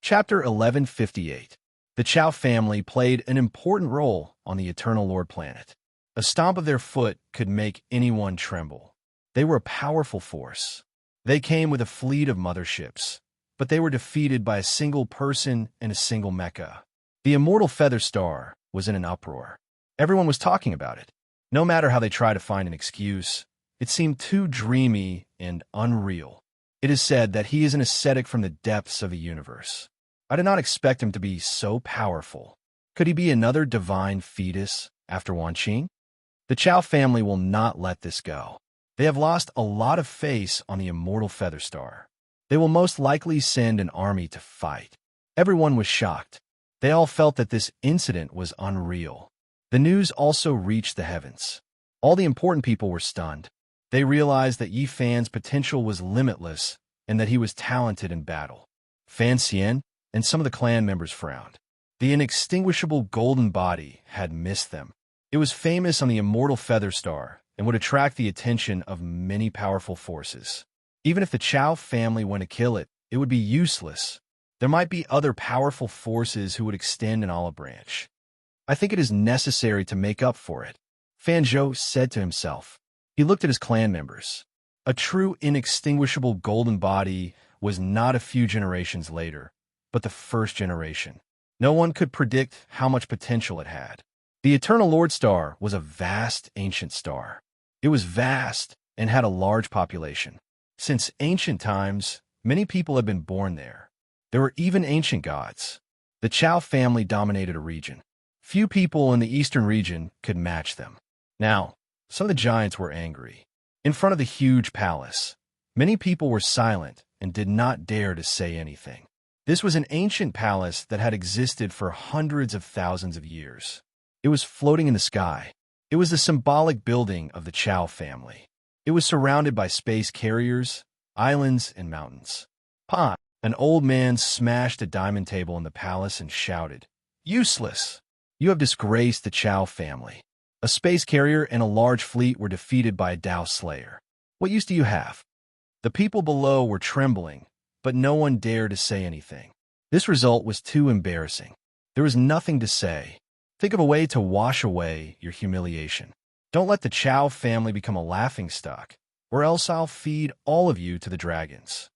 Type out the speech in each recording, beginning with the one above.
Chapter 1158. The Chow family played an important role on the Eternal Lord planet. A stomp of their foot could make anyone tremble. They were a powerful force. They came with a fleet of motherships, but they were defeated by a single person and a single mecha. The immortal Feather Star was in an uproar. Everyone was talking about it. No matter how they tried to find an excuse, it seemed too dreamy and unreal. It is said that he is an ascetic from the depths of the universe. I did not expect him to be so powerful. Could he be another divine fetus after Wan Qing? The Chow family will not let this go. They have lost a lot of faith on the immortal Feather Star. They will most likely send an army to fight. Everyone was shocked. They all felt that this incident was unreal. The news also reached the heavens. All the important people were stunned. They realized that Yi Fan's potential was limitless and that he was talented in battle. Fan Xian and some of the clan members frowned. The inextinguishable golden body had missed them. It was famous on the immortal Feather Star and would attract the attention of many powerful forces. Even if the Chow family went to kill it, it would be useless. There might be other powerful forces who would extend an olive branch. I think it is necessary to make up for it, Fan Zhou said to himself. He looked at his clan members. A true inextinguishable golden body was not a few generations later, but the first generation. No one could predict how much potential it had. The Eternal Lord Star was a vast ancient star. It was vast and had a large population. Since ancient times, many people had been born there. There were even ancient gods. The Chow family dominated a region. Few people in the eastern region could match them. Now, some of the giants were angry. In front of the huge palace, many people were silent and did not dare to say anything. This was an ancient palace that had existed for hundreds of thousands of years. It was floating in the sky. It was the symbolic building of the Chow family. It was surrounded by space carriers, islands, and mountains. Pa, an old man smashed a diamond table in the palace and shouted, "Useless! You have disgraced the Chow family. A space carrier and a large fleet were defeated by a Dao Slayer. What use do you have?" The people below were trembling, but no one dared to say anything. This result was too embarrassing. There was nothing to say. Think of a way to wash away your humiliation. Don't let the Chow family become a laughingstock, or else I'll feed all of you to the dragons.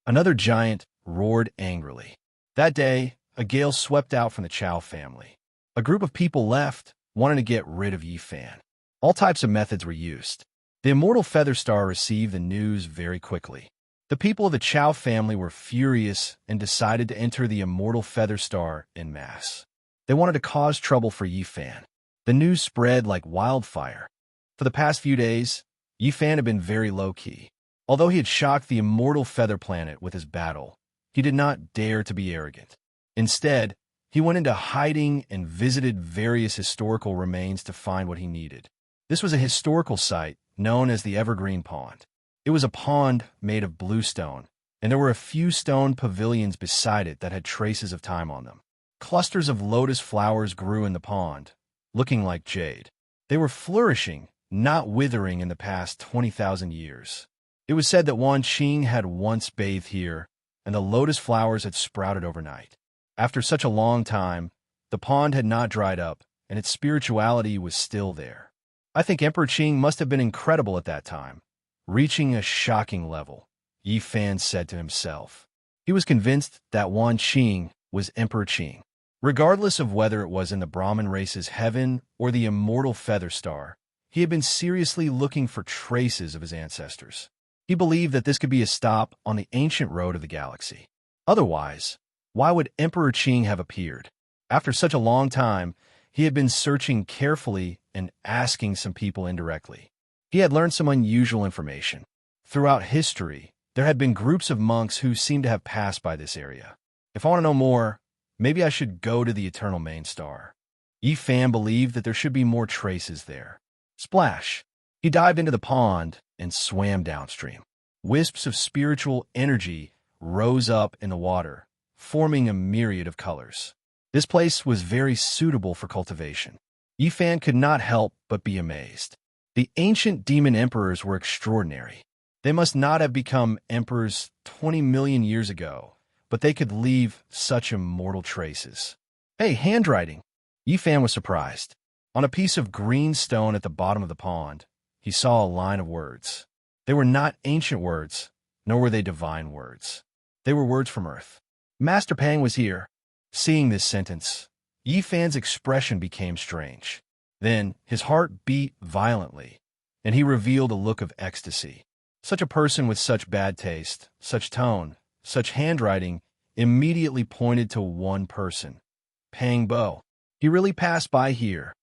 Another giant roared angrily. That day, a gale swept out from the Chow family. A group of people left, wanting to get rid of Yi Fan. All types of methods were used. The immortal Feather Star received the news very quickly. The people of the Chow family were furious and decided to enter the immortal Feather Star en masse. They wanted to cause trouble for Yi Fan. The news spread like wildfire. For the past few days, Yi Fan had been very low-key. Although he had shocked the immortal Feather Planet with his battle, he did not dare to be arrogant. Instead, he went into hiding and visited various historical remains to find what he needed. This was a historical site known as the Evergreen Pond. It was a pond made of blue stone, and there were a few stone pavilions beside it that had traces of time on them. Clusters of lotus flowers grew in the pond, looking like jade. They were flourishing, not withering in the past 20,000 years. It was said that Wan Qing had once bathed here, and the lotus flowers had sprouted overnight. After such a long time, the pond had not dried up, and its spirituality was still there. I think Emperor Qing must have been incredible at that time, reaching a shocking level, Yi Fan said to himself. He was convinced that Wan Qing was Emperor Qing. Regardless of whether it was in the Brahmin race's heaven or the immortal Feather Star, he had been seriously looking for traces of his ancestors. He believed that this could be a stop on the ancient road of the galaxy. Otherwise, why would Emperor Qing have appeared? After such a long time, he had been searching carefully and asking some people indirectly. He had learned some unusual information. Throughout history, there had been groups of monks who seemed to have passed by this area. If I want to know more, maybe I should go to the Eternal Main Star. Yi Fan believed that there should be more traces there. Splash! He dived into the pond and swam downstream. Wisps of spiritual energy rose up in the water, forming a myriad of colors. This place was very suitable for cultivation. Yi Fan could not help but be amazed. The ancient demon emperors were extraordinary. They must not have become emperors 20 million years ago, but they could leave such immortal traces. Hey, handwriting! Yifan was surprised. On a piece of green stone at the bottom of the pond, he saw a line of words. They were not ancient words, nor were they divine words. They were words from Earth. Master Pang was here. Seeing this sentence, Yifan's expression became strange. Then his heart beat violently, and he revealed a look of ecstasy. Such a person with such bad taste, such tone, such handwriting immediately pointed to one person, Pang Bo. He really passed by here.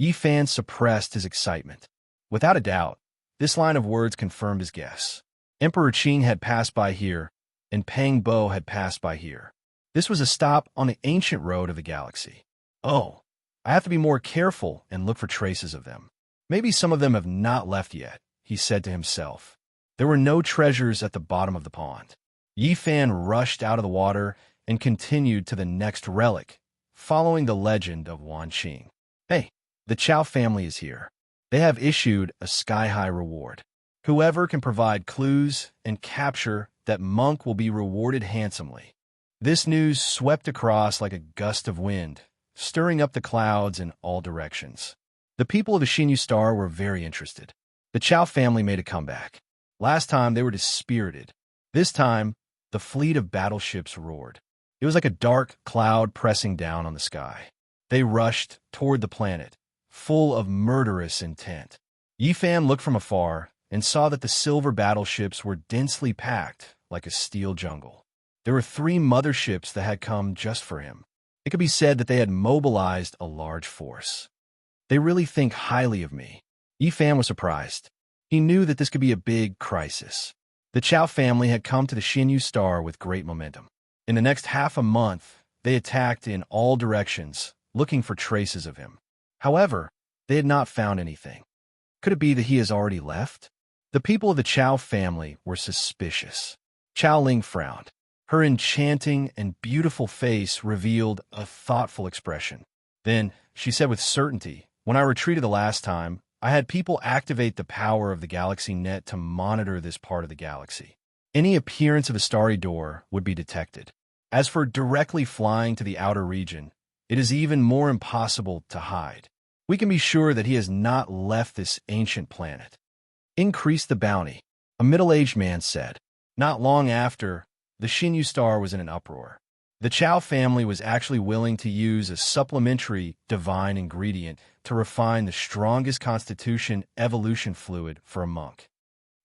Yifan suppressed his excitement. Without a doubt, this line of words confirmed his guess. Emperor Qing had passed by here, and Pang Bo had passed by here. This was a stop on the ancient road of the galaxy. Oh, I have to be more careful and look for traces of them. Maybe some of them have not left yet, he said to himself. There were no treasures at the bottom of the pond. Yifan rushed out of the water and continued to the next relic, following the legend of Wan Qing. Hey, the Chow family is here. They have issued a sky-high reward. Whoever can provide clues and capture that monk will be rewarded handsomely. This news swept across like a gust of wind, stirring up the clouds in all directions. The people of the Xinyu Star were very interested. The Chow family made a comeback. Last time they were dispirited. This time, the fleet of battleships roared. It was like a dark cloud pressing down on the sky. They rushed toward the planet, full of murderous intent. Yifan looked from afar and saw that the silver battleships were densely packed like a steel jungle. There were 3 motherships that had come just for him. It could be said that they had mobilized a large force. They really think highly of me. Yifan was surprised. He knew that this could be a big crisis. The Chow family had come to the Xinyu Star with great momentum. In the next half a month, they attacked in all directions, looking for traces of him. However, they had not found anything. Could it be that he has already left? The people of the Chow family were suspicious. Chow Ling frowned. Her enchanting and beautiful face revealed a thoughtful expression. Then, she said with certainty, when I retreated the last time, I had people activate the power of the galaxy net to monitor this part of the galaxy. Any appearance of a starry door would be detected. As for directly flying to the outer region, it is even more impossible to hide. We can be sure that he has not left this ancient planet. Increase the bounty, a middle-aged man said. Not long after, the Xinyu Star was in an uproar. The Chow family was actually willing to use a supplementary divine ingredient to refine the strongest constitution evolution fluid for a monk.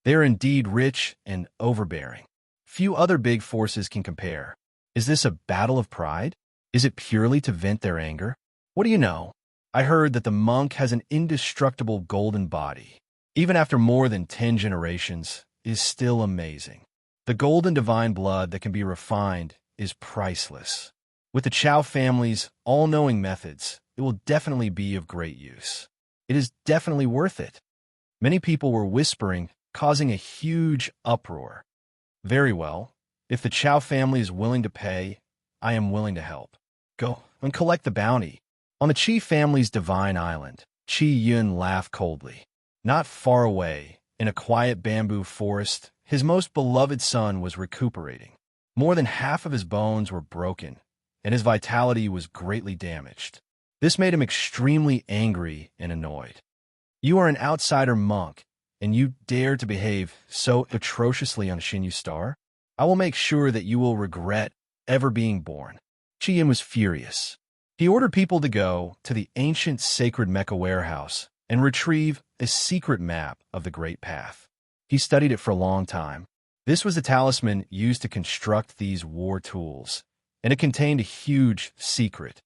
They are indeed rich and overbearing. Few other big forces can compare. Is this a battle of pride? Is it purely to vent their anger? What do you know? I heard that the monk has an indestructible golden body. Even after more than 10 generations, is still amazing. The golden divine blood that can be refined is priceless. With the Chow family's all-knowing methods, it will definitely be of great use. It is definitely worth it. Many people were whispering, causing a huge uproar. Very well. If the Chow family is willing to pay, I am willing to help. Go and collect the bounty. On the Qi family's divine island, Qi Yun laughed coldly. Not far away, in a quiet bamboo forest, his most beloved son was recuperating. More than half of his bones were broken, and his vitality was greatly damaged. This made him extremely angry and annoyed. You are an outsider monk, and you dare to behave so atrociously on Xinyu Star? I will make sure that you will regret ever being born. Qi Yin was furious. He ordered people to go to the ancient sacred Mecha warehouse and retrieve a secret map of the Great Path. He studied it for a long time. This was the talisman used to construct these war tools, and it contained a huge secret.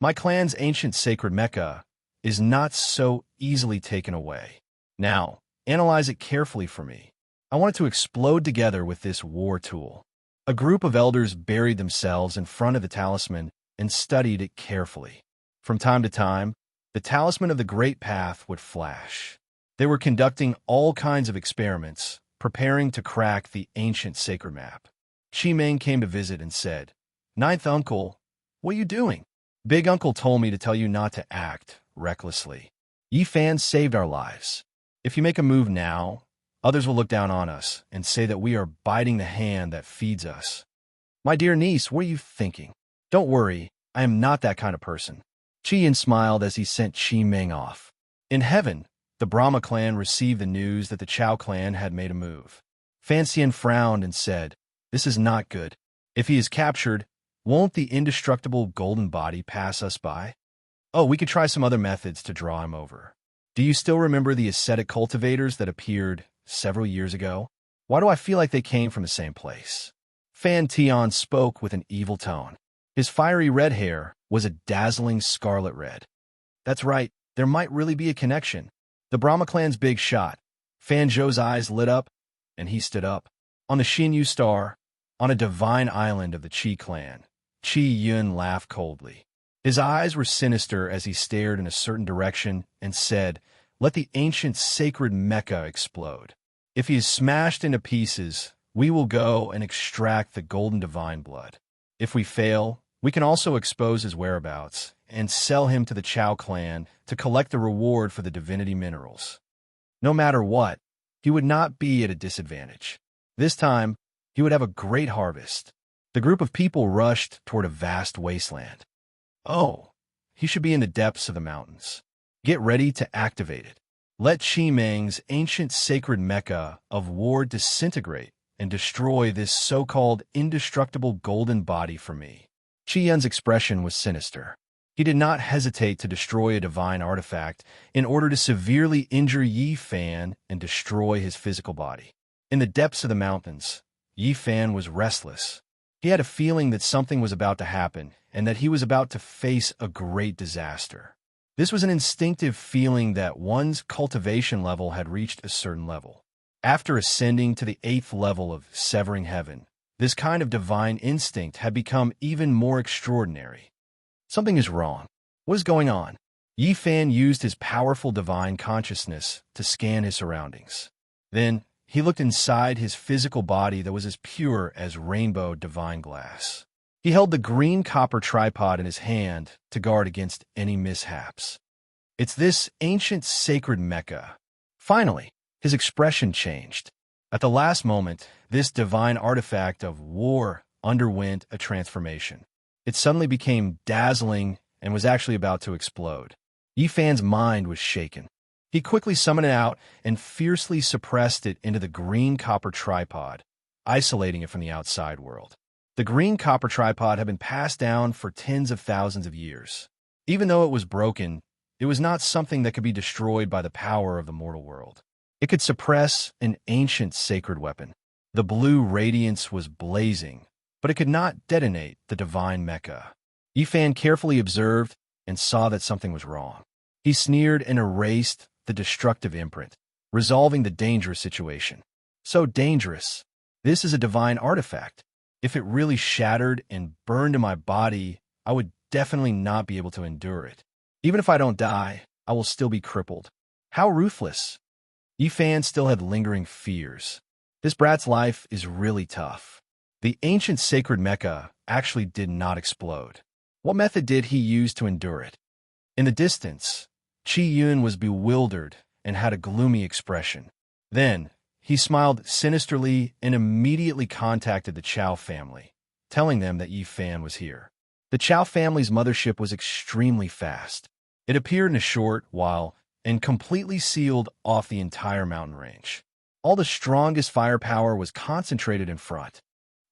My clan's ancient sacred Mecha is not so easily taken away. Now, analyze it carefully for me. I want it to explode together with this war tool. A group of elders buried themselves in front of the talisman and studied it carefully. From time to time, the talisman of the Great Path would flash. They were conducting all kinds of experiments, preparing to crack the ancient sacred map. Qi Ming came to visit and said, "Ninth uncle, what are you doing?" "Big uncle told me to tell you not to act recklessly. Yifan saved our lives. If you make a move now, others will look down on us and say that we are biting the hand that feeds us." My dear niece, what are you thinking? Don't worry, I am not that kind of person. Qian smiled as he sent Qi Ming off. In heaven, the Brahma clan received the news that the Chao clan had made a move. Fan Xian frowned and said, "This is not good. If he is captured, won't the indestructible golden body pass us by? Oh, we could try some other methods to draw him over. Do you still remember the ascetic cultivators that appeared several years ago? Why do I feel like they came from the same place?" Fan Tian spoke with an evil tone. His fiery red hair was a dazzling scarlet red. That's right, there might really be a connection. The Brahma clan's big shot. Fan Zhou's eyes lit up, and he stood up. On the Xinyu star, on a divine island of the Qi clan, Qi Yun laughed coldly. His eyes were sinister as he stared in a certain direction and said, "Let the ancient sacred Mecca explode. If he is smashed into pieces, we will go and extract the golden divine blood. If we fail, we can also expose his whereabouts and sell him to the Chao clan to collect the reward for the divinity minerals. No matter what, he would not be at a disadvantage. This time, he would have a great harvest." The group of people rushed toward a vast wasteland. "Oh, he should be in the depths of the mountains. Get ready to activate it. Let Qi Meng's ancient sacred Mecca of war disintegrate and destroy this so-called indestructible golden body for me." Qi Yun's expression was sinister. He did not hesitate to destroy a divine artifact in order to severely injure Yi Fan and destroy his physical body. In the depths of the mountains, Yi Fan was restless. He had a feeling that something was about to happen and that he was about to face a great disaster. This was an instinctive feeling that one's cultivation level had reached a certain level. After ascending to the 8th level of severing heaven, this kind of divine instinct had become even more extraordinary. Something is wrong. What is going on? Yi Fan used his powerful divine consciousness to scan his surroundings. Then, he looked inside his physical body that was as pure as rainbow divine glass. He held the green copper tripod in his hand to guard against any mishaps. "It's this ancient sacred Mecca." Finally, his expression changed. At the last moment, this divine artifact of war underwent a transformation. It suddenly became dazzling and was actually about to explode. Yi Fan's mind was shaken. He quickly summoned it out and fiercely suppressed it into the green copper tripod, isolating it from the outside world. The green copper tripod had been passed down for tens of thousands of years. Even though it was broken, it was not something that could be destroyed by the power of the mortal world. It could suppress an ancient sacred weapon. The blue radiance was blazing, but it could not detonate the divine Mecca. Yi Fan carefully observed and saw that something was wrong. He sneered and erased the destructive imprint, resolving the dangerous situation. So dangerous. This is a divine artifact. If it really shattered and burned in my body, I would definitely not be able to endure it. Even if I don't die, I will still be crippled. How ruthless. Yi Fan still had lingering fears. This brat's life is really tough. The ancient sacred Mecca actually did not explode. What method did he use to endure it? In the distance, Qi Yun was bewildered and had a gloomy expression. Then, he smiled sinisterly and immediately contacted the Chao family, telling them that Yi Fan was here. The Chao family's mothership was extremely fast. It appeared in a short while and completely sealed off the entire mountain range. All the strongest firepower was concentrated in front.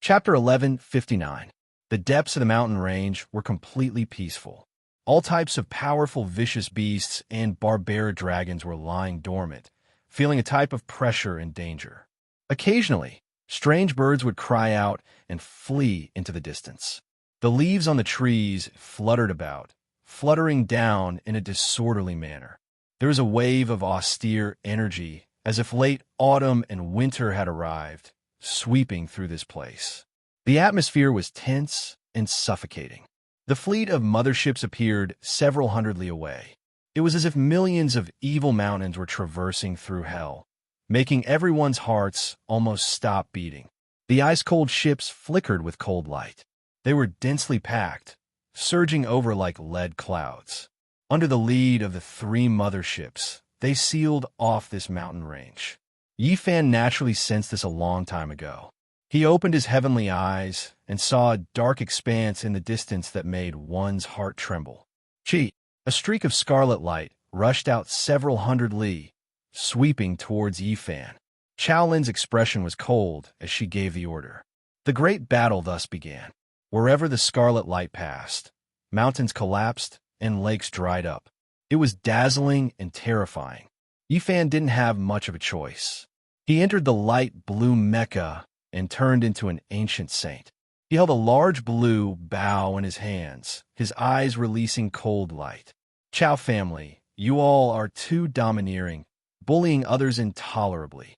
Chapter 11:59. The depths of the mountain range were completely peaceful. All types of powerful vicious beasts and barbaric dragons were lying dormant, feeling a type of pressure and danger. Occasionally, strange birds would cry out and flee into the distance. The leaves on the trees fluttered about, fluttering down in a disorderly manner. There was a wave of austere energy, as if late autumn and winter had arrived, sweeping through this place. The atmosphere was tense and suffocating. The fleet of motherships appeared several hundred li away. It was as if millions of evil mountains were traversing through hell, making everyone's hearts almost stop beating. The ice-cold ships flickered with cold light. They were densely packed, surging over like lead clouds. Under the lead of the 3 motherships, they sealed off this mountain range. Yi Fan naturally sensed this a long time ago. He opened his heavenly eyes and saw a dark expanse in the distance that made one's heart tremble. Chi, a streak of scarlet light, rushed out several hundred li, sweeping towards Yifan. Chao Lin's expression was cold as she gave the order. The great battle thus began. Wherever the scarlet light passed, mountains collapsed and lakes dried up. It was dazzling and terrifying. Yifan didn't have much of a choice. He entered the light blue Mecca and turned into an ancient saint. He held a large blue bow in his hands, his eyes releasing cold light. Chao family, you all are too domineering, bullying others intolerably.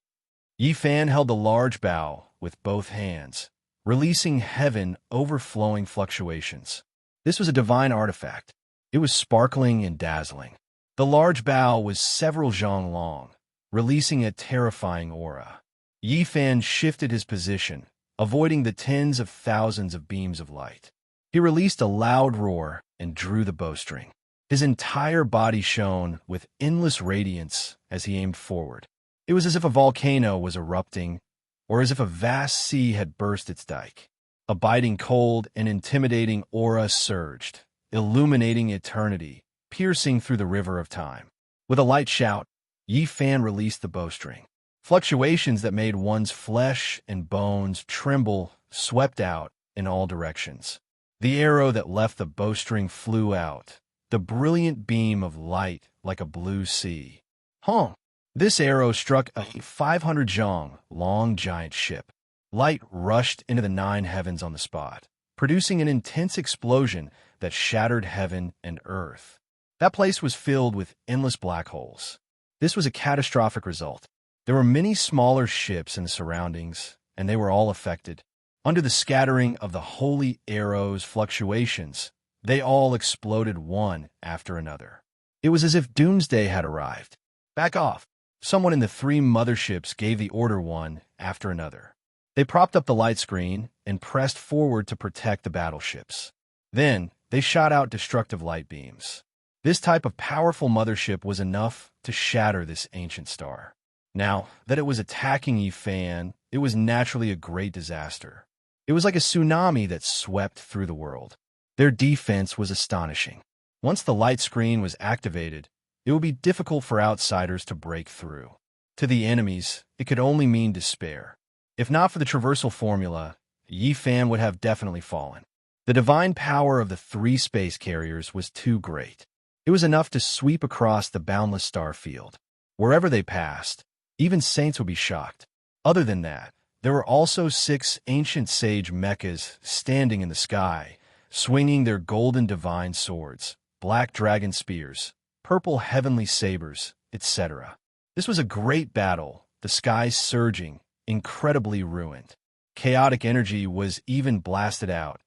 Yifan held the large bow with both hands, releasing heaven overflowing fluctuations. This was a divine artifact. It was sparkling and dazzling. The large bow was several zhang long, releasing a terrifying aura. Yifan shifted his position, avoiding the tens of thousands of beams of light. He released a loud roar and drew the bowstring. His entire body shone with endless radiance as he aimed forward. It was as if a volcano was erupting, or as if a vast sea had burst its dike. A biting cold and intimidating aura surged, illuminating eternity, piercing through the river of time. With a light shout, Yifan released the bowstring. Fluctuations that made one's flesh and bones tremble swept out in all directions. The arrow that left the bowstring flew out, the brilliant beam of light like a blue sea. Hong! This arrow struck a 500 zhang long giant ship. Light rushed into the 9 heavens on the spot, producing an intense explosion that shattered heaven and earth. That place was filled with endless black holes. This was a catastrophic result. There were many smaller ships in the surroundings, and they were all affected. Under the scattering of the holy arrow's fluctuations, they all exploded one after another. It was as if doomsday had arrived. Back off! Someone in the 3 motherships gave the order one after another. They propped up the light screen and pressed forward to protect the battleships. Then, they shot out destructive light beams. This type of powerful mothership was enough to shatter this ancient star. Now that it was attacking Yifan, it was naturally a great disaster. It was like a tsunami that swept through the world. Their defense was astonishing. Once the light screen was activated, it would be difficult for outsiders to break through. To the enemies, it could only mean despair. If not for the traversal formula, Yifan would have definitely fallen. The divine power of the 3 space carriers was too great. It was enough to sweep across the boundless star field. Wherever they passed, even saints would be shocked. Other than that, there were also 6 ancient sage mechas standing in the sky, swinging their golden divine swords, black dragon spears, purple heavenly sabers, etc. This was a great battle, the skies surging, incredibly ruined. Chaotic energy was even blasted out,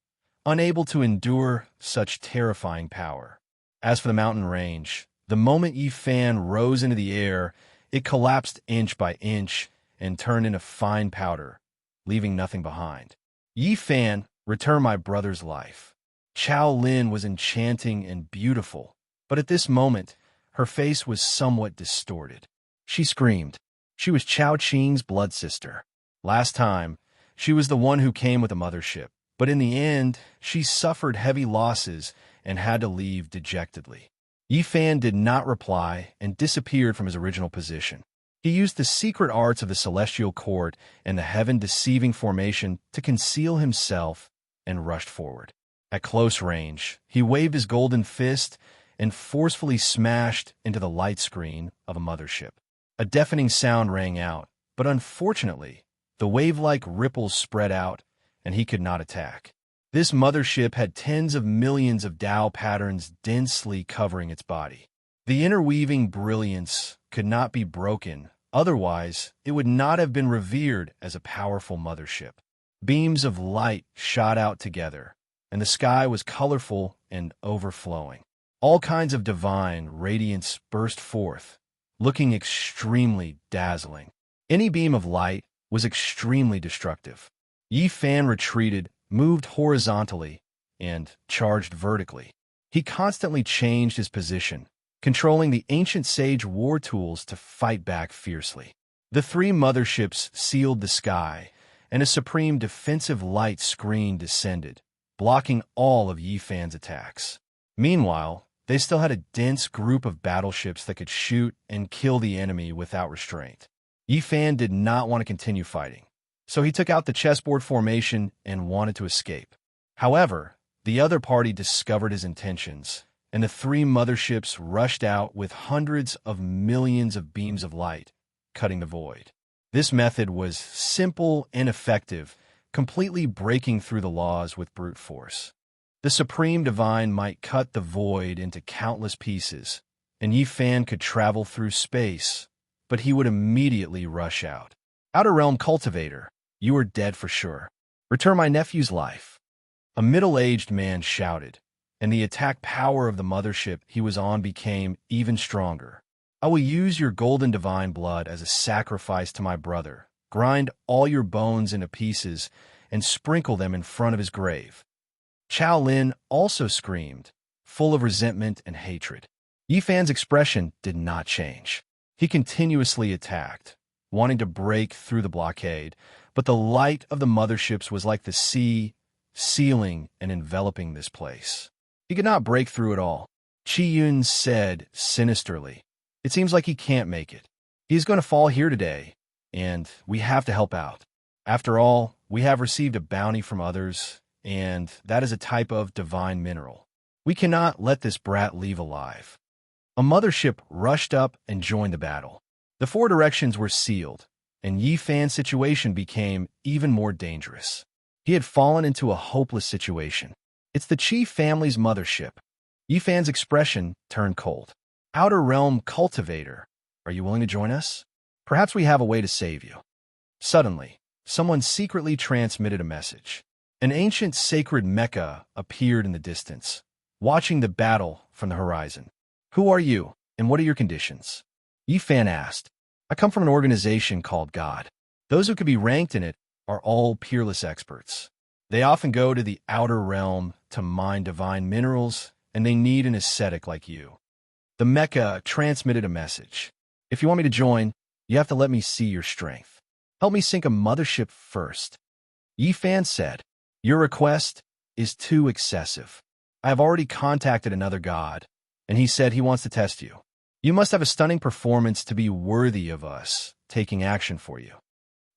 unable to endure such terrifying power. As for the mountain range, the moment Yifan rose into the air, it collapsed inch by inch and turned into fine powder, leaving nothing behind. Yifan, return my brother's life. Chao Lin was enchanting and beautiful, but at this moment, her face was somewhat distorted. She screamed. She was Chao Qing's blood sister. Last time, she was the one who came with the mothership, but in the end, she suffered heavy losses and had to leave dejectedly. Yifan did not reply and disappeared from his original position. He used the secret arts of the celestial court and the heaven-deceiving formation to conceal himself and rushed forward. At close range, he waved his golden fist and forcefully smashed into the light screen of a mothership. A deafening sound rang out, but unfortunately, the wave-like ripples spread out, and he could not attack. This mothership had tens of millions of Tao patterns densely covering its body. The interweaving brilliance could not be broken, otherwise it would not have been revered as a powerful mothership. Beams of light shot out together, and the sky was colorful and overflowing. All kinds of divine radiance burst forth, looking extremely dazzling. Any beam of light was extremely destructive. Yifan retreated, moved horizontally, and charged vertically. He constantly changed his position, controlling the ancient sage war tools to fight back fiercely. The 3 motherships sealed the sky, and a supreme defensive light screen descended, blocking all of Yifan's attacks. Meanwhile, they still had a dense group of battleships that could shoot and kill the enemy without restraint. Yifan did not want to continue fighting, so he took out the chessboard formation and wanted to escape. However, the other party discovered his intentions, and the three motherships rushed out with hundreds of millions of beams of light, cutting the void. This method was simple and effective, completely breaking through the laws with brute force. The Supreme Divine might cut the void into countless pieces, and Yifan could travel through space, but he would immediately rush out. Outer Realm Cultivator, you are dead for sure. Return my nephew's life. A middle-aged man shouted, and the attack power of the mothership he was on became even stronger. I will use your golden divine blood as a sacrifice to my brother. Grind all your bones into pieces and sprinkle them in front of his grave. Chao Lin also screamed, full of resentment and hatred. Yifan's expression did not change. He continuously attacked, wanting to break through the blockade, but the light of the motherships was like the sea, sealing and enveloping this place. He could not break through it all. Qi Yun said sinisterly, "It seems like he can't make it. He's going to fall here today, and we have to help out. After all, we have received a bounty from others, and that is a type of divine mineral. We cannot let this brat leave alive." A mothership rushed up and joined the battle. The four directions were sealed, and Yifan's situation became even more dangerous. He had fallen into a hopeless situation. It's the Qi family's mothership. Yifan's expression turned cold. Outer Realm Cultivator, are you willing to join us? Perhaps we have a way to save you. Suddenly, someone secretly transmitted a message. An ancient sacred mecha appeared in the distance, watching the battle from the horizon. Who are you, and what are your conditions? Yifan asked. I come from an organization called God. Those who could be ranked in it are all peerless experts. They often go to the outer realm to mine divine minerals, and they need an ascetic like you. The mecha transmitted a message. If you want me to join, you have to let me see your strength. Help me sink a mothership first. Yifan said, your request is too excessive. I have already contacted another god, and he said he wants to test you. You must have a stunning performance to be worthy of us taking action for you.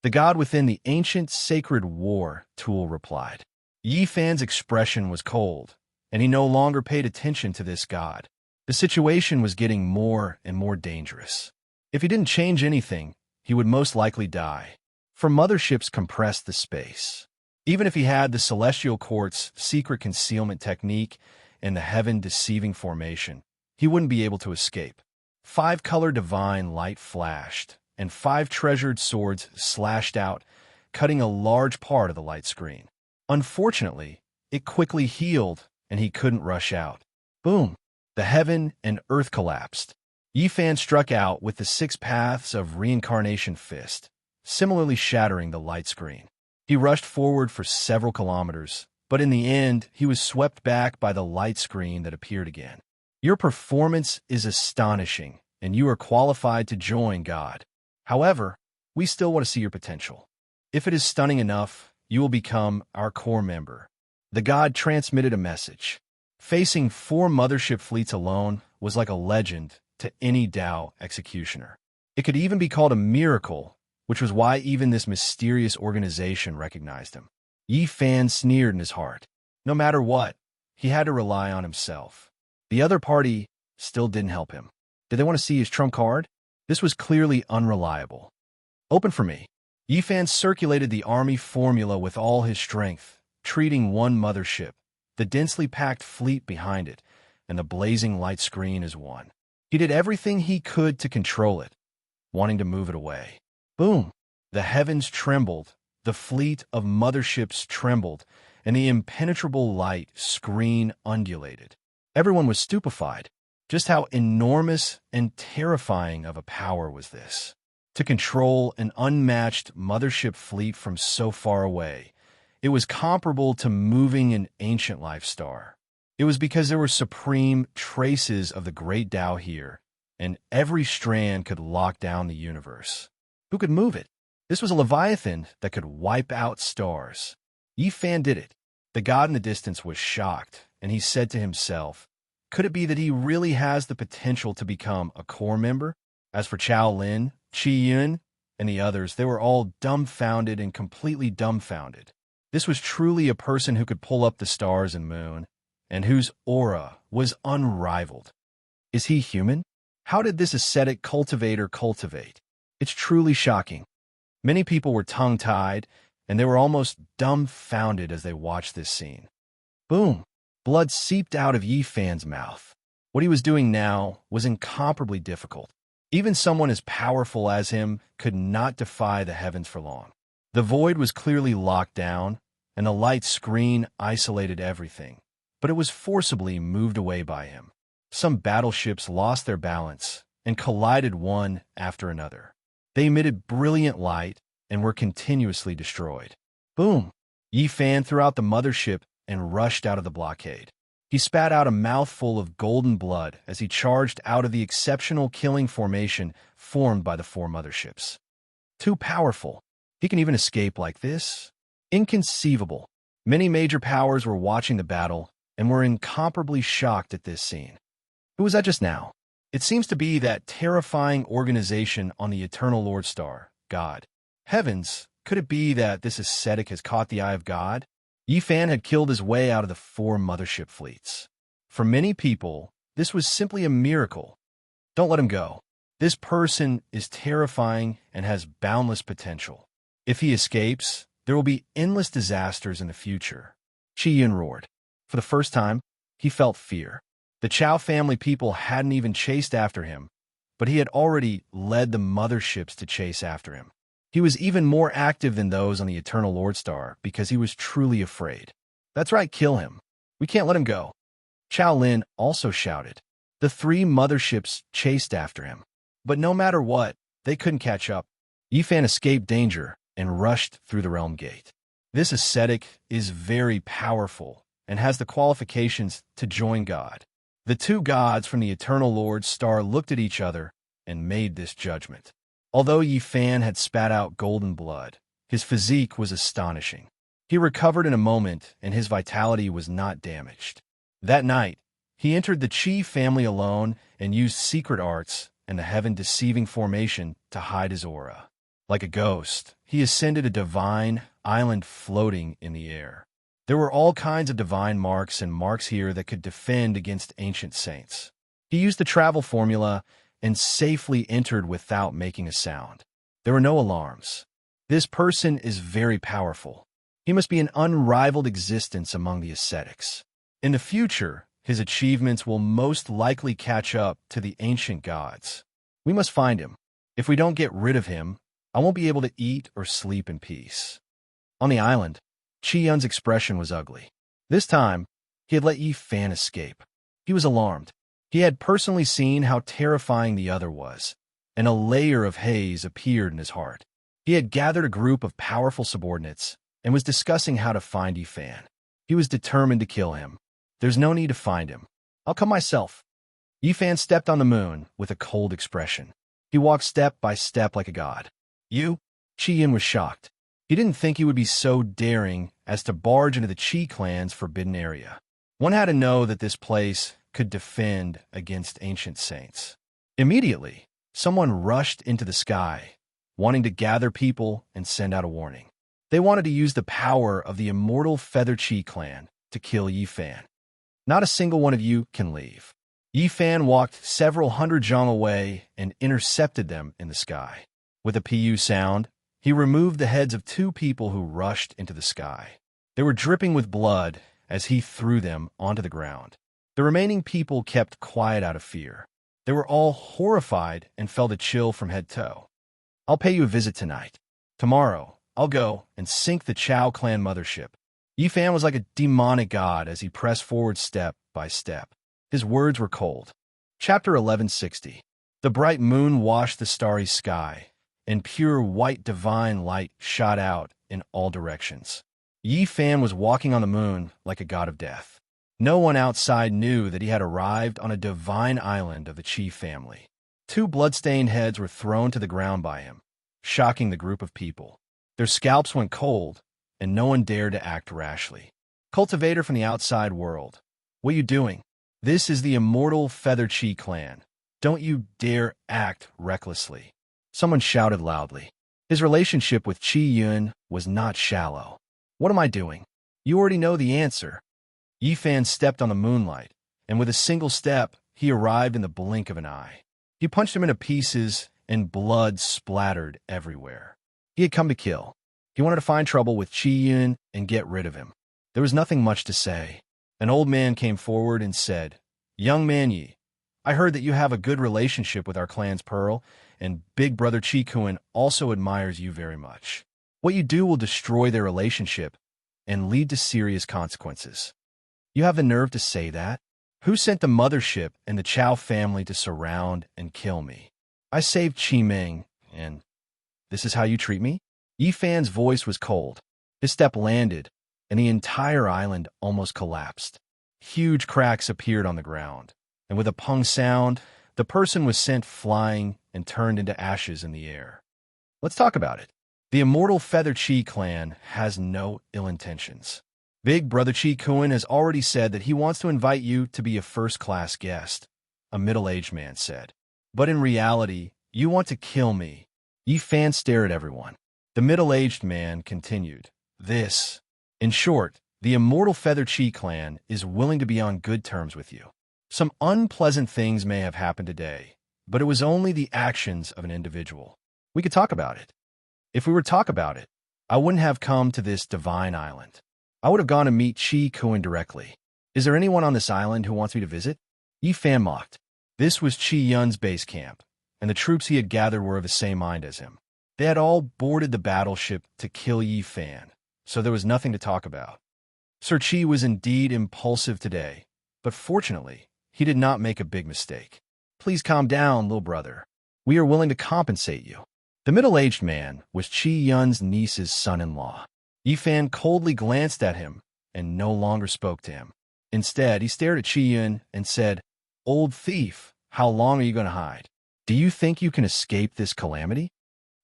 The god within the ancient sacred war tool replied. Yifan's expression was cold, and he no longer paid attention to this god. The situation was getting more and more dangerous. If he didn't change anything, he would most likely die, for motherships compressed the space. Even if he had the Celestial Court's secret concealment technique and the heaven-deceiving formation, he wouldn't be able to escape. 5-color divine light flashed, and 5 treasured swords slashed out, cutting a large part of the light screen. Unfortunately, it quickly healed, and he couldn't rush out. Boom! The heaven and earth collapsed. Yifan struck out with the 6 paths of reincarnation fist, similarly shattering the light screen. He rushed forward for several kilometers, but in the end, he was swept back by the light screen that appeared again. Your performance is astonishing, and you are qualified to join God. However, we still want to see your potential. If it is stunning enough, you will become our core member. The god transmitted a message. Facing 4 mothership fleets alone was like a legend to any Dao executioner. It could even be called a miracle, which was why even this mysterious organization recognized him. Yifan sneered in his heart. No matter what, he had to rely on himself. The other party still didn't help him. Did they want to see his trump card? This was clearly unreliable. Open for me. Yifan circulated the army formula with all his strength, treating one mothership, the densely packed fleet behind it, and the blazing light screen as one. He did everything he could to control it, wanting to move it away. Boom! The heavens trembled, the fleet of motherships trembled, and the impenetrable light screen undulated. Everyone was stupefied. Just how enormous and terrifying of a power was this? To control an unmatched mothership fleet from so far away, it was comparable to moving an ancient life star. It was because there were supreme traces of the great Tao here, and every strand could lock down the universe. Who could move it? This was a leviathan that could wipe out stars. Yi Fan did it. The god in the distance was shocked, and he said to himself, could it be that he really has the potential to become a core member? As for Chao Lin, Qi Yun, and the others, they were all dumbfounded and completely dumbfounded. This was truly a person who could pull up the stars and moon, and whose aura was unrivaled. Is he human? How did this ascetic cultivator cultivate? It's truly shocking. Many people were tongue-tied, and they were almost dumbfounded as they watched this scene. Boom! Blood seeped out of Yi Fan's mouth. What he was doing now was incomparably difficult. Even someone as powerful as him could not defy the heavens for long. The void was clearly locked down, and a light screen isolated everything, but it was forcibly moved away by him. Some battleships lost their balance and collided one after another. They emitted brilliant light and were continuously destroyed. Boom! Yi Fan threw out the mothership and rushed out of the blockade. He spat out a mouthful of golden blood as he charged out of the exceptional killing formation formed by the 4 motherships. Too powerful. He can even escape like this? Inconceivable. Many major powers were watching the battle and were incomparably shocked at this scene. Who was that just now? It seems to be that terrifying organization on the Eternal Lord Star, God. Heavens, could it be that this ascetic has caught the eye of God? Yi Fan had killed his way out of the 4 mothership fleets. For many people, this was simply a miracle. Don't let him go. This person is terrifying and has boundless potential. If he escapes, there will be endless disasters in the future. Qi Yun roared. For the first time, he felt fear. The Chao family people hadn't even chased after him, but he had already led the motherships to chase after him. He was even more active than those on the Eternal Lord Star because he was truly afraid. That's right, kill him. We can't let him go. Chao Lin also shouted. The 3 motherships chased after him. But no matter what, they couldn't catch up. Yi Fan escaped danger and rushed through the realm gate. This ascetic is very powerful and has the qualifications to join God. The 2 gods from the Eternal Lord Star looked at each other and made this judgment. Although Yi Fan had spat out golden blood, his physique was astonishing. He recovered in a moment, and his vitality was not damaged. That night, he entered the Qi family alone and used secret arts and the heaven-deceiving formation to hide his aura. Like a ghost, he ascended a divine island floating in the air. There were all kinds of divine marks and marks here that could defend against ancient saints. He used the travel formula and safely entered without making a sound. There were no alarms. This person is very powerful. He must be an unrivaled existence among the ascetics. In the future, his achievements will most likely catch up to the ancient gods. We must find him. If we don't get rid of him, I won't be able to eat or sleep in peace. On the island, Qi Yun's expression was ugly. This time, he had let Yi Fan escape. He was alarmed. He had personally seen how terrifying the other was, and a layer of haze appeared in his heart. He had gathered a group of powerful subordinates and was discussing how to find Yi Fan. He was determined to kill him. There's no need to find him. I'll come myself. Yi Fan stepped on the moon with a cold expression. He walked step by step like a god. You? Qi Yun was shocked. He didn't think he would be so daring as to barge into the Qi clan's forbidden area. One had to know that this place could defend against ancient saints. Immediately, someone rushed into the sky, wanting to gather people and send out a warning. They wanted to use the power of the immortal Feather Qi clan to kill Yi Fan. Not a single one of you can leave. Yi Fan walked several hundred zhang away and intercepted them in the sky. With a pu sound, he removed the heads of 2 people who rushed into the sky. They were dripping with blood as he threw them onto the ground. The remaining people kept quiet out of fear. They were all horrified and felt a chill from head to toe. I'll pay you a visit tonight. Tomorrow, I'll go and sink the Chao clan mothership. Yi Fan was like a demonic god as he pressed forward step by step. His words were cold. Chapter 1160. The bright moon washed the starry sky, and pure white divine light shot out in all directions. Yi Fan was walking on the moon like a god of death. No one outside knew that he had arrived on a divine island of the Qi family. 2 blood-stained heads were thrown to the ground by him, shocking the group of people. Their scalps went cold, and no one dared to act rashly. Cultivator from the outside world. What are you doing? This is the immortal Feather Chi clan. Don't you dare act recklessly. Someone shouted loudly. His relationship with Chi Yun was not shallow. What am I doing? You already know the answer. Yi Fan stepped on the moonlight, and with a single step, he arrived in the blink of an eye. He punched him into pieces, and blood splattered everywhere. He had come to kill. He wanted to find trouble with Chi Yun and get rid of him. There was nothing much to say. An old man came forward and said, "Young man Yi, I heard that you have a good relationship with our clan's Pearl, and Big Brother Chi Kun also admires you very much. What you do will destroy their relationship and lead to serious consequences." You have the nerve to say that? Who sent the mothership and the Chow family to surround and kill me? I saved Chi Ming, and this is how you treat me? Yi Fan's voice was cold. His step landed, and the entire island almost collapsed. Huge cracks appeared on the ground, and with a pung sound, the person was sent flying and turned into ashes in the air. Let's talk about it. The immortal Feather Chi clan has no ill intentions. Big Brother Chi Kun has already said that he wants to invite you to be a first-class guest, a middle-aged man said. But in reality, you want to kill me. Yi Fan stared at everyone. The middle-aged man continued. In short, the immortal Feather Chi clan is willing to be on good terms with you. Some unpleasant things may have happened today, but it was only the actions of an individual. We could talk about it. If we were to talk about it, I wouldn't have come to this divine island. I would have gone to meet Chi Kun directly. Is there anyone on this island who wants me to visit? Yi Fan mocked. This was Chi Yun's base camp, and the troops he had gathered were of the same mind as him. They had all boarded the battleship to kill Yi Fan, so there was nothing to talk about. Sir Chi was indeed impulsive today, but fortunately, he did not make a big mistake. Please calm down, little brother. We are willing to compensate you. The middle-aged man was Chi Yun's niece's son-in-law. Yi Fan coldly glanced at him and no longer spoke to him. Instead, he stared at Chi Yun and said, "Old thief, how long are you going to hide? Do you think you can escape this calamity?"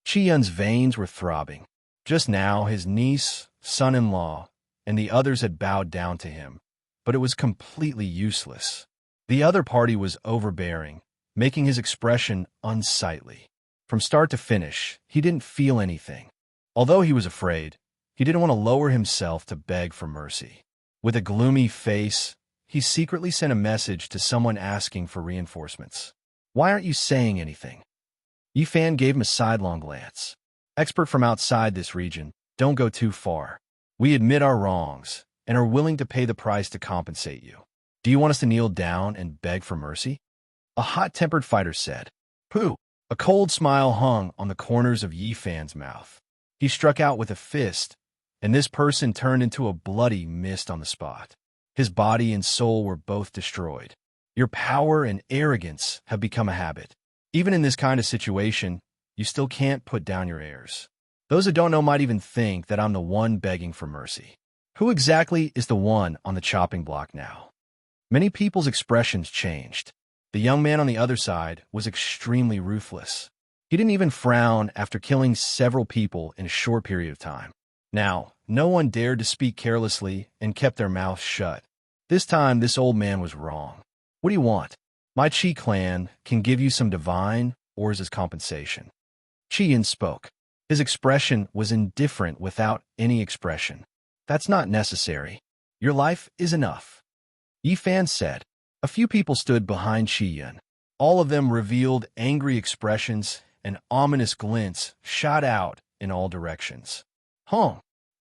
Chi Yun's veins were throbbing. Just now, his niece, son-in-law, and the others had bowed down to him, but it was completely useless. The other party was overbearing, making his expression unsightly. From start to finish, he didn't feel anything. Although he was afraid, he didn't want to lower himself to beg for mercy. With a gloomy face, he secretly sent a message to someone asking for reinforcements. "Why aren't you saying anything?" Yi Fan gave him a sidelong glance. "Expert from outside this region, don't go too far. We admit our wrongs and are willing to pay the price to compensate you. Do you want us to kneel down and beg for mercy?" A hot-tempered fighter said. "Pooh!" A cold smile hung on the corners of Yi Fan's mouth. He struck out with a fist, and this person turned into a bloody mist on the spot. His body and soul were both destroyed. Your power and arrogance have become a habit. Even in this kind of situation, you still can't put down your airs. Those who don't know might even think that I'm the one begging for mercy. Who exactly is the one on the chopping block now? Many people's expressions changed. The young man on the other side was extremely ruthless. He didn't even frown after killing several people in a short period of time. Now, no one dared to speak carelessly and kept their mouths shut. This time, this old man was wrong. "What do you want? My Chi clan can give you some divine or as compensation." Chi Yin spoke. His expression was indifferent without any expression. "That's not necessary. Your life is enough." Yi Fan said. A few people stood behind Chi Yin. All of them revealed angry expressions, and ominous glints shot out in all directions.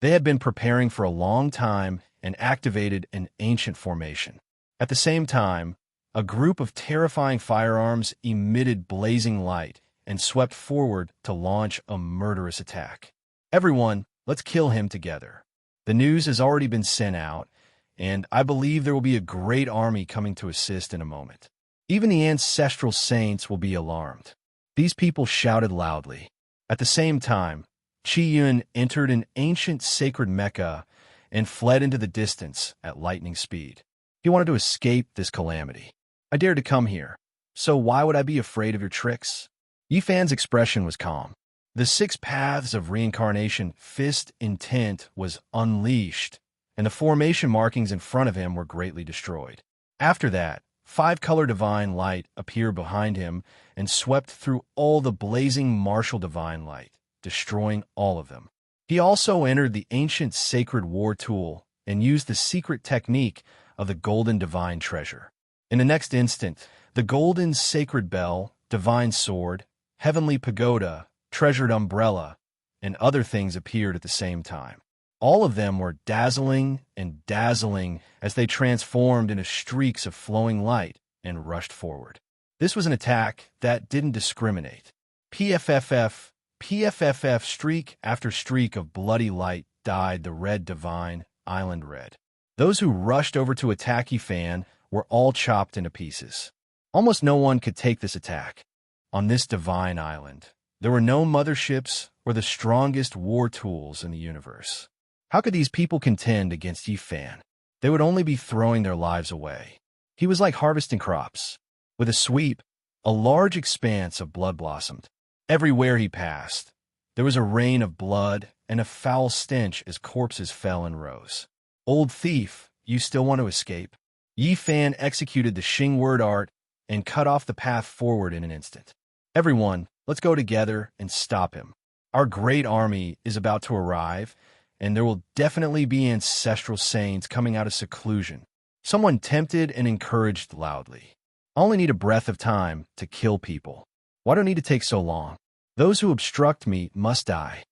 They had been preparing for a long time and activated an ancient formation. At the same time, a group of terrifying firearms emitted blazing light and swept forward to launch a murderous attack. "Everyone, let's kill him together. The news has already been sent out, and I believe there will be a great army coming to assist in a moment. Even the ancestral saints will be alarmed." These people shouted loudly. At the same time, Chi Yun entered an ancient sacred Mecca and fled into the distance at lightning speed. He wanted to escape this calamity. "I dared to come here, so why would I be afraid of your tricks?" Yi Fan's expression was calm. The six paths of reincarnation fist intent was unleashed, and the formation markings in front of him were greatly destroyed. After that, five-color divine light appeared behind him and swept through all the blazing martial divine light, destroying all of them. He also entered the ancient sacred war tool and used the secret technique of the golden divine treasure. In the next instant, the golden sacred bell, divine sword, heavenly pagoda, treasured umbrella, and other things appeared at the same time. All of them were dazzling and dazzling as they transformed into streaks of flowing light and rushed forward. This was an attack that didn't discriminate. PFFF, PFFF, streak after streak of bloody light dyed the red divine island red. Those who rushed over to attack Yifan were all chopped into pieces. Almost no one could take this attack. On this divine island, there were no motherships or the strongest war tools in the universe. How could these people contend against Yifan? They would only be throwing their lives away. He was like harvesting crops. With a sweep, a large expanse of blood blossomed. Everywhere he passed, there was a rain of blood and a foul stench as corpses fell in rows. Old thief, you still want to escape? Yifan executed the Xing word art and cut off the path forward in an instant. Everyone, let's go together and stop him. Our great army is about to arrive, and there will definitely be ancestral saints coming out of seclusion. Someone tempted and encouraged loudly. I only need a breath of time to kill people. Why do I need to take so long? Those who obstruct me must die.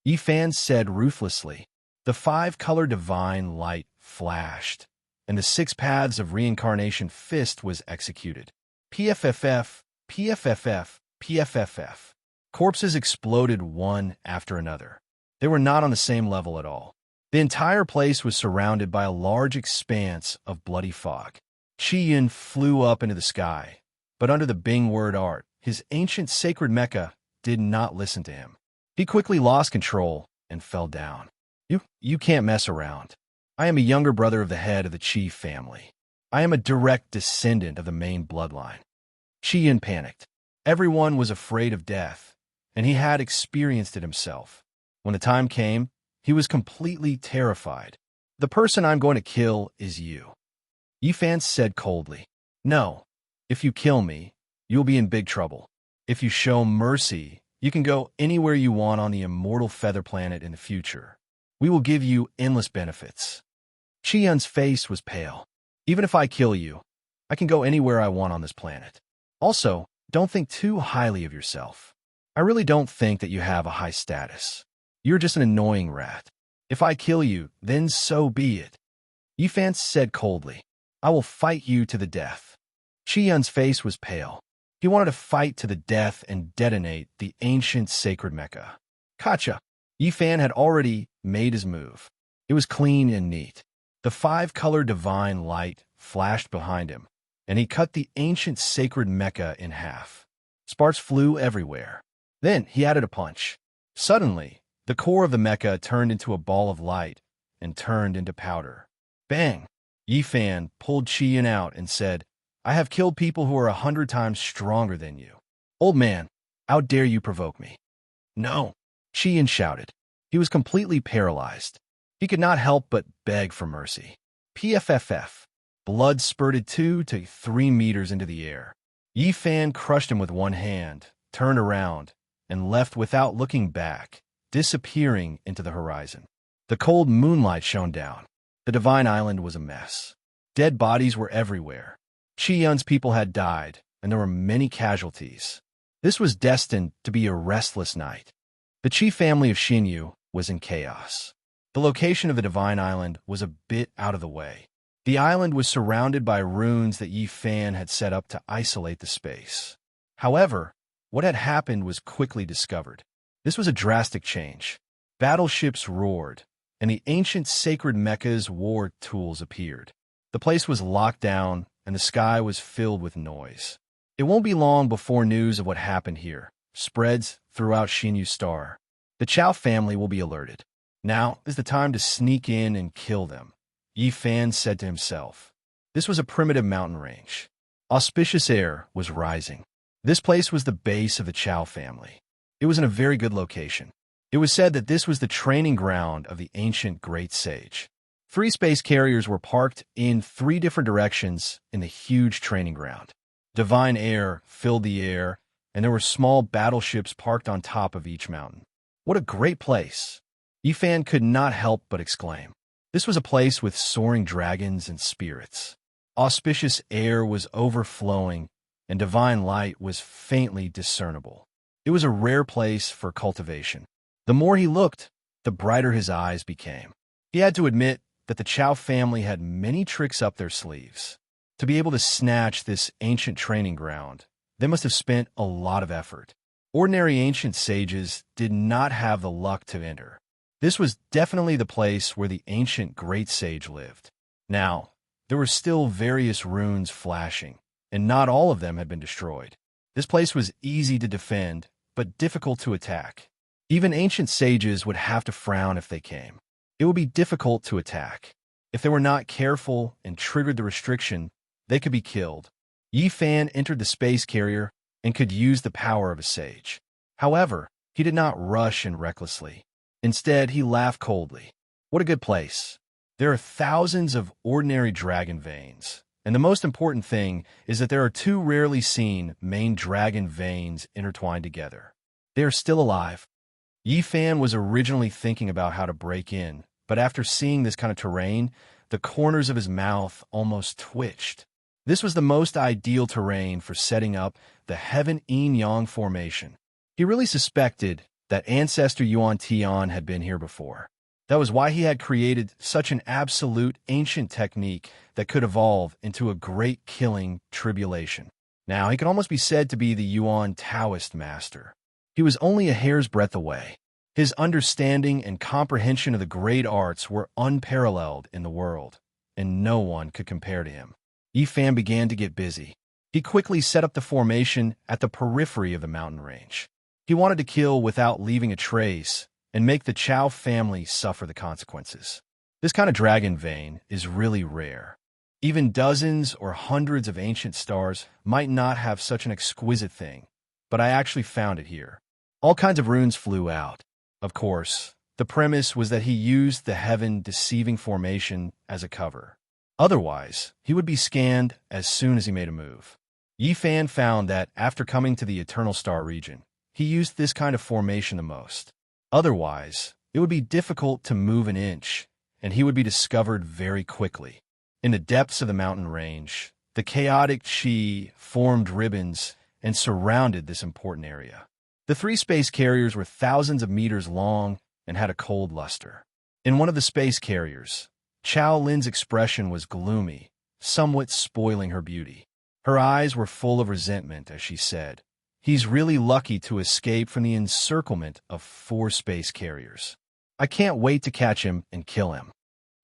Yifan said ruthlessly. The five-color divine light flashed, and the six paths of reincarnation fist was executed. PFFF, PFFF, PFFF. Corpses exploded one after another. They were not on the same level at all. The entire place was surrounded by a large expanse of bloody fog. Qiyin flew up into the sky, but under the Bing word art, his ancient sacred mecha did not listen to him. He quickly lost control and fell down. You can't mess around. I am a younger brother of the head of the Qi family. I am a direct descendant of the main bloodline. Qiyin panicked. Everyone was afraid of death, and he had experienced it himself. When the time came, he was completely terrified. The person I'm going to kill is you. Yifan said coldly. No, if you kill me, you'll be in big trouble. If you show mercy, you can go anywhere you want on the immortal feather planet in the future. We will give you endless benefits. Qiyun's face was pale. Even if I kill you, I can go anywhere I want on this planet. Also, don't think too highly of yourself. I really don't think that you have a high status. You're just an annoying rat. If I kill you, then so be it. Yifan said coldly. I will fight you to the death. Qiyun's face was pale. He wanted to fight to the death and detonate the ancient sacred mecha. Gotcha. Yifan had already made his move. It was clean and neat. The five-color divine light flashed behind him, and he cut the ancient sacred mecha in half. Sparks flew everywhere. Then he added a punch. Suddenly, the core of the mecha turned into a ball of light and turned into powder. Bang! Yifan pulled Qiyin out and said, I have killed people who are 100 times stronger than you. Old man, how dare you provoke me? No, Qiyin shouted. He was completely paralyzed. He could not help but beg for mercy. PFFF. Blood spurted 2 to 3 meters into the air. Yifan crushed him with one hand, turned around, and left without looking back, disappearing into the horizon. The cold moonlight shone down. The divine island was a mess. Dead bodies were everywhere. Qiyun's people had died, and there were many casualties. This was destined to be a restless night. The Qi family of Xinyu was in chaos. The location of the divine island was a bit out of the way. The island was surrounded by runes that Yifan had set up to isolate the space. However, what had happened was quickly discovered. This was a drastic change. Battleships roared, and the ancient sacred mecha's war tools appeared. The place was locked down, and the sky was filled with noise. It won't be long before news of what happened here spreads throughout Xinyu Star. The Chao family will be alerted. Now is the time to sneak in and kill them, Yifan said to himself. This was a primitive mountain range. Auspicious air was rising. This place was the base of the Chao family. It was in a very good location. It was said that this was the training ground of the ancient great sage. 3 space carriers were parked in 3 different directions in the huge training ground. Divine air filled the air, and there were small battleships parked on top of each mountain. What a great place! Yifan could not help but exclaim. This was a place with soaring dragons and spirits. Auspicious air was overflowing, and divine light was faintly discernible. It was a rare place for cultivation. The more he looked, the brighter his eyes became. He had to admit that the Chow family had many tricks up their sleeves. To be able to snatch this ancient training ground, they must have spent a lot of effort. Ordinary ancient sages did not have the luck to enter. This was definitely the place where the ancient great sage lived. Now, there were still various runes flashing, and not all of them had been destroyed. This place was easy to defend, but difficult to attack. Even ancient sages would have to frown if they came. It would be difficult to attack. If they were not careful and triggered the restriction, they could be killed. Yifan entered the space carrier and could use the power of a sage. However, he did not rush and recklessly. Instead, he laughed coldly. What a good place. There are thousands of ordinary dragon veins, and the most important thing is that there are 2 rarely seen main dragon veins intertwined together. They are still alive. Yifan was originally thinking about how to break in, but after seeing this kind of terrain, the corners of his mouth almost twitched. This was the most ideal terrain for setting up the Heaven Yin Yang formation. He really suspected that Ancestor Yuan Tian had been here before. That was why he had created such an absolute ancient technique that could evolve into a great killing tribulation. Now, he could almost be said to be the Yuan Taoist master. He was only a hair's breadth away. His understanding and comprehension of the great arts were unparalleled in the world, and no one could compare to him. Yifan began to get busy. He quickly set up the formation at the periphery of the mountain range. He wanted to kill without leaving a trace and make the Chow family suffer the consequences. This kind of dragon vein is really rare. Even dozens or hundreds of ancient stars might not have such an exquisite thing, but I actually found it here. All kinds of runes flew out. Of course, the premise was that he used the heaven-deceiving formation as a cover. Otherwise, he would be scanned as soon as he made a move. Yifan found that after coming to the Eternal Star region, he used this kind of formation the most. Otherwise, it would be difficult to move an inch, and he would be discovered very quickly. In the depths of the mountain range, the chaotic chi formed ribbons and surrounded this important area. The 3 space carriers were thousands of meters long and had a cold luster. In one of the space carriers, Chow Lin's expression was gloomy, somewhat spoiling her beauty. Her eyes were full of resentment as she said, "He's really lucky to escape from the encirclement of 4 space carriers. I can't wait to catch him and kill him.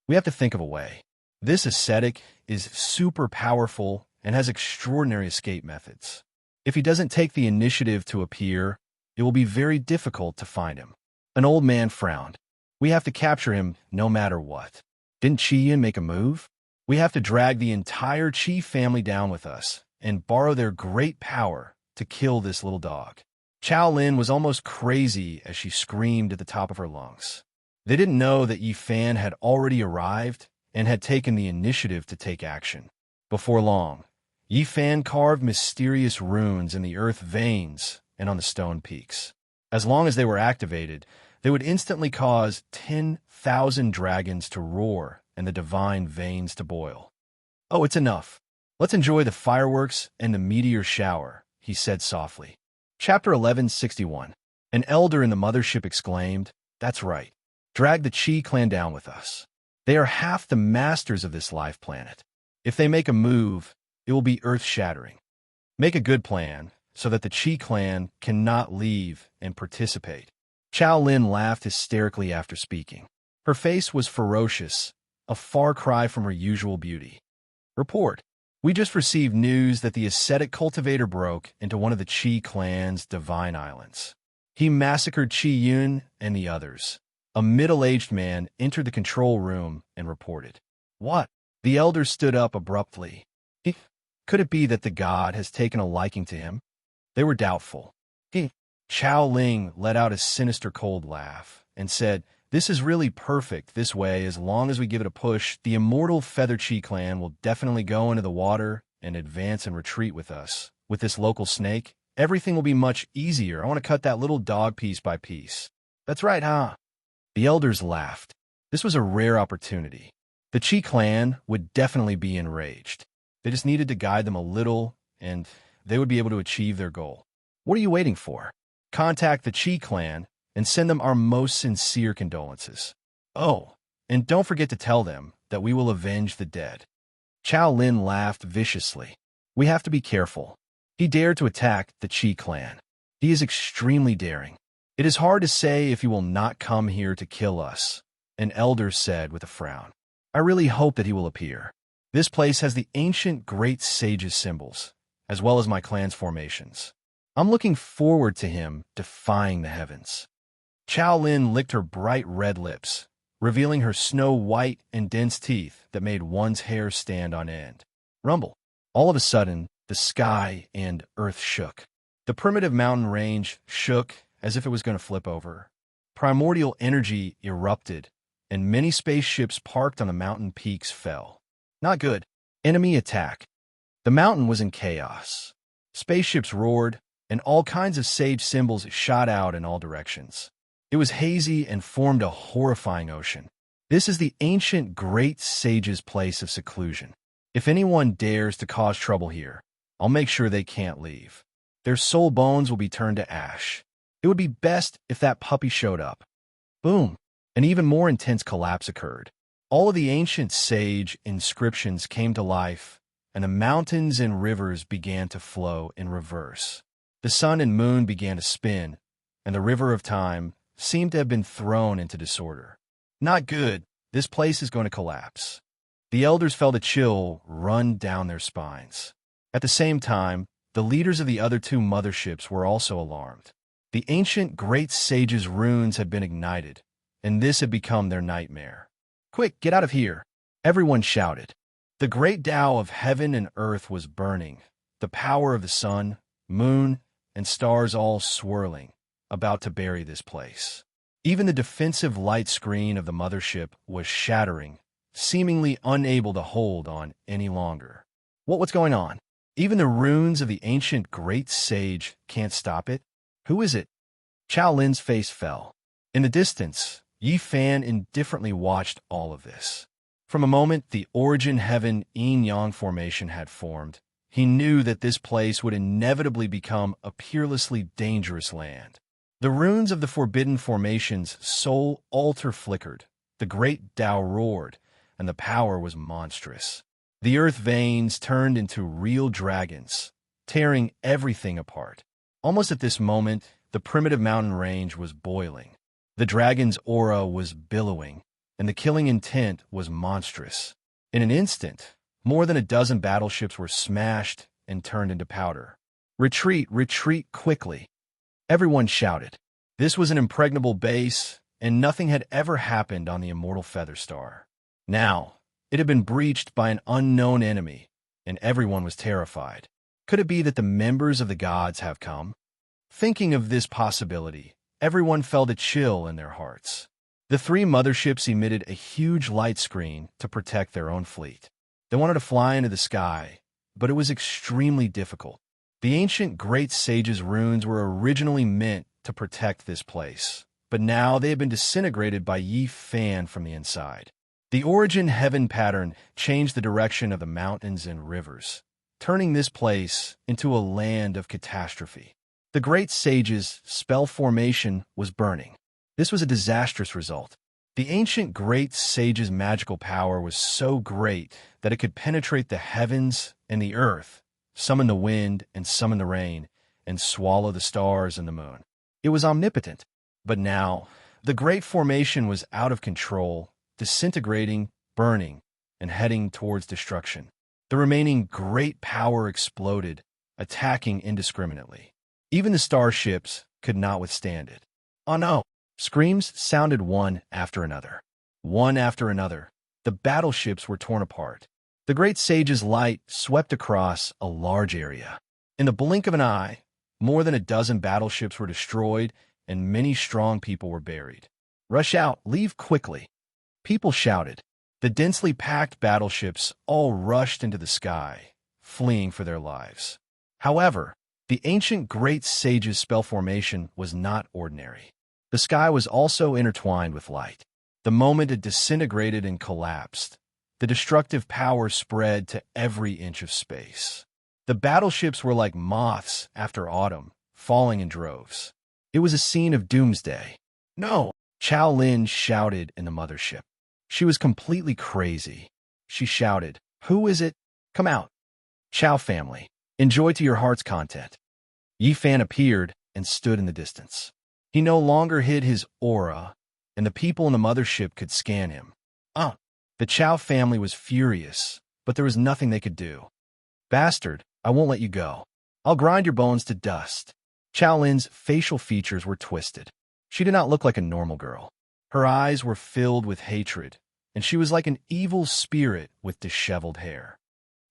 We have to think of a way. This ascetic is super powerful and has extraordinary escape methods. If he doesn't take the initiative to appear, it will be very difficult to find him." An old man frowned. "We have to capture him no matter what. Didn't Qiyin make a move? We have to drag the entire Qi family down with us and borrow their great power to kill this little dog." Chow Lin was almost crazy as she screamed at the top of her lungs. They didn't know that Yifan had already arrived and had taken the initiative to take action. Before long, Yifan carved mysterious runes in the earth veins and on the stone peaks. As long as they were activated, they would instantly cause 10,000 dragons to roar and the divine veins to boil. "Oh, it's enough. Let's enjoy the fireworks and the meteor shower," he said softly. Chapter 1161. An elder in the mothership exclaimed, "That's right. Drag the Qi clan down with us. They are half the masters of this life planet. If they make a move, it will be earth-shattering. Make a good plan so that the Qi clan cannot leave and participate." Chow Lin laughed hysterically after speaking. Her face was ferocious, a far cry from her usual beauty. "Report. We just received news that the ascetic cultivator broke into one of the Qi clan's divine islands. He massacred Qi Yun and the others." A middle-aged man entered the control room and reported. "What?" The elder stood up abruptly. Could it be that the god has taken a liking to him? They were doubtful. Chao Ling let out a sinister cold laugh and said, "This is really perfect this way. As long as we give it a push, the immortal Feather Chi clan will definitely go into the water and advance and retreat with us. With this local snake, everything will be much easier. I want to cut that little dog piece by piece." "That's right, huh?" The elders laughed. This was a rare opportunity. The Chi clan would definitely be enraged. They just needed to guide them a little, and they would be able to achieve their goal. "What are you waiting for? Contact the Chi clan and send them our most sincere condolences. Oh, and don't forget to tell them that we will avenge the dead." Chao Lin laughed viciously. "We have to be careful. He dared to attack the Chi clan. He is extremely daring. It is hard to say if he will not come here to kill us," an elder said with a frown. "I really hope that he will appear. This place has the ancient great sage's symbols, as well as my clan's formations. I'm looking forward to him defying the heavens." Chao Lin licked her bright red lips, revealing her snow-white and dense teeth that made one's hair stand on end. Rumble. All of a sudden, the sky and earth shook. The primitive mountain range shook as if it was going to flip over. Primordial energy erupted, and many spaceships parked on the mountain peaks fell. Not good. Enemy attack. The mountain was in chaos. Spaceships roared, and all kinds of sage symbols shot out in all directions. It was hazy and formed a horrifying ocean. This is the ancient great sage's place of seclusion. If anyone dares to cause trouble here, I'll make sure they can't leave. Their soul bones will be turned to ash. It would be best if that puppy showed up. Boom! An even more intense collapse occurred. All of the ancient sage inscriptions came to life, and the mountains and rivers began to flow in reverse. The sun and moon began to spin, and the river of time seemed to have been thrown into disorder. Not good. This place is going to collapse. The elders felt a chill run down their spines. At the same time, the leaders of the other two motherships were also alarmed. The ancient great sage's runes had been ignited, and this had become their nightmare. "Quick, get out of here!" everyone shouted. The great Tao of heaven and earth was burning, the power of the sun, moon, and stars all swirling, about to bury this place. Even the defensive light screen of the mothership was shattering, seemingly unable to hold on any longer. What's going on? Even the runes of the ancient great sage can't stop it? Who is it? Chao Lin's face fell. In the distance, Yi Fan indifferently watched all of this. From a moment the origin heaven yin-yang formation had formed, he knew that this place would inevitably become a peerlessly dangerous land. The runes of the forbidden formation's soul altar flickered, the great Tao roared, and the power was monstrous. The earth veins turned into real dragons, tearing everything apart. Almost at this moment, the primitive mountain range was boiling. The dragon's aura was billowing, and the killing intent was monstrous. In an instant, more than a dozen battleships were smashed and turned into powder. "Retreat, retreat quickly!" Everyone shouted. This was an impregnable base, and nothing had ever happened on the immortal Feather Star. Now, it had been breached by an unknown enemy, and everyone was terrified. Could it be that the members of the gods have come? Thinking of this possibility, everyone felt a chill in their hearts. The three motherships emitted a huge light screen to protect their own fleet. They wanted to fly into the sky, but it was extremely difficult. The ancient great sage's runes were originally meant to protect this place, but now they had been disintegrated by Yi Fan from the inside. The origin heaven pattern changed the direction of the mountains and rivers, turning this place into a land of catastrophe. The great sage's spell formation was burning. This was a disastrous result. The ancient great sage's magical power was so great that it could penetrate the heavens and the earth, summon the wind and summon the rain, and swallow the stars and the moon. It was omnipotent. But now, the great formation was out of control, disintegrating, burning, and heading towards destruction. The remaining great power exploded, attacking indiscriminately. Even the starships could not withstand it. Oh no! Screams sounded one after another. One after another. The battleships were torn apart. The great sage's light swept across a large area. In the blink of an eye, More than a dozen battleships were destroyed, and many strong people were buried. "Rush out! Leave quickly!" People shouted. The densely packed battleships all rushed into the sky, fleeing for their lives. However, the ancient Great Sage's spell formation was not ordinary. The sky was also intertwined with light. The moment it disintegrated and collapsed, the destructive power spread to every inch of space. The battleships were like moths after autumn, falling in droves. It was a scene of doomsday. "No!" Chow Lin shouted in the mothership. She was completely crazy. She shouted, "Who is it? Come out!" "Chow family. Enjoy to your heart's content." Yi Fan appeared and stood in the distance. He no longer hid his aura, and the people in the mothership could scan him. The Chow family was furious, but there was nothing they could do. "Bastard, I won't let you go. I'll grind your bones to dust." Chow Lin's facial features were twisted. She did not look like a normal girl. Her eyes were filled with hatred, and she was like an evil spirit with disheveled hair.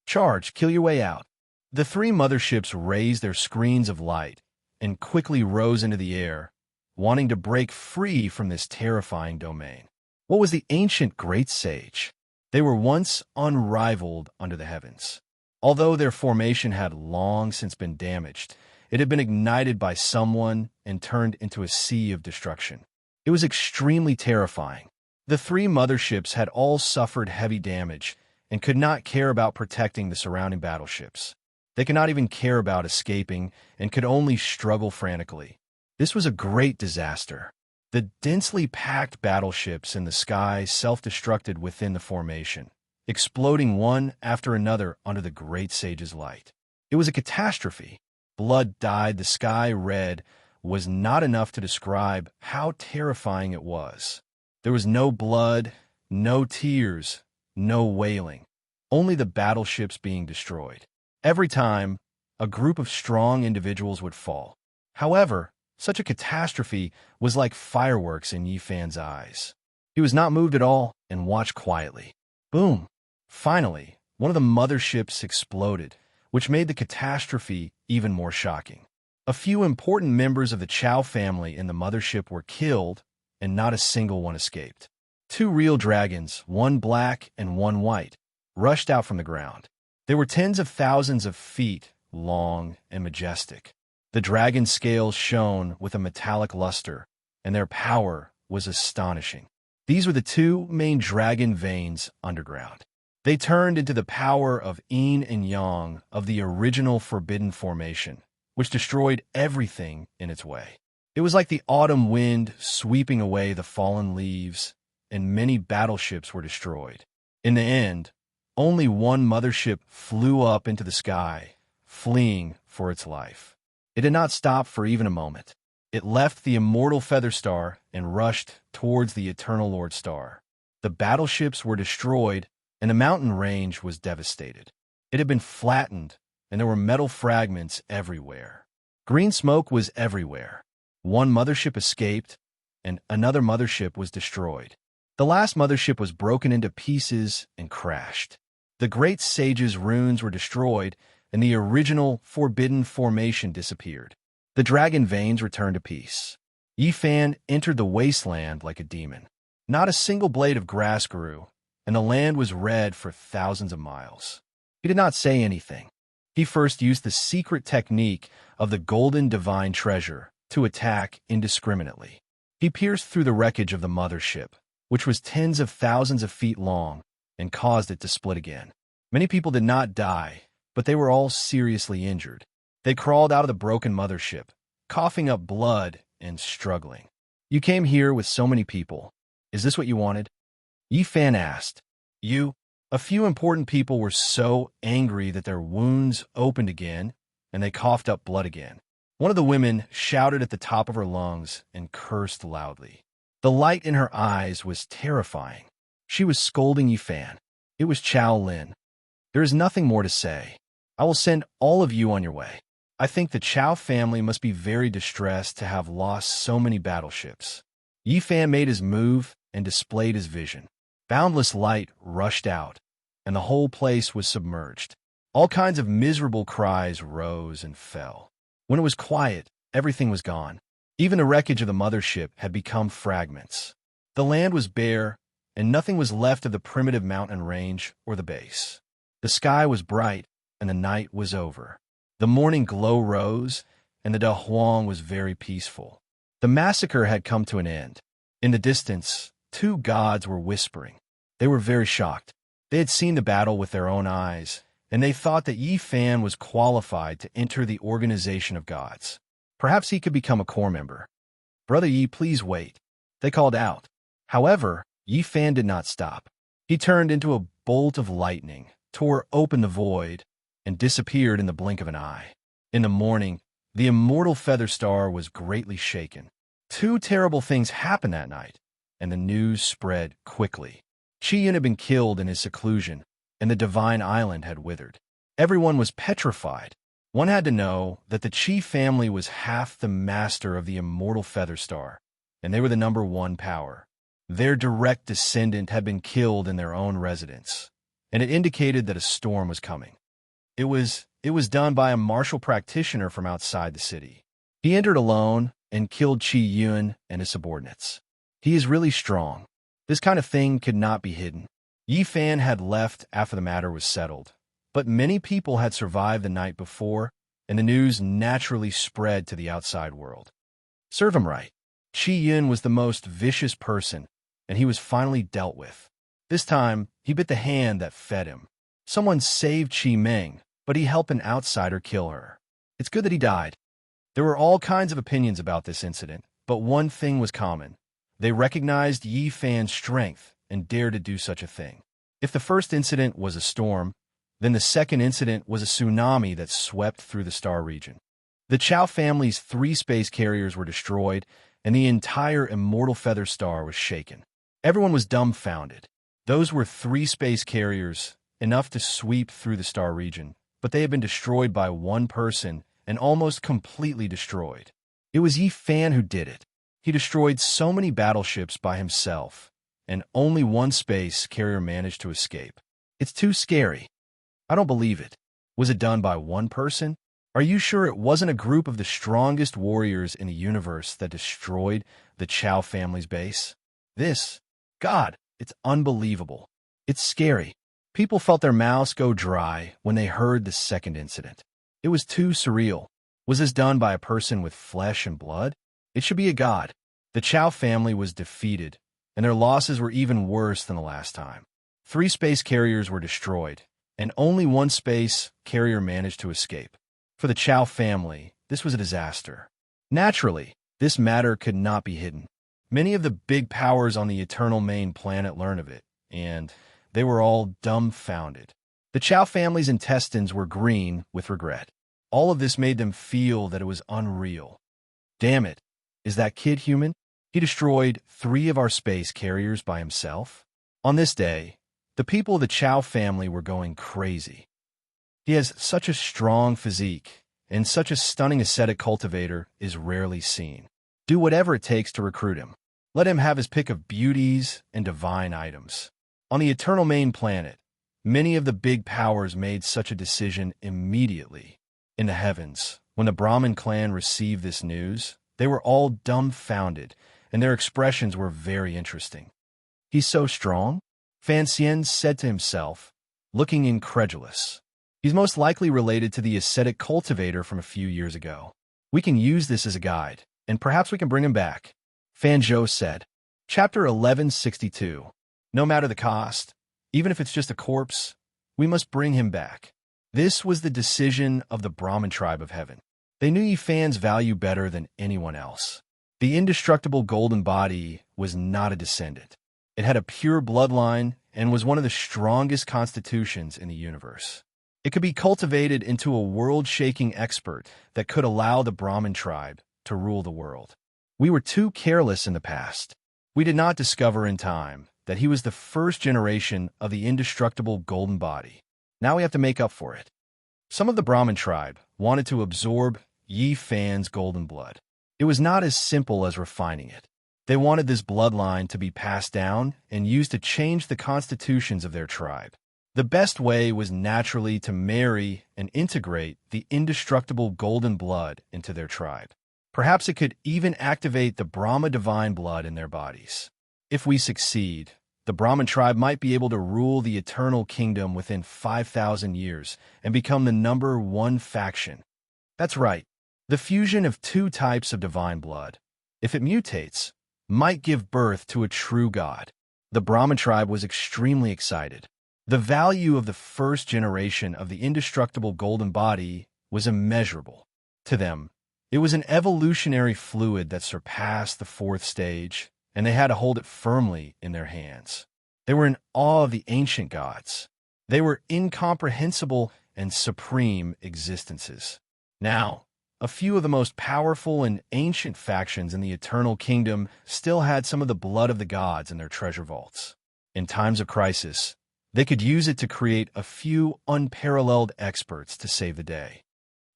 "Charge, kill your way out." The three motherships raised their screens of light and quickly rose into the air, wanting to break free from this terrifying domain. What was the ancient Great Sage? They were once unrivaled under the heavens. Although their formation had long since been damaged, it had been ignited by someone and turned into a sea of destruction. It was extremely terrifying. The three motherships had all suffered heavy damage and could not care about protecting the surrounding battleships. They could not even care about escaping and could only struggle frantically. This was a great disaster. The densely packed battleships in the sky self-destructed within the formation, exploding one after another under the Great Sage's light. It was a catastrophe. Blood dyed the sky red was not enough to describe how terrifying it was. There was no blood, no tears, no wailing, only the battleships being destroyed. Every time, a group of strong individuals would fall. However, such a catastrophe was like fireworks in Yi Fan's eyes. He was not moved at all and watched quietly. Boom! Finally, one of the motherships exploded, which made the catastrophe even more shocking. A few important members of the Chow family in the mothership were killed, and not a single one escaped. Two real dragons, one black and one white, rushed out from the ground. They were tens of thousands of feet long and majestic. The dragon scales shone with a metallic luster, and their power was astonishing. These were the two main dragon veins underground. They turned into the power of yin and yang of the original forbidden formation, which destroyed everything in its way. It was like the autumn wind sweeping away the fallen leaves, and many battleships were destroyed. In the end, only one mothership flew up into the sky, fleeing for its life. It did not stop for even a moment. It left the immortal Feather Star and rushed towards the Eternal Lord Star. The battleships were destroyed, and the mountain range was devastated. It had been flattened, and there were metal fragments everywhere. Green smoke was everywhere. One mothership escaped, and another mothership was destroyed. The last mothership was broken into pieces and crashed. The Great Sage's runes were destroyed, and the original forbidden formation disappeared. The dragon veins returned to peace. Yi Fan entered the wasteland like a demon. Not a single blade of grass grew, and the land was red for thousands of miles. He did not say anything. He first used the secret technique of the golden divine treasure to attack indiscriminately. He pierced through the wreckage of the mothership, which was tens of thousands of feet long, and caused it to split again. Many people did not die, but they were all seriously injured. They crawled out of the broken mothership, coughing up blood and struggling. "You came here with so many people. Is this what you wanted?" Yi Fan asked. "You?" A few important people were so angry that their wounds opened again, and they coughed up blood again. One of the women shouted at the top of her lungs and cursed loudly. The light in her eyes was terrifying. She was scolding Yi Fan. It was Chow Lin. "There is nothing more to say. I will send all of you on your way. I think the Chow family must be very distressed to have lost so many battleships." Yi Fan made his move and displayed his vision. Boundless light rushed out, and the whole place was submerged. All kinds of miserable cries rose and fell. When it was quiet, everything was gone. Even the wreckage of the mothership had become fragments. The land was bare, and nothing was left of the primitive mountain range or the base. The sky was bright, and the night was over. The morning glow rose, and the Da Huang was very peaceful. The massacre had come to an end. In the distance, two gods were whispering. They were very shocked. They had seen the battle with their own eyes, and they thought that Yi Fan was qualified to enter the organization of gods. Perhaps he could become a core member. "Brother Yi, please wait," they called out. However, Yi Fan did not stop. He turned into a bolt of lightning, tore open the void, and disappeared in the blink of an eye. In the morning, the immortal feather star was greatly shaken. Two terrible things happened that night, and the news spread quickly. Qi Yun had been killed in his seclusion, and the divine island had withered. Everyone was petrified. One had to know that the Qi family was half the master of the immortal feather star, and they were the #1 power. Their direct descendant had been killed in their own residence, and it indicated that a storm was coming. It was done by a martial practitioner from outside the city. He entered alone and killed Qi Yun and his subordinates. He is really strong. This kind of thing could not be hidden. Yi Fan had left after the matter was settled, but many people had survived the night before, and the news naturally spread to the outside world. Serve him right. Qi Yun was the most vicious person, and he was finally dealt with. This time, he bit the hand that fed him. Someone saved Qi Meng, but he helped an outsider kill her. It's good that he died. There were all kinds of opinions about this incident, but one thing was common. They recognized Yi Fan's strength and dared to do such a thing. If the first incident was a storm, then the second incident was a tsunami that swept through the star region. The Chao family's 3 space carriers were destroyed, and the entire immortal feather star was shaken. Everyone was dumbfounded. Those were 3 space carriers, enough to sweep through the star region, but they had been destroyed by one person and almost completely destroyed. It was Yi Fan who did it. He destroyed so many battleships by himself, and only one space carrier managed to escape. It's too scary. I don't believe it. Was it done by one person? Are you sure it wasn't a group of the strongest warriors in the universe that destroyed the Chao family's base? God, it's unbelievable. It's scary. People felt their mouths go dry when they heard the second incident. It was too surreal. Was this done by a person with flesh and blood? It should be a god. The Chao family was defeated, and their losses were even worse than the last time. 3 space carriers were destroyed, and only one space carrier managed to escape. For the Chao family, this was a disaster. Naturally, this matter could not be hidden. Many of the big powers on the Eternal Main planet learned of it, and they were all dumbfounded. The Chao family's intestines were green with regret. All of this made them feel that it was unreal. Damn it, is that kid human? He destroyed 3 of our space carriers by himself? On this day, the people of the Chao family were going crazy. He has such a strong physique, and such a stunning ascetic cultivator is rarely seen. Do whatever it takes to recruit him. Let him have his pick of beauties and divine items. On the Eternal Main planet, many of the big powers made such a decision immediately. In the heavens, when the Brahmin clan received this news, they were all dumbfounded, and their expressions were very interesting. He's so strong? Fan Xian said to himself, looking incredulous. He's most likely related to the ascetic cultivator from a few years ago. We can use this as a guide, and perhaps we can bring him back, Fan Zhou said. Chapter 1162. No matter the cost, even if it's just a corpse, we must bring him back. This was the decision of the Brahmin tribe of heaven. They knew Yi Fan's value better than anyone else. The indestructible golden body was not a descendant. It had a pure bloodline and was one of the strongest constitutions in the universe. It could be cultivated into a world-shaking expert that could allow the Brahmin tribe to rule the world. We were too careless in the past. We did not discover in time that he was the first generation of the indestructible golden body. Now we have to make up for it. Some of the Brahmin tribe wanted to absorb Yi Fan's golden blood. It was not as simple as refining it. They wanted this bloodline to be passed down and used to change the constitutions of their tribe. The best way was naturally to marry and integrate the indestructible golden blood into their tribe. Perhaps it could even activate the Brahma divine blood in their bodies. If we succeed, the Brahmin tribe might be able to rule the eternal kingdom within 5,000 years and become the #1 faction. That's right, the fusion of two types of divine blood, if it mutates, might give birth to a true god. The Brahmin tribe was extremely excited. The value of the first generation of the indestructible golden body was immeasurable. To them, it was an evolutionary fluid that surpassed the fourth stage, and they had to hold it firmly in their hands. They were in awe of the ancient gods. They were incomprehensible and supreme existences. Now, a few of the most powerful and ancient factions in the Eternal Kingdom still had some of the blood of the gods in their treasure vaults. In times of crisis, they could use it to create a few unparalleled experts to save the day.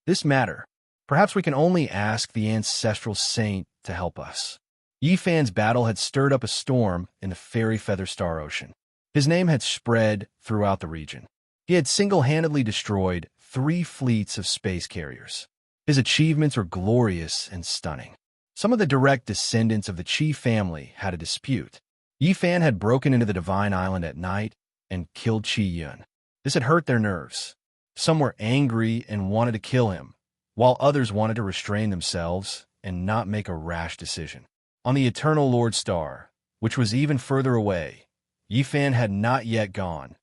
This matter, perhaps we can only ask the ancestral saint to help us. Yifan's battle had stirred up a storm in the Fairy Feather Star Ocean. His name had spread throughout the region. He had single-handedly destroyed 3 fleets of space carriers. His achievements were glorious and stunning. Some of the direct descendants of the Qi family had a dispute. Yifan had broken into the Divine Island at night and killed Qi Yun. This had hurt their nerves. Some were angry and wanted to kill him, while others wanted to restrain themselves and not make a rash decision. On the Eternal Lord Star, which was even further away, Yifan had not yet gone,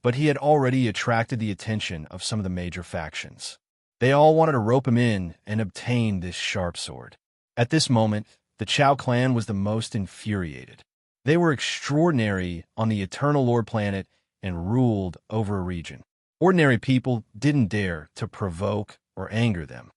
but he had already attracted the attention of some of the major factions. They all wanted to rope him in and obtain this sharp sword. At this moment, the Chao clan was the most infuriated. They were extraordinary on the Eternal Lord planet and ruled over a region. Ordinary people didn't dare to provoke or anger them.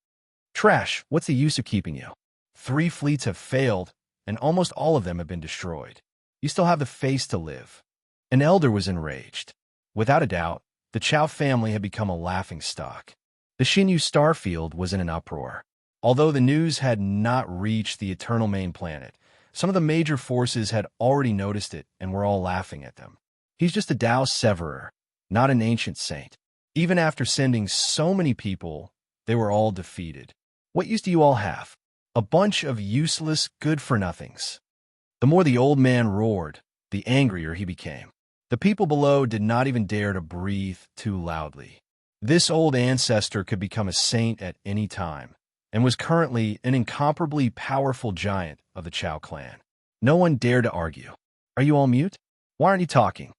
Trash, what's the use of keeping you? 3 fleets have failed, and almost all of them have been destroyed. You still have the face to live. An elder was enraged. Without a doubt, the Chao family had become a laughingstock. The Xinyu starfield was in an uproar. Although the news had not reached the Eternal Main Planet, some of the major forces had already noticed it and were all laughing at them. He's just a Dao Severer, not an ancient saint. Even after sending so many people, they were all defeated. What use do you all have? A bunch of useless good-for-nothings. The more the old man roared, the angrier he became. The people below did not even dare to breathe too loudly. This old ancestor could become a saint at any time, and was currently an incomparably powerful giant of the Chao clan. No one dared to argue. Are you all mute? Why aren't you talking?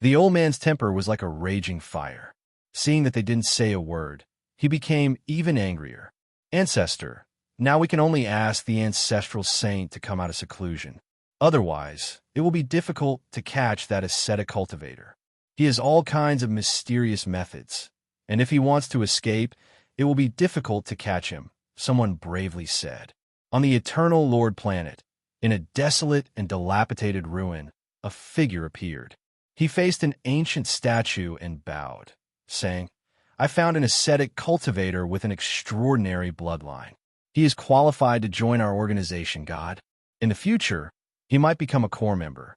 The old man's temper was like a raging fire. Seeing that they didn't say a word, he became even angrier. Ancestor, now we can only ask the ancestral saint to come out of seclusion. Otherwise, it will be difficult to catch that ascetic cultivator. He has all kinds of mysterious methods, and if he wants to escape, it will be difficult to catch him, someone bravely said. On the Eternal Lord planet, in a desolate and dilapidated ruin, a figure appeared. He faced an ancient statue and bowed, saying, I found an ascetic cultivator with an extraordinary bloodline. He is qualified to join our organization, God. In the future, he might become a core member.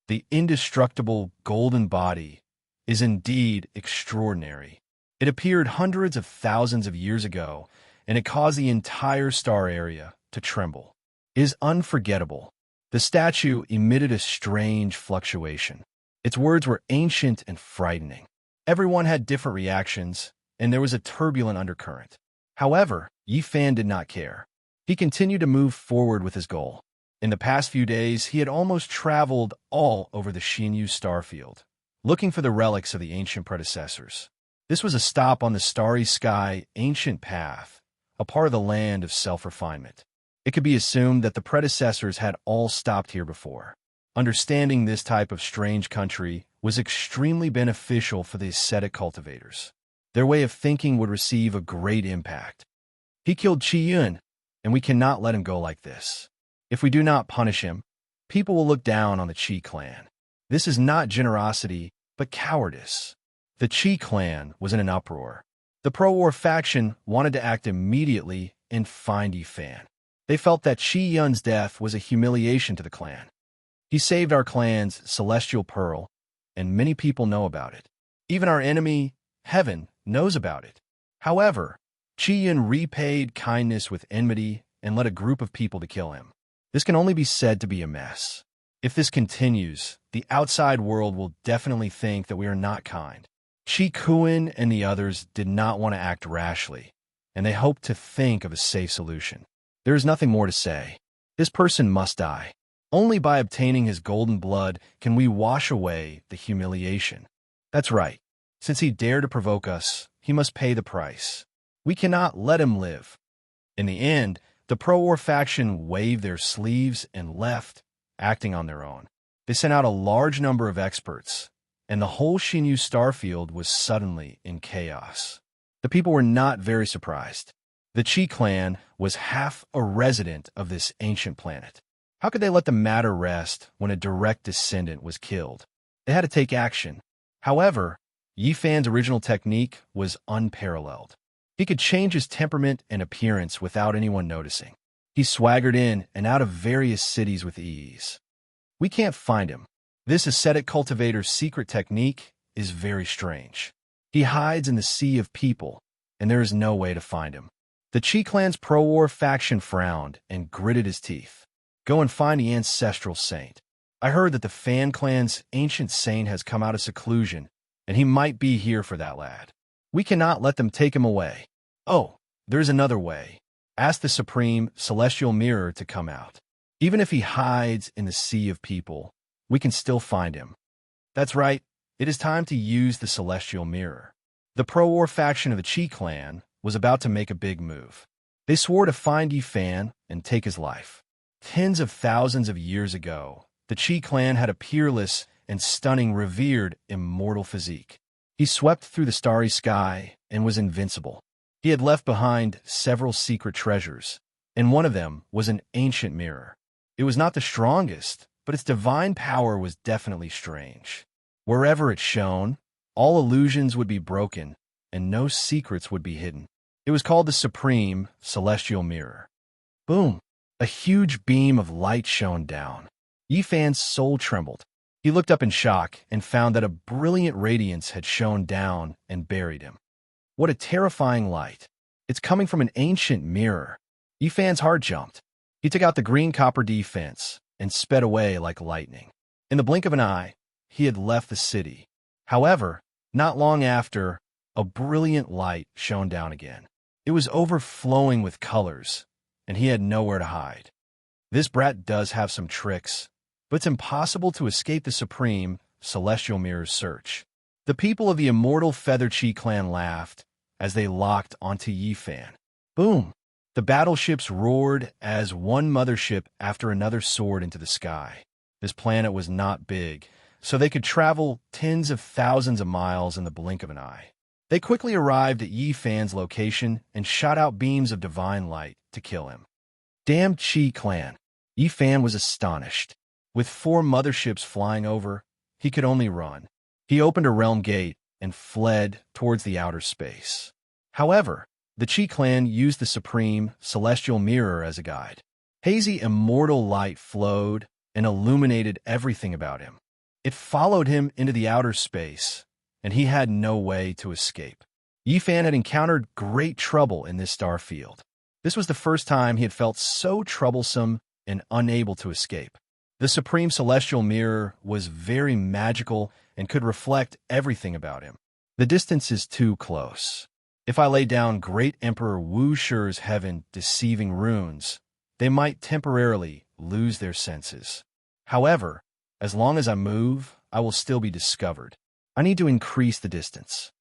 The indestructible golden body is indeed extraordinary. It appeared hundreds of thousands of years ago, and it caused the entire star area to tremble. It is unforgettable. The statue emitted a strange fluctuation. Its words were ancient and frightening. Everyone had different reactions, and there was a turbulent undercurrent. However, Yifan did not care. He continued to move forward with his goal. In the past few days, he had almost traveled all over the Xinyu starfield, looking for the relics of the ancient predecessors. This was a stop on the starry sky ancient path, a part of the land of self-refinement. It could be assumed that the predecessors had all stopped here before. Understanding this type of strange country was extremely beneficial for the ascetic cultivators. Their way of thinking would receive a great impact. He killed Qi Yun, and we cannot let him go like this. If we do not punish him, people will look down on the Qi clan. This is not generosity, but cowardice. The Qi clan was in an uproar. The pro-war faction wanted to act immediately and find Yifan. They felt that Qi Yun's death was a humiliation to the clan. He saved our clan's celestial pearl, and many people know about it. Even our enemy, Heaven, knows about it. However, Qian repaid kindness with enmity and led a group of people to kill him. This can only be said to be a mess. If this continues, the outside world will definitely think that we are not kind. Qi Kuan and the others did not want to act rashly, and they hoped to think of a safe solution. There is nothing more to say. This person must die. Only by obtaining his golden blood can we wash away the humiliation. That's right. Since he dared to provoke us, he must pay the price. We cannot let him live. In the end, the pro-war faction waved their sleeves and left, acting on their own. They sent out a large number of experts, and the whole Xinyu starfield was suddenly in chaos. The people were not very surprised. The Qi clan was half a resident of this ancient planet. How could they let the matter rest when a direct descendant was killed? They had to take action. However, Yi Fan's original technique was unparalleled. He could change his temperament and appearance without anyone noticing. He swaggered in and out of various cities with ease. We can't find him. This ascetic cultivator's secret technique is very strange. He hides in the sea of people, and there is no way to find him. The Qi clan's pro-war faction frowned and gritted his teeth. Go and find the ancestral saint. I heard that the Fan clan's ancient saint has come out of seclusion, and he might be here for that lad. We cannot let them take him away. Oh, there's another way. Ask the Supreme Celestial Mirror to come out. Even if he hides in the sea of people, we can still find him. That's right. It is time to use the Celestial Mirror. The pro-war faction of the Qi clan was about to make a big move. They swore to find Yi Fan and take his life. Tens of thousands of years ago, the Qi clan had a peerless and stunning revered immortal physique. He swept through the starry sky and was invincible. He had left behind several secret treasures, and one of them was an ancient mirror. It was not the strongest, but its divine power was definitely strange. Wherever it shone, all illusions would be broken, and no secrets would be hidden. It was called the Supreme Celestial Mirror. Boom! A huge beam of light shone down. Yi Fan's soul trembled. He looked up in shock and found that a brilliant radiance had shone down and buried him. What a terrifying light. It's coming from an ancient mirror. Yi Fan's heart jumped. He took out the green copper defense and sped away like lightning. In the blink of an eye, he had left the city. However, not long after, a brilliant light shone down again. It was overflowing with colors, and he had nowhere to hide. This brat does have some tricks, but it's impossible to escape the Supreme Celestial Mirror's search. The people of the immortal Feather Qi clan laughed as they locked onto Yi Fan. Boom! The battleships roared as one mothership after another soared into the sky. This planet was not big, so they could travel tens of thousands of miles in the blink of an eye. They quickly arrived at Yi Fan's location and shot out beams of divine light to kill him. Damn Qi clan! Yi Fan was astonished. With 4 motherships flying over, he could only run. He opened a realm gate and fled towards the outer space. However, the Qi clan used the Supreme Celestial Mirror as a guide. Hazy immortal light flowed and illuminated everything about him. It followed him into the outer space, and he had no way to escape. Yi Fan had encountered great trouble in this star field. This was the first time he had felt so troublesome and unable to escape. The Supreme Celestial Mirror was very magical and could reflect everything about him. The distance is too close. If I lay down Great Emperor Wu Shi's heaven-deceiving runes, they might temporarily lose their senses. However, as long as I move, I will still be discovered. I need to increase the distance.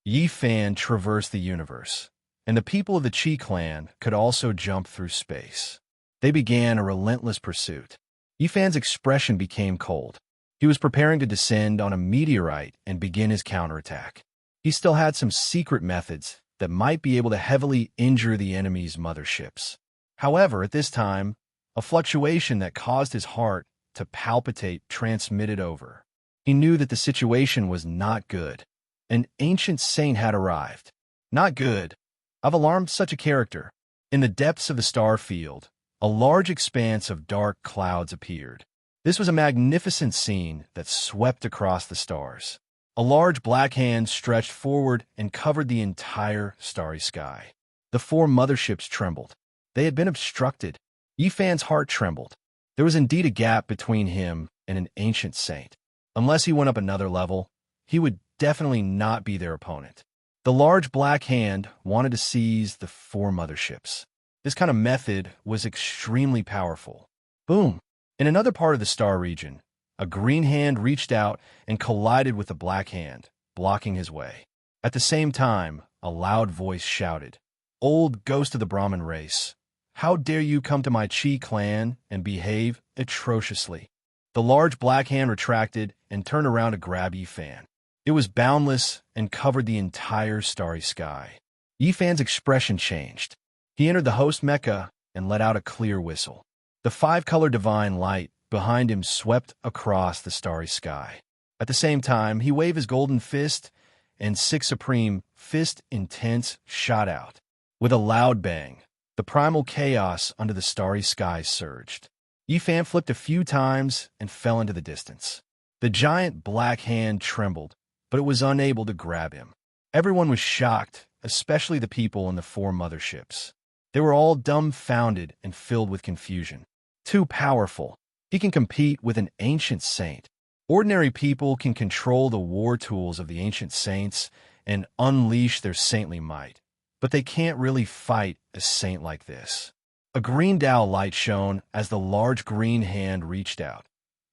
Yi Fan traversed the universe, and the people of the Qi clan could also jump through space. They began a relentless pursuit. Yi Fan's expression became cold. He was preparing to descend on a meteorite and begin his counterattack. He still had some secret methods that might be able to heavily injure the enemy's motherships. However, at this time, a fluctuation that caused his heart to palpitate transmitted over. He knew that the situation was not good. An ancient saint had arrived. Not good. I've alarmed such a character. In the depths of the star field, a large expanse of dark clouds appeared. This was a magnificent scene that swept across the stars. A large black hand stretched forward and covered the entire starry sky. The four motherships trembled. They had been obstructed. Yifan's heart trembled. There was indeed a gap between him and an ancient saint. Unless he went up another level, he would definitely not be their opponent. The large black hand wanted to seize the four motherships. This kind of method was extremely powerful. Boom! In another part of the star region, a green hand reached out and collided with the black hand, blocking his way. At the same time, a loud voice shouted, "Old ghost of the Brahmin race, how dare you come to my Chi clan and behave atrociously?" The large black hand retracted and turned around to grab Yifan. It was boundless and covered the entire starry sky. Yifan's expression changed. He entered the host Mecca and let out a clear whistle. The five-color divine light behind him swept across the starry sky. At the same time, he waved his golden fist, and six supreme fist intense shot out. With a loud bang, the primal chaos under the starry sky surged. Yifan flipped a few times and fell into the distance. The giant black hand trembled, but it was unable to grab him. Everyone was shocked, especially the people in the four motherships. They were all dumbfounded and filled with confusion. Too powerful. He can compete with an ancient saint. Ordinary people can control the war tools of the ancient saints and unleash their saintly might, but they can't really fight a saint like this. A green Tao light shone as the large green hand reached out,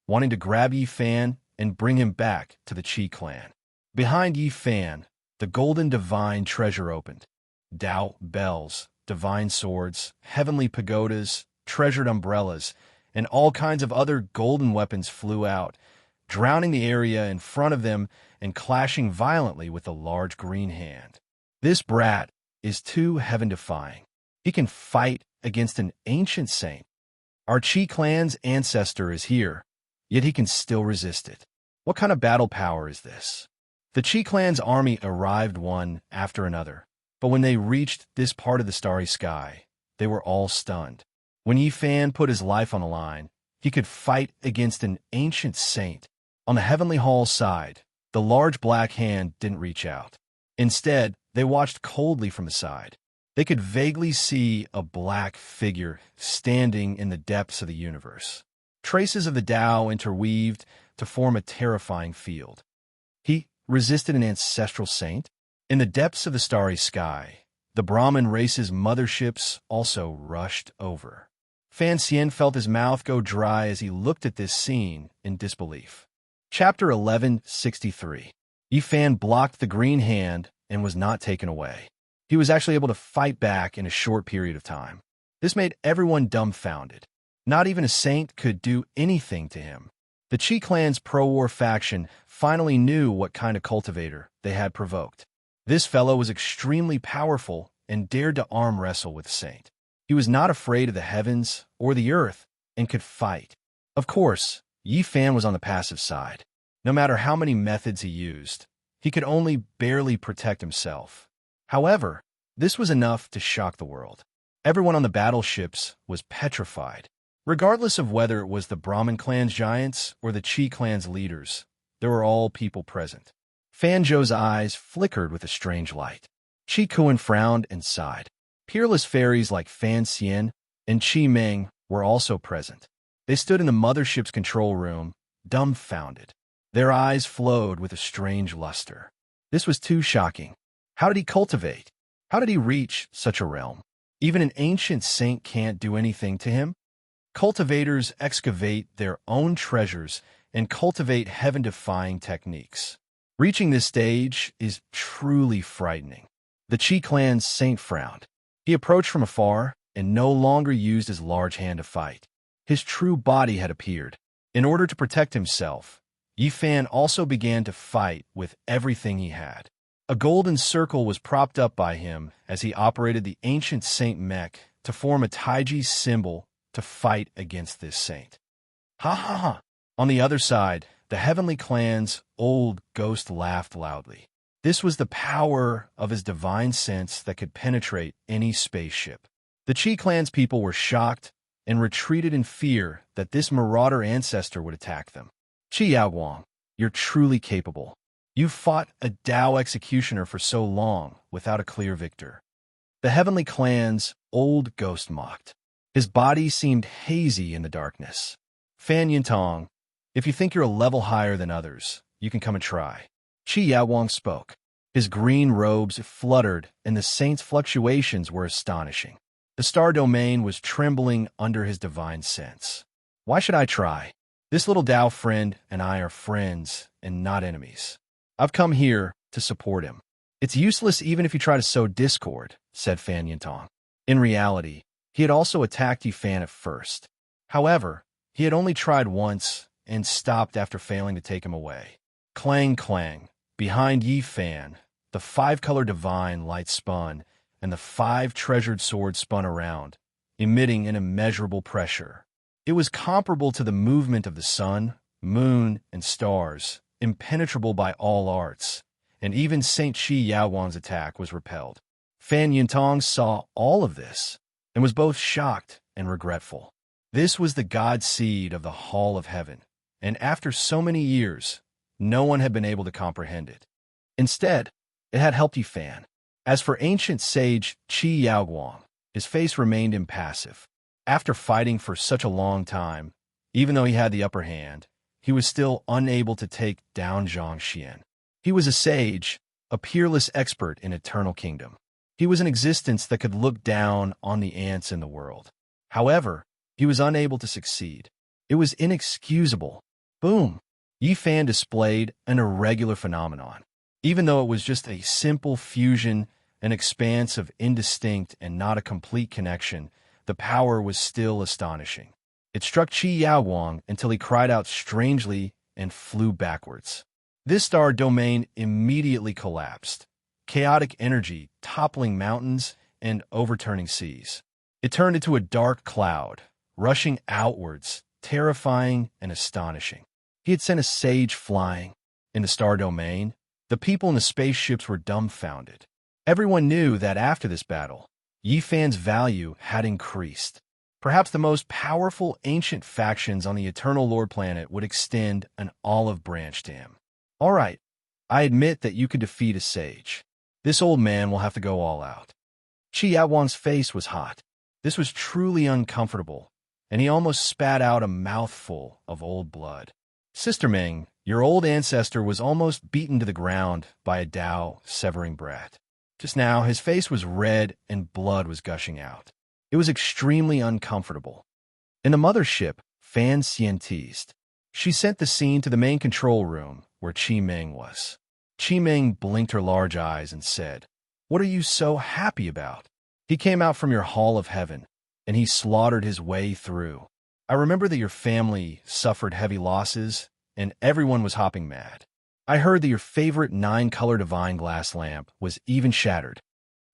wanting to grab Yifan and bring him back to the Qi clan. Behind Yifan, the golden divine treasure opened. Tao bells, divine swords, heavenly pagodas, treasured umbrellas, and all kinds of other golden weapons flew out, drowning the area in front of them and clashing violently with the large green hand. This brat is too heaven-defying. He can fight against an ancient saint. Our Qi clan's ancestor is here, yet he can still resist it. What kind of battle power is this? The Qi clan's army arrived one after another, but when they reached this part of the starry sky, they were all stunned. When Yifan put his life on the line, he could fight against an ancient saint. On the heavenly hall side, the large black hand didn't reach out. Instead, they watched coldly from the side. They could vaguely see a black figure standing in the depths of the universe. Traces of the Tao interweaved to form a terrifying field. He resisted an ancestral saint? In the depths of the starry sky, the Brahmin race's motherships also rushed over. Fan Xian felt his mouth go dry as he looked at this scene in disbelief. Chapter 1163. Yifan blocked the green hand and was not taken away. He was actually able to fight back in a short period of time. This made everyone dumbfounded. Not even a saint could do anything to him. The Qi clan's pro-war faction finally knew what kind of cultivator they had provoked. This fellow was extremely powerful and dared to arm wrestle with the saint. He was not afraid of the heavens or the earth and could fight. Of course, Yifan was on the passive side. No matter how many methods he used, he could only barely protect himself. However, this was enough to shock the world. Everyone on the battleships was petrified. Regardless of whether it was the Brahmin clan's giants or the Qi clan's leaders, there were all people present. Fan Zhou's eyes flickered with a strange light. Qi Kuan frowned and sighed. Peerless fairies like Fan Xian and Qi Meng were also present. They stood in the mothership's control room, dumbfounded. Their eyes flowed with a strange luster. This was too shocking. How did he cultivate? How did he reach such a realm? Even an ancient saint can't do anything to him? Cultivators excavate their own treasures and cultivate heaven-defying techniques. Reaching this stage is truly frightening. The Qi clan's saint frowned. He approached from afar and no longer used his large hand to fight. His true body had appeared. In order to protect himself, Yifan also began to fight with everything he had. A golden circle was propped up by him as he operated the ancient saint mech to form a Taiji symbol to fight against this saint. Ha ha ha! On the other side, the heavenly clan's old ghost laughed loudly. This was the power of his divine sense that could penetrate any spaceship. The Qi clan's people were shocked and retreated in fear that this marauder ancestor would attack them. Qi Yaoguang, you're truly capable. You fought a Tao executioner for so long without a clear victor. The heavenly clan's old ghost mocked. His body seemed hazy in the darkness. Fan Yintong, if you think you're a level higher than others, you can come and try. Qi Yaowang spoke. His green robes fluttered, and the saint's fluctuations were astonishing. The star domain was trembling under his divine sense. Why should I try? This little Tao friend and I are friends and not enemies. I've come here to support him. It's useless even if you try to sow discord, said Fan Yintong. In reality, he had also attacked Yifan at first. However, he had only tried once and stopped after failing to take him away. Clang, clang. Behind Yifan, the five-color divine light spun, and the five treasured swords spun around, emitting an immeasurable pressure. It was comparable to the movement of the sun, moon, and stars, impenetrable by all arts, and even Saint Qi Yaowang's attack was repelled. Fan Yintong saw all of this, and was both shocked and regretful. This was the god seed of the Hall of Heaven, and after so many years, no one had been able to comprehend it. Instead, it had helped Yifan. As for ancient sage Qi Yaowang, his face remained impassive. After fighting for such a long time, even though he had the upper hand, he was still unable to take down Zhang Xian. He was a sage, a peerless expert in eternal kingdom. He was an existence that could look down on the ants in the world. However, he was unable to succeed. It was inexcusable. Boom! Yifan displayed an irregular phenomenon. Even though it was just a simple fusion, an expanse of indistinct and not a complete connection, the power was still astonishing. It struck Qi Yaowang until he cried out strangely and flew backwards. This star domain immediately collapsed, chaotic energy toppling mountains and overturning seas. It turned into a dark cloud, rushing outwards, terrifying and astonishing. He had sent a sage flying. In the star domain, the people in the spaceships were dumbfounded. Everyone knew that after this battle, Yifan's value had increased. Perhaps the most powerful ancient factions on the Eternal Lord planet would extend an olive branch to him. All right, I admit that you could defeat a sage. This old man will have to go all out. Qi Yaowang's face was hot. This was truly uncomfortable, and he almost spat out a mouthful of old blood. Sister Ming, your old ancestor was almost beaten to the ground by a Tao severing brat. Just now, his face was red and blood was gushing out. It was extremely uncomfortable. In the mothership, Fan Xian teased. She sent the scene to the main control room, where Qi Ming was. Qi Ming blinked her large eyes and said, "What are you so happy about?" He came out from your Hall of Heaven, and he slaughtered his way through. I remember that your family suffered heavy losses, and everyone was hopping mad. I heard that your favorite 9-color divine glass lamp was even shattered.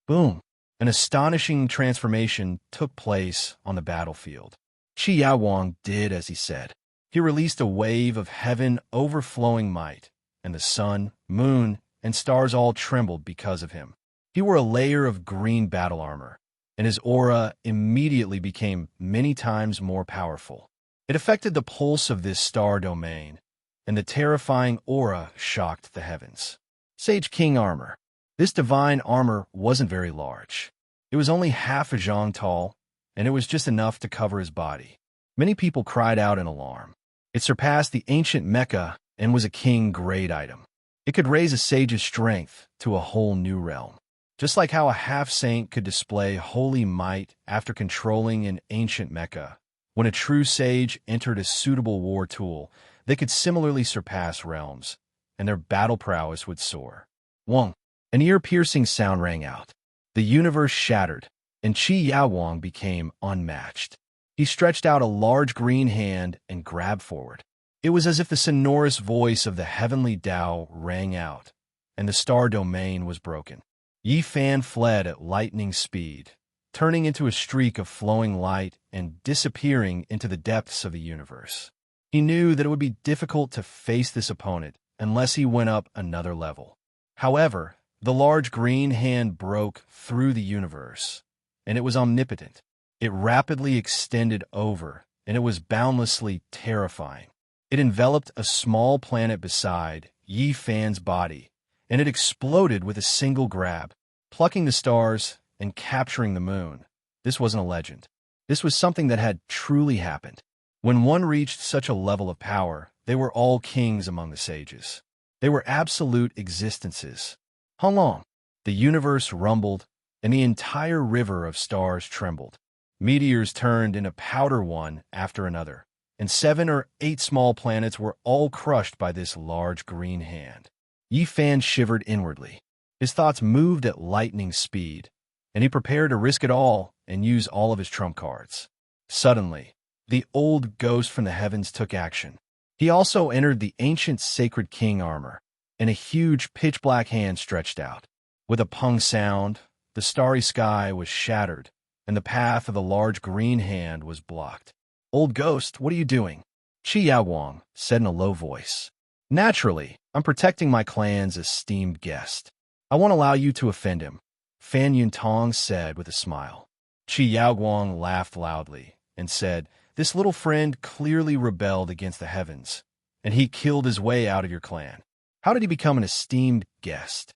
Boom! An astonishing transformation took place on the battlefield. Qi Yaowang did as he said. He released a wave of heaven overflowing might, and the sun, moon, and stars all trembled because of him. He wore a layer of green battle armor, and his aura immediately became many times more powerful. It affected the pulse of this star domain, and the terrifying aura shocked the heavens. Sage King armor. This divine armor wasn't very large. It was only half a zhang tall, and it was just enough to cover his body. Many people cried out in alarm. It surpassed the ancient mecha and was a king-grade item. It could raise a sage's strength to a whole new realm. Just like how a half-saint could display holy might after controlling an ancient mecha, when a true sage entered a suitable war tool, they could similarly surpass realms, and their battle prowess would soar. Wong! An ear-piercing sound rang out. The universe shattered, and Qi Yaowang became unmatched. He stretched out a large green hand and grabbed forward. It was as if the sonorous voice of the heavenly Tao rang out, and the star domain was broken. Yifan fled at lightning speed, turning into a streak of flowing light and disappearing into the depths of the universe. He knew that it would be difficult to face this opponent unless he went up another level. However, the large green hand broke through the universe, and it was omnipotent. It rapidly extended over, and it was boundlessly terrifying. It enveloped a small planet beside Yi Fan's body, and it exploded with a single grab, plucking the stars and capturing the moon. This wasn't a legend. This was something that had truly happened. When one reached such a level of power, they were all kings among the sages. They were absolute existences. How long? The universe rumbled, and the entire river of stars trembled. Meteors turned into powder one after another, and 7 or 8 small planets were all crushed by this large green hand. Yi Fan shivered inwardly. His thoughts moved at lightning speed, and he prepared to risk it all and use all of his trump cards. Suddenly, the old ghost from the heavens took action. He also entered the ancient sacred king armor, and a huge pitch-black hand stretched out. With a pung sound, the starry sky was shattered, and the path of the large green hand was blocked. "Old ghost, what are you doing?" Qi Yaowang said in a low voice. "Naturally, I'm protecting my clan's esteemed guest. I won't allow you to offend him," Fan Yuntong said with a smile. Qi Yaowang laughed loudly and said, "This little friend clearly rebelled against the heavens, and he killed his way out of your clan. How did he become an esteemed guest?"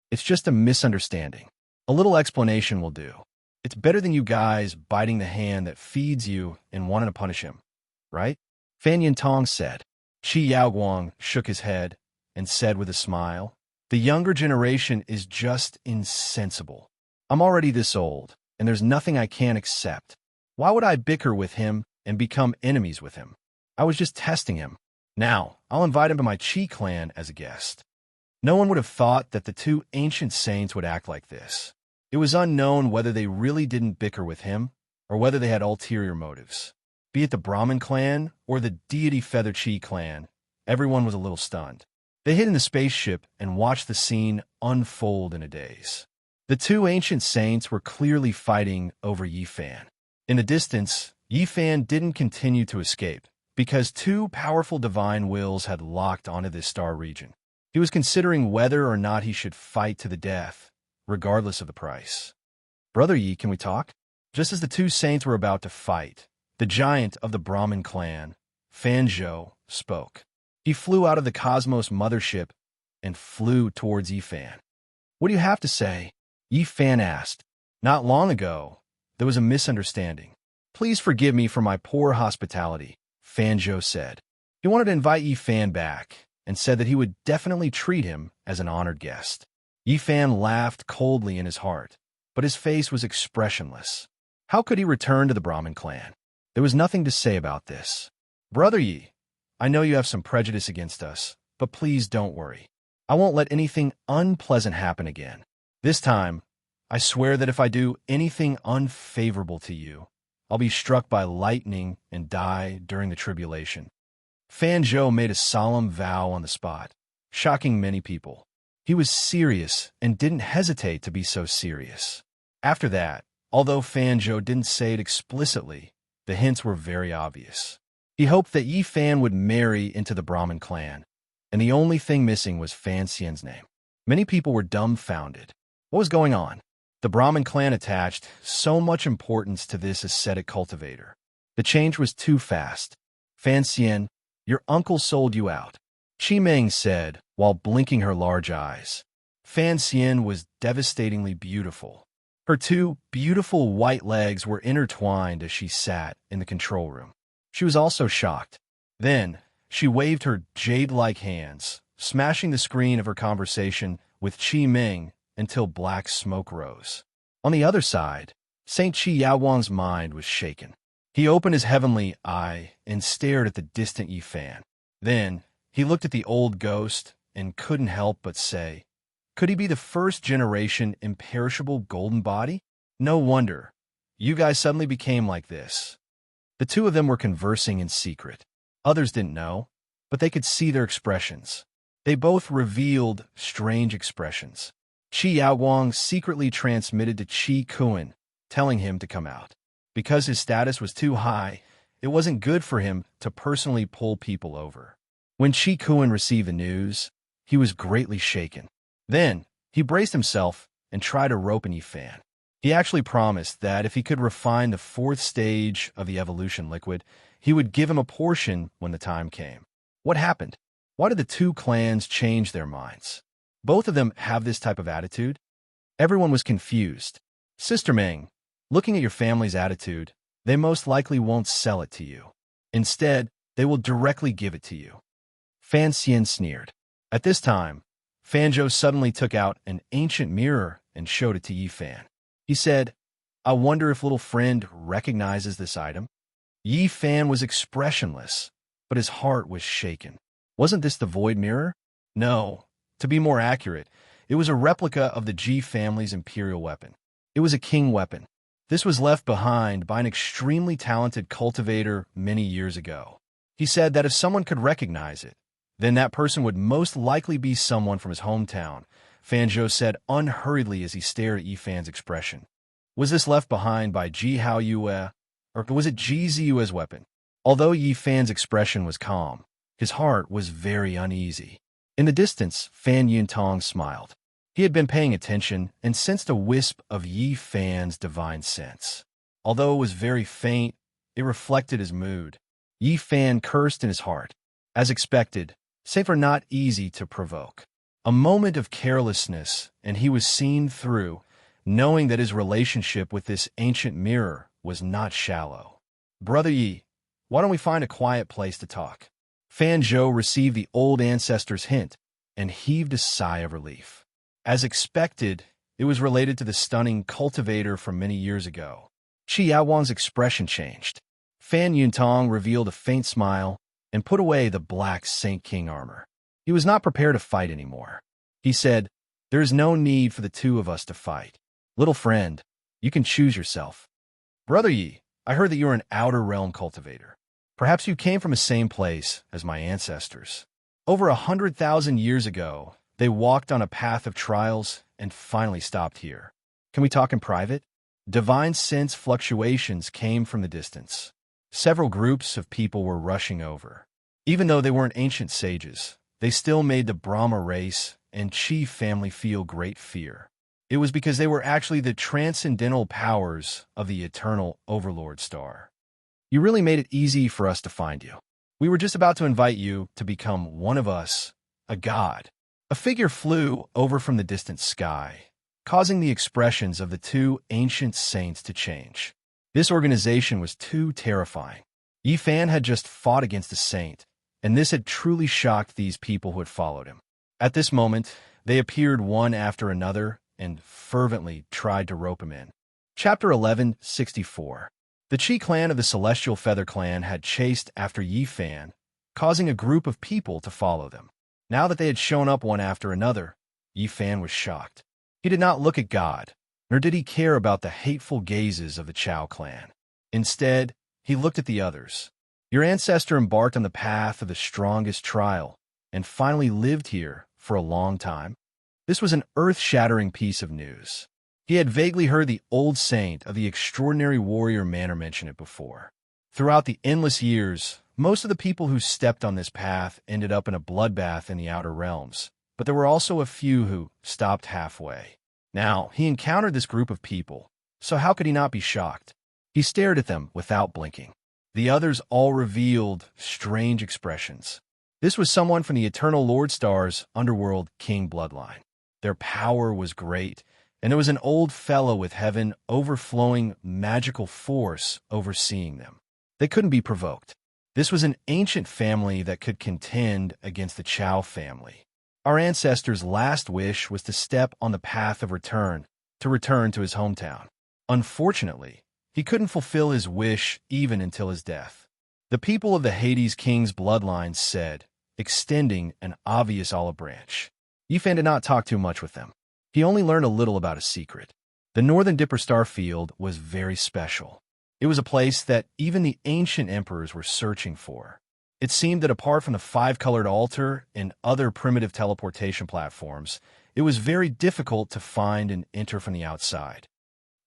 "It's just a misunderstanding. A little explanation will do. It's better than you guys biting the hand that feeds you and wanting to punish him, right?" Fan Yuntong said. Qi Yaowang shook his head and said with a smile, "The younger generation is just insensible. I'm already this old, and there's nothing I can't accept. Why would I bicker with him and become enemies with him? I was just testing him. Now, I'll invite him to my Qi clan as a guest." No one would have thought that the two ancient saints would act like this. It was unknown whether they really didn't bicker with him or whether they had ulterior motives. Be it the Brahmin clan or the deity Feather Qi clan, everyone was a little stunned. They hid in the spaceship and watched the scene unfold in a daze. The two ancient saints were clearly fighting over Yi Fan. In the distance, Yi Fan didn't continue to escape because 2 powerful divine wills had locked onto this star region. He was considering whether or not he should fight to the death, regardless of the price. "Brother Yi, can we talk?" Just as the two saints were about to fight, the giant of the Brahmin clan, Fan Zhou, spoke. He flew out of the Cosmos mothership and flew towards Yi Fan. "What do you have to say?" Yi Fan asked. "Not long ago, there was a misunderstanding. Please forgive me for my poor hospitality," Fan Zhou said. He wanted to invite Yi Fan back and said that he would definitely treat him as an honored guest. Yi Fan laughed coldly in his heart, but his face was expressionless. How could he return to the Brahmin clan? There was nothing to say about this. "Brother Yi, I know you have some prejudice against us, but please don't worry. I won't let anything unpleasant happen again. This time, I swear that if I do anything unfavorable to you, I'll be struck by lightning and die during the tribulation." Fan Zhou made a solemn vow on the spot, shocking many people. He was serious and didn't hesitate to be so serious. After that, although Fan Zhou didn't say it explicitly, the hints were very obvious. He hoped that Yi Fan would marry into the Brahmin clan, and the only thing missing was Fan Xian's name. Many people were dumbfounded. What was going on? The Brahmin clan attached so much importance to this ascetic cultivator. The change was too fast. "Fan Xian, your uncle sold you out," Qi Meng said while blinking her large eyes. Fan Xian was devastatingly beautiful. Her 2 beautiful white legs were intertwined as she sat in the control room. She was also shocked. Then, she waved her jade-like hands, smashing the screen of her conversation with Qi Meng until black smoke rose. On the other side, Saint Qi Yaowang's mind was shaken. He opened his heavenly eye and stared at the distant Yi Fan. Then, he looked at the old ghost and couldn't help but say, "Could he be the first-generation imperishable golden body? No wonder. You guys suddenly became like this." The two of them were conversing in secret. Others didn't know, but they could see their expressions. They both revealed strange expressions. Qi Yaowang secretly transmitted to Qi Kuan, telling him to come out. Because his status was too high, it wasn't good for him to personally pull people over. When Qi Kuan received the news, he was greatly shaken. Then, he braced himself and tried to rope Yi Fan. He actually promised that if he could refine the 4th stage of the evolution liquid, he would give him a portion when the time came. What happened? Why did the two clans change their minds? Both of them have this type of attitude? Everyone was confused. Sister Meng, looking at your family's attitude, they most likely won't sell it to you. Instead, they will directly give it to you. Fan Xian sneered. At this time, Fan Zhou suddenly took out an ancient mirror and showed it to Yi Fan. He said, I wonder if little friend recognizes this item. Yi Fan was expressionless, but his heart was shaken. Wasn't this the void mirror? No. To be more accurate, it was a replica of the Ji family's imperial weapon. It was a king weapon. This was left behind by an extremely talented cultivator many years ago. He said that if someone could recognize it, then that person would most likely be someone from his hometown, Fan Zhou said unhurriedly as he stared at Yi Fan's expression. Was this left behind by Ji Hao Yue, or was it Ji Ziyue's weapon? Although Yi Fan's expression was calm, his heart was very uneasy. In the distance, Fan Yuntong smiled. He had been paying attention and sensed a wisp of Yi Fan's divine sense. Although it was very faint, it reflected his mood. Yi Fan cursed in his heart. As expected, save for not easy to provoke. A moment of carelessness, and he was seen through, knowing that his relationship with this ancient mirror was not shallow. Brother Yi, why don't we find a quiet place to talk? Fan Zhou received the old ancestor's hint and heaved a sigh of relief. As expected, it was related to the stunning cultivator from many years ago. Qi Yaowang's expression changed. Fan Yuntong revealed a faint smile and put away the black Saint King armor. He was not prepared to fight anymore. He said, there is no need for the two of us to fight. Little friend, you can choose yourself. Brother Yi, I heard that you are an outer realm cultivator. Perhaps you came from the same place as my ancestors. Over 100,000 years ago, they walked on a path of trials and finally stopped here. Can we talk in private? Divine sense fluctuations came from the distance. Several groups of people were rushing over. Even though they weren't ancient sages, they still made the Brahma race and Qi family feel great fear. It was because they were actually the transcendental powers of the eternal Overlord Star. You really made it easy for us to find you. We were just about to invite you to become one of us, a god. A figure flew over from the distant sky, causing the expressions of the two ancient saints to change. This organization was too terrifying. Yi Fan had just fought against a saint, and this had truly shocked these people who had followed him. At this moment, they appeared one after another and fervently tried to rope him in. Chapter 1164. The Qi clan of the Celestial Feather Clan had chased after Yi Fan, causing a group of people to follow them. Now that they had shown up one after another, Yi Fan was shocked. He did not look at God, nor did he care about the hateful gazes of the Chao clan. Instead, he looked at the others. Your ancestor embarked on the path of the strongest trial, and finally lived here for a long time. This was an earth-shattering piece of news. He had vaguely heard the old saint of the extraordinary warrior manner mention it before. Throughout the endless years, most of the people who stepped on this path ended up in a bloodbath in the outer realms, but there were also a few who stopped halfway. Now, he encountered this group of people, so how could he not be shocked? He stared at them without blinking. The others all revealed strange expressions. This was someone from the Eternal Lord Star's underworld king bloodline. Their power was great, and there was an old fellow with heaven overflowing magical force overseeing them. They couldn't be provoked. This was an ancient family that could contend against the Chao family. Our ancestor's last wish was to step on the path of return, to return to his hometown. Unfortunately, he couldn't fulfill his wish even until his death. The people of the Hades King's bloodline said, extending an obvious olive branch. Yi Fan did not talk too much with them. He only learned a little about a secret. The Northern Dipper Star Field was very special. It was a place that even the ancient emperors were searching for. It seemed that apart from the five-colored altar and other primitive teleportation platforms, it was very difficult to find and enter from the outside.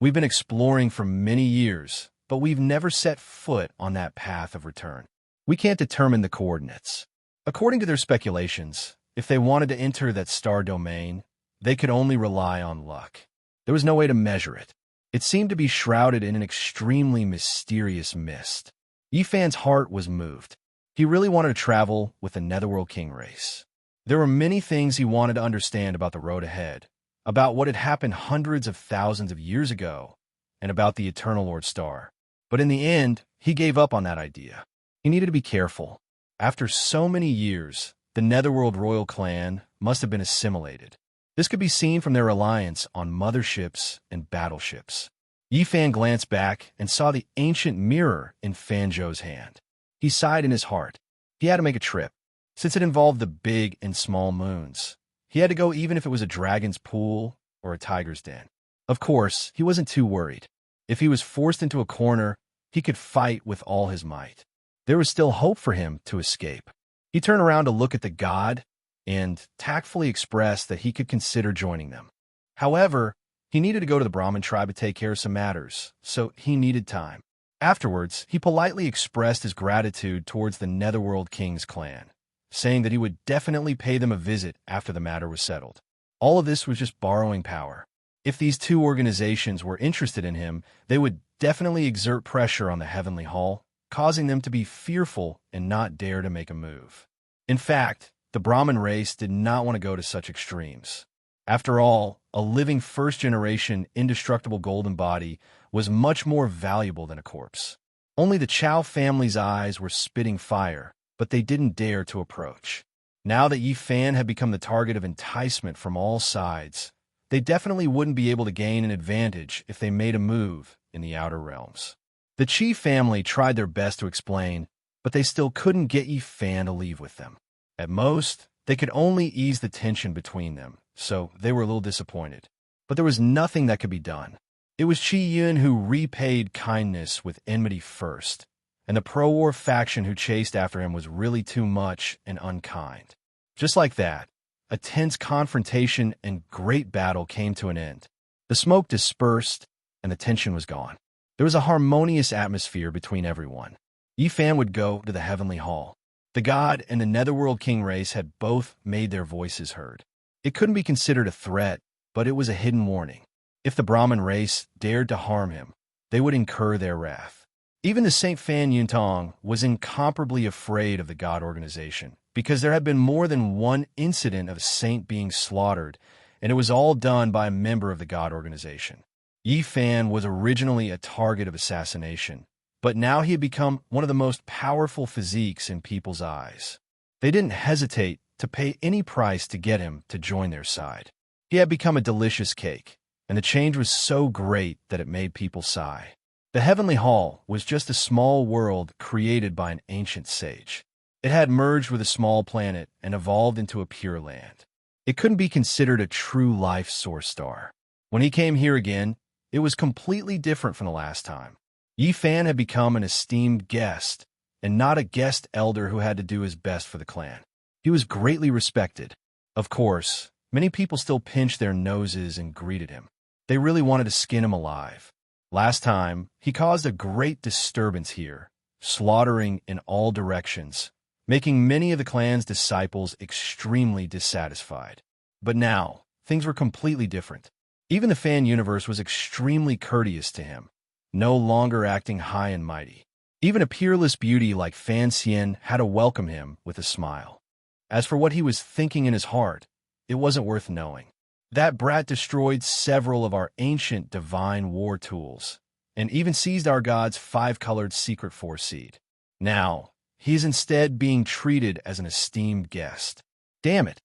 We've been exploring for many years, but we've never set foot on that path of return. We can't determine the coordinates. According to their speculations, if they wanted to enter that star domain, they could only rely on luck. There was no way to measure it. It seemed to be shrouded in an extremely mysterious mist. Yi Fan's heart was moved. He really wanted to travel with the Netherworld King race. There were many things he wanted to understand about the road ahead, about what had happened hundreds of thousands of years ago, and about the Eternal Lord Star. But in the end, he gave up on that idea. He needed to be careful. After so many years, the Netherworld royal clan must have been assimilated. This could be seen from their reliance on motherships and battleships. Yifan glanced back and saw the ancient mirror in Fanzhou's hand. He sighed in his heart. He had to make a trip. Since it involved the big and small moons, he had to go even if it was a dragon's pool or a tiger's den. Of course, he wasn't too worried. If he was forced into a corner, he could fight with all his might. There was still hope for him to escape. He turned around to look at the god and tactfully expressed that he could consider joining them. However, he needed to go to the Brahmin tribe to take care of some matters, so he needed time. Afterwards, he politely expressed his gratitude towards the Netherworld King's clan, saying that he would definitely pay them a visit after the matter was settled. All of this was just borrowing power. If these two organizations were interested in him, they would definitely exert pressure on the Heavenly Hall, causing them to be fearful and not dare to make a move. In fact, the Brahmin race did not want to go to such extremes. After all, a living first-generation, indestructible golden body was much more valuable than a corpse. Only the Chow family's eyes were spitting fire, but they didn't dare to approach. Now that Yifan had become the target of enticement from all sides, they definitely wouldn't be able to gain an advantage if they made a move in the outer realms. The Qi family tried their best to explain, but they still couldn't get Yifan to leave with them. At most, they could only ease the tension between them, so they were a little disappointed. But there was nothing that could be done. It was Qi Yun who repaid kindness with enmity first, and the pro-war faction who chased after him was really too much and unkind. Just like that, a tense confrontation and great battle came to an end. The smoke dispersed, and the tension was gone. There was a harmonious atmosphere between everyone. Yifan would go to the Heavenly Hall. The god and the Netherworld King race had both made their voices heard. It couldn't be considered a threat, but it was a hidden warning. If the Brahmin race dared to harm him, they would incur their wrath. Even the Saint Fan Yuntong was incomparably afraid of the god organization, because there had been more than one incident of a saint being slaughtered, and it was all done by a member of the god organization. Yifan was originally a target of assassination, but now he had become one of the most powerful physiques in people's eyes. They didn't hesitate to pay any price to get him to join their side. He had become a delicious cake, and the change was so great that it made people sigh. The Heavenly Hall was just a small world created by an ancient sage. It had merged with a small planet and evolved into a pure land. It couldn't be considered a true life source star. When he came here again, it was completely different from the last time. Yifan had become an esteemed guest, and not a guest elder who had to do his best for the clan. He was greatly respected. Of course, many people still pinched their noses and greeted him. They really wanted to skin him alive. Last time, he caused a great disturbance here, slaughtering in all directions, making many of the clan's disciples extremely dissatisfied. But now, things were completely different. Even the fan universe was extremely courteous to him, no longer acting high and mighty. Even a peerless beauty like Fan Xian had to welcome him with a smile. As for what he was thinking in his heart, it wasn't worth knowing. That brat destroyed several of our ancient divine war tools, and even seized our god's 5-colored secret force seed. Now, he is instead being treated as an esteemed guest. Damn it!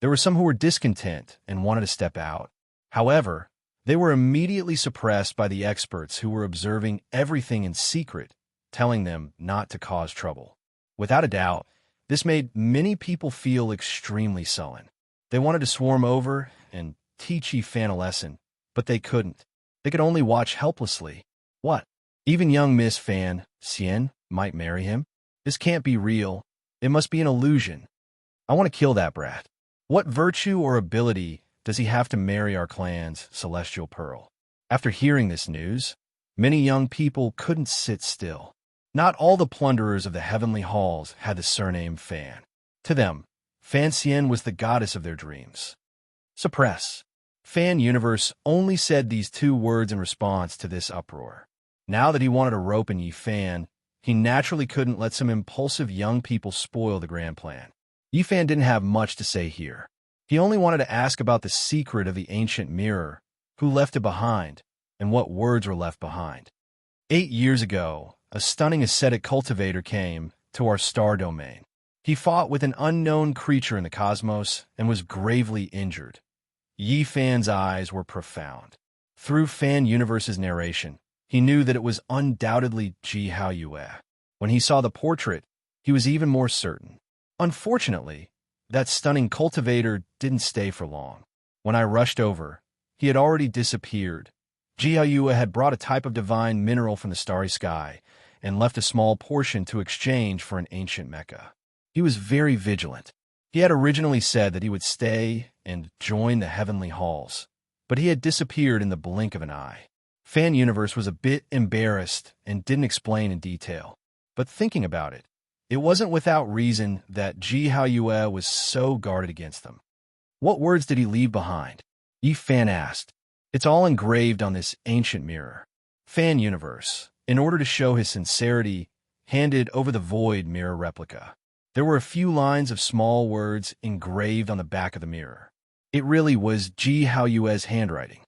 There were some who were discontent and wanted to step out. However, they were immediately suppressed by the experts who were observing everything in secret, telling them not to cause trouble. Without a doubt, this made many people feel extremely sullen. They wanted to swarm over and teach Yifan a lesson, but they couldn't. They could only watch helplessly. What? Even young Miss Fan Xian might marry him? This can't be real. It must be an illusion. I want to kill that brat. What virtue or ability does he have to marry our clan's celestial pearl? After hearing this news, many young people couldn't sit still. Not all the plunderers of the heavenly halls had the surname Fan. To them, Fan Xian was the goddess of their dreams. Suppress. Fan Universe only said these 2 words in response to this uproar. Now that he wanted a rope in Yifan, he naturally couldn't let some impulsive young people spoil the grand plan. Yi Fan didn't have much to say here. He only wanted to ask about the secret of the ancient mirror, who left it behind, and what words were left behind. 8 years ago, a stunning ascetic cultivator came to our star domain. He fought with an unknown creature in the cosmos and was gravely injured. Yi Fan's eyes were profound. Through Fan Universe's narration, he knew that it was undoubtedly Ji Hao Yue. When he saw the portrait, he was even more certain. Unfortunately, that stunning cultivator didn't stay for long. When I rushed over, he had already disappeared. Ji Hao Yue had brought a type of divine mineral from the starry sky and left a small portion to exchange for an ancient mecha. He was very vigilant. He had originally said that he would stay and join the heavenly halls, but he had disappeared in the blink of an eye. Fan Universe was a bit embarrassed and didn't explain in detail. But thinking about it, it wasn't without reason that Ji Hao Yue was so guarded against them. What words did he leave behind? Yi Fan asked. It's all engraved on this ancient mirror. Fan Universe, in order to show his sincerity, handed over the void mirror replica. There were a few lines of small words engraved on the back of the mirror. It really was Ji Hao Yue's handwriting.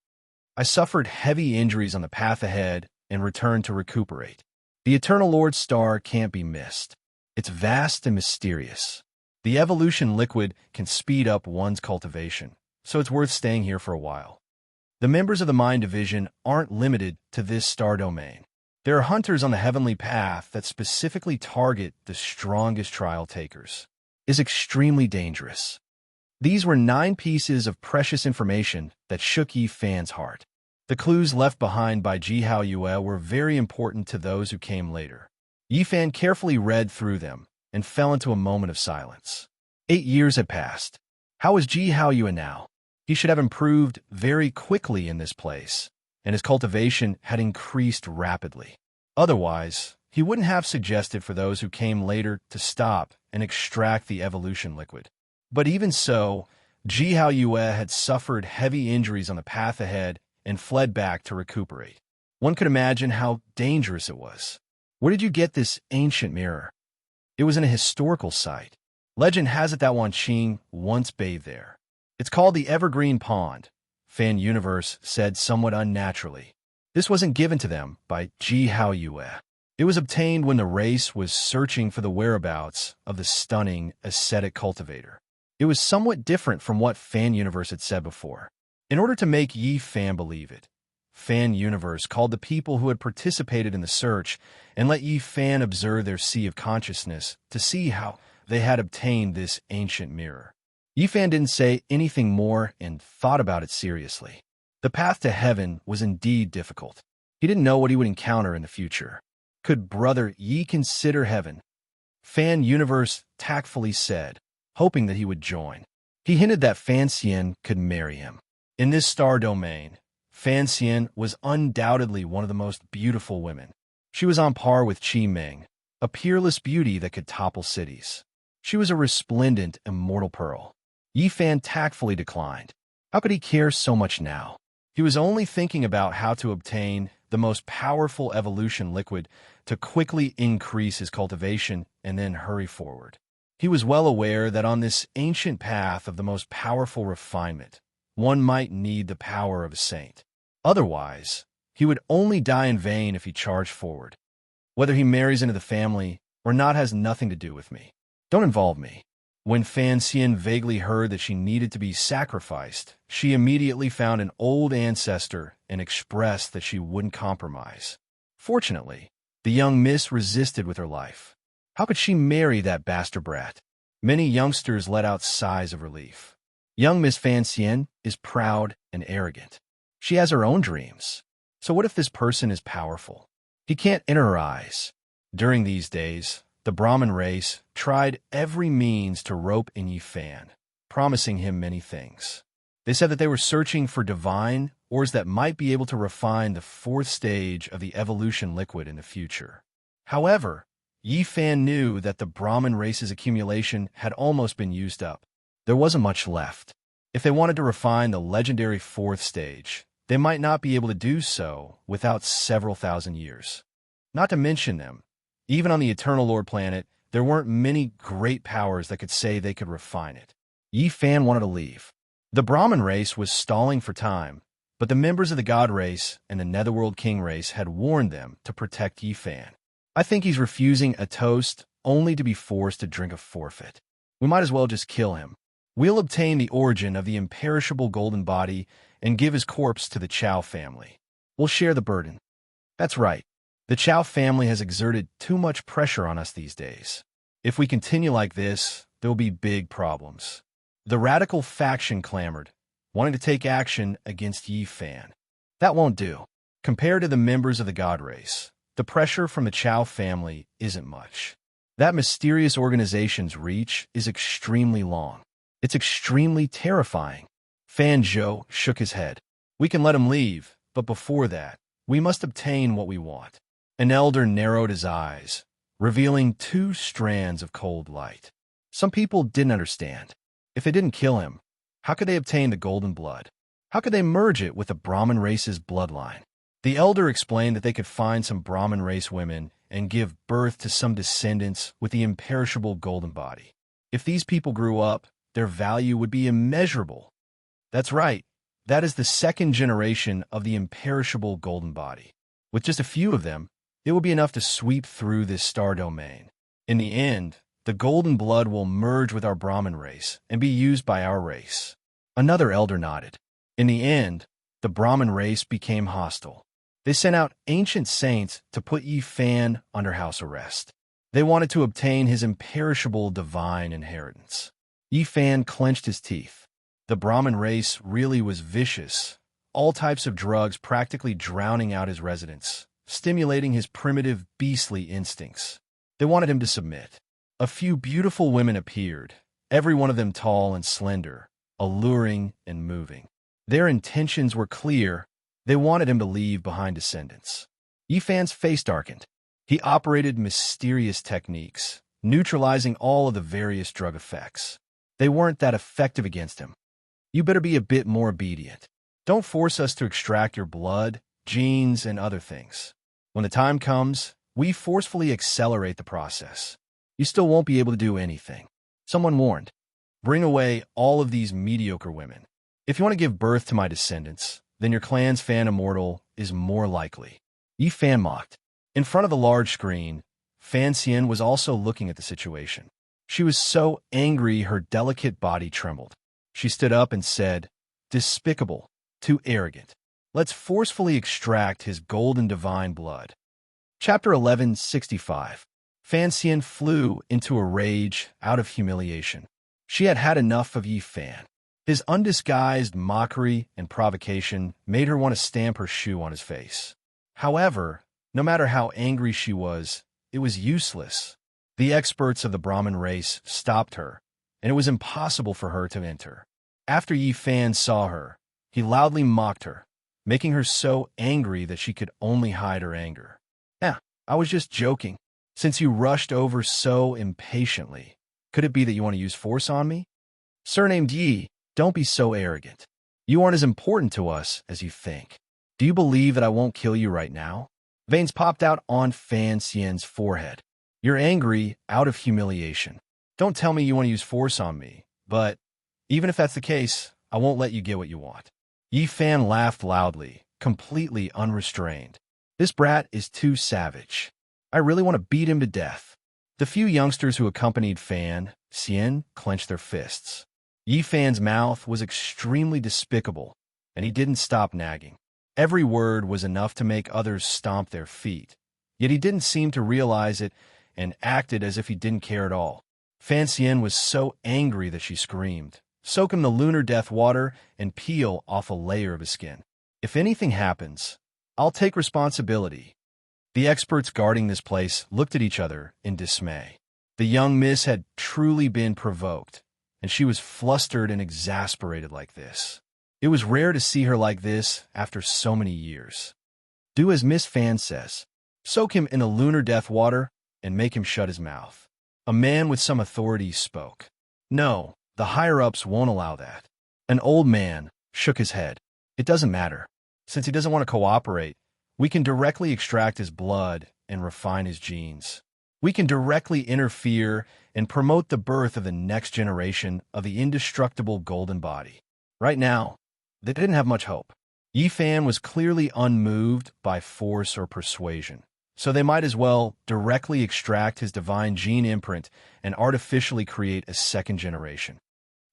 I suffered heavy injuries on the path ahead and returned to recuperate. The Eternal Lord's star can't be missed. It's vast and mysterious. The evolution liquid can speed up one's cultivation, so it's worth staying here for a while. The members of the Mind Division aren't limited to this star domain. There are hunters on the heavenly path that specifically target the strongest trial takers. It's extremely dangerous. These were 9 pieces of precious information that shook Yi Fan's heart. The clues left behind by Ji Hao Yue were very important to those who came later. Yi Fan carefully read through them and fell into a moment of silence. 8 years had passed. How was Ji Hao Yue now? He should have improved very quickly in this place, and his cultivation had increased rapidly. Otherwise, he wouldn't have suggested for those who came later to stop and extract the evolution liquid. But even so, Ji Hao Yue had suffered heavy injuries on the path ahead and fled back to recuperate. One could imagine how dangerous it was. Where did you get this ancient mirror? It was in a historical site. Legend has it that Wan Qing once bathed there. It's called the Evergreen Pond, Fan Universe said somewhat unnaturally. This wasn't given to them by Ji Hao Yue. It was obtained when the race was searching for the whereabouts of the stunning ascetic cultivator. It was somewhat different from what Fan Universe had said before. In order to make Yi Fan believe it, Fan Universe called the people who had participated in the search and let Yi Fan observe their sea of consciousness to see how they had obtained this ancient mirror. Yi Fan didn't say anything more and thought about it seriously. The path to heaven was indeed difficult. He didn't know what he would encounter in the future. Could Brother Yi consider heaven? Fan Universe tactfully said, hoping that he would join. He hinted that Fan Xian could marry him. In this star domain, Fan Xian was undoubtedly one of the most beautiful women. She was on par with Qi Ming, a peerless beauty that could topple cities. She was a resplendent, immortal pearl. Yi Fan tactfully declined. How could he care so much now? He was only thinking about how to obtain the most powerful evolution liquid to quickly increase his cultivation and then hurry forward. He was well aware that on this ancient path of the most powerful refinement, one might need the power of a saint. Otherwise, he would only die in vain if he charged forward. Whether he marries into the family or not has nothing to do with me. Don't involve me. When Fan Xian vaguely heard that she needed to be sacrificed, she immediately found an old ancestor and expressed that she wouldn't compromise. Fortunately, the young miss resisted with her life. How could she marry that bastard brat? Many youngsters let out sighs of relief. Young Miss Fan Xian is proud and arrogant. She has her own dreams. So what if this person is powerful? He can't enter her eyes. During these days, the Brahmin race tried every means to rope in Yi Fan, promising him many things. They said that they were searching for divine ores that might be able to refine the 4th stage of the evolution liquid in the future. However, Yi Fan knew that the Brahmin race's accumulation had almost been used up. There wasn't much left. If they wanted to refine the legendary 4th stage, they might not be able to do so without several thousand years. Not to mention them, Even on the Eternal Lord planet, there weren't many great powers that could say they could refine it. Yi Fan wanted to leave. The Brahmin race was stalling for time, but the members of the God race and the Netherworld King race had warned them to protect Yi Fan. I think he's refusing a toast only to be forced to drink a forfeit. We might as well just kill him. We'll obtain the origin of the imperishable golden body and give his corpse to the Chow family. We'll share the burden. That's right. The Chow family has exerted too much pressure on us these days. If we continue like this, there will be big problems. The radical faction clamored, wanting to take action against Yi Fan. That won't do. Compared to the members of the God race, the pressure from the Chow family isn't much. That mysterious organization's reach is extremely long. It's extremely terrifying. Fan Zhou shook his head. We can let him leave, but before that, we must obtain what we want. An elder narrowed his eyes, revealing 2 strands of cold light. Some people didn't understand. If they didn't kill him, how could they obtain the golden blood? How could they merge it with the Brahmin race's bloodline? The elder explained that they could find some Brahmin race women and give birth to some descendants with the imperishable golden body. If these people grew up, their value would be immeasurable. That's right. That is the 2nd generation of the imperishable golden body. With just a few of them, it will be enough to sweep through this star domain. In the end, the golden blood will merge with our Brahmin race and be used by our race. Another elder nodded. In the end, the Brahmin race became hostile. They sent out ancient saints to put Yi Fan under house arrest. They wanted to obtain his imperishable divine inheritance. Yi Fan clenched his teeth. The Brahmin race really was vicious, all types of drugs practically drowning out his residents, stimulating his primitive, beastly instincts. They wanted him to submit. A few beautiful women appeared, every one of them tall and slender, alluring and moving. Their intentions were clear. They wanted him to leave behind descendants. Yi Fan's face darkened. He operated mysterious techniques, neutralizing all of the various drug effects. They weren't that effective against him. You better be a bit more obedient. Don't force us to extract your blood, genes, and other things. When the time comes, we forcefully accelerate the process. You still won't be able to do anything. Someone warned. Bring away all of these mediocre women. If you want to give birth to my descendants, then your clan's Fan Immortal is more likely. Yi Fan mocked. In front of the large screen, Fan Xian was also looking at the situation. She was so angry her delicate body trembled. She stood up and said, "Despicable, too arrogant. Let's forcefully extract his golden divine blood." Chapter 1165. Fan Xian flew into a rage out of humiliation. She had had enough of Yi Fan. His undisguised mockery and provocation made her want to stamp her shoe on his face. However, no matter how angry she was, it was useless. The experts of the Brahmin race stopped her, and it was impossible for her to enter. After Yi Fan saw her, he loudly mocked her, making her so angry that she could only hide her anger. I was just joking. Since you rushed over so impatiently, could it be that you want to use force on me? Surnamed Yi, don't be so arrogant. You aren't as important to us as you think. Do you believe that I won't kill you right now? Veins popped out on Fan Xian's forehead. You're angry out of humiliation. Don't tell me you want to use force on me, but even if that's the case, I won't let you get what you want. Yi Fan laughed loudly, completely unrestrained. This brat is too savage. I really want to beat him to death. The few youngsters who accompanied Fan Xian clenched their fists. Yi Fan's mouth was extremely despicable, and he didn't stop nagging. Every word was enough to make others stomp their feet, yet he didn't seem to realize it and acted as if he didn't care at all. Fan Xian was so angry that she screamed, "Soak him in the lunar death water and peel off a layer of his skin. If anything happens, I'll take responsibility." The experts guarding this place looked at each other in dismay. The young miss had truly been provoked, and she was flustered and exasperated like this. It was rare to see her like this after so many years. Do as Miss Fan says. Soak him in a lunar death water and make him shut his mouth. A man with some authority spoke. No, the higher-ups won't allow that. An old man shook his head. It doesn't matter. Since he doesn't want to cooperate, we can directly extract his blood and refine his genes. We can directly interfere and promote the birth of the next generation of the indestructible golden body. Right now, they didn't have much hope. Yifan was clearly unmoved by force or persuasion, so they might as well directly extract his divine gene imprint and artificially create a second generation.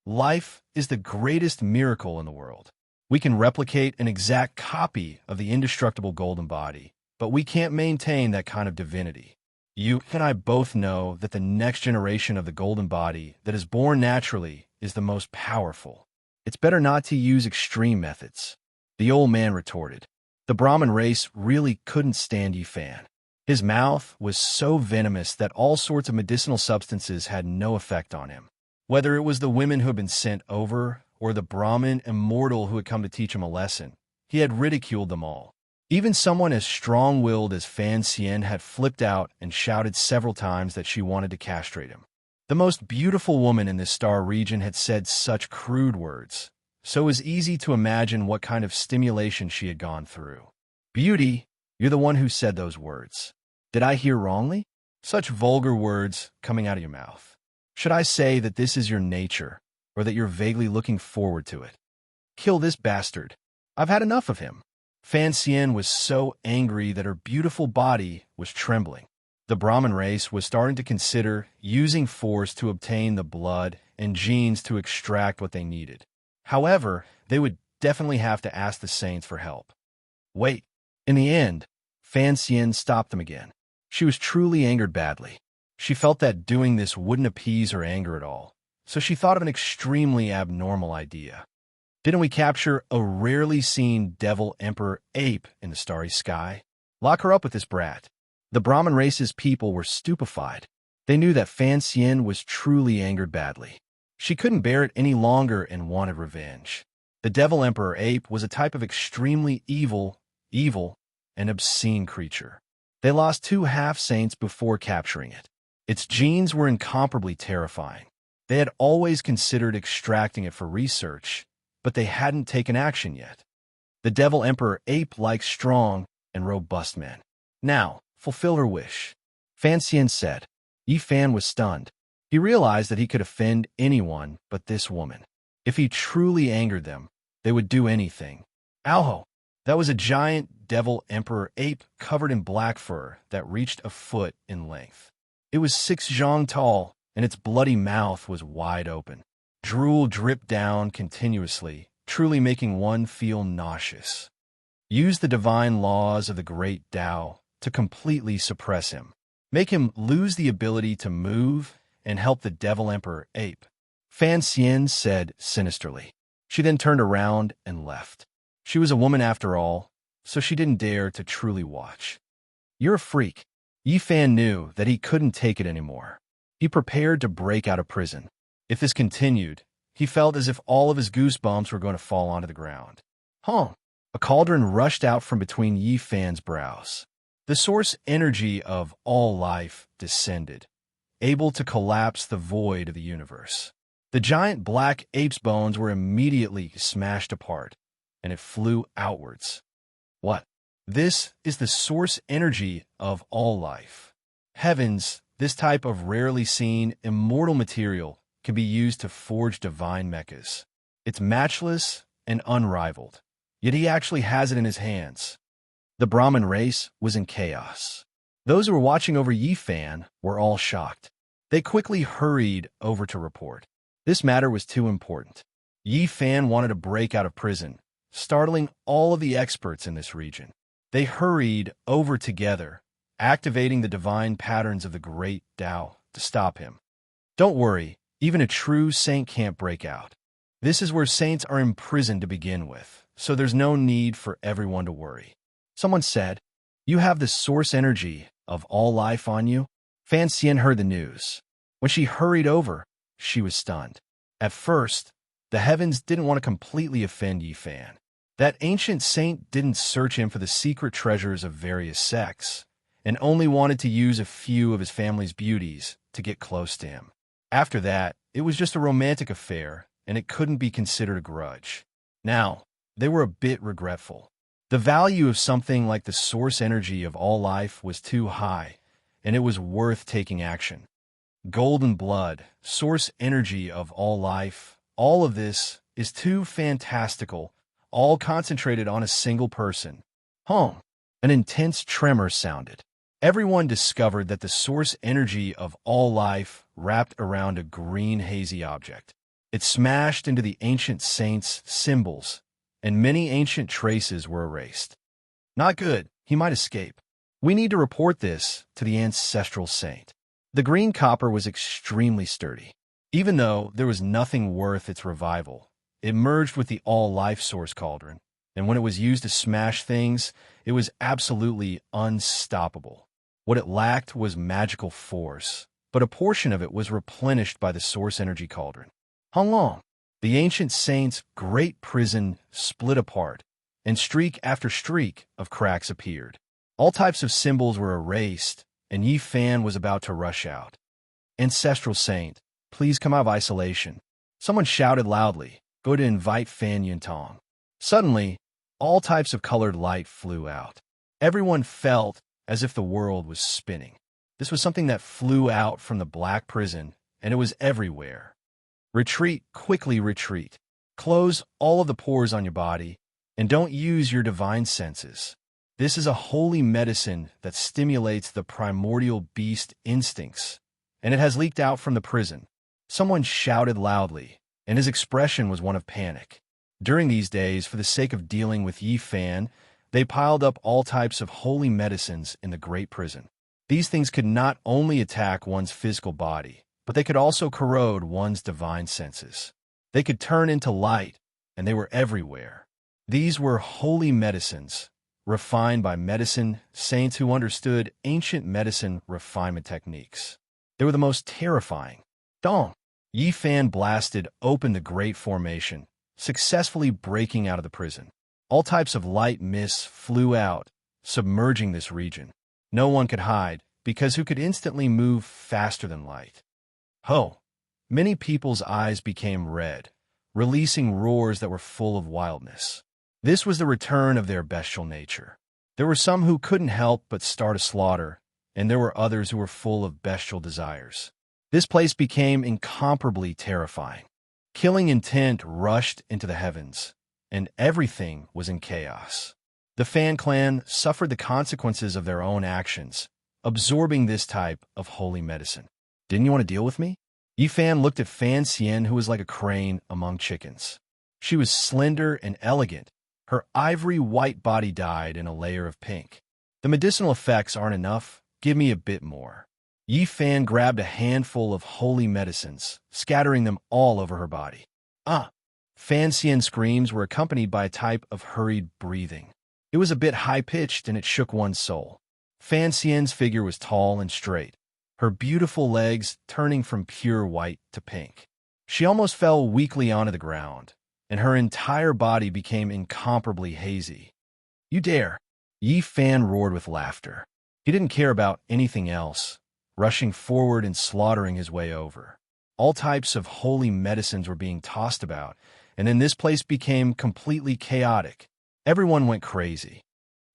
Life is the greatest miracle in the world. We can replicate an exact copy of the indestructible golden body, but we can't maintain that kind of divinity. You and I both know that the next generation of the golden body that is born naturally is the most powerful. It's better not to use extreme methods. The old man retorted. The Brahmin race really couldn't stand Yifan. His mouth was so venomous that all sorts of medicinal substances had no effect on him. Whether it was the women who had been sent over or the Brahmin immortal who had come to teach him a lesson, he had ridiculed them all. Even someone as strong-willed as Fan Xian had flipped out and shouted several times that she wanted to castrate him. The most beautiful woman in this star region had said such crude words, so it was easy to imagine what kind of stimulation she had gone through. Beauty, you're the one who said those words. Did I hear wrongly? Such vulgar words coming out of your mouth. Should I say that this is your nature, or that you're vaguely looking forward to it? Kill this bastard. I've had enough of him. Fan Xian was so angry that her beautiful body was trembling. The Brahmin race was starting to consider using force to obtain the blood and genes to extract what they needed. However, they would definitely have to ask the saints for help. Wait. In the end, Fan Xian stopped them again. She was truly angered badly. She felt that doing this wouldn't appease her anger at all, so she thought of an extremely abnormal idea. Didn't we capture a rarely seen devil emperor ape in the starry sky? Lock her up with this brat. The Brahmin race's people were stupefied. They knew that Fan Xian was truly angered badly. She couldn't bear it any longer and wanted revenge. The devil emperor ape was a type of extremely evil, and obscene creature. They lost 2 half-saints before capturing it. Its genes were incomparably terrifying. They had always considered extracting it for research, but they hadn't taken action yet. The devil emperor ape likes strong and robust men. Now, fulfill her wish. Fan Xian said. Yifan was stunned. He realized that he could offend anyone but this woman. If he truly angered them, they would do anything. Ow! That was a giant devil emperor ape covered in black fur that reached a foot in length. It was 6 zhang tall, and its bloody mouth was wide open. Drool dripped down continuously, truly making one feel nauseous. Use the divine laws of the great Tao to completely suppress him. Make him lose the ability to move and help the devil emperor ape. Fan Xian said sinisterly. She then turned around and left. She was a woman after all, so she didn't dare to truly watch. You're a freak. Yifan knew that he couldn't take it anymore. He prepared to break out of prison. If this continued, he felt as if all of his goosebumps were going to fall onto the ground. A cauldron rushed out from between Yifan's brows. The source energy of all life descended, able to collapse the void of the universe. The giant black ape's bones were immediately smashed apart, and it flew outwards. What? This is the source energy of all life. Heavens, this type of rarely seen, immortal material can be used to forge divine mechas. It's matchless and unrivaled, yet he actually has it in his hands. The Brahmin race was in chaos. Those who were watching over Yifan were all shocked. They quickly hurried over to report. This matter was too important. Yifan wanted to break out of prison, startling all of the experts in this region. They hurried over together, activating the divine patterns of the great Tao to stop him. Don't worry, even a true saint can't break out. This is where saints are imprisoned to begin with, so there's no need for everyone to worry. Someone said, you have the source energy of all life on you? Fan Xian heard the news. When she hurried over, she was stunned. At first, the heavens didn't want to completely offend Yifan. That ancient saint didn't search him for the secret treasures of various sects, and only wanted to use a few of his family's beauties to get close to him. After that, it was just a romantic affair, and it couldn't be considered a grudge. Now, they were a bit regretful. The value of something like the source energy of all life was too high, and it was worth taking action. Golden blood, source energy of all life, all of this is too fantastical, all concentrated on a single person. Home. An intense tremor sounded. Everyone discovered that the source energy of all life wrapped around a green hazy object. It smashed into the ancient saints' symbols, and many ancient traces were erased. Not good. He might escape. We need to report this to the ancestral saint. The green copper was extremely sturdy. Even though there was nothing worth its revival, it merged with the all-life source cauldron, and when it was used to smash things, it was absolutely unstoppable. What it lacked was magical force, but a portion of it was replenished by the source energy cauldron. How long? The ancient saint's great prison split apart, and streak after streak of cracks appeared. All types of symbols were erased, and Yi Fan was about to rush out. Ancestral Saint, please come out of isolation. Someone shouted loudly, go to invite Fan Yuntong. Suddenly, all types of colored light flew out. Everyone felt as if the world was spinning. This was something that flew out from the black prison, and it was everywhere. Retreat, quickly retreat. Close all of the pores on your body, and don't use your divine senses. This is a holy medicine that stimulates the primordial beast instincts, and it has leaked out from the prison. Someone shouted loudly, and his expression was one of panic. During these days, for the sake of dealing with Yi Fan, they piled up all types of holy medicines in the great prison. These things could not only attack one's physical body, but they could also corrode one's divine senses. They could turn into light, and they were everywhere. These were holy medicines, refined by medicine saints who understood ancient medicine refinement techniques. They were the most terrifying. Dong! Yi Fan blasted open the great formation, successfully breaking out of the prison. All types of light mists flew out, submerging this region. No one could hide, because who could instantly move faster than light? Ho! Many people's eyes became red, releasing roars that were full of wildness. This was the return of their bestial nature. There were some who couldn't help but start a slaughter, and there were others who were full of bestial desires. This place became incomparably terrifying. Killing intent rushed into the heavens, and everything was in chaos. The Fan clan suffered the consequences of their own actions, absorbing this type of holy medicine. Didn't you want to deal with me? Yi Fan looked at Fan Xian, who was like a crane among chickens. She was slender and elegant. Her ivory white body dyed in a layer of pink. The medicinal effects aren't enough. Give me a bit more. Yi Fan grabbed a handful of holy medicines, scattering them all over her body. Fan Xian's screams were accompanied by a type of hurried breathing. It was a bit high-pitched and it shook one's soul. Fan Xian's figure was tall and straight, her beautiful legs turning from pure white to pink. She almost fell weakly onto the ground, and her entire body became incomparably hazy. You dare! Yi Fan roared with laughter. He didn't care about anything else, rushing forward and slaughtering his way over. All types of holy medicines were being tossed about, and then this place became completely chaotic. Everyone went crazy.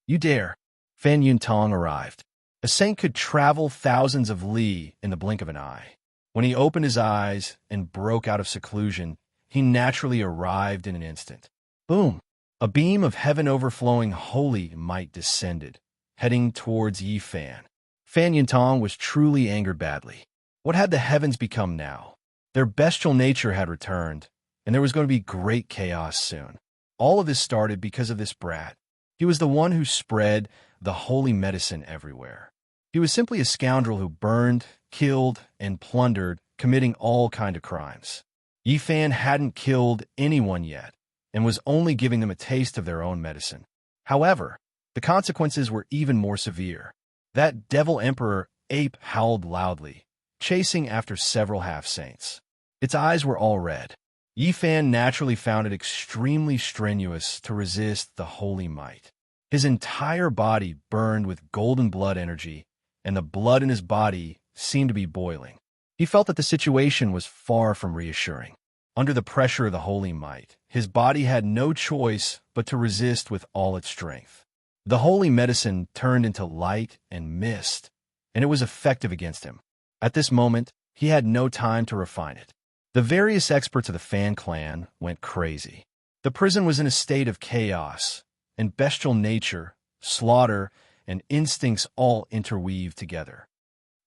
You dare! Fan Yuntong arrived. A saint could travel thousands of li in the blink of an eye. When he opened his eyes and broke out of seclusion, he naturally arrived in an instant. Boom! A beam of heaven overflowing holy might descended, heading towards Yi Fan. Fan Yuntong was truly angered badly. What had the heavens become now? Their bestial nature had returned, and there was going to be great chaos soon. All of this started because of this brat. He was the one who spread the holy medicine everywhere. He was simply a scoundrel who burned, killed, and plundered, committing all kinds of crimes. Yi Fan hadn't killed anyone yet, and was only giving them a taste of their own medicine. However, the consequences were even more severe. That devil emperor ape howled loudly, chasing after several half-saints. Its eyes were all red. Yi Fan naturally found it extremely strenuous to resist the holy might. His entire body burned with golden blood energy, and the blood in his body seemed to be boiling. He felt that the situation was far from reassuring. Under the pressure of the holy might, his body had no choice but to resist with all its strength. The holy medicine turned into light and mist, and it was effective against him. At this moment, he had no time to refine it. The various experts of the Fan clan went crazy. The prison was in a state of chaos, and bestial nature, slaughter, and instincts all interweaved together.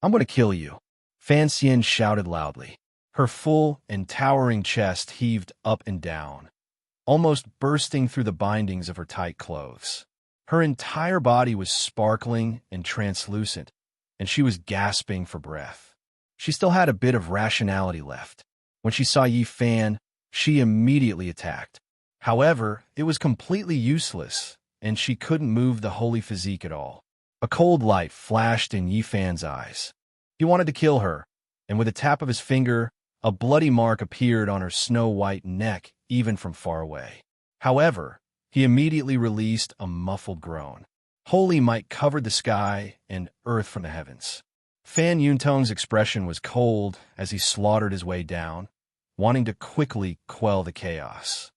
"I'm going to kill you," Fan Xian shouted loudly. Her full and towering chest heaved up and down, almost bursting through the bindings of her tight clothes. Her entire body was sparkling and translucent, and she was gasping for breath. She still had a bit of rationality left. When she saw Yi Fan, she immediately attacked. However, it was completely useless, and she couldn't move the holy physique at all. A cold light flashed in Yi Fan's eyes. He wanted to kill her, and with a tap of his finger, a bloody mark appeared on her snow-white neck, even from far away. However, he immediately released a muffled groan. Holy might covered the sky and earth from the heavens. Fan Yuntong's expression was cold as he slaughtered his way down, wanting to quickly quell the chaos.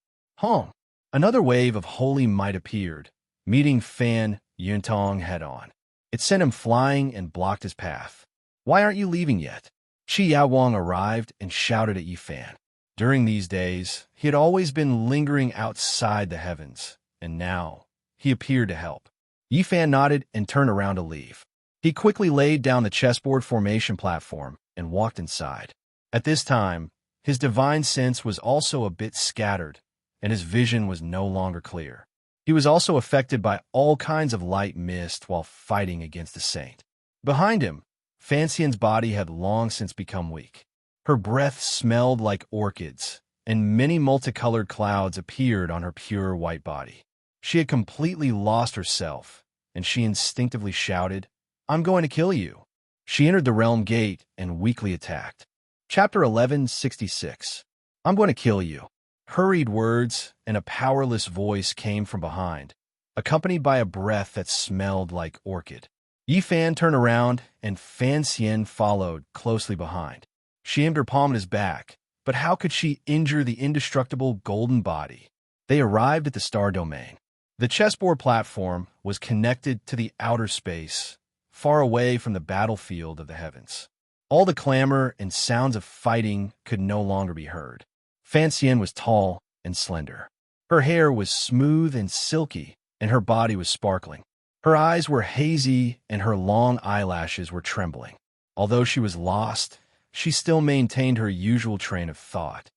Another wave of holy might appeared, meeting Fan Yuntong head-on. It sent him flying and blocked his path. "Why aren't you leaving yet?" Qi Yaowang arrived and shouted at Yi Fan. During these days, he had always been lingering outside the heavens, and now he appeared to help. Yi Fan nodded and turned around to leave. He quickly laid down the chessboard formation platform and walked inside. At this time, his divine sense was also a bit scattered, and his vision was no longer clear. He was also affected by all kinds of light mist while fighting against the saint. Behind him, Fan Xian's body had long since become weak. Her breath smelled like orchids, and many multicolored clouds appeared on her pure white body. She had completely lost herself, and she instinctively shouted, "I'm going to kill you." She entered the realm gate and weakly attacked. Chapter 1166. "I'm going to kill you." Hurried words and a powerless voice came from behind, accompanied by a breath that smelled like orchid. Yi Fan turned around, and Fan Xian followed closely behind. She aimed her palm at his back, but how could she injure the indestructible golden body? They arrived at the star domain. The chessboard platform was connected to the outer space, far away from the battlefield of the heavens. All the clamor and sounds of fighting could no longer be heard. Fan Xian was tall and slender. Her hair was smooth and silky, and her body was sparkling. Her eyes were hazy, and her long eyelashes were trembling. Although she was lost, she still maintained her usual train of thought.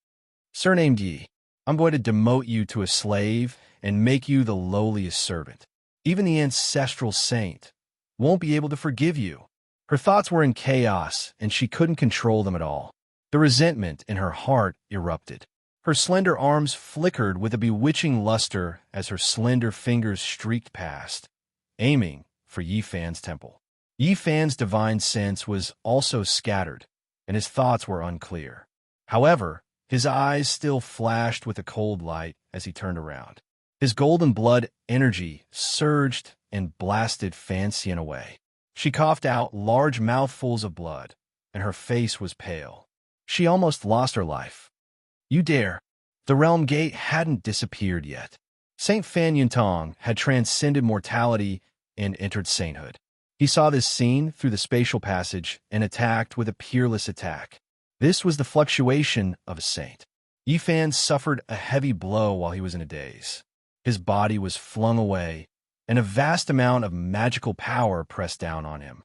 "Surnamed Yi, I'm going to demote you to a slave and make you the lowliest servant. Even the ancestral saint won't be able to forgive you." Her thoughts were in chaos, and she couldn't control them at all. The resentment in her heart erupted. Her slender arms flickered with a bewitching luster as her slender fingers streaked past, aiming for Yi Fan's temple. Yi Fan's divine sense was also scattered, and his thoughts were unclear. However, his eyes still flashed with a cold light as he turned around. His golden blood energy surged and blasted Fan Xian away. She coughed out large mouthfuls of blood, and her face was pale. She almost lost her life. "You dare!" The realm gate hadn't disappeared yet. Saint Fan Yuntong had transcended mortality and entered sainthood. He saw this scene through the spatial passage and attacked with a peerless attack. This was the fluctuation of a saint. Yi Fan suffered a heavy blow while he was in a daze. His body was flung away, and a vast amount of magical power pressed down on him.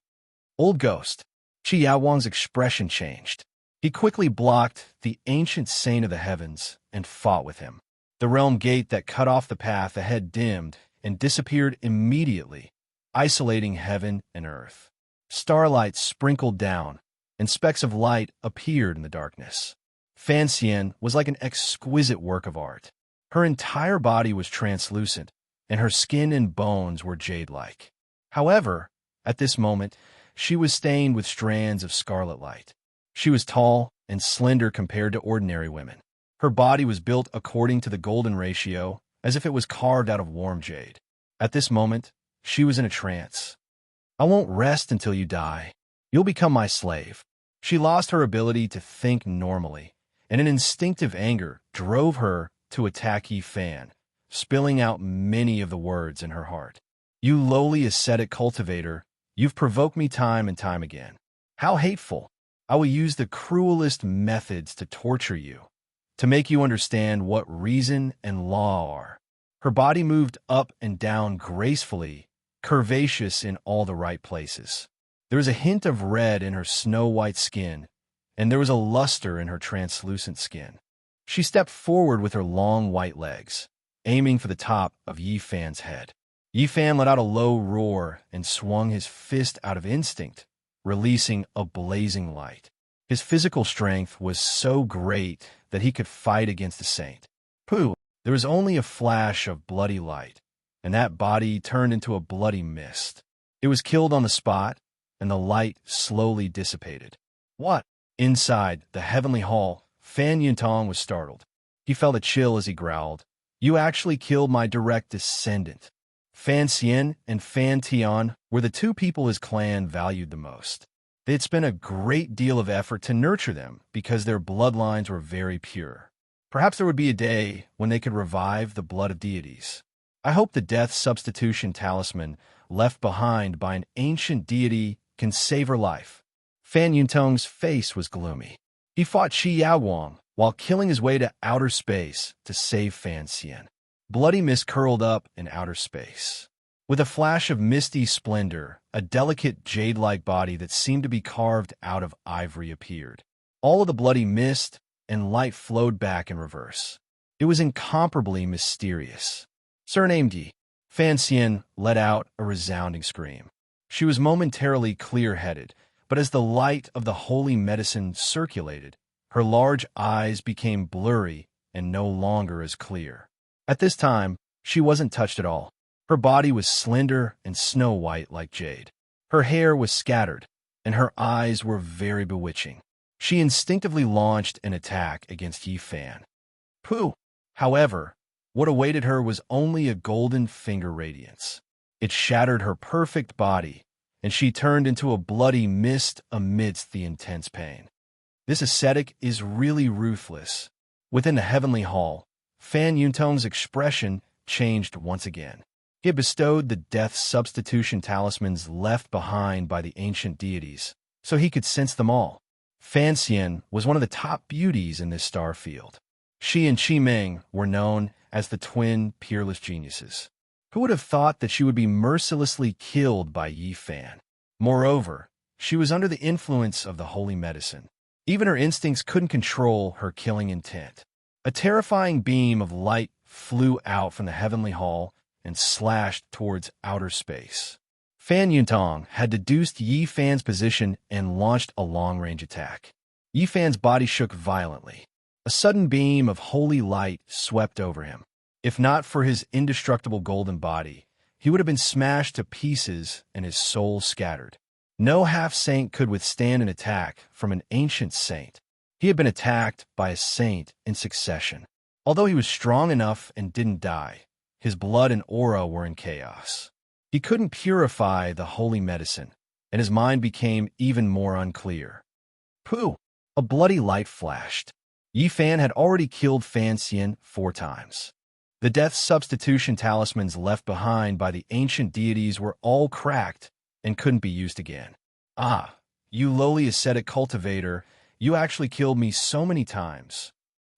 "Old ghost." Qi Yaowang's expression changed. He quickly blocked the ancient saint of the heavens and fought with him. The realm gate that cut off the path ahead dimmed and disappeared immediately, isolating heaven and earth. Starlight sprinkled down, and specks of light appeared in the darkness. Fan Xian was like an exquisite work of art. Her entire body was translucent, and her skin and bones were jade-like. However, at this moment, she was stained with strands of scarlet light. She was tall and slender compared to ordinary women. Her body was built according to the golden ratio, as if it was carved out of warm jade. At this moment, she was in a trance. "I won't rest until you die. You'll become my slave." She lost her ability to think normally, and an instinctive anger drove her to attack Yi Fan, spilling out many of the words in her heart. "You lowly ascetic cultivator, You've provoked me time and time again. How hateful! I will use the cruelest methods to torture you, to make you understand what reason and law are. Her body moved up and down gracefully, curvaceous in all the right places. There was a hint of red in her snow-white skin, and there was a luster in her translucent skin. She stepped forward with her long white legs, aiming for the top of Yi Fan's head. Yi Fan let out a low roar and swung his fist out of instinct, releasing a blazing light. His physical strength was so great that he could fight against a saint. Pooh! There was only a flash of bloody light, and that body turned into a bloody mist. It was killed on the spot, and the light slowly dissipated. What? Inside the heavenly hall, Fan Yuntong was startled. He felt a chill as he growled, "You actually killed my direct descendant." Fan Xian and Fan Tian were the two people his clan valued the most. They had spent a great deal of effort to nurture them because their bloodlines were very pure. Perhaps there would be a day when they could revive the blood of deities. I hope the death substitution talisman left behind by an ancient deity can save her life. Fan Yuntong's face was gloomy. He fought Shi Yaowang while killing his way to outer space to save Fan Xian. Bloody mist curled up in outer space. With a flash of misty splendor, a delicate jade-like body that seemed to be carved out of ivory appeared. All of the bloody mist and light flowed back in reverse. It was incomparably mysterious. Surnamed Yi, Fan Xian let out a resounding scream. She was momentarily clear-headed, but as the light of the holy medicine circulated, her large eyes became blurry and no longer as clear. At this time, she wasn't touched at all. Her body was slender and snow-white like jade. Her hair was scattered, and her eyes were very bewitching. She instinctively launched an attack against Yi Fan. Pooh! However, what awaited her was only a golden finger radiance. It shattered her perfect body, and she turned into a bloody mist amidst the intense pain. This ascetic is really ruthless. Within the heavenly hall, Fan Yuntong's expression changed once again. He had bestowed the death substitution talismans left behind by the ancient deities, so he could sense them all. Fan Xian was one of the top beauties in this star field. She and Qi Meng were known as the twin peerless geniuses. Who would have thought that she would be mercilessly killed by Yi Fan? Moreover, she was under the influence of the holy medicine. Even her instincts couldn't control her killing intent. A terrifying beam of light flew out from the heavenly hall and slashed towards outer space. Fan Yuntong had deduced Yi Fan's position and launched a long-range attack. Yi Fan's body shook violently. A sudden beam of holy light swept over him. If not for his indestructible golden body, he would have been smashed to pieces and his soul scattered. No half-saint could withstand an attack from an ancient saint. He had been attacked by a saint in succession. Although he was strong enough and didn't die, his blood and aura were in chaos. He couldn't purify the holy medicine, and his mind became even more unclear. Pooh! A bloody light flashed. Yi Fan had already killed Fan Xian 4 times. The death substitution talismans left behind by the ancient deities were all cracked and couldn't be used again. Ah, you lowly ascetic cultivator, you actually killed me so many times.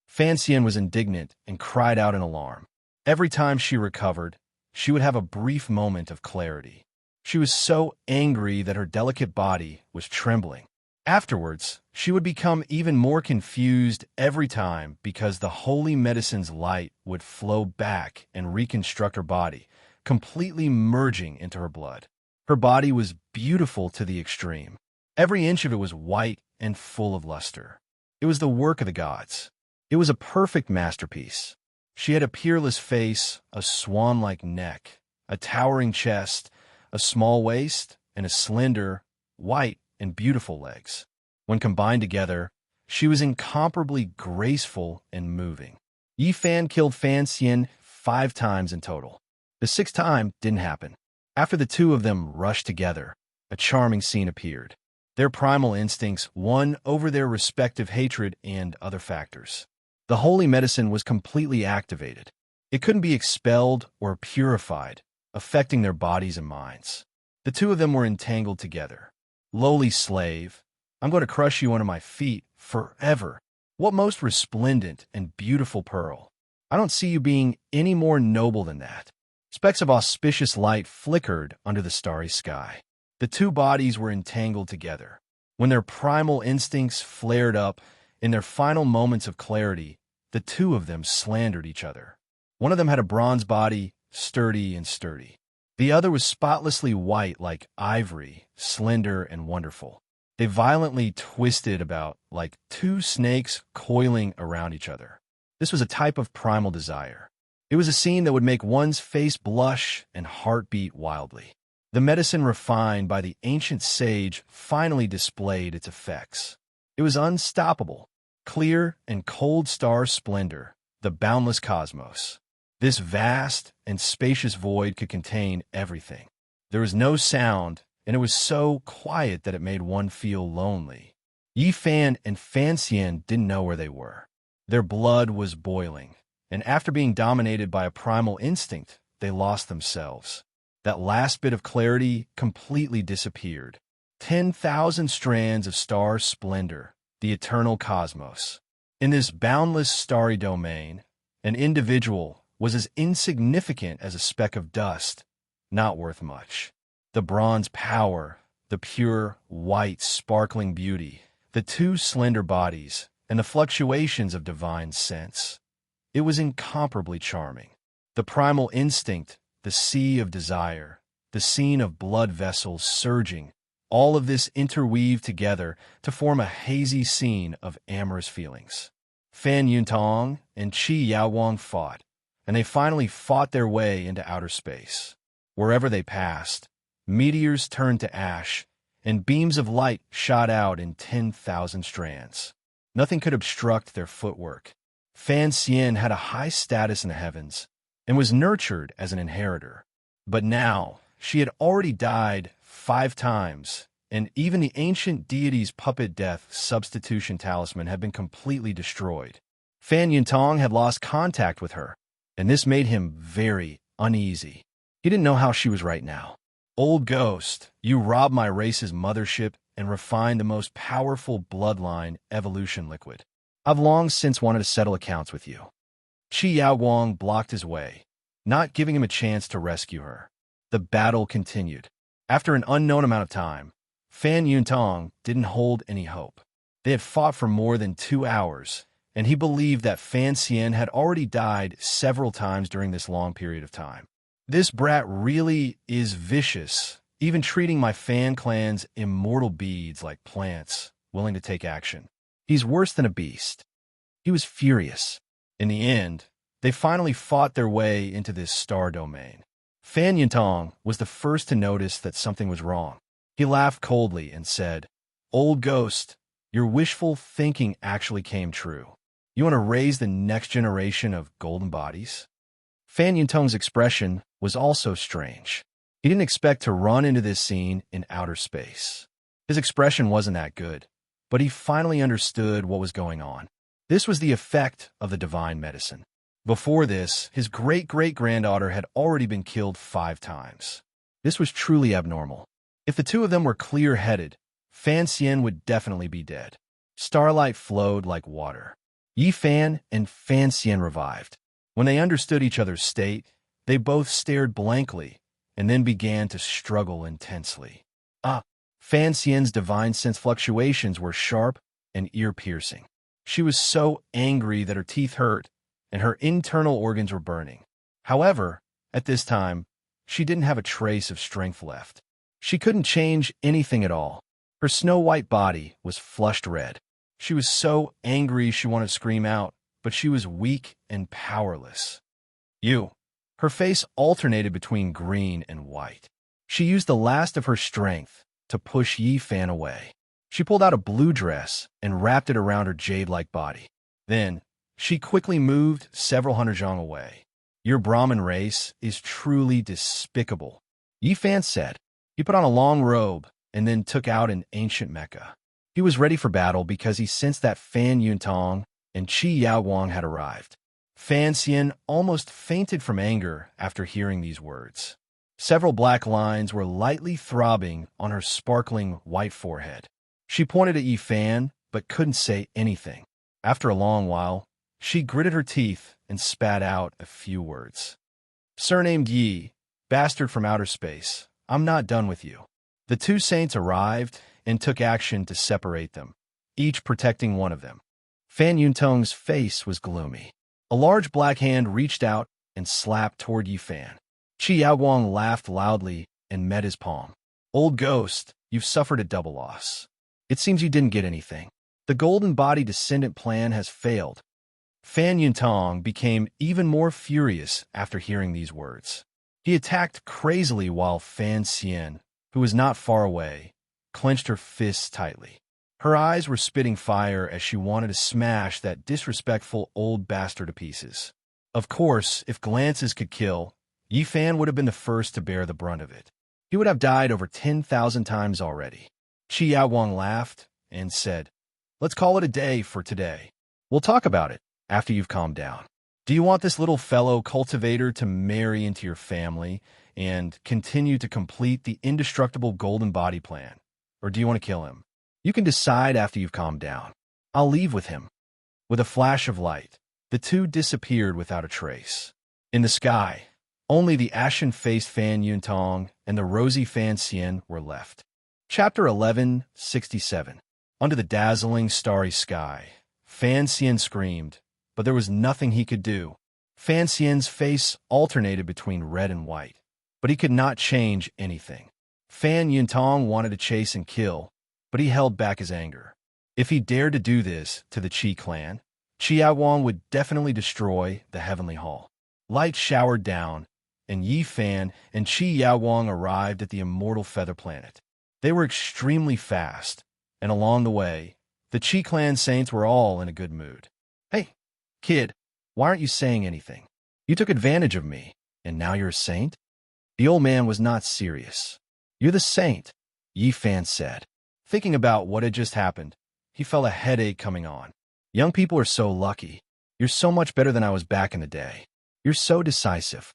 Fan Xian was indignant and cried out in alarm. Every time she recovered, she would have a brief moment of clarity. She was so angry that her delicate body was trembling. Afterwards, she would become even more confused every time because the holy medicine's light would flow back and reconstruct her body, completely merging into her blood. Her body was beautiful to the extreme. Every inch of it was white and full of luster. It was the work of the gods. It was a perfect masterpiece. She had a peerless face, a swan-like neck, a towering chest, a small waist, and a slender, white, and beautiful legs. When combined together, she was incomparably graceful and moving. Yi Fan killed Fan Xian 5 times in total. The 6th time didn't happen. After the two of them rushed together, a charming scene appeared. Their primal instincts won over their respective hatred and other factors. The holy medicine was completely activated. It couldn't be expelled or purified, affecting their bodies and minds. The two of them were entangled together. Lowly slave, I'm going to crush you under my feet forever. What most resplendent and beautiful pearl. I don't see you being any more noble than that. Specks of auspicious light flickered under the starry sky. The two bodies were entangled together. When their primal instincts flared up, in their final moments of clarity, the two of them slandered each other. One of them had a bronze body, sturdy and sturdy. The other was spotlessly white like ivory, slender and wonderful. They violently twisted about like two snakes coiling around each other. This was a type of primal desire. It was a scene that would make one's face blush and heart beat wildly. The medicine refined by the ancient sage finally displayed its effects. It was unstoppable, clear and cold star splendor, the boundless cosmos. This vast and spacious void could contain everything. There was no sound, and it was so quiet that it made one feel lonely. Yi Fan and Fan Xian didn't know where they were. Their blood was boiling, and after being dominated by a primal instinct, they lost themselves. That last bit of clarity completely disappeared. 10,000 strands of star splendor, the eternal cosmos. In this boundless starry domain, an individual was as insignificant as a speck of dust, not worth much. The bronze power, the pure, white, sparkling beauty, the two slender bodies, and the fluctuations of divine sense. It was incomparably charming. The primal instinct, the sea of desire, the scene of blood vessels surging, all of this interweaved together to form a hazy scene of amorous feelings. Fan Yuntong and Qi Yaowang fought, and they finally fought their way into outer space. Wherever they passed, meteors turned to ash, and beams of light shot out in 10,000 strands. Nothing could obstruct their footwork. Fan Xian had a high status in the heavens, and was nurtured as an inheritor. But now, she had already died 5 times, and even the ancient deity's puppet death substitution talisman had been completely destroyed. Fan Yuntong had lost contact with her, and this made him very uneasy. He didn't know how she was right now. Old ghost, you robbed my race's mothership and refined the most powerful bloodline evolution liquid. I've long since wanted to settle accounts with you. Qi Yaowang blocked his way, not giving him a chance to rescue her. The battle continued. After an unknown amount of time, Fan Yuntong didn't hold any hope. They had fought for more than 2 hours, and he believed that Fan Xian had already died several times during this long period of time. This brat really is vicious, even treating my Fan clan's immortal beads like plants, willing to take action. He's worse than a beast. He was furious. In the end, they finally fought their way into this star domain. Fan Yuntong was the first to notice that something was wrong. He laughed coldly and said, "Old ghost, your wishful thinking actually came true. You want to raise the next generation of golden bodies?" Fan Yuntong's expression was also strange. He didn't expect to run into this scene in outer space. His expression wasn't that good, but he finally understood what was going on. This was the effect of the divine medicine. Before this, his great-great-granddaughter had already been killed 5 times. This was truly abnormal. If the two of them were clear-headed, Fan Xian would definitely be dead. Starlight flowed like water. Yi Fan and Fan Xian revived. When they understood each other's state, they both stared blankly and then began to struggle intensely. Fan Xian's divine sense fluctuations were sharp and ear-piercing. She was so angry that her teeth hurt and her internal organs were burning. However, at this time, she didn't have a trace of strength left. She couldn't change anything at all. Her snow-white body was flushed red. She was so angry she wanted to scream out, but she was weak and powerless. Her face alternated between green and white. She used the last of her strength to push Yi Fan away. She pulled out a blue dress and wrapped it around her jade-like body. Then, she quickly moved several hundred zhang away. "Your Brahmin race is truly despicable," Yi Fan said. He put on a long robe and then took out an ancient mecha. He was ready for battle because he sensed that Fan Yuntong and Qi Yaowang had arrived. Fan Xian almost fainted from anger after hearing these words. Several black lines were lightly throbbing on her sparkling white forehead. She pointed at Yi Fan, but couldn't say anything. After a long while, she gritted her teeth and spat out a few words. Surnamed Yi, bastard from outer space, I'm not done with you. The two saints arrived and took action to separate them, each protecting one of them. Fan Yuntong's face was gloomy. A large black hand reached out and slapped toward Yi Fan. Qi Yaowang laughed loudly and met his palm. Old ghost, you've suffered a double loss. It seems you didn't get anything. The Golden Body Descendant plan has failed. Fan Yuntong became even more furious after hearing these words. He attacked crazily while Fan Xian, who was not far away, clenched her fists tightly. Her eyes were spitting fire as she wanted to smash that disrespectful old bastard to pieces. Of course, if glances could kill, Yi Fan would have been the first to bear the brunt of it. He would have died over 10,000 times already. Qi Yaowang laughed and said, "Let's call it a day for today. We'll talk about it after you've calmed down. Do you want this little fellow cultivator to marry into your family and continue to complete the indestructible golden body plan? Or do you want to kill him? You can decide after you've calmed down. I'll leave with him." With a flash of light, the two disappeared without a trace. In the sky, only the ashen-faced Fan Yuntong and the rosy Fan Xian were left. Chapter 1167. Under the dazzling starry sky, Fan Xian screamed, but there was nothing he could do. Fan Xian's face alternated between red and white, but he could not change anything. Fan Yuntong wanted to chase and kill, but he held back his anger. If he dared to do this to the Qi clan, Qi Yaowang would definitely destroy the Heavenly Hall. Light showered down, and Yi Fan and Qi Yaowang arrived at the immortal Feather Planet. They were extremely fast, and along the way, the Qi clan saints were all in a good mood. "Hey, kid, why aren't you saying anything? You took advantage of me, and now you're a saint?" The old man was not serious. "You're the saint," Yi Fan said. Thinking about what had just happened, he felt a headache coming on. "Young people are so lucky. You're so much better than I was back in the day. You're so decisive."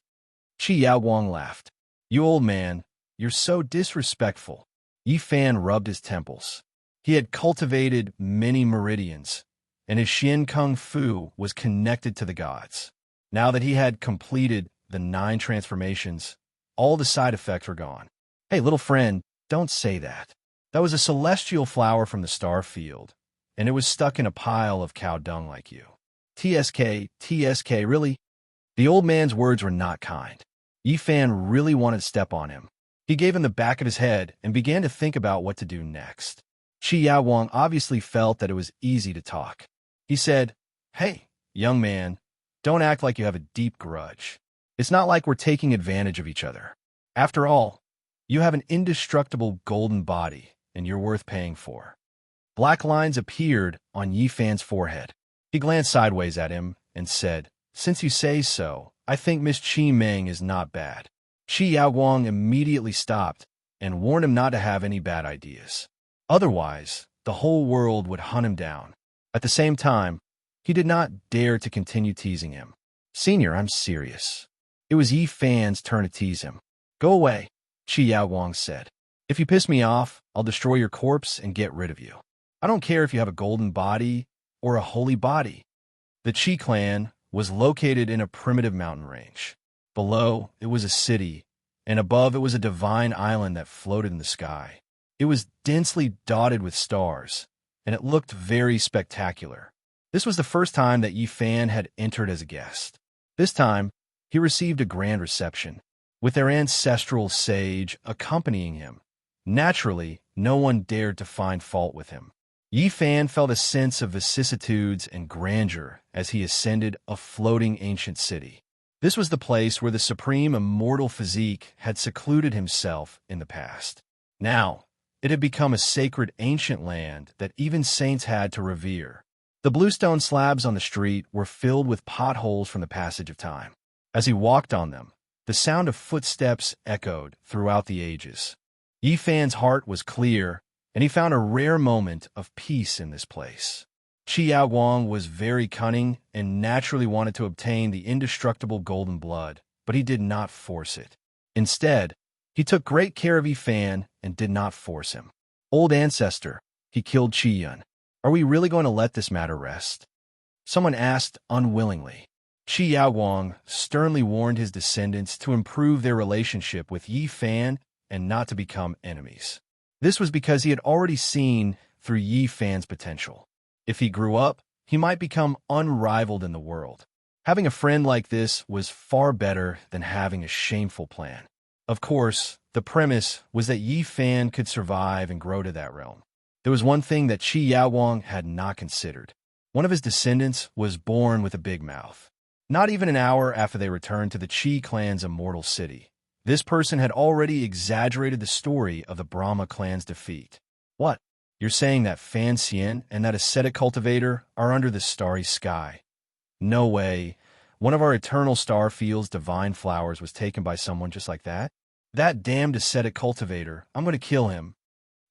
Qi Yaowang laughed. "You old man, you're so disrespectful." Yi Fan rubbed his temples. He had cultivated many meridians, and his Xian Kung Fu was connected to the gods. Now that he had completed the 9 transformations, all the side effects were gone. "Hey, little friend, don't say that. That was a celestial flower from the star field, and it was stuck in a pile of cow dung like you." TSK, really? The old man's words were not kind. Yi Fan really wanted to step on him. He gave him the back of his head and began to think about what to do next. Qi Yaowang obviously felt that it was easy to talk. He said, "Hey, young man, don't act like you have a deep grudge. It's not like we're taking advantage of each other. After all, you have an indestructible golden body, and you're worth paying for." Black lines appeared on Yi Fan's forehead. He glanced sideways at him and said, "Since you say so, I think Miss Qi Meng is not bad." Qi Yaowang immediately stopped and warned him not to have any bad ideas. Otherwise, the whole world would hunt him down. At the same time, he did not dare to continue teasing him. "Senior, I'm serious." It was Yi Fan's turn to tease him. "Go away," Qi Yaowang said. "If you piss me off, I'll destroy your corpse and get rid of you. I don't care if you have a golden body or a holy body." The Qi clan was located in a primitive mountain range. Below, it was a city, and above it was a divine island that floated in the sky. It was densely dotted with stars, and it looked very spectacular. This was the first time that Yi Fan had entered as a guest. This time, he received a grand reception, with their ancestral sage accompanying him. Naturally, no one dared to find fault with him. Yi Fan felt a sense of vicissitudes and grandeur as he ascended a floating ancient city. This was the place where the supreme immortal physique had secluded himself in the past. Now, it had become a sacred ancient land that even saints had to revere. The bluestone slabs on the street were filled with potholes from the passage of time. As he walked on them, the sound of footsteps echoed throughout the ages. Yi Fan's heart was clear, and he found a rare moment of peace in this place. Qi Yaowang was very cunning and naturally wanted to obtain the indestructible golden blood, but he did not force it. Instead, he took great care of Yi Fan and did not force him. Old ancestor, he killed Qi Yun. Are we really going to let this matter rest? Someone asked unwillingly. Qi Yaowang sternly warned his descendants to improve their relationship with Yi Fan and not to become enemies. This was because he had already seen through Yi Fan's potential. If he grew up, he might become unrivaled in the world. Having a friend like this was far better than having a shameful plan. Of course, the premise was that Yi Fan could survive and grow to that realm. There was one thing that Qi Yaowang had not considered. One of his descendants was born with a big mouth. Not even an hour after they returned to the Qi clan's immortal city, this person had already exaggerated the story of the Brahma clan's defeat. What? You're saying that Fan Xian and that ascetic cultivator are under the starry sky? No way. One of our eternal star field's divine flowers was taken by someone just like that? That damned ascetic cultivator, I'm going to kill him.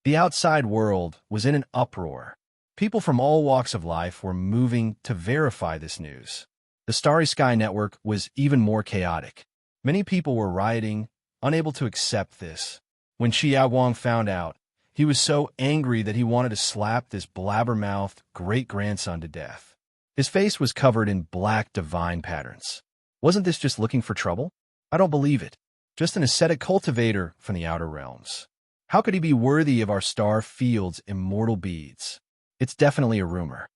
The outside world was in an uproar. People from all walks of life were moving to verify this news. The Starry Sky Network was even more chaotic. Many people were rioting, unable to accept this. When Qi Yaowang found out, he was so angry that he wanted to slap this blabbermouthed great-grandson to death. His face was covered in black divine patterns. Wasn't this just looking for trouble? I don't believe it. Just an ascetic cultivator from the outer realms. How could he be worthy of our star field's immortal beads? It's definitely a rumor.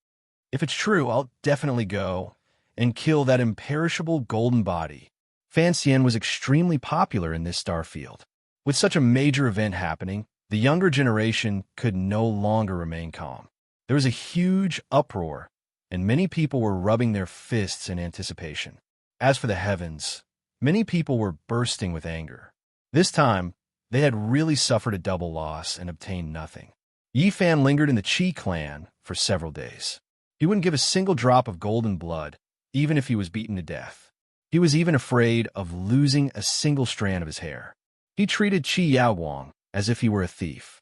If it's true, I'll definitely go and kill that imperishable golden body. Fan Xian was extremely popular in this star field. With such a major event happening, the younger generation could no longer remain calm. There was a huge uproar, and many people were rubbing their fists in anticipation. As for the heavens, many people were bursting with anger. This time, they had really suffered a double loss and obtained nothing. Yi Fan lingered in the Qi clan for several days. He wouldn't give a single drop of golden blood, even if he was beaten to death. He was even afraid of losing a single strand of his hair. He treated Qi Yaowang as if he were a thief.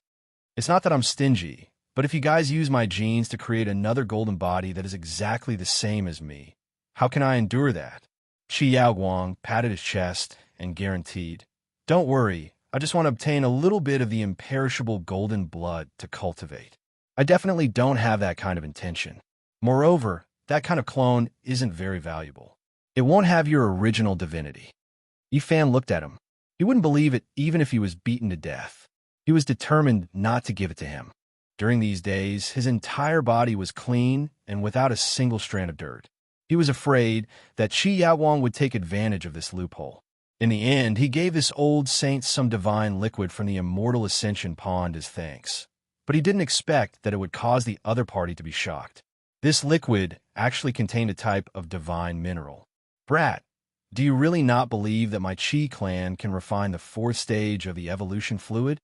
It's not that I'm stingy, but if you guys use my genes to create another golden body that is exactly the same as me, how can I endure that? Qi Yaowang patted his chest and guaranteed, "Don't worry, I just want to obtain a little bit of the imperishable golden blood to cultivate. I definitely don't have that kind of intention. Moreover, that kind of clone isn't very valuable. It won't have your original divinity." Yi Fan looked at him. He wouldn't believe it even if he was beaten to death. He was determined not to give it to him. During these days, his entire body was clean and without a single strand of dirt. He was afraid that Qi Yaowang would take advantage of this loophole. In the end, he gave this old saint some divine liquid from the immortal ascension pond as thanks. But he didn't expect that it would cause the other party to be shocked. This liquid actually contained a type of divine mineral. "Brat, do you really not believe that my Qi clan can refine the fourth stage of the evolution fluid?"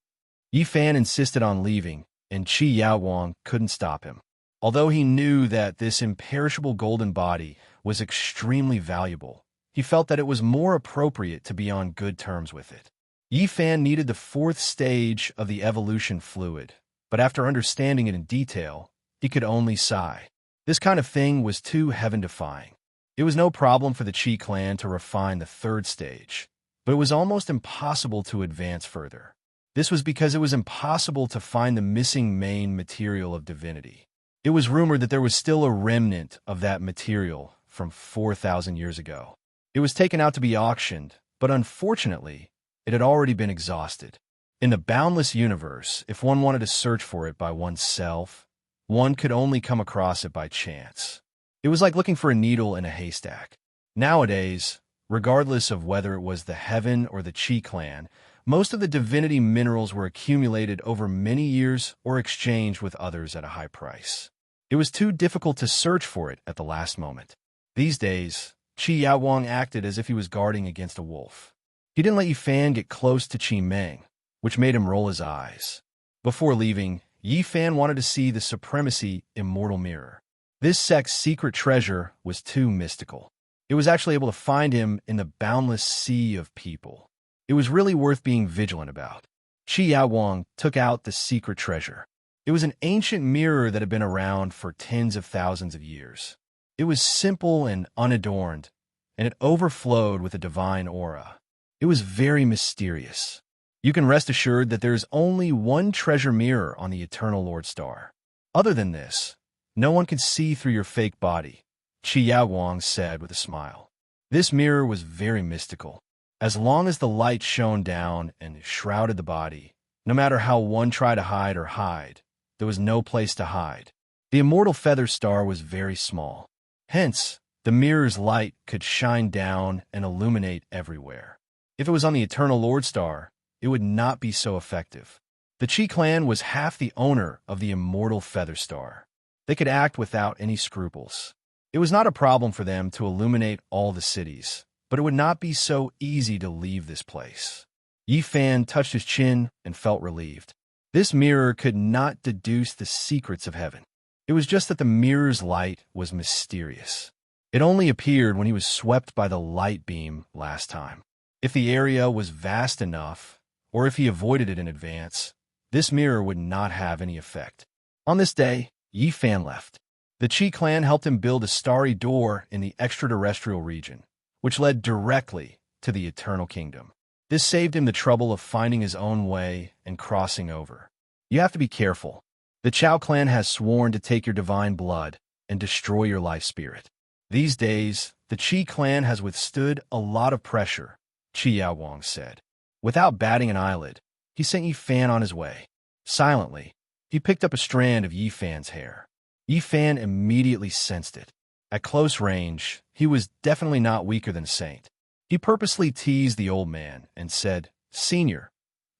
Yi Fan insisted on leaving, and Qi Yaowang couldn't stop him. Although he knew that this imperishable golden body was extremely valuable, he felt that it was more appropriate to be on good terms with it. Yi Fan needed the fourth stage of the evolution fluid, but after understanding it in detail, he could only sigh. This kind of thing was too heaven-defying. It was no problem for the Qi clan to refine the third stage, but it was almost impossible to advance further. This was because it was impossible to find the missing main material of divinity. It was rumored that there was still a remnant of that material from 4,000 years ago. It was taken out to be auctioned, but unfortunately, it had already been exhausted. In the boundless universe, if one wanted to search for it by oneself, one could only come across it by chance. It was like looking for a needle in a haystack. Nowadays, regardless of whether it was the Heaven or the Qi clan, most of the divinity minerals were accumulated over many years or exchanged with others at a high price. It was too difficult to search for it at the last moment. These days, Qi Yaowang acted as if he was guarding against a wolf. He didn't let Yi Fan get close to Qi Meng, which made him roll his eyes. Before leaving, Yi Fan wanted to see the Supremacy Immortal Mirror. This sect's secret treasure was too mystical. It was actually able to find him in the boundless sea of people. It was really worth being vigilant about. Qi Yaowang took out the secret treasure. It was an ancient mirror that had been around for tens of thousands of years. It was simple and unadorned, and it overflowed with a divine aura. It was very mysterious. You can rest assured that there's only one treasure mirror on the Eternal Lord Star. Other than this, no one can see through your fake body, Qi Yaoguang said with a smile. This mirror was very mystical. As long as the light shone down and shrouded the body, no matter how one tried to hide, there was no place to hide. The immortal feather star was very small. Hence, the mirror's light could shine down and illuminate everywhere. If it was on the Eternal Lord Star, it would not be so effective. The Qi clan was half the owner of the immortal feather star. They could act without any scruples. It was not a problem for them to illuminate all the cities, but it would not be so easy to leave this place. Yi Fan touched his chin and felt relieved. This mirror could not deduce the secrets of heaven. It was just that the mirror's light was mysterious. It only appeared when he was swept by the light beam last time. If the area was vast enough, or if he avoided it in advance, this mirror would not have any effect. On this day, Yi Fan left. The Qi clan helped him build a starry door in the extraterrestrial region, which led directly to the Eternal Kingdom. This saved him the trouble of finding his own way and crossing over. You have to be careful. The Chao clan has sworn to take your divine blood and destroy your life spirit. These days, the Qi clan has withstood a lot of pressure, Qi Yaoguang said. Without batting an eyelid, he sent Yi Fan on his way. Silently, he picked up a strand of Yi Fan's hair. Yi Fan immediately sensed it. At close range, he was definitely not weaker than a saint. He purposely teased the old man and said, "Senior,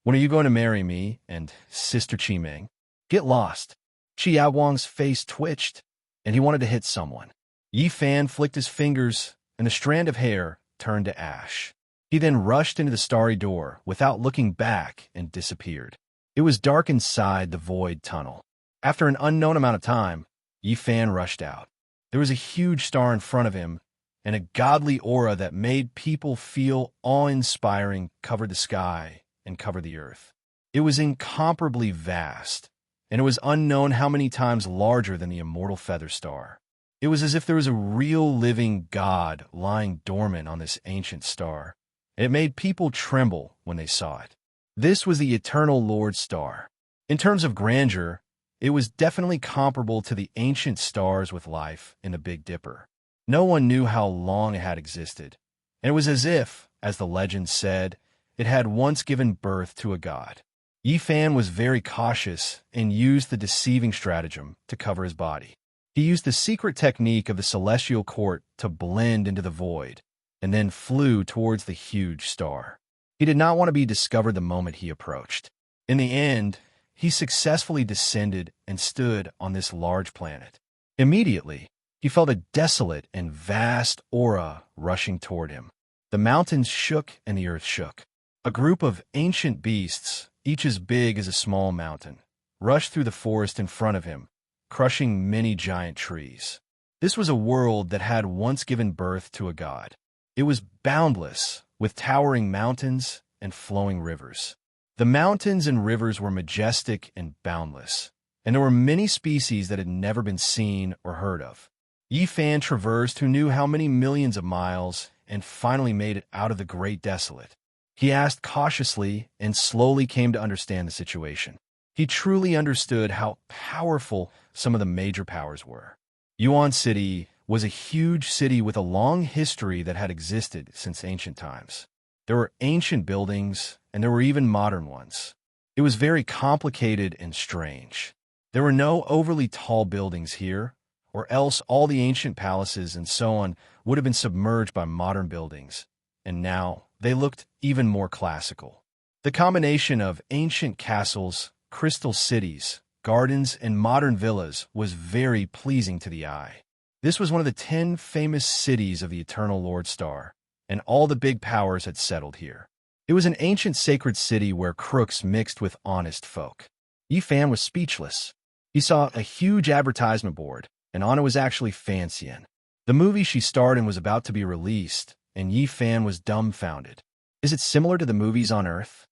when are you going to marry me and Sister Qimeng?" Get lost. Qi Yaoguang's face twitched, and he wanted to hit someone. Yi Fan flicked his fingers, and the strand of hair turned to ash. He then rushed into the starry door without looking back and disappeared. It was dark inside the void tunnel. After an unknown amount of time, Yi Fan rushed out. There was a huge star in front of him, and a godly aura that made people feel awe-inspiring covered the sky and covered the earth. It was incomparably vast, and it was unknown how many times larger than the immortal feather star. It was as if there was a real living god lying dormant on this ancient star. It made people tremble when they saw it. This was the Eternal Lord Star. In terms of grandeur, it was definitely comparable to the ancient stars with life in the Big Dipper. No one knew how long it had existed, and it was as if, as the legend said, it had once given birth to a god. Yi Fan was very cautious and used the deceiving stratagem to cover his body. He used the secret technique of the celestial court to blend into the void, and then flew towards the huge star. He did not want to be discovered the moment he approached. In the end, he successfully descended and stood on this large planet. Immediately, he felt a desolate and vast aura rushing toward him. The mountains shook and the earth shook. A group of ancient beasts, each as big as a small mountain, rushed through the forest in front of him, crushing many giant trees. This was a world that had once given birth to a god. It was boundless, with towering mountains and flowing rivers. The mountains and rivers were majestic and boundless, and there were many species that had never been seen or heard of. Yi Fan traversed who knew how many millions of miles and finally made it out of the great desolate. He asked cautiously and slowly came to understand the situation. He truly understood how powerful some of the major powers were. Yuan City was a huge city with a long history that had existed since ancient times. There were ancient buildings, and there were even modern ones. It was very complicated and strange. There were no overly tall buildings here, or else all the ancient palaces and so on would have been submerged by modern buildings, and now they looked even more classical. The combination of ancient castles, crystal cities, gardens, and modern villas was very pleasing to the eye. This was one of the 10 famous cities of the Eternal Lord Star, and all the big powers had settled here. It was an ancient sacred city where crooks mixed with honest folk. Yi Fan was speechless. He saw a huge advertisement board, and on it was actually Fan Xian. The movie she starred in was about to be released, and Yi Fan was dumbfounded. Is it similar to the movies on Earth?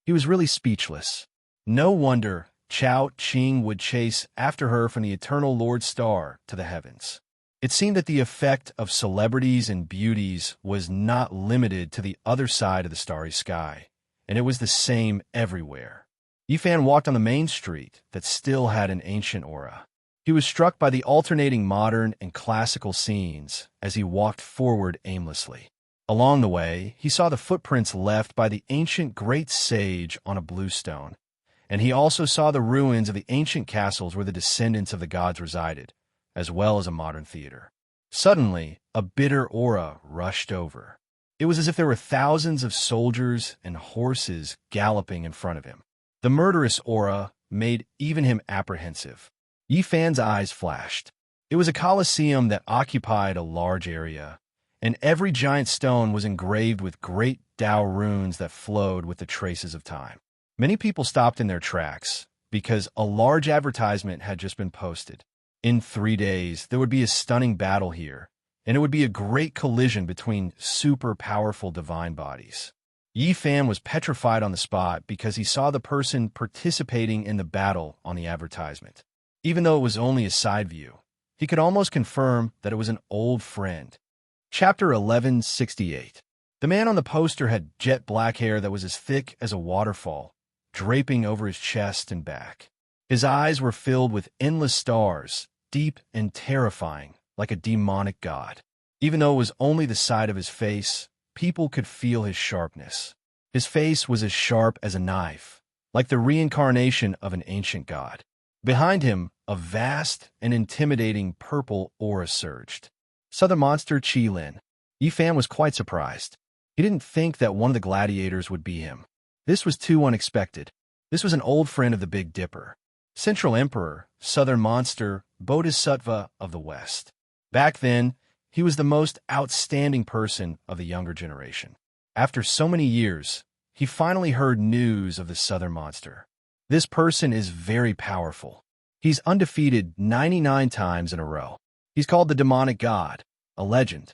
He was really speechless. No wonder Chao Qing would chase after her from the Eternal Lord Star to the heavens. It seemed that the effect of celebrities and beauties was not limited to the other side of the starry sky, and it was the same everywhere. Yifan walked on the main street that still had an ancient aura. He was struck by the alternating modern and classical scenes as he walked forward aimlessly. Along the way, he saw the footprints left by the ancient great sage on a blue stone, and he also saw the ruins of the ancient castles where the descendants of the gods resided, as well as a modern theater. Suddenly, a bitter aura rushed over. It was as if there were thousands of soldiers and horses galloping in front of him. The murderous aura made even him apprehensive. Yifan's eyes flashed. It was a coliseum that occupied a large area, and every giant stone was engraved with great Tao runes that flowed with the traces of time. Many people stopped in their tracks because a large advertisement had just been posted. In 3 days, there would be a stunning battle here, and it would be a great collision between super powerful divine bodies. Yifan was petrified on the spot because he saw the person participating in the battle on the advertisement. Even though it was only a side view, he could almost confirm that it was an old friend. Chapter 1168. The man on the poster had jet black hair that was as thick as a waterfall, draping over his chest and back. His eyes were filled with endless stars, deep and terrifying, like a demonic god. Even though it was only the side of his face, people could feel his sharpness. His face was as sharp as a knife, like the reincarnation of an ancient god. Behind him, a vast and intimidating purple aura surged. Southern monster Qi Lin. Yifan was quite surprised. He didn't think that one of the gladiators would be him. This was too unexpected. This was an old friend of the Big Dipper, Central Emperor, Southern monster, Bodhisattva of the West. Back then, he was the most outstanding person of the younger generation. After so many years, he finally heard news of the Southern monster. This person is very powerful. He's undefeated 99 times in a row. He's called the demonic god, a legend.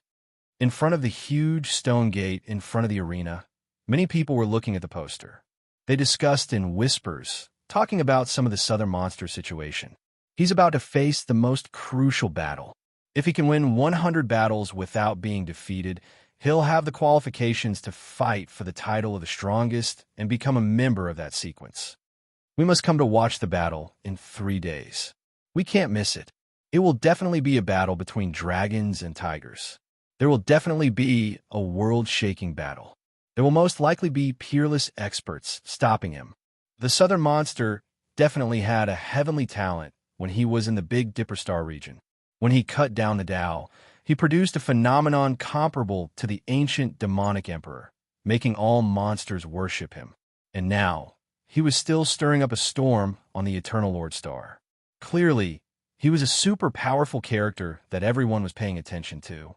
In front of the huge stone gate in front of the arena, many people were looking at the poster. They discussed in whispers, talking about some of the Southern monster situation. He's about to face the most crucial battle. If he can win 100 battles without being defeated, he'll have the qualifications to fight for the title of the strongest and become a member of that sequence. We must come to watch the battle in 3 days. We can't miss it. It will definitely be a battle between dragons and tigers. There will definitely be a world-shaking battle. There will most likely be peerless experts stopping him. The Southern monster definitely had a heavenly talent when he was in the Big Dipper Star region. When he cut down the Tao, he produced a phenomenon comparable to the ancient demonic emperor, making all monsters worship him. And now, he was still stirring up a storm on the Eternal Lord Star. Clearly, he was a super powerful character that everyone was paying attention to.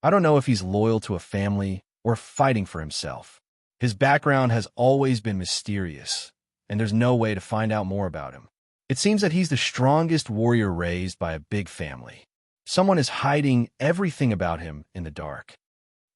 I don't know if he's loyal to a family or fighting for himself. His background has always been mysterious, and there's no way to find out more about him. It seems that he's the strongest warrior raised by a big family. Someone is hiding everything about him in the dark.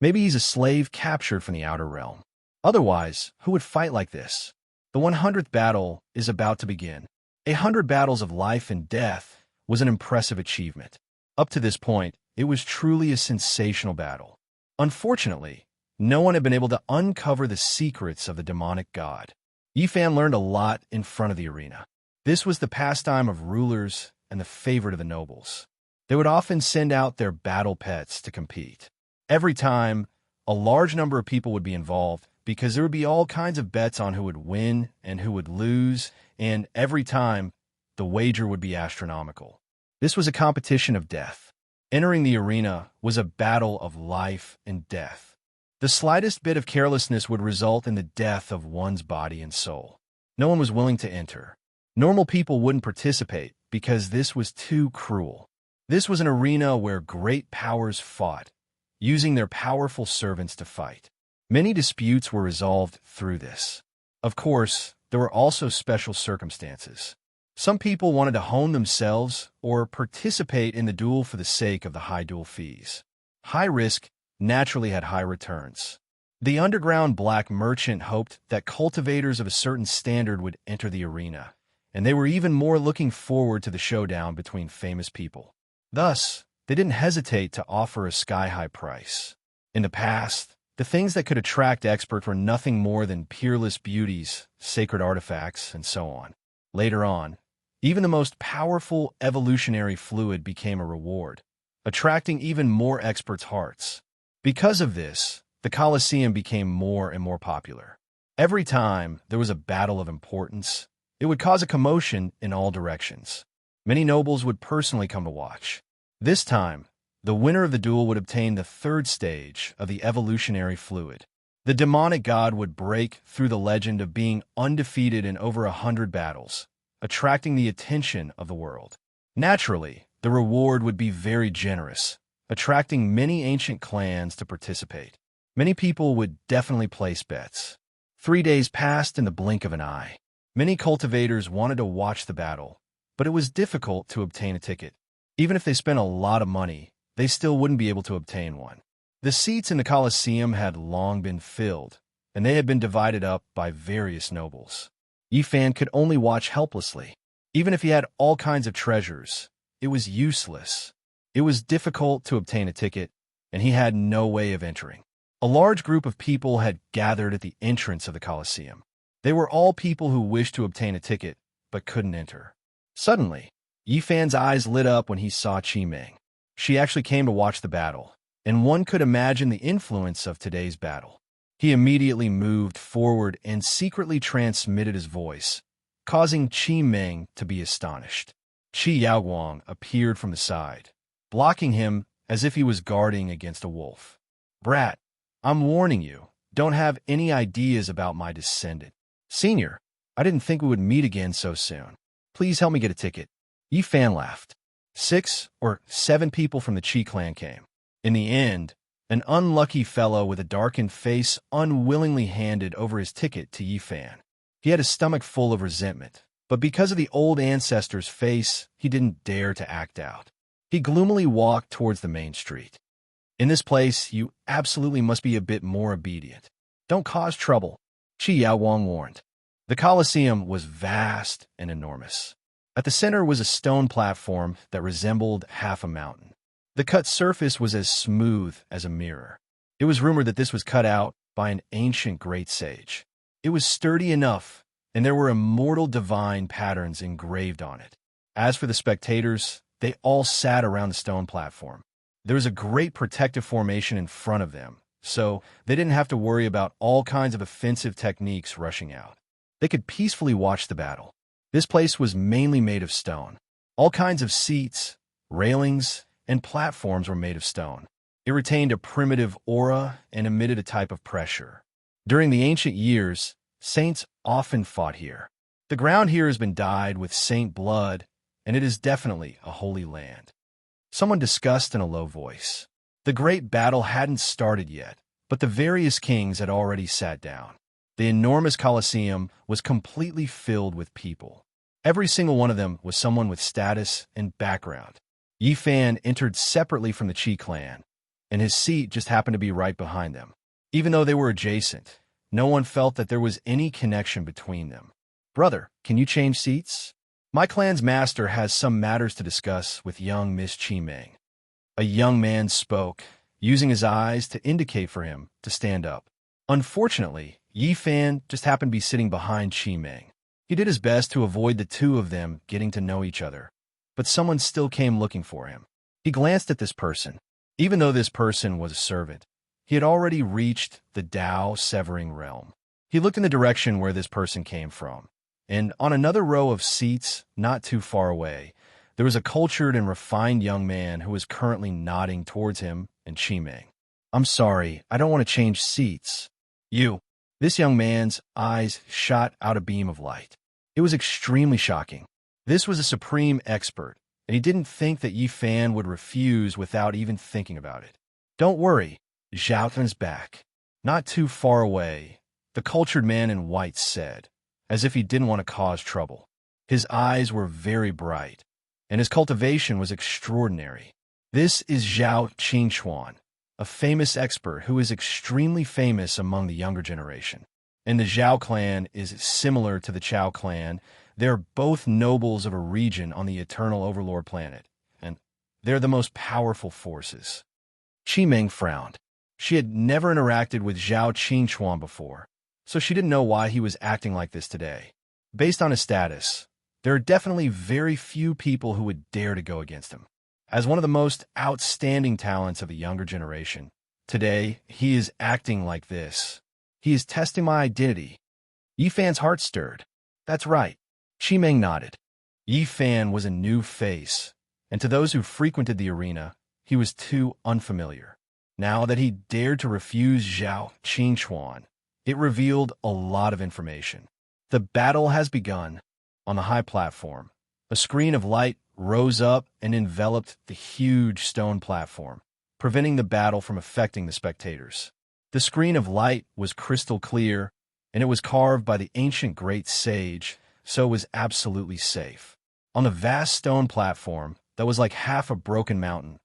Maybe he's a slave captured from the outer realm. Otherwise, who would fight like this? The 100th battle is about to begin. 100 battles of life and death was an impressive achievement. Up to this point, it was truly a sensational battle. Unfortunately, no one had been able to uncover the secrets of the demonic god. Yifan learned a lot in front of the arena. This was the pastime of rulers and the favorite of the nobles. They would often send out their battle pets to compete. Every time, a large number of people would be involved because there would be all kinds of bets on who would win and who would lose, and every time, the wager would be astronomical. This was a competition of death. Entering the arena was a battle of life and death. The slightest bit of carelessness would result in the death of one's body and soul. No one was willing to enter. Normal people wouldn't participate because this was too cruel. This was an arena where great powers fought, using their powerful servants to fight. Many disputes were resolved through this. Of course, there were also special circumstances. Some people wanted to hone themselves or participate in the duel for the sake of the high duel fees. High risk naturally had high returns. The underground black merchant hoped that cultivators of a certain standard would enter the arena, and they were even more looking forward to the showdown between famous people. Thus, they didn't hesitate to offer a sky-high price. In the past, the things that could attract experts were nothing more than peerless beauties, sacred artifacts, and so on. Later on, even the most powerful evolutionary fluid became a reward, attracting even more experts' hearts. Because of this, the Colosseum became more and more popular. Every time there was a battle of importance, it would cause a commotion in all directions. Many nobles would personally come to watch. This time, the winner of the duel would obtain the third stage of the evolutionary fluid. The demonic god would break through the legend of being undefeated in over 100 battles, attracting the attention of the world. Naturally, the reward would be very generous, attracting many ancient clans to participate. Many people would definitely place bets. 3 days passed in the blink of an eye. Many cultivators wanted to watch the battle, but it was difficult to obtain a ticket. Even if they spent a lot of money, they still wouldn't be able to obtain one. The seats in the Colosseum had long been filled, and they had been divided up by various nobles. Yifan could only watch helplessly. Even if he had all kinds of treasures, it was useless. It was difficult to obtain a ticket, and he had no way of entering. A large group of people had gathered at the entrance of the Colosseum. They were all people who wished to obtain a ticket, but couldn't enter. Suddenly, Yifan's eyes lit up when he saw Qimeng. She actually came to watch the battle, and one could imagine the influence of today's battle. He immediately moved forward and secretly transmitted his voice, causing Qimeng to be astonished. Qi Yaoguang appeared from the side, blocking him as if he was guarding against a wolf. "Brat, I'm warning you, don't have any ideas about my descendant. Senior, I didn't think we would meet again so soon. Please help me get a ticket." Yifan laughed. 6 or 7 people from the Qi clan came. In the end, an unlucky fellow with a darkened face unwillingly handed over his ticket to Yifan. He had a stomach full of resentment, but because of the old ancestor's face, he didn't dare to act out. He gloomily walked towards the main street. "In this place, you absolutely must be a bit more obedient. Don't cause trouble," Qi Yaoguang warned. The Colosseum was vast and enormous. At the center was a stone platform that resembled half a mountain. The cut surface was as smooth as a mirror. It was rumored that this was cut out by an ancient great sage. It was sturdy enough, and there were immortal divine patterns engraved on it. As for the spectators, they all sat around the stone platform. There was a great protective formation in front of them, so they didn't have to worry about all kinds of offensive techniques rushing out. They could peacefully watch the battle. This place was mainly made of stone. All kinds of seats, railings, and platforms were made of stone. It retained a primitive aura and emitted a type of pressure. During the ancient years, saints often fought here. The ground here has been dyed with saint blood, and it is definitely a holy land. Someone discussed in a low voice. The great battle hadn't started yet, but the various kings had already sat down. The enormous Colosseum was completely filled with people. Every single one of them was someone with status and background. Yifan entered separately from the Qi clan, and his seat just happened to be right behind them. Even though they were adjacent, no one felt that there was any connection between them. "Brother, can you change seats? My clan's master has some matters to discuss with young Miss Qimeng." A young man spoke, using his eyes to indicate for him to stand up. Unfortunately, Yifan just happened to be sitting behind Qimeng. He did his best to avoid the two of them getting to know each other, but someone still came looking for him. He glanced at this person. Even though this person was a servant, he had already reached the Tao-severing realm. He looked in the direction where this person came from, and on another row of seats not too far away, there was a cultured and refined young man who was currently nodding towards him and Qimeng. "I'm sorry, I don't want to change seats." "You." This young man's eyes shot out a beam of light. It was extremely shocking. This was a supreme expert, and he didn't think that Yifan would refuse without even thinking about it. "Don't worry, Zhaotan's back." Not too far away, the cultured man in white said, as if he didn't want to cause trouble. His eyes were very bright, and his cultivation was extraordinary. "This is Zhao Qingchuan, a famous expert who is extremely famous among the younger generation. And the Zhao clan is similar to the Chao clan. They're both nobles of a region on the Eternal Overlord planet. And They're the most powerful forces. Qi Meng frowned. She had never interacted with Zhao Qingchuan before, so she didn't know why he was acting like this today. Based on his status, there are definitely very few people who would dare to go against him. As one of the most outstanding talents of the younger generation, today he is acting like this. He is testing my identity. Yi Fan's heart stirred. That's right. Qi Meng nodded. Yi Fan was a new face, and to those who frequented the arena, he was too unfamiliar. Now that he dared to refuse Zhao Qingchuan, it revealed a lot of information. The battle has begun. On the high platform, a screen of light rose up and enveloped the huge stone platform, preventing the battle from affecting the spectators. The screen of light was crystal clear, and it was carved by the ancient great sage, so it was absolutely safe. On the vast stone platform that was like half a broken mountain,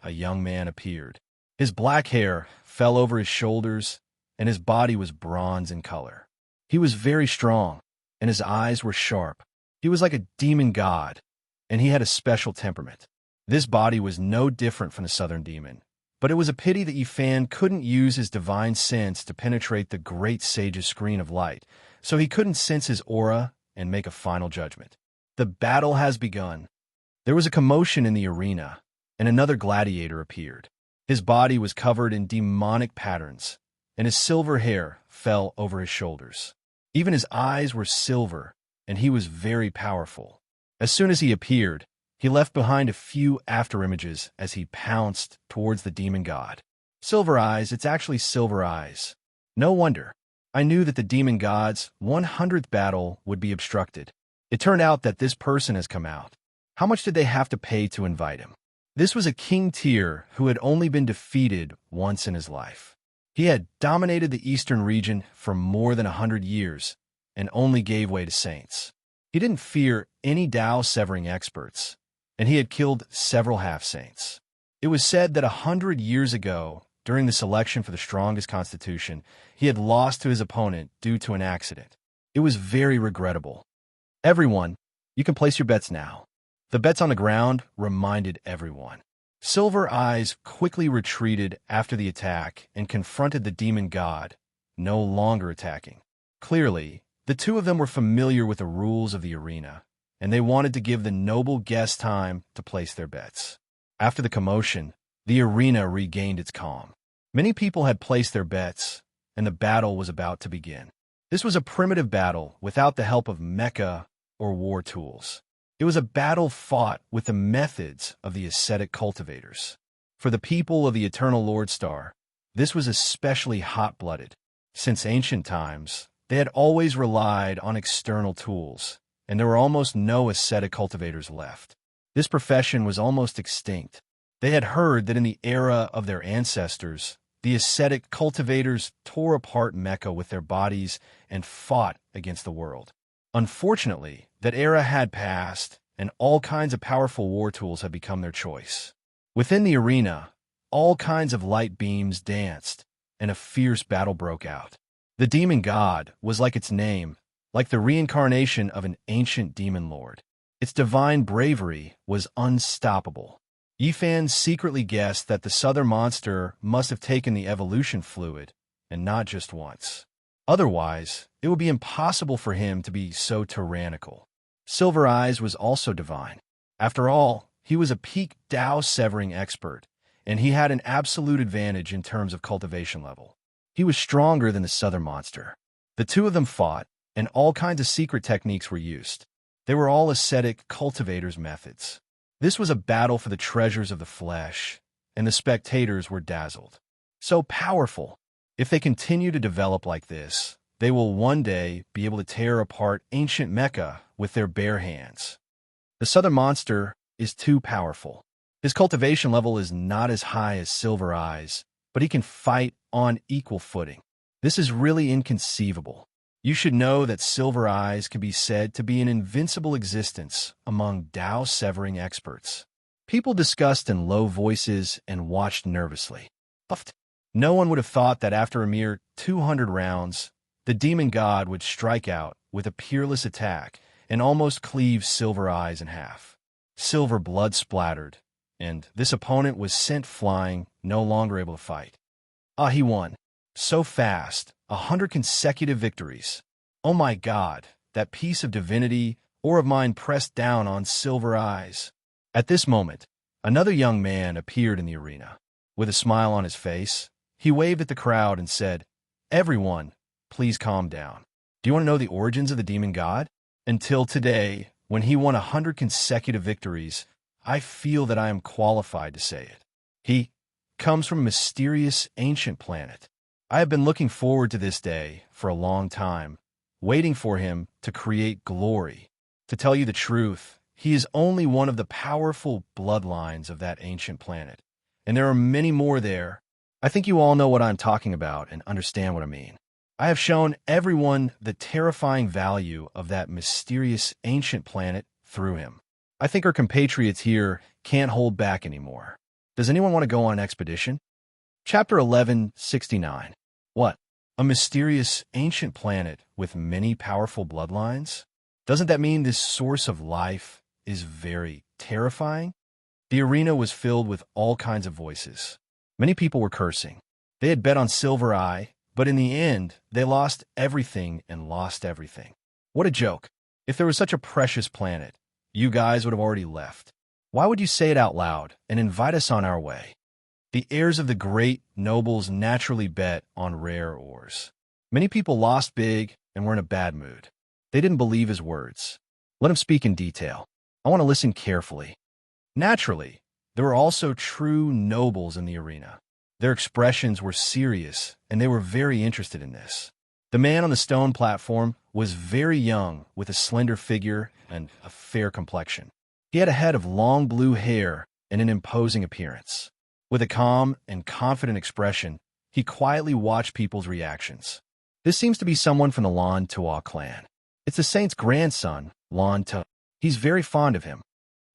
a young man appeared. His black hair fell over his shoulders, and his body was bronze in color. He was very strong, and his eyes were sharp. He was like a demon god, and he had a special temperament. This body was no different from the southern demon, but it was a pity that Yi Fan couldn't use his divine sense to penetrate the great sage's screen of light, so he couldn't sense his aura and make a final judgment. The battle has begun. There was a commotion in the arena, and another gladiator appeared. His body was covered in demonic patterns, and his silver hair fell over his shoulders. Even his eyes were silver, and he was very powerful. As soon as he appeared, he left behind a few afterimages as he pounced towards the demon god. Silver eyes, it's actually silver eyes. No wonder. I knew that the demon god's 100th battle would be obstructed. It turned out that this person has come out. How much did they have to pay to invite him? This was a king tier who had only been defeated once in his life. He had dominated the eastern region for more than 100 years and only gave way to saints. He didn't fear any Dao-severing experts, and he had killed several half-saints. It was said that 100 years ago, during the selection for the strongest constitution, he had lost to his opponent due to an accident. It was very regrettable. Everyone, you can place your bets now. The bets on the ground reminded everyone. Silver Eyes quickly retreated after the attack and confronted the demon god, no longer attacking. Clearly, the two of them were familiar with the rules of the arena, and they wanted to give the noble guest time to place their bets. After the commotion, the arena regained its calm. Many people had placed their bets, and the battle was about to begin. This was a primitive battle without the help of mecha or war tools. It was a battle fought with the methods of the ascetic cultivators. For the people of the Eternal Lord Star, this was especially hot-blooded. Since ancient times, they had always relied on external tools, and there were almost no ascetic cultivators left. This profession was almost extinct. They had heard that in the era of their ancestors, the ascetic cultivators tore apart mecha with their bodies and fought against the world. Unfortunately, that era had passed, and all kinds of powerful war tools had become their choice. Within the arena, all kinds of light beams danced, and a fierce battle broke out. The demon god was like its name, like the reincarnation of an ancient demon lord. Its divine bravery was unstoppable. Yi Fan secretly guessed that the southern monster must have taken the evolution fluid, and not just once. Otherwise, it would be impossible for him to be so tyrannical. Silver Eyes was also divine. After all, he was a peak Dao-severing expert, and he had an absolute advantage in terms of cultivation level. He was stronger than the southern monster. The two of them fought, and all kinds of secret techniques were used. They were all ascetic cultivators' methods. This was a battle for the treasures of the flesh, and the spectators were dazzled. So powerful. If they continue to develop like this, they will one day be able to tear apart ancient mecha with their bare hands. The southern monster is too powerful. His cultivation level is not as high as Silver Eyes, but he can fight on equal footing. This is really inconceivable. You should know that Silver Eyes can be said to be an invincible existence among Dao-severing experts. People discussed in low voices and watched nervously. No one would have thought that after a mere 200 rounds, the demon god would strike out with a peerless attack and almost cleave Silver Eyes in half. Silver blood splattered, and this opponent was sent flying, no longer able to fight. Ah, he won. So fast, 100 consecutive victories. Oh my God, that piece of divinity or of mine pressed down on silver eyes. At this moment, another young man appeared in the arena. With a smile on his face, he waved at the crowd and said, "Everyone, please calm down. Do you want to know the origins of the demon god? Until today, when he won 100 consecutive victories, I feel that I am qualified to say it. He comes from a mysterious ancient planet. I have been looking forward to this day for a long time, waiting for him to create glory. To tell you the truth, he is only one of the powerful bloodlines of that ancient planet, and there are many more there. I think you all know what I'm talking about and understand what I mean. I have shown everyone the terrifying value of that mysterious ancient planet through him. I think our compatriots here can't hold back anymore. Does anyone want to go on an expedition?" Chapter 1169. What? A mysterious ancient planet with many powerful bloodlines? Doesn't that mean this source of life is very terrifying? The arena was filled with all kinds of voices. Many people were cursing. They had bet on Silver Eye, but in the end, they lost everything and lost everything. What a joke. If there was such a precious planet, you guys would have already left. Why would you say it out loud and invite us on our way? The heirs of the great nobles naturally bet on rare ores. Many people lost big and were in a bad mood. They didn't believe his words. Let him speak in detail. I want to listen carefully. Naturally, there were also true nobles in the arena. Their expressions were serious, and they were very interested in this. The man on the stone platform was very young, with a slender figure and a fair complexion. He had a head of long blue hair and an imposing appearance. With a calm and confident expression, he quietly watched people's reactions. This seems to be someone from the Lan Tua clan. It's the saint's grandson, Lan Tua. He's very fond of him.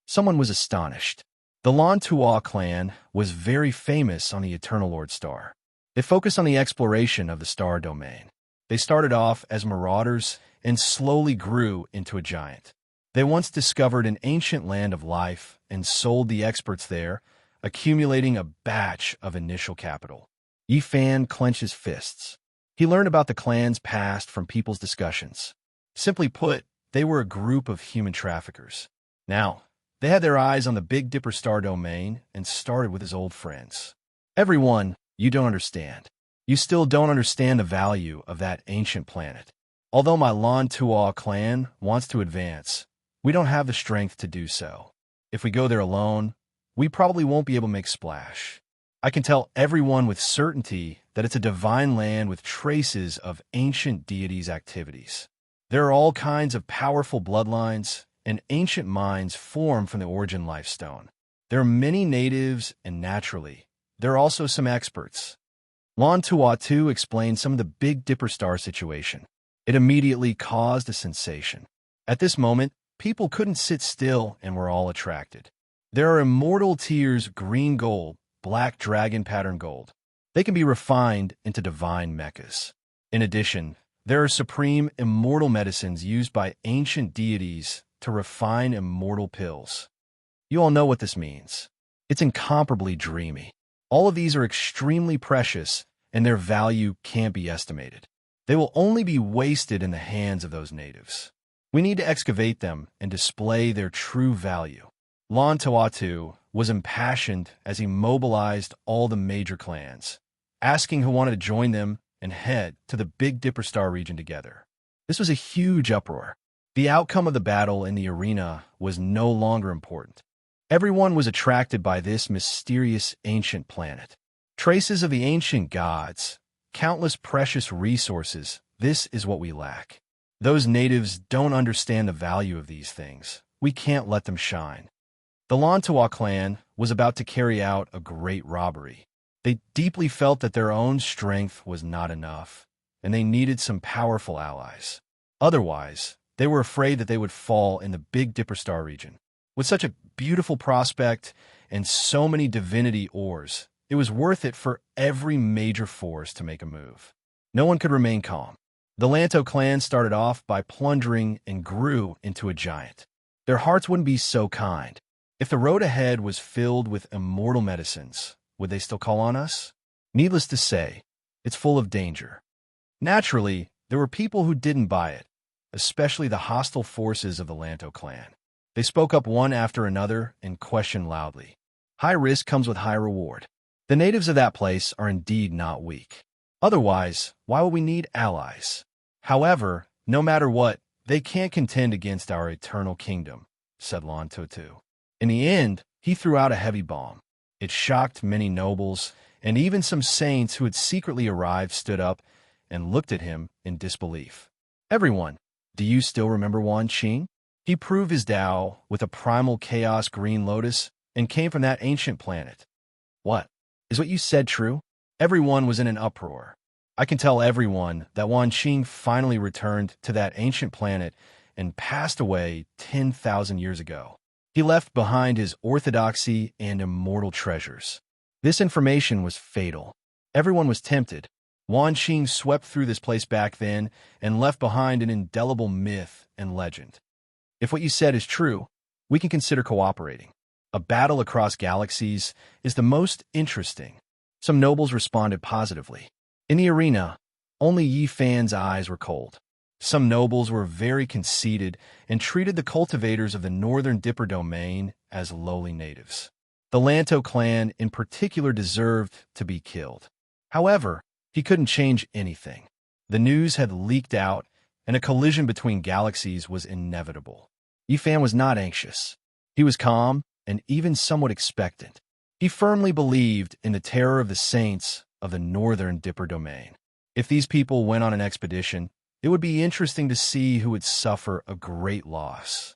Someone was astonished. The Lan Tua clan was very famous on the Eternal Lord Star. They focused on the exploration of the star domain. They started off as marauders and slowly grew into a giant. They once discovered an ancient land of life and sold the experts there, accumulating a batch of initial capital. Yifan clenched his fists. He learned about the clan's past from people's discussions. Simply put, they were a group of human traffickers. Now, they had their eyes on the Big Dipper star domain and started with his old friends. "Everyone, you don't understand. You still don't understand the value of that ancient planet. Although my Lan Tua clan wants to advance, we don't have the strength to do so. If we go there alone, we probably won't be able to make splash. I can tell everyone with certainty that it's a divine land with traces of ancient deities' activities. There are all kinds of powerful bloodlines, and ancient mines form from the origin life stone. There are many natives, and naturally, there are also some experts." Lan Tua too explained some of the Big Dipper star situation. It immediately caused a sensation. At this moment, people couldn't sit still and were all attracted. There are immortal tiers green gold, black dragon pattern gold. They can be refined into divine mechas. In addition, there are supreme immortal medicines used by ancient deities to refine immortal pills. You all know what this means. It's incomparably dreamy. All of these are extremely precious, and their value can't be estimated. They will only be wasted in the hands of those natives. We need to excavate them and display their true value. Lan Tua was impassioned as he mobilized all the major clans, asking who wanted to join them and head to the Big Dipper Star region together. This was a huge uproar. The outcome of the battle in the arena was no longer important. Everyone was attracted by this mysterious ancient planet. Traces of the ancient gods, countless precious resources, this is what we lack. Those natives don't understand the value of these things. We can't let them shine. The Lan Tua clan was about to carry out a great robbery. They deeply felt that their own strength was not enough, and they needed some powerful allies. Otherwise, they were afraid that they would fall in the Big Dipper Star region. With such a beautiful prospect and so many divinity ores, it was worth it for every major force to make a move. No one could remain calm. The Lanto clan started off by plundering and grew into a giant. Their hearts wouldn't be so kind. If the road ahead was filled with immortal medicines, would they still call on us? Needless to say, it's full of danger. Naturally, there were people who didn't buy it, especially the hostile forces of the Lanto clan. They spoke up one after another and questioned loudly. High risk comes with high reward. The natives of that place are indeed not weak. Otherwise, why would we need allies? However, no matter what, they can't contend against our eternal kingdom, said Lanto. In the end, he threw out a heavy bomb. It shocked many nobles, and even some saints who had secretly arrived stood up and looked at him in disbelief. Everyone, do you still remember Wan Qing? He proved his Tao with a primal chaos green lotus and came from that ancient planet. What? Is what you said true? Everyone was in an uproar. I can tell everyone that Wan Qing finally returned to that ancient planet and passed away 10,000 years ago. He left behind his orthodoxy and immortal treasures. This information was fatal. Everyone was tempted. Wan Qing swept through this place back then and left behind an indelible myth and legend. If what you said is true, we can consider cooperating. A battle across galaxies is the most interesting. Some nobles responded positively. In the arena, only Yi Fan's eyes were cold. Some nobles were very conceited and treated the cultivators of the Northern Dipper domain as lowly natives. The Lanto clan in particular deserved to be killed. However, he couldn't change anything. The news had leaked out, and a collision between galaxies was inevitable. Yi Fan was not anxious. He was calm and even somewhat expectant. He firmly believed in the terror of the saints of the Northern Dipper domain. If these people went on an expedition, it would be interesting to see who would suffer a great loss.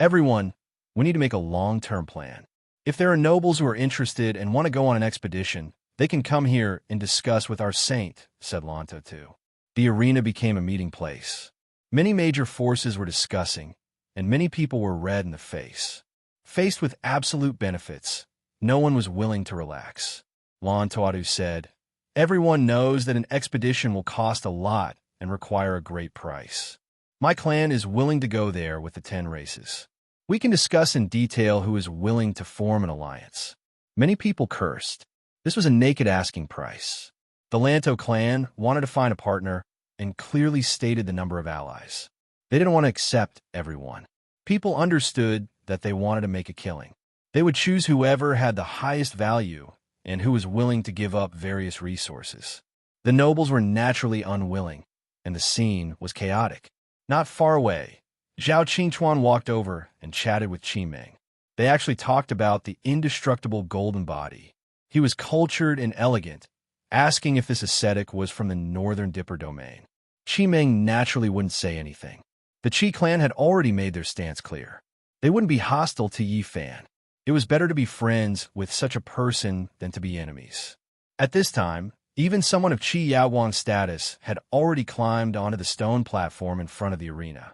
Everyone, we need to make a long-term plan. If there are nobles who are interested and want to go on an expedition, they can come here and discuss with our saint, said Lanto. The arena became a meeting place. Many major forces were discussing, and many people were red in the face. Faced with absolute benefits, no one was willing to relax. Lanto said, everyone knows that an expedition will cost a lot and require a great price. My clan is willing to go there with the 10 races. We can discuss in detail who is willing to form an alliance. Many people cursed. This was a naked asking price. The Lanto clan wanted to find a partner and clearly stated the number of allies. They didn't want to accept everyone. People understood that they wanted to make a killing. They would choose whoever had the highest value and who was willing to give up various resources. The nobles were naturally unwilling, and the scene was chaotic. Not far away, Zhao Qingchuan walked over and chatted with Qimeng. They actually talked about the indestructible golden body. He was cultured and elegant, asking if this ascetic was from the Northern Dipper domain. Qimeng naturally wouldn't say anything. The Qi clan had already made their stance clear. They wouldn't be hostile to Yi Fan. It was better to be friends with such a person than to be enemies. At this time, even someone of Qi Yaoguang's status had already climbed onto the stone platform in front of the arena.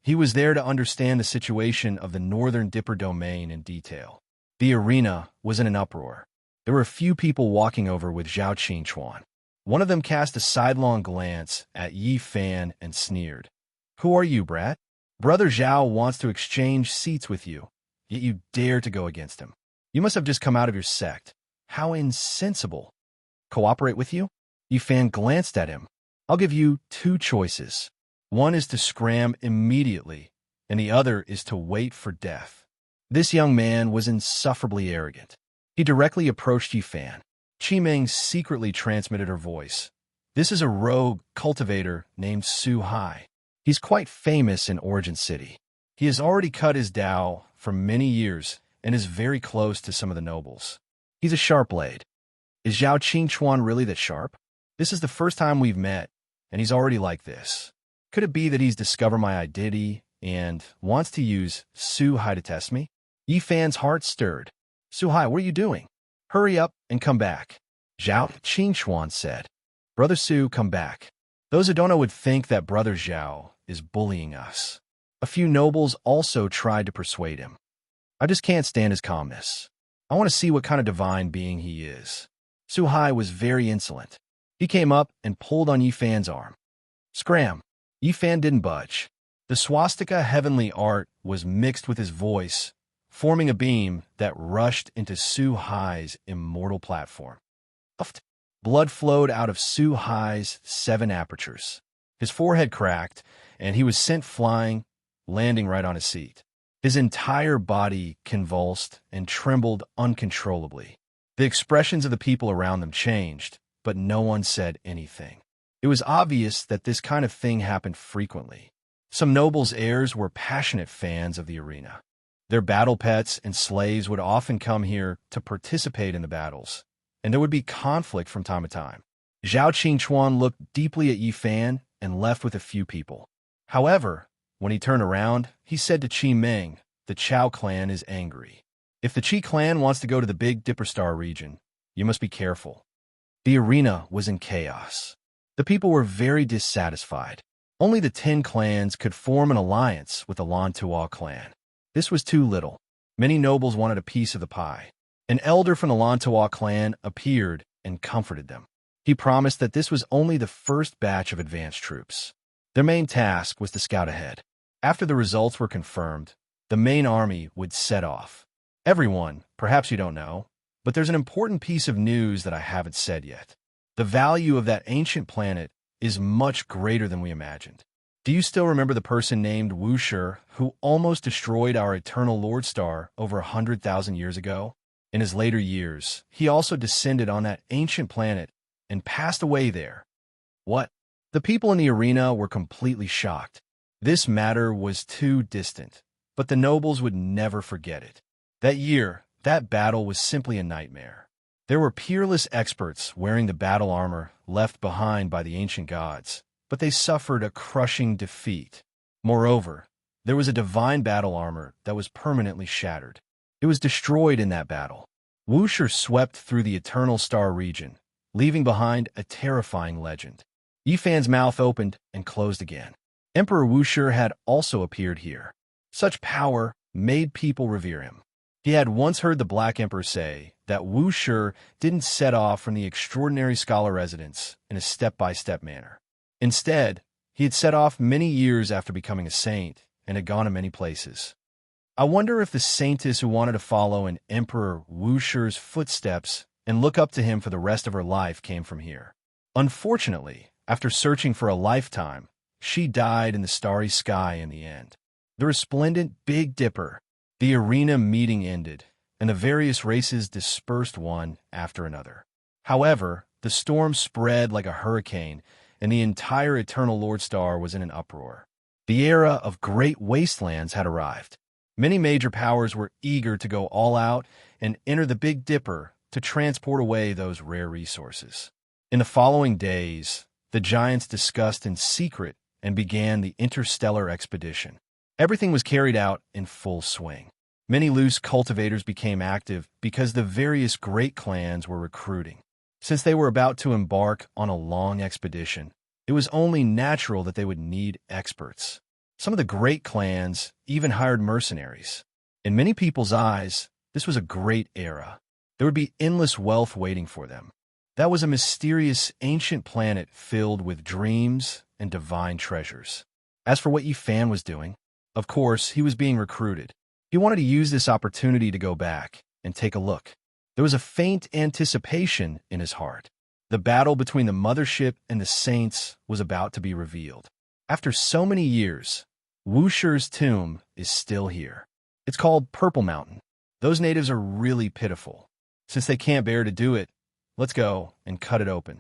He was there to understand the situation of the Northern Dipper domain in detail. The arena was in an uproar. There were a few people walking over with Zhao Qingchuan. One of them cast a sidelong glance at Yi Fan and sneered. Who are you, brat? Brother Zhao wants to exchange seats with you, yet you dare to go against him. You must have just come out of your sect. How insensible. Cooperate with you? Yi Fan glanced at him. I'll give you 2 choices. One is to scram immediately, and the other is to wait for death. This young man was insufferably arrogant. He directly approached Yi Fan. Qimeng secretly transmitted her voice. This is a rogue cultivator named Su Hai. He's quite famous in Origin City. He has already cut his Tao for many years and is very close to some of the nobles. He's a sharp blade. Is Zhao Qingchuan really that sharp? This is the first time we've met, and he's already like this. Could it be that he's discovered my identity and wants to use Su Hai to test me? Yi Fan's heart stirred. Su Hai, what are you doing? Hurry up and come back. Zhao Qingchuan said. Brother Su, come back. Those who don't know would think that Brother Zhao is bullying us. A few nobles also tried to persuade him. I just can't stand his calmness. I want to see what kind of divine being he is. Su Hai was very insolent. He came up and pulled on Yi Fan's arm. Scram! Yi Fan didn't budge. The swastika heavenly art was mixed with his voice, forming a beam that rushed into Su-Hai's immortal platform. Blood flowed out of Su-Hai's 7 apertures. His forehead cracked, and he was sent flying, landing right on his seat. His entire body convulsed and trembled uncontrollably. The expressions of the people around them changed, but no one said anything. It was obvious that this kind of thing happened frequently. Some nobles' heirs were passionate fans of the arena. Their battle pets and slaves would often come here to participate in the battles, and there would be conflict from time to time. Zhao Qingchuan looked deeply at Yi Fan and left with a few people. However, when he turned around, he said to Qi Meng, "The Chao clan is angry. If the Qi clan wants to go to the Big Dipper Star region, you must be careful." The arena was in chaos. The people were very dissatisfied. Only the 10 clans could form an alliance with the Lan Tuo clan. This was too little. Many nobles wanted a piece of the pie. An elder from the Lan Tuo clan appeared and comforted them. He promised that this was only the first batch of advanced troops. Their main task was to scout ahead. After the results were confirmed, the main army would set off. Everyone, perhaps you don't know, but there's an important piece of news that I haven't said yet. The value of that ancient planet is much greater than we imagined. Do you still remember the person named Wu Shi who almost destroyed our eternal Lord Star over 100,000 years ago? In his later years, he also descended on that ancient planet and passed away there. What? The people in the arena were completely shocked. This matter was too distant, but the nobles would never forget it. That year, that battle was simply a nightmare. There were peerless experts wearing the battle armor left behind by the ancient gods, but they suffered a crushing defeat. Moreover, there was a divine battle armor that was permanently shattered. It was destroyed in that battle. Wu Shi swept through the Eternal Star region, leaving behind a terrifying legend. Yi Fan's mouth opened and closed again. Emperor Wu Shi had also appeared here. Such power made people revere him. He had once heard the Black Emperor say that Wu Shi didn't set off from the extraordinary scholar residence in a step-by-step manner. Instead, he had set off many years after becoming a saint and had gone to many places. I wonder if the saintess who wanted to follow in Emperor Wu Shi's footsteps and look up to him for the rest of her life came from here. Unfortunately, after searching for a lifetime, she died in the starry sky in the end. The resplendent Big Dipper, the arena meeting ended, and the various races dispersed one after another. However, the storm spread like a hurricane, and the entire Eternal Lord Star was in an uproar. The era of great wastelands had arrived. Many major powers were eager to go all out and enter the Big Dipper to transport away those rare resources. In the following days, the giants discussed in secret and began the interstellar expedition. Everything was carried out in full swing. Many loose cultivators became active because the various great clans were recruiting. Since they were about to embark on a long expedition, it was only natural that they would need experts. Some of the great clans even hired mercenaries. In many people's eyes, this was a great era. There would be endless wealth waiting for them. That was a mysterious ancient planet filled with dreams and divine treasures. As for what Yi Fan was doing, of course, he was being recruited. He wanted to use this opportunity to go back and take a look. There was a faint anticipation in his heart. The battle between the mothership and the saints was about to be revealed. After so many years, Wu Shi's tomb is still here. It's called Purple Mountain. Those natives are really pitiful. Since they can't bear to do it, let's go and cut it open.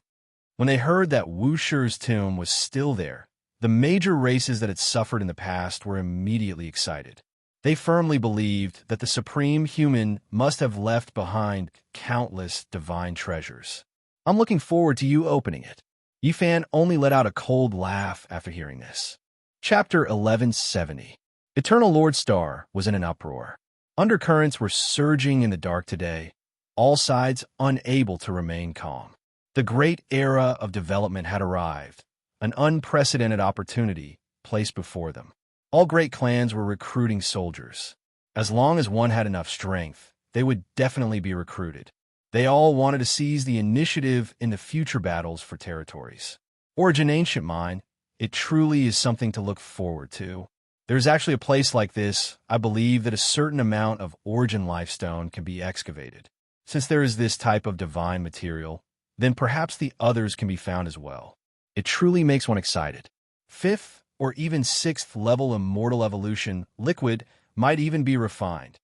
When they heard that Wu Shi's tomb was still there, the major races that had suffered in the past were immediately excited. They firmly believed that the supreme human must have left behind countless divine treasures. I'm looking forward to you opening it. Yi Fan only let out a cold laugh after hearing this. Chapter 1170. Eternal Lord Star was in an uproar. Undercurrents were surging in the dark today, all sides unable to remain calm. The great era of development had arrived, an unprecedented opportunity placed before them. All great clans were recruiting soldiers. As long as one had enough strength, they would definitely be recruited. They all wanted to seize the initiative in the future battles for territories. Origin Ancient Mine, it truly is something to look forward to. There's actually a place like this. I believe that a certain amount of origin lifestone can be excavated. Since there is this type of divine material, then perhaps the others can be found as well. It truly makes one excited. Fifth or even sixth level immortal evolution, liquid, might even be refined.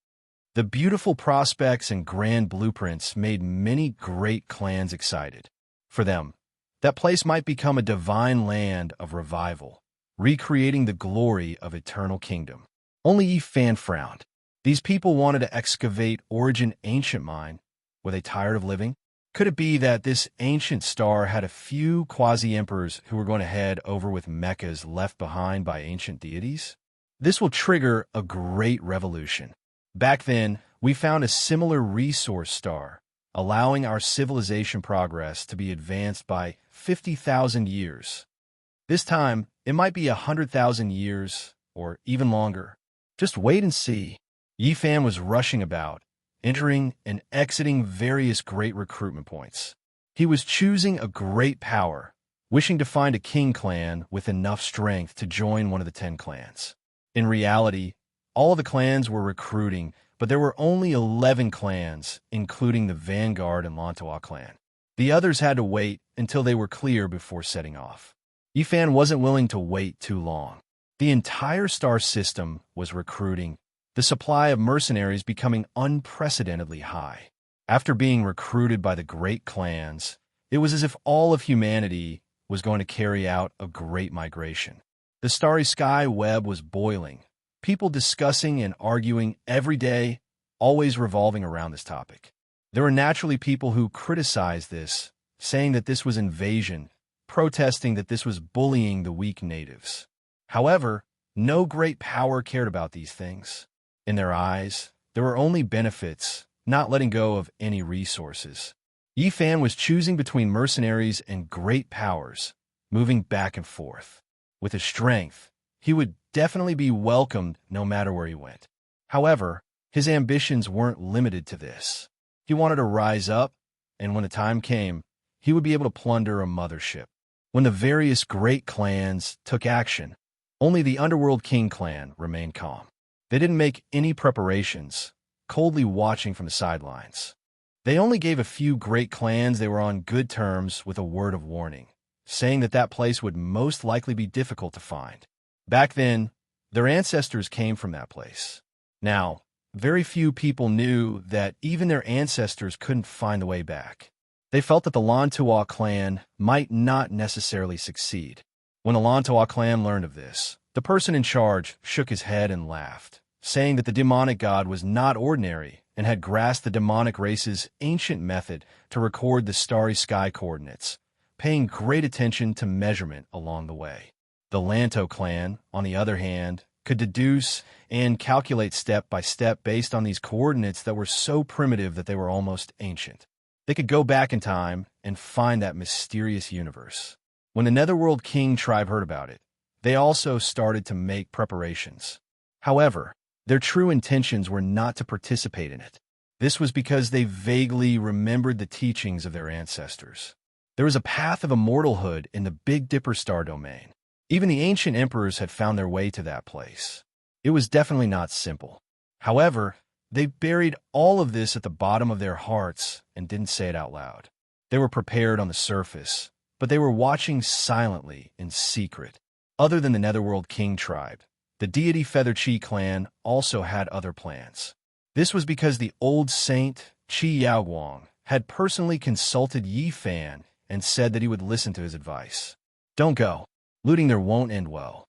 The beautiful prospects and grand blueprints made many great clans excited. For them, that place might become a divine land of revival, recreating the glory of eternal kingdom. Only Yifan frowned. These people wanted to excavate origin ancient mine. Were they tired of living? Could it be that this ancient star had a few quasi-emperors who were going to head over with mechas left behind by ancient deities? This will trigger a great revolution. Back then, we found a similar resource star, allowing our civilization progress to be advanced by 50,000 years. This time, it might be 100,000 years, or even longer. Just wait and see. Yifan was rushing about, entering and exiting various great recruitment points. He was choosing a great power, wishing to find a king clan with enough strength to join one of the 10 clans. In reality, all of the clans were recruiting, but there were only 11 clans, including the Vanguard and Lantoa clan. The others had to wait until they were clear before setting off. Yifan wasn't willing to wait too long. The entire star system was recruiting, the supply of mercenaries becoming unprecedentedly high. After being recruited by the great clans, it was as if all of humanity was going to carry out a great migration. The starry sky web was boiling, people discussing and arguing every day, always revolving around this topic. There were naturally people who criticized this, saying that this was invasion, protesting that this was bullying the weak natives. However, no great power cared about these things. In their eyes, there were only benefits, not letting go of any resources. Yifan was choosing between mercenaries and great powers, moving back and forth. With his strength, he would definitely be welcomed no matter where he went. However, his ambitions weren't limited to this. He wanted to rise up, and when the time came, he would be able to plunder a mothership. When the various great clans took action, only the Underworld King clan remained calm. They didn't make any preparations, coldly watching from the sidelines. They only gave a few great clans they were on good terms with a word of warning, saying that that place would most likely be difficult to find. Back then, their ancestors came from that place. Now, very few people knew that even their ancestors couldn't find the way back. They felt that the Lantoa clan might not necessarily succeed. When the Lantoa clan learned of this, the person in charge shook his head and laughed, saying that the demonic god was not ordinary and had grasped the demonic race's ancient method to record the starry sky coordinates, paying great attention to measurement along the way. The Lanto clan, on the other hand, could deduce and calculate step by step based on these coordinates that were so primitive that they were almost ancient. They could go back in time and find that mysterious universe. When the Netherworld King tribe heard about it, they also started to make preparations. However, their true intentions were not to participate in it. This was because they vaguely remembered the teachings of their ancestors. There was a path of immortalhood in the Big Dipper star domain. Even the ancient emperors had found their way to that place. It was definitely not simple. However, they buried all of this at the bottom of their hearts and didn't say it out loud. They were prepared on the surface, but they were watching silently in secret. Other than the Netherworld King tribe, the deity Feather Chi clan also had other plans. This was because the old saint, Chi Yaoguang, had personally consulted Yifan and said that he would listen to his advice. Don't go. Looting there won't end well.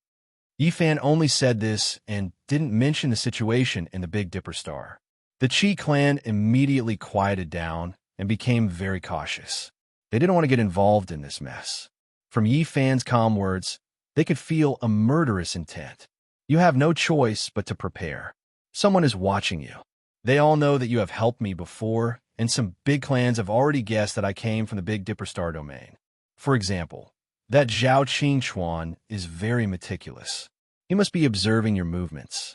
Yifan only said this and didn't mention the situation in the Big Dipper star. The Chi clan immediately quieted down and became very cautious. They didn't want to get involved in this mess. From Yifan's calm words, they could feel a murderous intent. You have no choice but to prepare. Someone is watching you. They all know that you have helped me before, and some big clans have already guessed that I came from the Big Dipper star domain. For example, that Zhao Qingchuan is very meticulous. He must be observing your movements.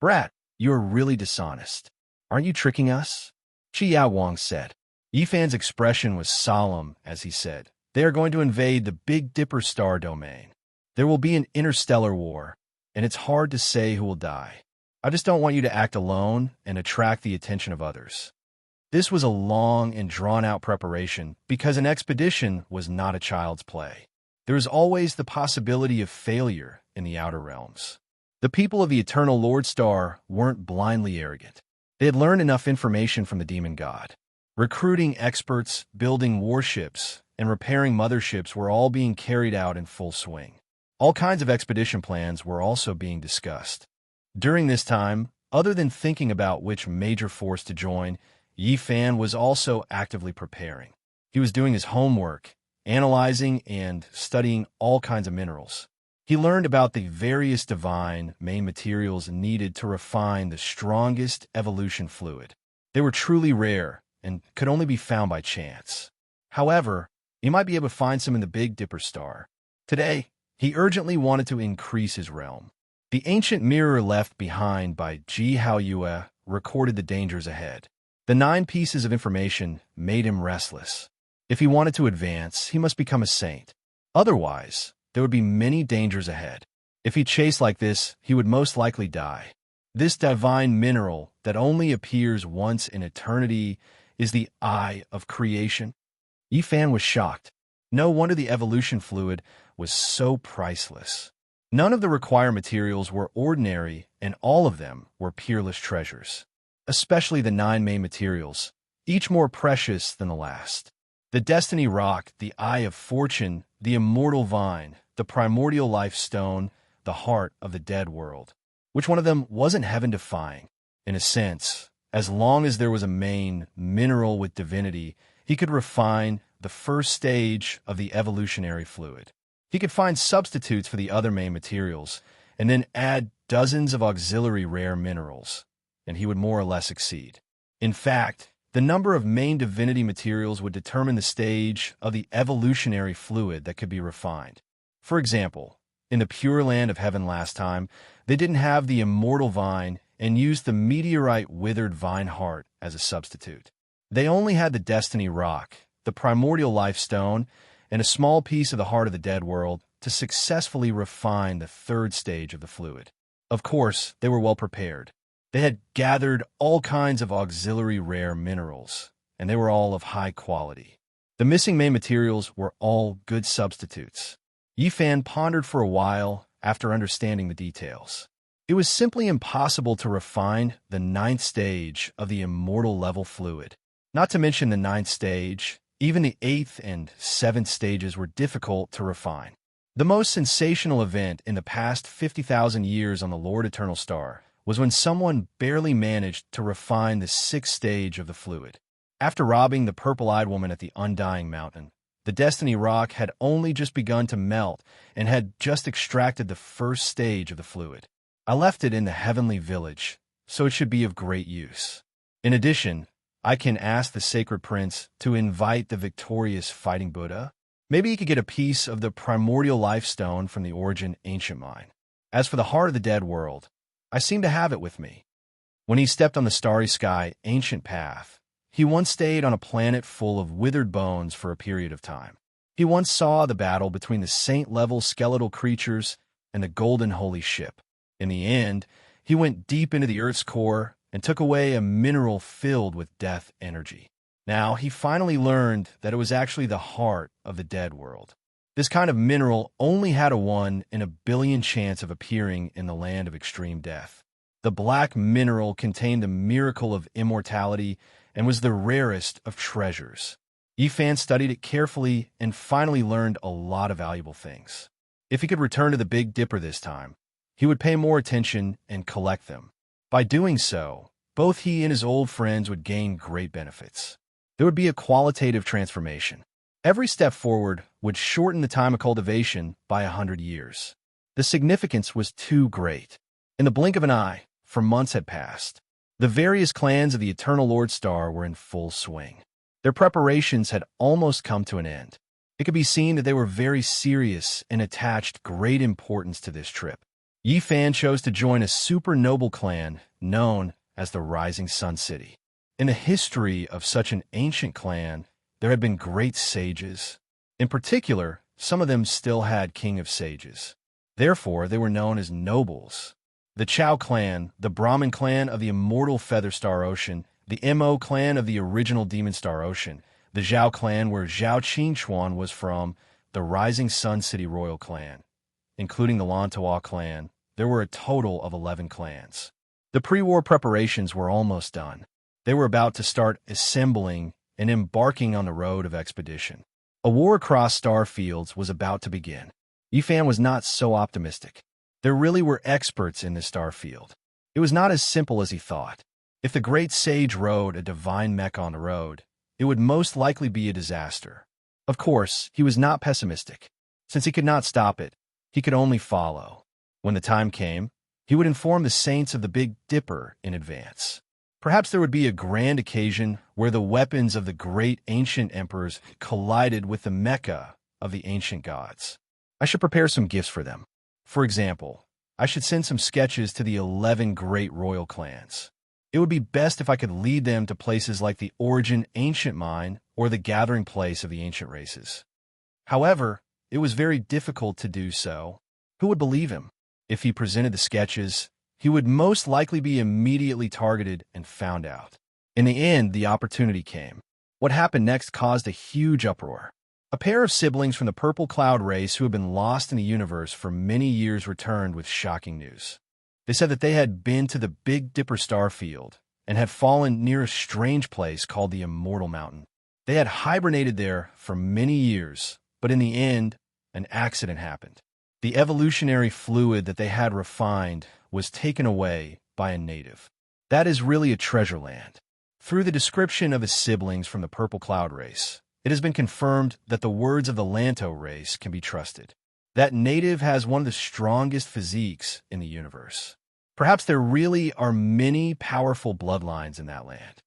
Brat, you are really dishonest. Aren't you tricking us? Chi Yaowang said. Yifan's expression was solemn as he said, they are going to invade the Big Dipper star domain. There will be an interstellar war, and it's hard to say who will die. I just don't want you to act alone and attract the attention of others." This was a long and drawn-out preparation because an expedition was not a child's play. There is always the possibility of failure in the outer realms. The people of the Eternal Lord Star weren't blindly arrogant. They had learned enough information from the demon god. Recruiting experts, building warships, and repairing motherships were all being carried out in full swing. All kinds of expedition plans were also being discussed. During this time, other than thinking about which major force to join, Yi Fan was also actively preparing. He was doing his homework, analyzing and studying all kinds of minerals. He learned about the various divine main materials needed to refine the strongest evolution fluid. They were truly rare and could only be found by chance. However, he might be able to find some in the Big Dipper star. Today, he urgently wanted to increase his realm. The ancient mirror left behind by Ji Haoyue recorded the dangers ahead. The 9 pieces of information made him restless. If he wanted to advance, he must become a saint. Otherwise, there would be many dangers ahead. If he chased like this, he would most likely die. This divine mineral that only appears once in eternity is the eye of creation. Yi Fan was shocked. No wonder the evolution fluid was so priceless. None of the required materials were ordinary, and all of them were peerless treasures. Especially the 9 main materials, each more precious than the last. The Destiny Rock, the Eye of Fortune, the Immortal Vine, the Primordial Life Stone, the Heart of the Dead World. Which one of them wasn't heaven-defying? In a sense, as long as there was a main mineral with divinity, he could refine the first stage of the evolutionary fluid. He could find substitutes for the other main materials, and then add dozens of auxiliary rare minerals, and he would more or less succeed. In fact, the number of main divinity materials would determine the stage of the evolutionary fluid that could be refined. For example, in the Pure Land of Heaven last time, they didn't have the Immortal Vine and used the meteorite withered vine heart as a substitute. They only had the Destiny Rock, the Primordial Life Stone, and a small piece of the Heart of the Dead World to successfully refine the 3rd stage of the fluid. Of course, they were well prepared. They had gathered all kinds of auxiliary rare minerals, and they were all of high quality. The missing main materials were all good substitutes. Yi Fan pondered for a while after understanding the details. It was simply impossible to refine the 9th stage of the immortal level fluid. Not to mention the 9th stage, even the 8th and 7th stages were difficult to refine. The most sensational event in the past 50,000 years on the Lord Eternal Star was when someone barely managed to refine the 6th stage of the fluid. After robbing the purple-eyed woman at the Undying Mountain, the Destiny Rock had only just begun to melt and had just extracted the 1st stage of the fluid. I left it in the Heavenly Village, so it should be of great use. In addition, I can ask the Sacred Prince to invite the victorious Fighting Buddha. Maybe he could get a piece of the Primordial Life Stone from the Origin Ancient Mine. As for the Heart of the Dead World, I seem to have it with me. When he stepped on the starry sky ancient path, he once stayed on a planet full of withered bones for a period of time. He once saw the battle between the saint-level skeletal creatures and the golden holy ship. In the end, he went deep into the Earth's core and took away a mineral filled with death energy. Now, he finally learned that it was actually the heart of the dead world. This kind of mineral only had a 1 in a billion chance of appearing in the land of extreme death. The black mineral contained the miracle of immortality and was the rarest of treasures. Yi Fan studied it carefully and finally learned a lot of valuable things. If he could return to the Big Dipper this time, he would pay more attention and collect them. By doing so, both he and his old friends would gain great benefits. There would be a qualitative transformation. Every step forward would shorten the time of cultivation by 100 years. The significance was too great. In the blink of an eye, for months had passed. The various clans of the Eternal Lord Star were in full swing. Their preparations had almost come to an end. It could be seen that they were very serious and attached great importance to this trip. Yi Fan chose to join a super noble clan known as the Rising Sun City. In the history of such an ancient clan, there had been great sages. In particular, some of them still had King of Sages. Therefore, they were known as nobles. The Chao clan, the Brahmin clan of the immortal Feather Star Ocean, the Mo clan of the original Demon Star Ocean, the Zhao clan where Zhao Qingchuan was from, the Rising Sun City Royal clan, including the Lantawa clan. There were a total of 11 clans. The pre-war preparations were almost done. They were about to start assembling and embarking on the road of expedition. A war across star fields was about to begin. Yifan was not so optimistic. There really were experts in this star field. It was not as simple as he thought. If the great sage rode a divine mech on the road, it would most likely be a disaster. Of course, he was not pessimistic. Since he could not stop it, he could only follow. When the time came, he would inform the saints of the Big Dipper in advance. Perhaps there would be a grand occasion where the weapons of the great ancient emperors collided with the mecha of the ancient gods. I should prepare some gifts for them. For example, I should send some sketches to the 11 great royal clans. It would be best if I could lead them to places like the Origin Ancient Mine or the gathering place of the ancient races. However, it was very difficult to do so. Who would believe him? If he presented the sketches, he would most likely be immediately targeted and found out. In the end, the opportunity came. What happened next caused a huge uproar. A pair of siblings from the Purple Cloud race who had been lost in the universe for many years returned with shocking news. They said that they had been to the Big Dipper star field and had fallen near a strange place called the Immortal Mountain. They had hibernated there for many years, but in the end, an accident happened. The evolutionary fluid that they had refined was taken away by a native. That is really a treasure land. Through the description of his siblings from the Purple Cloud race, it has been confirmed that the words of the Lanto race can be trusted. That native has one of the strongest physiques in the universe. Perhaps there really are many powerful bloodlines in that land.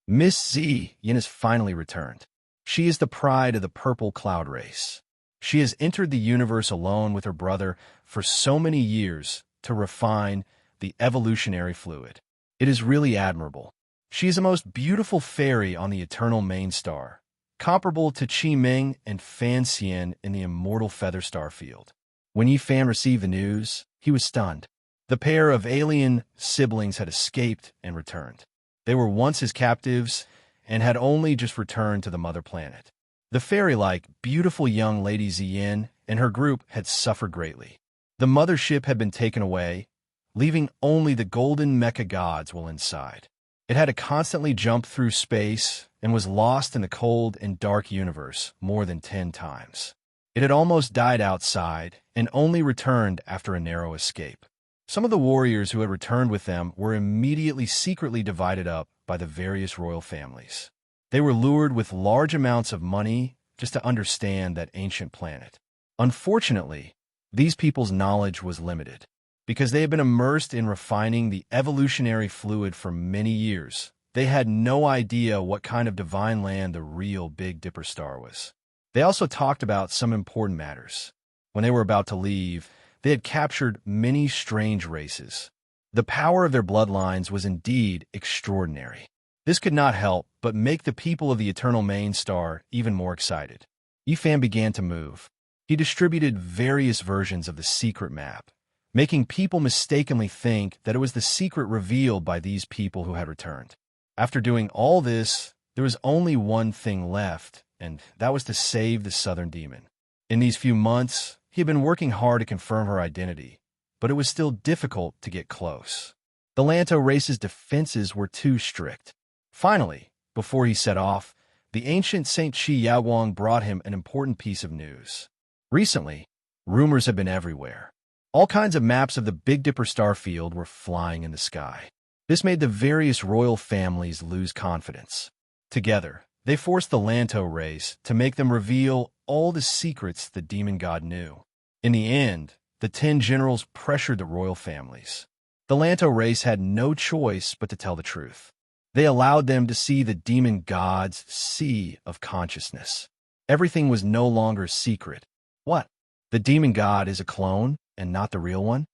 Miss Z Yin has finally returned. She is the pride of the Purple Cloud race. She has entered the universe alone with her brother for so many years to refine the evolutionary fluid. It is really admirable. She is the most beautiful fairy on the eternal main star, comparable to Qi Ming and Fan Xian in the immortal Feather Star field. When Yifan received the news, he was stunned. The pair of alien siblings had escaped and returned. They were once his captives and had only just returned to the mother planet. The fairy-like, beautiful young lady Ziyin and her group had suffered greatly. The mothership had been taken away, leaving only the golden mecha gods while inside. It had to constantly jump through space and was lost in the cold and dark universe more than 10 times. It had almost died outside and only returned after a narrow escape. Some of the warriors who had returned with them were immediately secretly divided up by the various royal families. They were lured with large amounts of money just to understand that ancient planet. Unfortunately, these people's knowledge was limited. Because they had been immersed in refining the evolutionary fluid for many years, they had no idea what kind of divine land the real Big Dipper star was. They also talked about some important matters. When they were about to leave, they had captured many strange races. The power of their bloodlines was indeed extraordinary. This could not help but make the people of the Eternal Main Star even more excited. Yifan began to move. He distributed various versions of the secret map, making people mistakenly think that it was the secret revealed by these people who had returned. After doing all this, there was only one thing left, and that was to save the Southern Demon. In these few months, he had been working hard to confirm her identity, but it was still difficult to get close. The Lanto race's defenses were too strict. Finally, before he set off, the ancient Saint Qi Yaoguang brought him an important piece of news. Recently, rumors had been everywhere. All kinds of maps of the Big Dipper star field were flying in the sky. This made the various royal families lose confidence. Together, they forced the Lanto race to make them reveal all the secrets the demon god knew. In the end, the 10 generals pressured the royal families. The Lanto race had no choice but to tell the truth. They allowed them to see the demon god's sea of consciousness. Everything was no longer secret. What? The demon god is a clone and not the real one?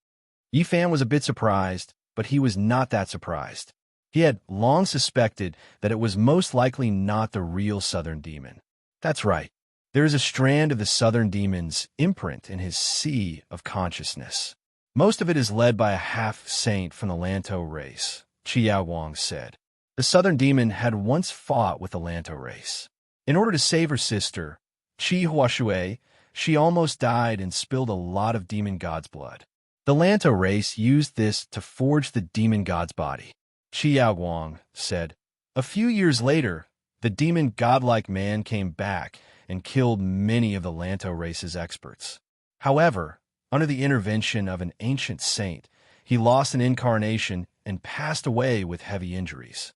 Yifan was a bit surprised, but he was not that surprised. He had long suspected that it was most likely not the real Southern Demon. That's right. There is a strand of the southern demon's imprint in his sea of consciousness. Most of it is led by a half-saint from the Lanto race, Chiao Wang said. The southern demon had once fought with the Lanto race. In order to save her sister, Chi Huashui, she almost died and spilled a lot of demon god's blood. The Lanto race used this to forge the demon god's body. Chiao Wang said. A few years later, the demon godlike man came back and killed many of the Lanto race's experts. However, under the intervention of an ancient saint, he lost an incarnation and passed away with heavy injuries.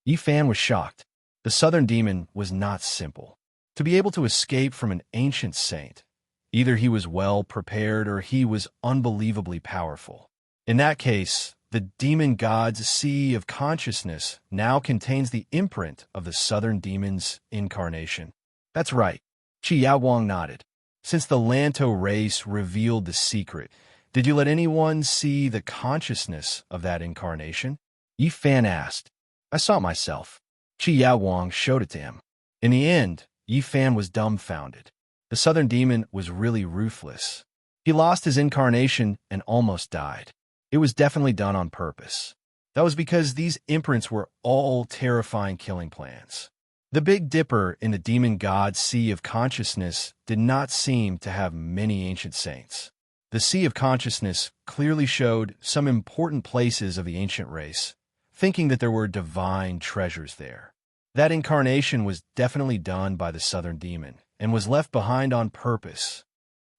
Yi Fan was shocked. The southern demon was not simple. To be able to escape from an ancient saint, either he was well prepared or he was unbelievably powerful. In that case, the demon god's sea of consciousness now contains the imprint of the southern demon's incarnation. That's right. Chi Wang nodded. Since the Lanto race revealed the secret, did you let anyone see the consciousness of that incarnation? Yi Fan asked. I saw it myself. Chi Wang showed it to him. In the end, Yi Fan was dumbfounded. The southern demon was really ruthless. He lost his incarnation and almost died. It was definitely done on purpose. That was because these imprints were all terrifying killing plans. The Big Dipper in the demon god's sea of consciousness did not seem to have many ancient saints. The sea of consciousness clearly showed some important places of the ancient race, thinking that there were divine treasures there. That incarnation was definitely done by the southern demon and was left behind on purpose.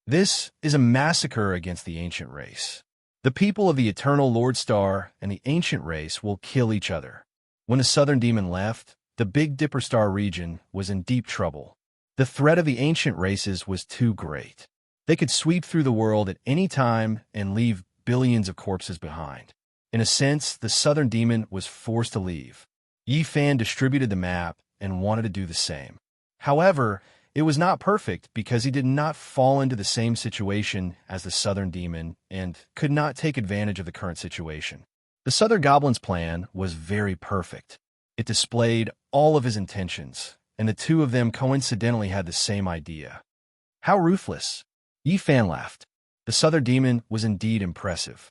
This is a massacre against the ancient race. The people of the Eternal Lord Star and the ancient race will kill each other. When the southern demon left, the Big Dipper Star region was in deep trouble. The threat of the ancient races was too great. They could sweep through the world at any time and leave billions of corpses behind. In a sense, the southern demon was forced to leave. Yi Fan distributed the map and wanted to do the same. However, it was not perfect because he did not fall into the same situation as the southern demon and could not take advantage of the current situation. The southern goblin's plan was very perfect. It displayed all of his intentions, and the two of them coincidentally had the same idea. How ruthless! Yi Fan laughed. The southern demon was indeed impressive.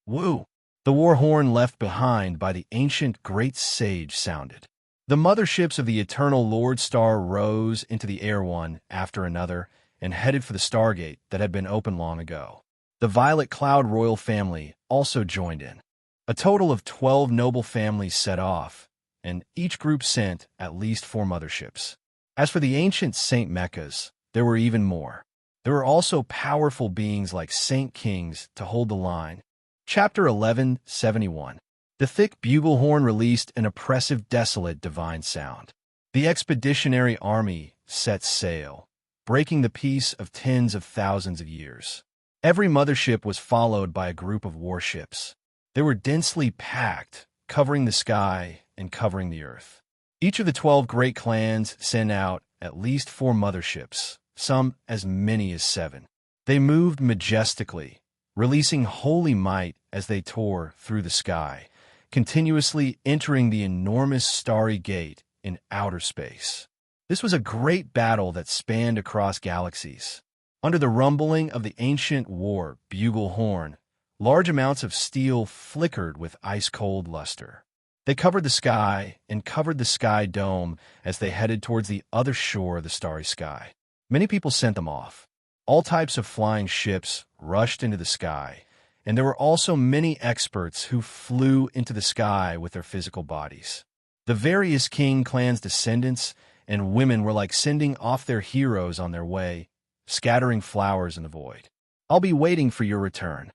Woo! The war horn left behind by the ancient great sage sounded. The motherships of the Eternal Lord Star rose into the air one after another and headed for the Stargate that had been opened long ago. The Violet Cloud royal family also joined in. A total of 12 noble families set off, and each group sent at least 4 motherships. As for the ancient Saint Mechas, there were even more. There were also powerful beings like Saint Kings to hold the line. Chapter 1171. The thick bugle horn released an oppressive, desolate, divine sound. The expeditionary army set sail, breaking the peace of tens of thousands of years. Every mothership was followed by a group of warships. They were densely packed, covering the sky and covering the earth. Each of the 12 great clans sent out at least 4 motherships, some as many as 7. They moved majestically, releasing holy might as they tore through the sky, continuously entering the enormous starry gate in outer space. This was a great battle that spanned across galaxies. Under the rumbling of the ancient war bugle horn, large amounts of steel flickered with ice-cold luster. They covered the sky and covered the sky dome as they headed towards the other shore of the starry sky. Many people sent them off. All types of flying ships rushed into the sky, and there were also many experts who flew into the sky with their physical bodies. The various king clans' descendants and women were like sending off their heroes on their way, scattering flowers in the void. I'll be waiting for your return.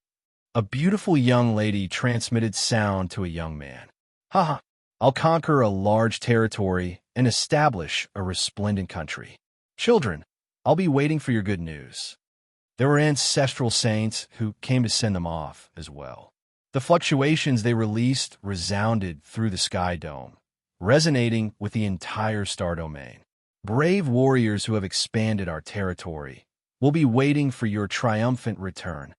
A beautiful young lady transmitted sound to a young man. Haha, I'll conquer a large territory and establish a resplendent country. Children, I'll be waiting for your good news. There were ancestral saints who came to send them off as well. The fluctuations they released resounded through the sky dome, resonating with the entire star domain. Brave warriors who have expanded our territory will be waiting for your triumphant return.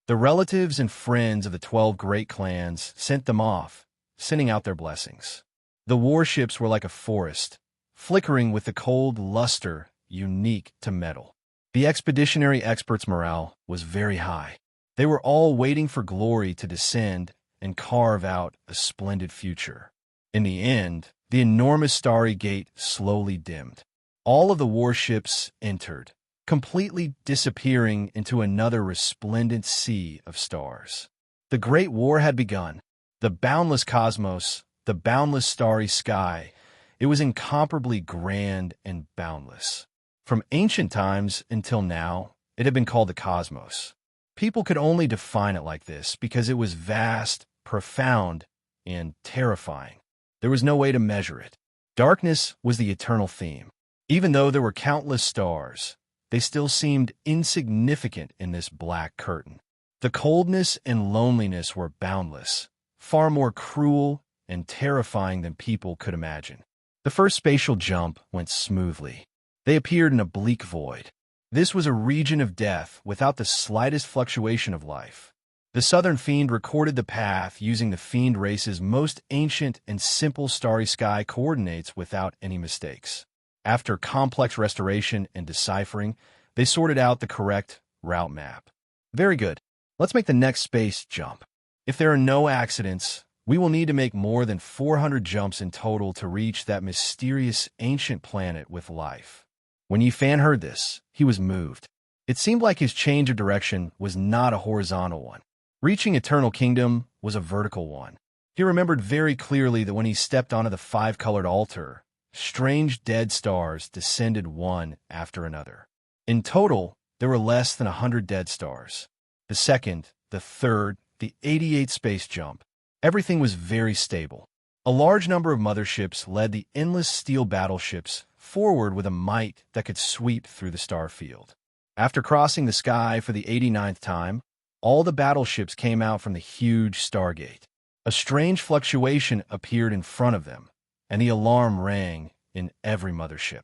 The relatives and friends of the 12 great clans sent them off, sending out their blessings. The warships were like a forest, flickering with the cold luster unique to metal. The expeditionary experts' morale was very high. They were all waiting for glory to descend and carve out a splendid future. In the end, the enormous starry gate slowly dimmed. All of the warships entered, completely disappearing into another resplendent sea of stars. The Great War had begun. The boundless cosmos, the boundless starry sky, it was incomparably grand and boundless. From ancient times until now, it had been called the cosmos. People could only define it like this because it was vast, profound, and terrifying. There was no way to measure it. Darkness was the eternal theme. Even though there were countless stars, they still seemed insignificant in this black curtain. The coldness and loneliness were boundless, far more cruel and terrifying than people could imagine. The first spatial jump went smoothly. They appeared in a bleak void. This was a region of death without the slightest fluctuation of life. The Southern Fiend recorded the path using the Fiend race's most ancient and simple starry sky coordinates without any mistakes. After complex restoration and deciphering, they sorted out the correct route map. Very good. Let's make the next space jump. If there are no accidents, we will need to make more than 400 jumps in total to reach that mysterious ancient planet with life. When Yifan heard this, he was moved. It seemed like his change of direction was not a horizontal one. Reaching Eternal Kingdom was a vertical one. He remembered very clearly that when he stepped onto the five-colored altar, strange dead stars descended one after another. In total, there were less than 100 dead stars. The second, the third, the 88th space jump. Everything was very stable. A large number of motherships led the endless steel battleships forward with a might that could sweep through the star field. After crossing the sky for the 89th time, all the battleships came out from the huge stargate. A strange fluctuation appeared in front of them, and the alarm rang in every mothership.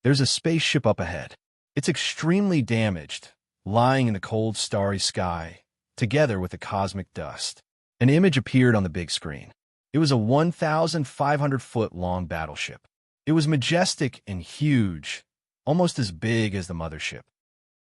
There's a spaceship up ahead. It's extremely damaged, lying in the cold starry sky, together with the cosmic dust. An image appeared on the big screen. It was a 1,500-foot-long battleship. It was majestic and huge, almost as big as the mothership.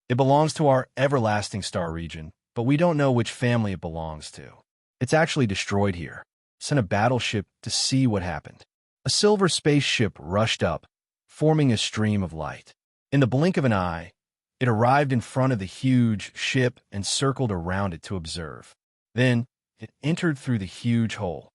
It belongs to our everlasting star region, but we don't know which family it belongs to. It's actually destroyed here. Sent a battleship to see what happened. A silver spaceship rushed up, forming a stream of light. In the blink of an eye, it arrived in front of the huge ship and circled around it to observe. Then, it entered through the huge hole.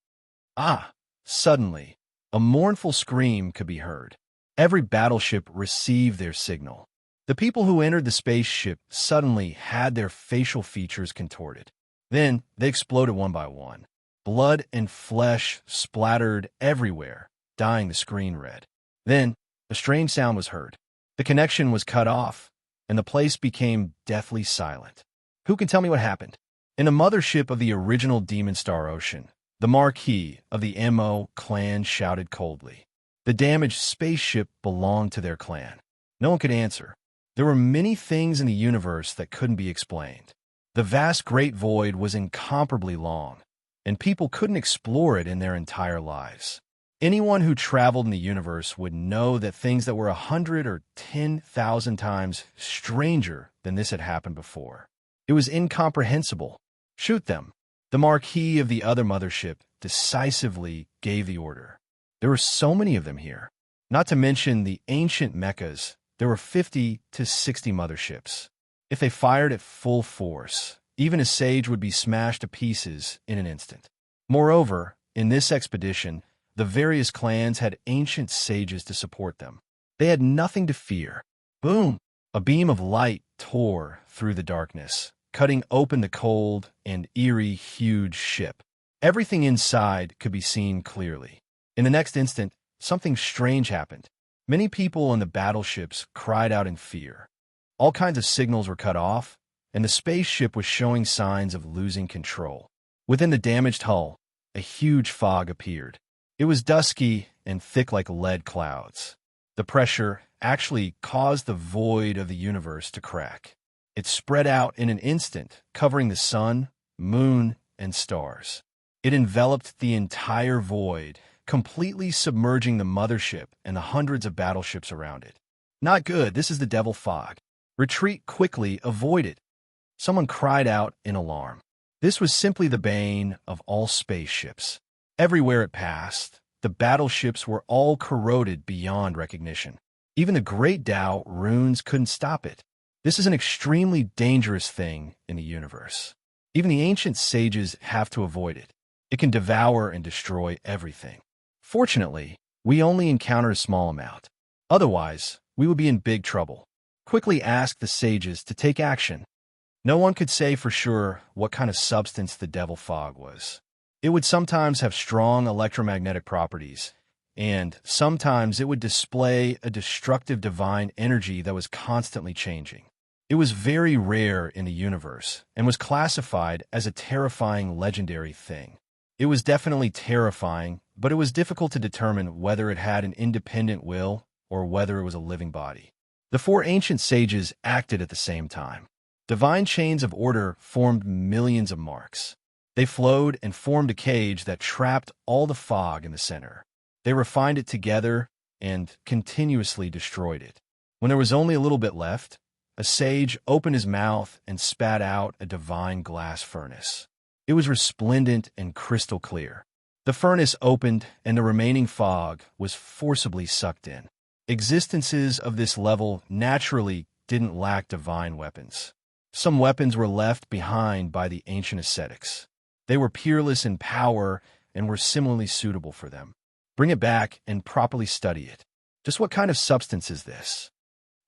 Suddenly, a mournful scream could be heard. Every battleship received their signal. The people who entered the spaceship suddenly had their facial features contorted. Then, they exploded one by one. Blood and flesh splattered everywhere, dyeing the screen red. Then, a strange sound was heard. The connection was cut off, and the place became deathly silent. Who can tell me what happened? In a mothership of the original Demon Star Ocean, the Marquis of the MO clan shouted coldly. The damaged spaceship belonged to their clan. No one could answer. There were many things in the universe that couldn't be explained. The vast great void was incomparably long, and people couldn't explore it in their entire lives. Anyone who traveled in the universe would know that things that were 100 or 10,000 times stranger than this had happened before. It was incomprehensible. Shoot them. The Marquis of the other mothership decisively gave the order. There were so many of them here. Not to mention the ancient mechas, there were 50 to 60 motherships. If they fired at full force, even a sage would be smashed to pieces in an instant. Moreover, in this expedition, the various clans had ancient sages to support them. They had nothing to fear. Boom! A beam of light tore through the darkness, cutting open the cold and eerie huge ship. Everything inside could be seen clearly. In the next instant, something strange happened. Many people on the battleships cried out in fear. All kinds of signals were cut off, and the spaceship was showing signs of losing control. Within the damaged hull, a huge fog appeared. It was dusky and thick like lead clouds. The pressure actually caused the void of the universe to crack. It spread out in an instant, covering the sun, moon, and stars. It enveloped the entire void, completely submerging the mothership and the hundreds of battleships around it. Not good, this is the devil fog. Retreat quickly, avoid it. Someone cried out in alarm. This was simply the bane of all spaceships. Everywhere it passed, the battleships were all corroded beyond recognition. Even the Great Tao runes couldn't stop it. This is an extremely dangerous thing in the universe. Even the ancient sages have to avoid it. It can devour and destroy everything. Fortunately, we only encountered a small amount. Otherwise, we would be in big trouble. Quickly ask the sages to take action. No one could say for sure what kind of substance the devil fog was. It would sometimes have strong electromagnetic properties, and sometimes it would display a destructive divine energy that was constantly changing. It was very rare in the universe and was classified as a terrifying legendary thing. It was definitely terrifying, but it was difficult to determine whether it had an independent will or whether it was a living body. The four ancient sages acted at the same time. Divine chains of order formed millions of marks. They flowed and formed a cage that trapped all the fog in the center. They refined it together and continuously destroyed it. When there was only a little bit left, a sage opened his mouth and spat out a divine glass furnace. It was resplendent and crystal clear. The furnace opened and the remaining fog was forcibly sucked in. Existences of this level naturally didn't lack divine weapons. Some weapons were left behind by the ancient ascetics. They were peerless in power and were similarly suitable for them. Bring it back and properly study it. Just what kind of substance is this?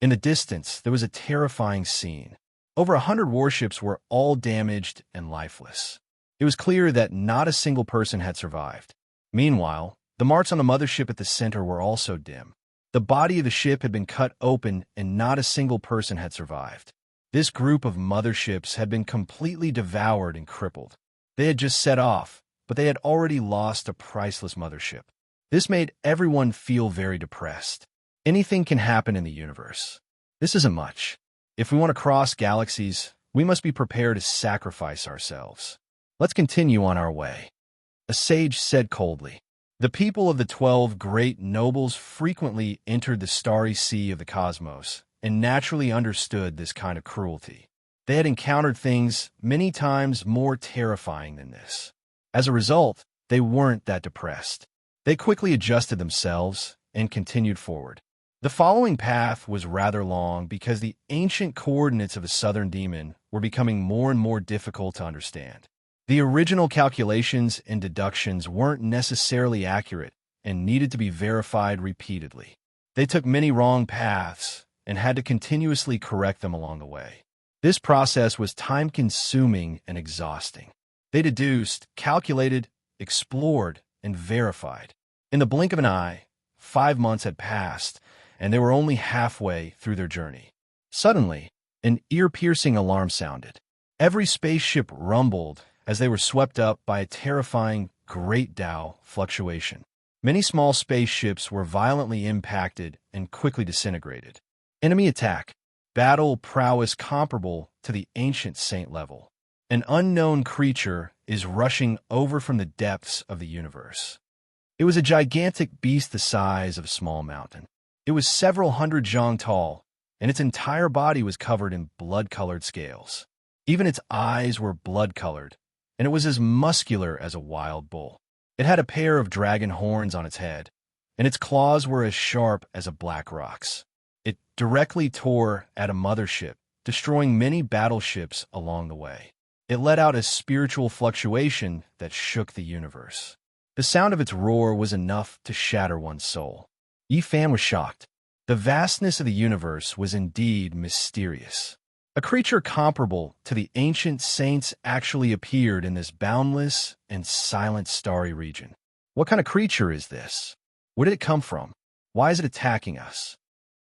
In the distance, there was a terrifying scene. Over 100 warships were all damaged and lifeless. It was clear that not a single person had survived. Meanwhile, the marks on the mothership at the center were also dim. The body of the ship had been cut open and not a single person had survived. This group of motherships had been completely devoured and crippled. They had just set off, but they had already lost a priceless mothership. This made everyone feel very depressed. Anything can happen in the universe. This isn't much. If we want to cross galaxies, we must be prepared to sacrifice ourselves. Let's continue on our way. A sage said coldly. The people of the 12 great nobles frequently entered the starry sea of the cosmos and naturally understood this kind of cruelty. They had encountered things many times more terrifying than this. As a result, they weren't that depressed. They quickly adjusted themselves and continued forward. The following path was rather long because the ancient coordinates of the southern demon were becoming more and more difficult to understand. The original calculations and deductions weren't necessarily accurate and needed to be verified repeatedly. They took many wrong paths and had to continuously correct them along the way. This process was time-consuming and exhausting. They deduced, calculated, explored, and verified. In the blink of an eye, 5 months had passed, and they were only halfway through their journey. Suddenly, an ear-piercing alarm sounded. Every spaceship rumbled as they were swept up by a terrifying Great Tao fluctuation. Many small spaceships were violently impacted and quickly disintegrated. Enemy attack. Battle prowess comparable to the ancient saint level. An unknown creature is rushing over from the depths of the universe. It was a gigantic beast the size of a small mountain. It was several hundred zhang tall, and its entire body was covered in blood-colored scales. Even its eyes were blood-colored, and it was as muscular as a wild bull. It had a pair of dragon horns on its head, and its claws were as sharp as a black rock's. It directly tore at a mothership, destroying many battleships along the way. It let out a spiritual fluctuation that shook the universe. The sound of its roar was enough to shatter one's soul. Yi Fan was shocked. The vastness of the universe was indeed mysterious. A creature comparable to the ancient saints actually appeared in this boundless and silent starry region. What kind of creature is this? Where did it come from? Why is it attacking us?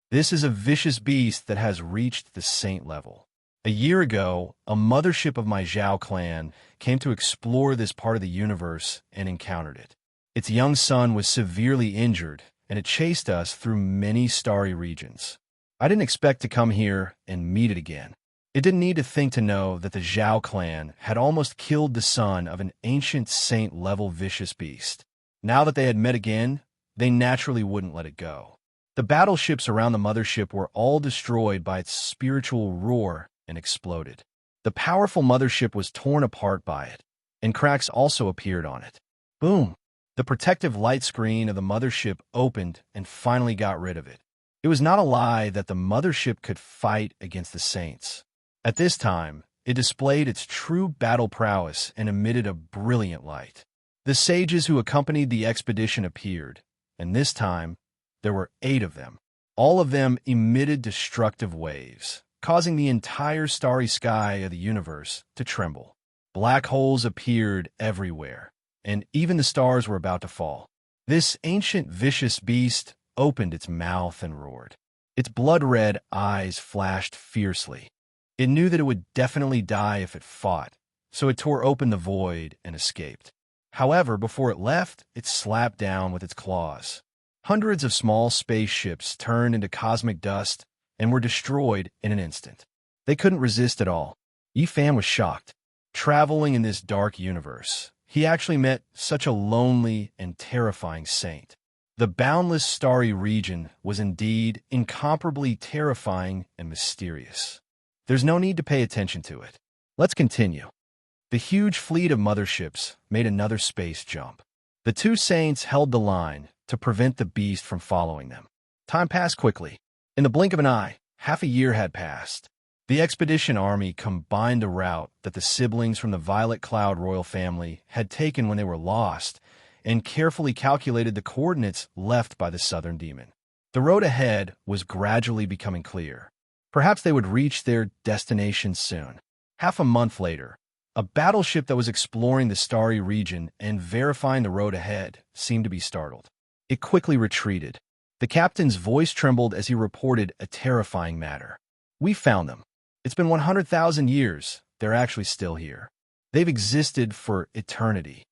This is a vicious beast that has reached the saint level. A year ago, a mothership of my Zhao clan came to explore this part of the universe and encountered it. Its young son was severely injured, and it chased us through many starry regions. I didn't expect to come here and meet it again. It didn't need to think to know that the Zhao clan had almost killed the son of an ancient saint-level vicious beast. Now that they had met again, they naturally wouldn't let it go. The battleships around the mothership were all destroyed by its spiritual roar and exploded. The powerful mothership was torn apart by it, and cracks also appeared on it. Boom! The protective light screen of the mothership opened and finally got rid of it. It was not a lie that the mothership could fight against the Saints. At this time, it displayed its true battle prowess and emitted a brilliant light. The sages who accompanied the expedition appeared, and this time, there were 8 of them. All of them emitted destructive waves, causing the entire starry sky of the universe to tremble. Black holes appeared everywhere, and even the stars were about to fall. This ancient vicious beast opened its mouth and roared. Its blood-red eyes flashed fiercely. It knew that it would definitely die if it fought, so it tore open the void and escaped. However, before it left, it slapped down with its claws. Hundreds of small spaceships turned into cosmic dust and were destroyed in an instant. They couldn't resist at all. Yifan was shocked. Traveling in this dark universe, he actually met such a lonely and terrifying saint. The boundless starry region was indeed incomparably terrifying and mysterious. There's no need to pay attention to it. Let's continue. The huge fleet of motherships made another space jump. The 2 saints held the line to prevent the beast from following them. Time passed quickly. In the blink of an eye, half a year had passed. The expedition army combined a route that the siblings from the Violet Cloud royal family had taken when they were lost and carefully calculated the coordinates left by the southern demon. The road ahead was gradually becoming clear. Perhaps they would reach their destination soon. Half a month later, a battleship that was exploring the starry region and verifying the road ahead seemed to be startled. It quickly retreated. The captain's voice trembled as he reported a terrifying matter. "We found them. It's been 100,000 years. They're actually still here. They've existed for eternity."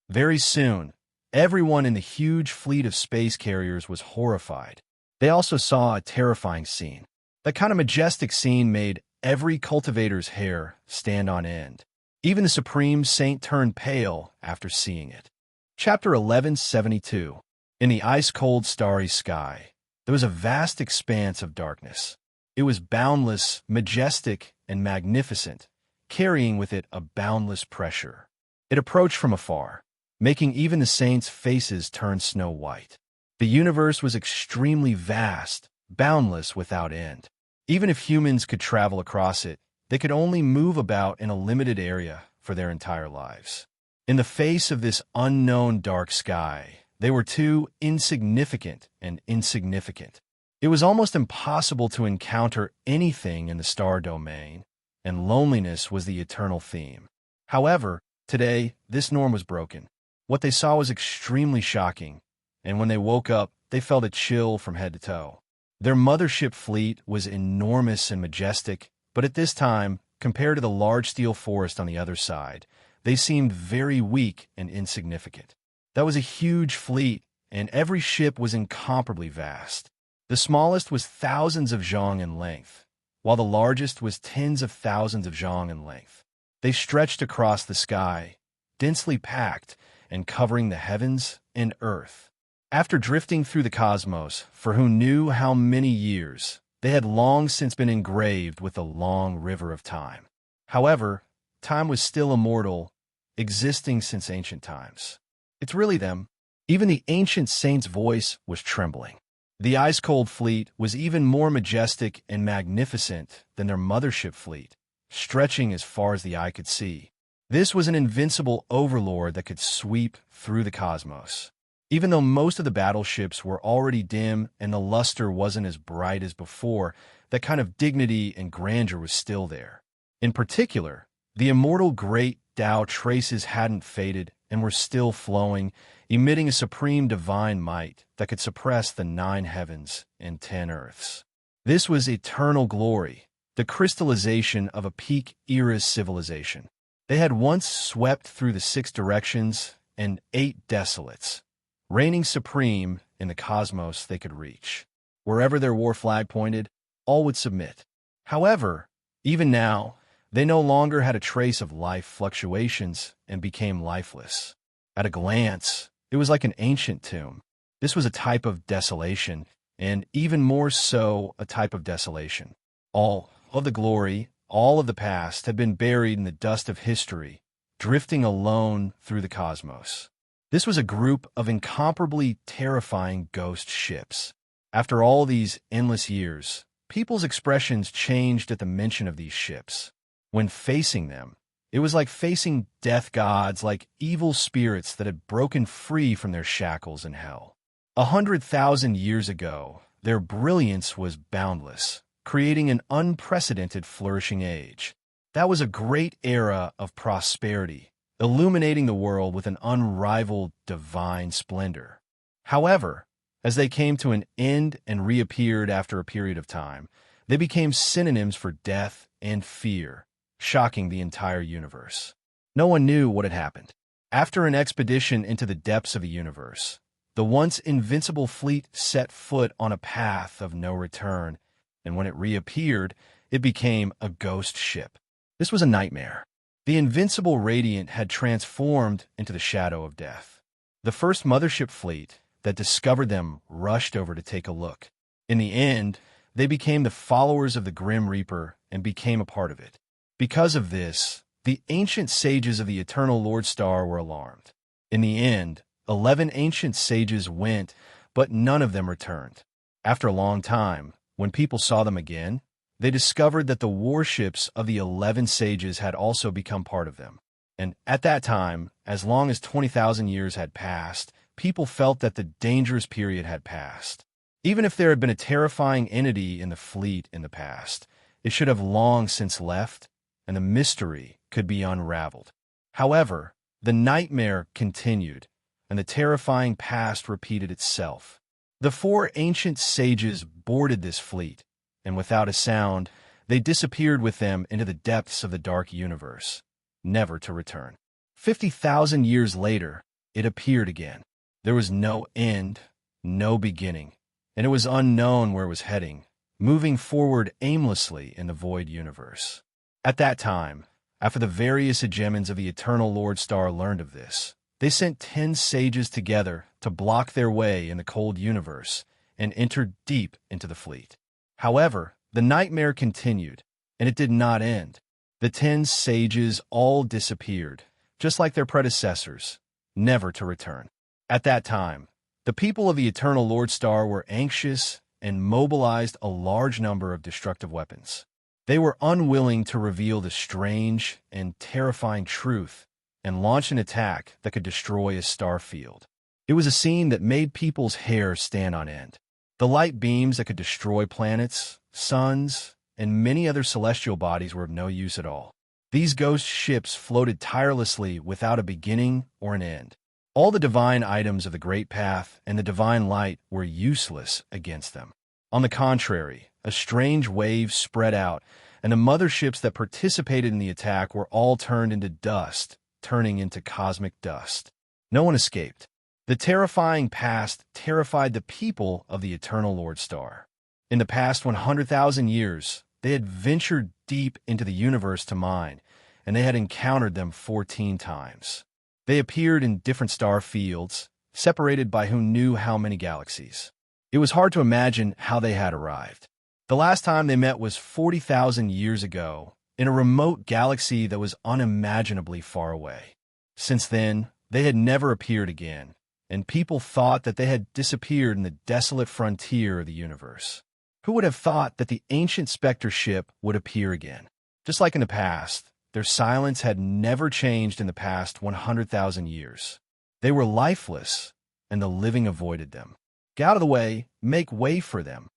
Very soon, everyone in the huge fleet of space carriers was horrified. They also saw a terrifying scene. That kind of majestic scene made every cultivator's hair stand on end. Even the Supreme Saint turned pale after seeing it. Chapter 1172. In the ice-cold starry sky, there was a vast expanse of darkness. It was boundless, majestic, and magnificent, carrying with it a boundless pressure. It approached from afar, making even the saints' faces turn snow white. The universe was extremely vast, boundless without end. Even if humans could travel across it, they could only move about in a limited area for their entire lives. In the face of this unknown dark sky, they were too insignificant and insignificant. It was almost impossible to encounter anything in the star domain, and loneliness was the eternal theme. However, today, this norm was broken. What they saw was extremely shocking, and when they woke up, they felt a chill from head to toe. Their mothership fleet was enormous and majestic, but at this time, compared to the large steel forest on the other side, they seemed very weak and insignificant. That was a huge fleet, and every ship was incomparably vast. The smallest was thousands of zhang in length, while the largest was tens of thousands of zhang in length. They stretched across the sky, densely packed and covering the heavens and earth. After drifting through the cosmos for who knew how many years, they had long since been engraved with the long river of time. However, time was still immortal, existing since ancient times. It's really them. Even the ancient saint's voice was trembling. The ice-cold fleet was even more majestic and magnificent than their mothership fleet, stretching as far as the eye could see. This was an invincible overlord that could sweep through the cosmos. Even though most of the battleships were already dim and the luster wasn't as bright as before, that kind of dignity and grandeur was still there. In particular, the immortal great Tao traces hadn't faded and were still flowing, emitting a supreme divine might that could suppress the 9 heavens and 10 earths. This was eternal glory, the crystallization of a peak era's civilization. They had once swept through the 6 directions and 8 desolates, reigning supreme in the cosmos they could reach. Wherever their war flag pointed, all would submit. However, even now, they no longer had a trace of life fluctuations and became lifeless. At a glance, it was like an ancient tomb. This was a type of desolation, and even more so, a type of desolation. All of the glory, all of the past had been buried in the dust of history, drifting alone through the cosmos. This was a group of incomparably terrifying ghost ships. After all these endless years, people's expressions changed at the mention of these ships. When facing them, it was like facing death gods, like evil spirits that had broken free from their shackles in hell. 100,000 years ago, their brilliance was boundless, creating an unprecedented flourishing age. That was a great era of prosperity, illuminating the world with an unrivaled divine splendor. However, as they came to an end and reappeared after a period of time, they became synonyms for death and fear, shocking the entire universe. No one knew what had happened. After an expedition into the depths of the universe, the once invincible fleet set foot on a path of no return, and when it reappeared, it became a ghost ship. This was a nightmare. The invincible Radiant had transformed into the shadow of death. The first mothership fleet that discovered them rushed over to take a look. In the end, they became the followers of the Grim Reaper and became a part of it. Because of this, the ancient sages of the Eternal Lord Star were alarmed. In the end, 11 ancient sages went, but none of them returned. After a long time, when people saw them again, they discovered that the warships of the 11 sages had also become part of them. And at that time, as long as 20,000 years had passed, people felt that the dangerous period had passed. Even if there had been a terrifying entity in the fleet in the past, it should have long since left, and the mystery could be unraveled. However, the nightmare continued, and the terrifying past repeated itself. The 4 ancient sages boarded this fleet, and without a sound, they disappeared with them into the depths of the dark universe, never to return. 50,000 years later, it appeared again. There was no end, no beginning, and it was unknown where it was heading, moving forward aimlessly in the void universe. At that time, after the various hegemons of the Eternal Lord Star learned of this, they sent 10 sages together to block their way in the cold universe and entered deep into the fleet. However, the nightmare continued, and it did not end. The 10 sages all disappeared, just like their predecessors, never to return. At that time, the people of the Eternal Lord Star were anxious and mobilized a large number of destructive weapons. They were unwilling to reveal the strange and terrifying truth and launch an attack that could destroy a star field. It was a scene that made people's hair stand on end. The light beams that could destroy planets, suns, and many other celestial bodies were of no use at all. These ghost ships floated tirelessly without a beginning or an end. All the divine items of the Great Path and the divine light were useless against them. On the contrary, a strange wave spread out, and the motherships that participated in the attack were all turned into dust, turning into cosmic dust. No one escaped. The terrifying past terrified the people of the Eternal Lord Star. In the past 100,000 years, they had ventured deep into the universe to mine, and they had encountered them 14 times. They appeared in different star fields, separated by who knew how many galaxies. It was hard to imagine how they had arrived. The last time they met was 40,000 years ago, in a remote galaxy that was unimaginably far away. Since then, they had never appeared again, and people thought that they had disappeared in the desolate frontier of the universe. Who would have thought that the ancient specter ship would appear again? Just like in the past, their silence had never changed in the past 100,000 years. They were lifeless, and the living avoided them. Get out of the way, make way for them.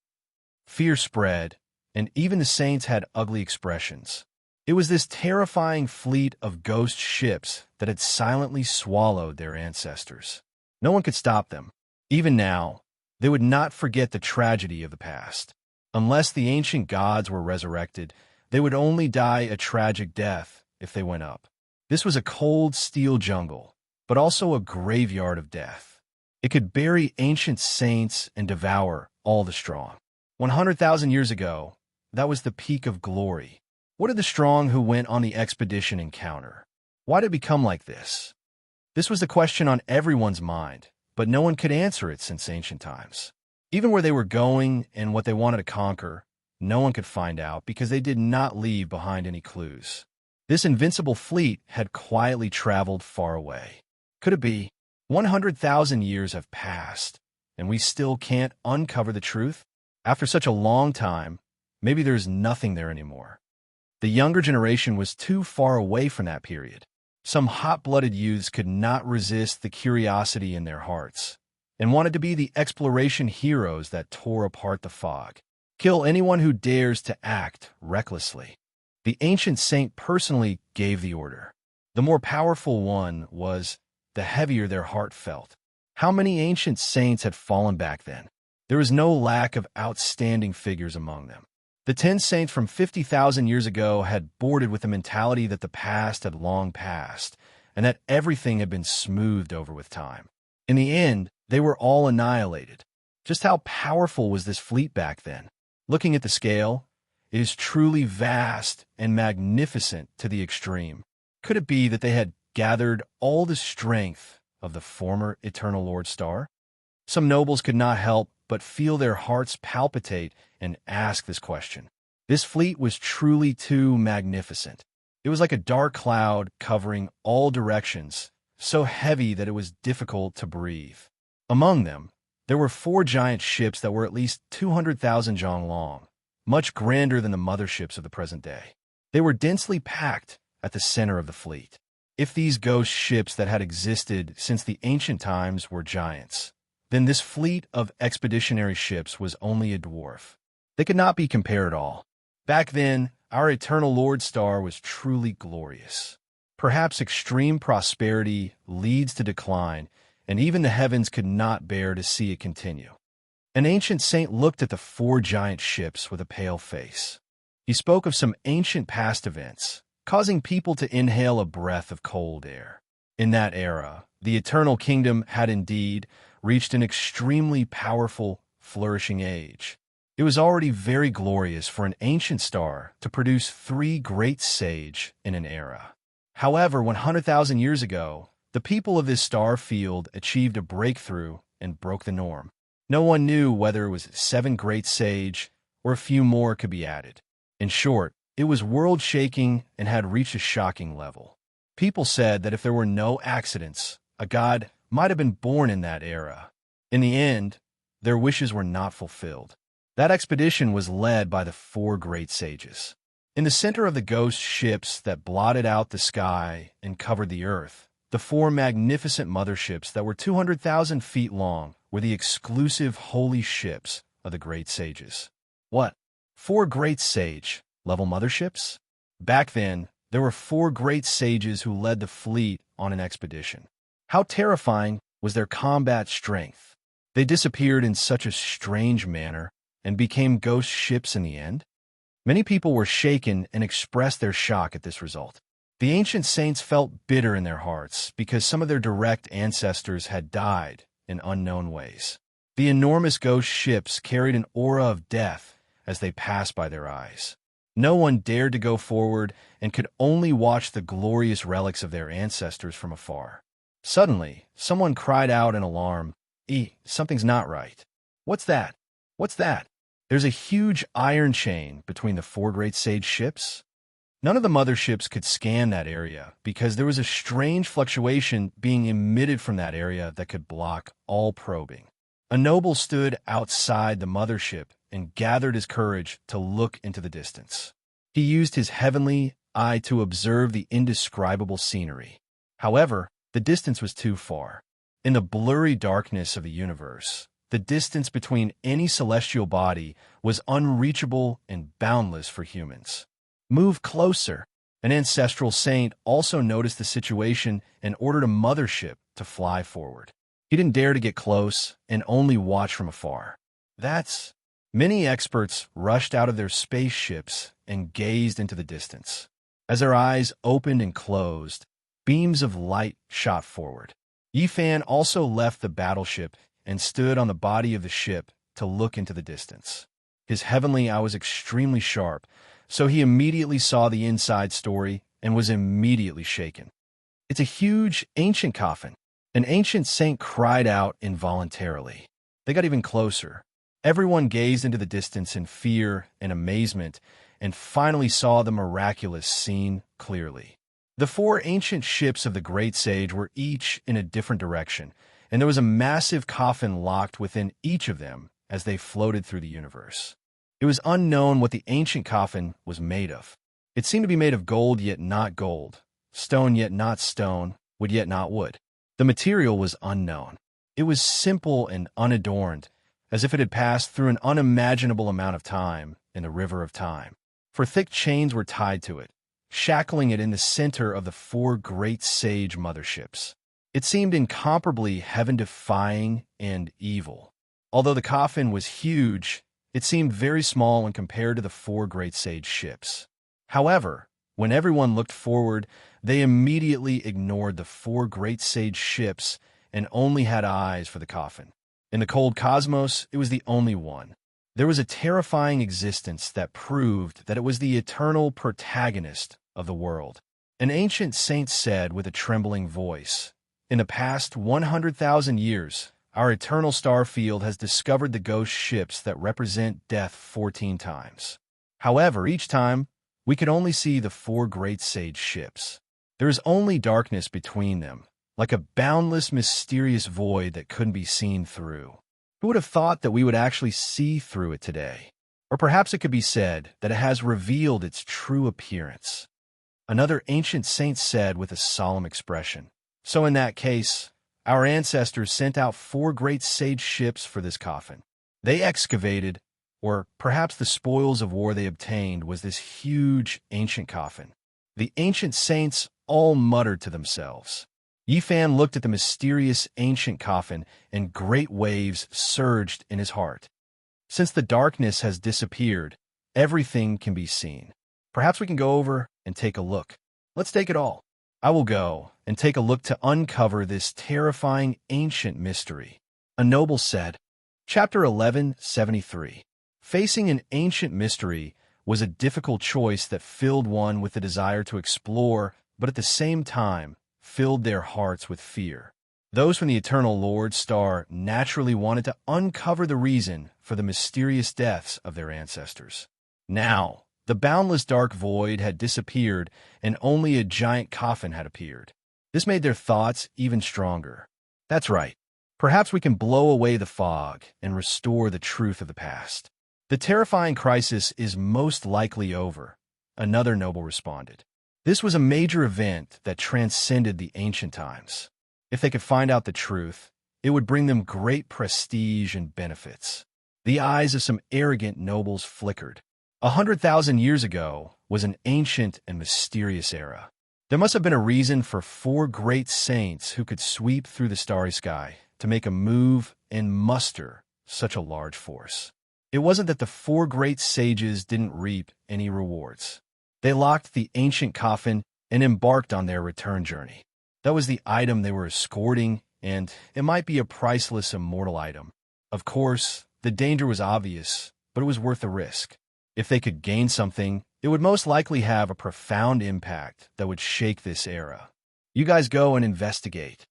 Fear spread, and even the saints had ugly expressions. It was this terrifying fleet of ghost ships that had silently swallowed their ancestors. No one could stop them. Even now, they would not forget the tragedy of the past. Unless the ancient gods were resurrected, they would only die a tragic death if they went up. This was a cold steel jungle, but also a graveyard of death. It could bury ancient saints and devour all the strong. 100,000 years ago, that was the peak of glory. What did the strong who went on the expedition encounter? Why did it become like this? This was the question on everyone's mind, but no one could answer it since ancient times. Even where they were going and what they wanted to conquer, no one could find out because they did not leave behind any clues. This invincible fleet had quietly traveled far away. Could it be 100,000 years have passed, and we still can't uncover the truth? After such a long time, maybe there's nothing there anymore. The younger generation was too far away from that period. Some hot-blooded youths could not resist the curiosity in their hearts and wanted to be the exploration heroes that tore apart the fog. Kill anyone who dares to act recklessly. The ancient saint personally gave the order. The more powerful one was, the heavier their heart felt. How many ancient saints had fallen back then? There was no lack of outstanding figures among them. The 10 saints from 50,000 years ago had boarded with the mentality that the past had long passed, and that everything had been smoothed over with time. In the end, they were all annihilated. Just how powerful was this fleet back then? Looking at the scale, it is truly vast and magnificent to the extreme. Could it be that they had gathered all the strength of the former Eternal Lord Star? Some nobles could not help but feel their hearts palpitate and ask this question. This fleet was truly too magnificent. It was like a dark cloud covering all directions, so heavy that it was difficult to breathe. Among them, there were 4 giant ships that were at least 200,000 zhang long, much grander than the motherships of the present day. They were densely packed at the center of the fleet. If these ghost ships that had existed since the ancient times were giants, then this fleet of expeditionary ships was only a dwarf. They could not be compared at all. Back then, our Eternal Lord Star was truly glorious. Perhaps extreme prosperity leads to decline, and even the heavens could not bear to see it continue. An ancient saint looked at the 4 giant ships with a pale face. He spoke of some ancient past events, causing people to inhale a breath of cold air. In that era, the Eternal Kingdom had indeed reached an extremely powerful, flourishing age. It was already very glorious for an ancient star to produce 3 great sage in an era. However, 100,000 years ago, the people of this star field achieved a breakthrough and broke the norm. No one knew whether it was 7 great sage or a few more could be added. In short, it was world-shaking and had reached a shocking level. People said that if there were no accidents, a god might have been born in that era. In the end, their wishes were not fulfilled. That expedition was led by the 4 great sages. In the center of the ghost ships that blotted out the sky and covered the earth, the 4 magnificent motherships that were 200,000 feet long were the exclusive holy ships of the great sages. What? 4 great sage-level motherships? Back then, there were 4 great sages who led the fleet on an expedition. How terrifying was their combat strength? They disappeared in such a strange manner and became ghost ships in the end? Many people were shaken and expressed their shock at this result. The ancient saints felt bitter in their hearts because some of their direct ancestors had died in unknown ways. The enormous ghost ships carried an aura of death as they passed by their eyes. No one dared to go forward and could only watch the glorious relics of their ancestors from afar. Suddenly, someone cried out in alarm, Something's not right. What's that? What's that? There's a huge iron chain between the 4 great sage ships. None of the motherships could scan that area because there was a strange fluctuation being emitted from that area that could block all probing. A noble stood outside the mothership and gathered his courage to look into the distance. He used his heavenly eye to observe the indescribable scenery. However, the distance was too far. In the blurry darkness of the universe, the distance between any celestial body was unreachable and boundless for humans. Move closer. An ancestral saint also noticed the situation and ordered a mothership to fly forward. He didn't dare to get close and only watch from afar. Many experts rushed out of their spaceships and gazed into the distance. As their eyes opened and closed, beams of light shot forward. Yifan also left the battleship and stood on the body of the ship to look into the distance. His heavenly eye was extremely sharp, so he immediately saw the inside story and was immediately shaken. It's a huge, ancient coffin. An ancient saint cried out involuntarily. They got even closer. Everyone gazed into the distance in fear and amazement and finally saw the miraculous scene clearly. The four ancient ships of the great sage were each in a different direction, and there was a massive coffin locked within each of them as they floated through the universe. It was unknown what the ancient coffin was made of. It seemed to be made of gold yet not gold, stone yet not stone, wood yet not wood. The material was unknown. It was simple and unadorned, as if it had passed through an unimaginable amount of time in the river of time. For thick chains were tied to it, shackling it in the center of the four great sage motherships. It seemed incomparably heaven-defying and evil. Although the coffin was huge, it seemed very small when compared to the four great sage ships. However, when everyone looked forward, they immediately ignored the four great sage ships and only had eyes for the coffin. In the cold cosmos, it was the only one. There was a terrifying existence that proved that it was the eternal protagonist of the world. An ancient saint said with a trembling voice, "In the past 100,000 years, our eternal star field has discovered the ghost ships that represent death 14 times. However, each time, we could only see the four great sage ships. There is only darkness between them, like a boundless, mysterious void that couldn't be seen through. Who would have thought that we would actually see through it today? Or perhaps it could be said that it has revealed its true appearance." Another ancient saint said with a solemn expression, "So in that case, our ancestors sent out four great sage ships for this coffin. They excavated, or perhaps the spoils of war they obtained was this huge ancient coffin." The ancient saints all muttered to themselves. Yifan looked at the mysterious ancient coffin, and great waves surged in his heart. Since the darkness has disappeared, everything can be seen. Perhaps we can go over and take a look. Let's take it all. I will go and take a look to uncover this terrifying ancient mystery. A noble said. Chapter 1173. Facing an ancient mystery was a difficult choice that filled one with the desire to explore, but at the same time, filled their hearts with fear. Those from the Eternal Lord's Star naturally wanted to uncover the reason for the mysterious deaths of their ancestors. Now, the boundless dark void had disappeared and only a giant coffin had appeared. This made their thoughts even stronger. That's right. Perhaps we can blow away the fog and restore the truth of the past. The terrifying crisis is most likely over, another noble responded. This was a major event that transcended the ancient times. If they could find out the truth, it would bring them great prestige and benefits. The eyes of some arrogant nobles flickered. 100,000 years ago was an ancient and mysterious era. There must have been a reason for four great saints who could sweep through the starry sky to make a move and muster such a large force. It wasn't that the four great sages didn't reap any rewards. They locked the ancient coffin and embarked on their return journey. That was the item they were escorting, and it might be a priceless immortal item. Of course, the danger was obvious, but it was worth the risk. If they could gain something, it would most likely have a profound impact that would shake this era. You guys go and investigate.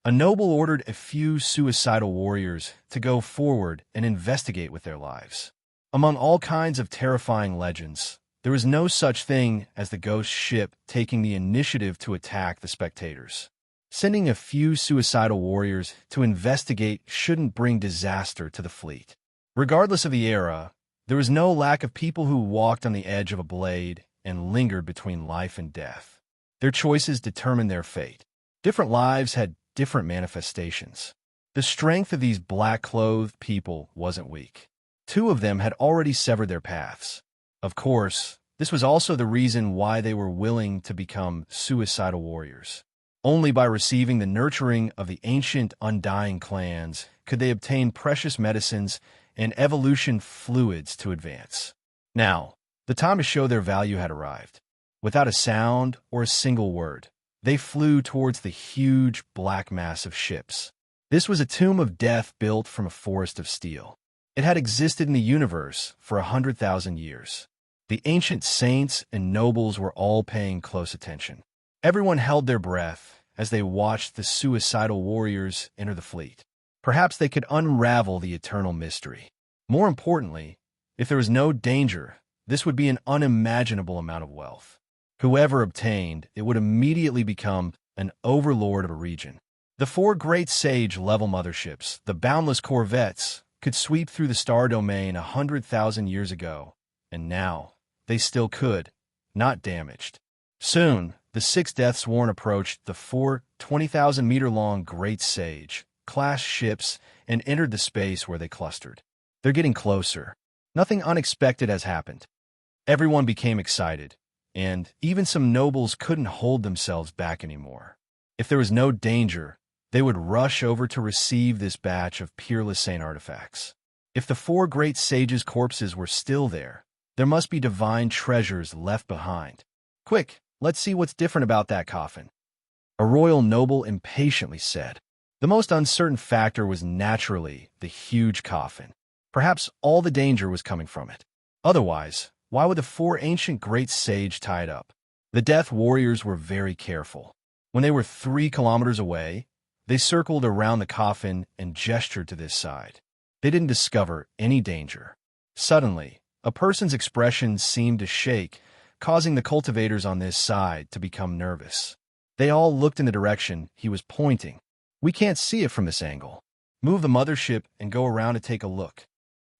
A noble ordered a few suicidal warriors to go forward and investigate with their lives. Among all kinds of terrifying legends, there is no such thing as the ghost ship taking the initiative to attack the spectators. Sending a few suicidal warriors to investigate shouldn't bring disaster to the fleet. Regardless of the era, there was no lack of people who walked on the edge of a blade and lingered between life and death. Their choices determined their fate. Different lives had different manifestations. The strength of these black-clothed people wasn't weak. Two of them had already severed their paths. Of course, this was also the reason why they were willing to become suicidal warriors. Only by receiving the nurturing of the ancient undying clans could they obtain precious medicines and evolution fluids to advance. Now, the time to show their value had arrived. Without a sound or a single word, they flew towards the huge black mass of ships. This was a tomb of death built from a forest of steel. It had existed in the universe for 100,000 years. The ancient saints and nobles were all paying close attention. Everyone held their breath as they watched the suicidal warriors enter the fleet. Perhaps they could unravel the eternal mystery. More importantly, if there was no danger, this would be an unimaginable amount of wealth. Whoever obtained it would immediately become an overlord of a region. The four great sage-level motherships, the boundless corvettes, could sweep through the star domain 100,000 years ago, and now they still could, not damaged. Soon, the six Deathsworn approached the four 20,000-meter-long Great Sage-class ships and entered the space where they clustered. They're getting closer. Nothing unexpected has happened. Everyone became excited, and even some nobles couldn't hold themselves back anymore. If there was no danger, they would rush over to receive this batch of peerless saint artifacts. If the four great sages' corpses were still there, there must be divine treasures left behind. Quick, let's see what's different about that coffin. A royal noble impatiently said. The most uncertain factor was naturally the huge coffin. Perhaps all the danger was coming from it. Otherwise, why would the four ancient great sage tie it up? The death warriors were very careful. When they were 3 kilometers away, they circled around the coffin and gestured to this side. They didn't discover any danger. Suddenly, a person's expression seemed to shake, causing the cultivators on this side to become nervous. They all looked in the direction he was pointing. We can't see it from this angle. Move the mothership and go around to take a look.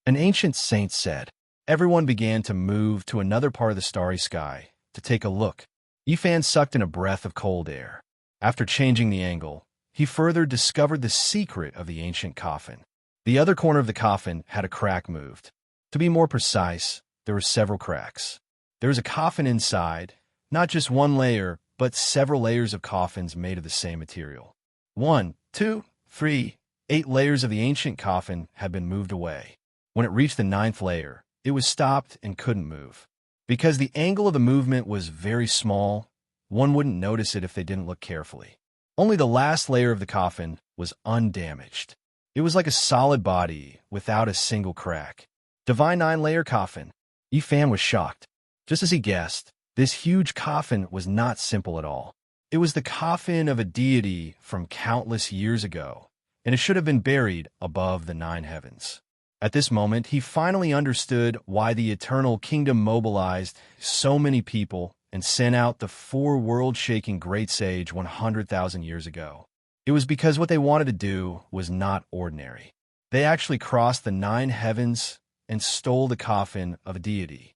An ancient saint said. Everyone began to move to another part of the starry sky to take a look. Yifan sucked in a breath of cold air. After changing the angle, he further discovered the secret of the ancient coffin. The other corner of the coffin had a crack moved. To be more precise, there were several cracks. There was a coffin inside, not just one layer, but several layers of coffins made of the same material. 1, 2, 3, 8 layers of the ancient coffin had been moved away. When it reached the 9th layer, it was stopped and couldn't move. Because the angle of the movement was very small, one wouldn't notice it if they didn't look carefully. Only the last layer of the coffin was undamaged. It was like a solid body without a single crack. Divine 9-layer coffin. Yifan was shocked. Just as he guessed, this huge coffin was not simple at all. It was the coffin of a deity from countless years ago, and it should have been buried above the 9 heavens. At this moment, he finally understood why the Eternal Kingdom mobilized so many people and sent out the 4 world-shaking great sage 100,000 years ago. It was because what they wanted to do was not ordinary. They actually crossed the 9 heavens and stole the coffin of a deity.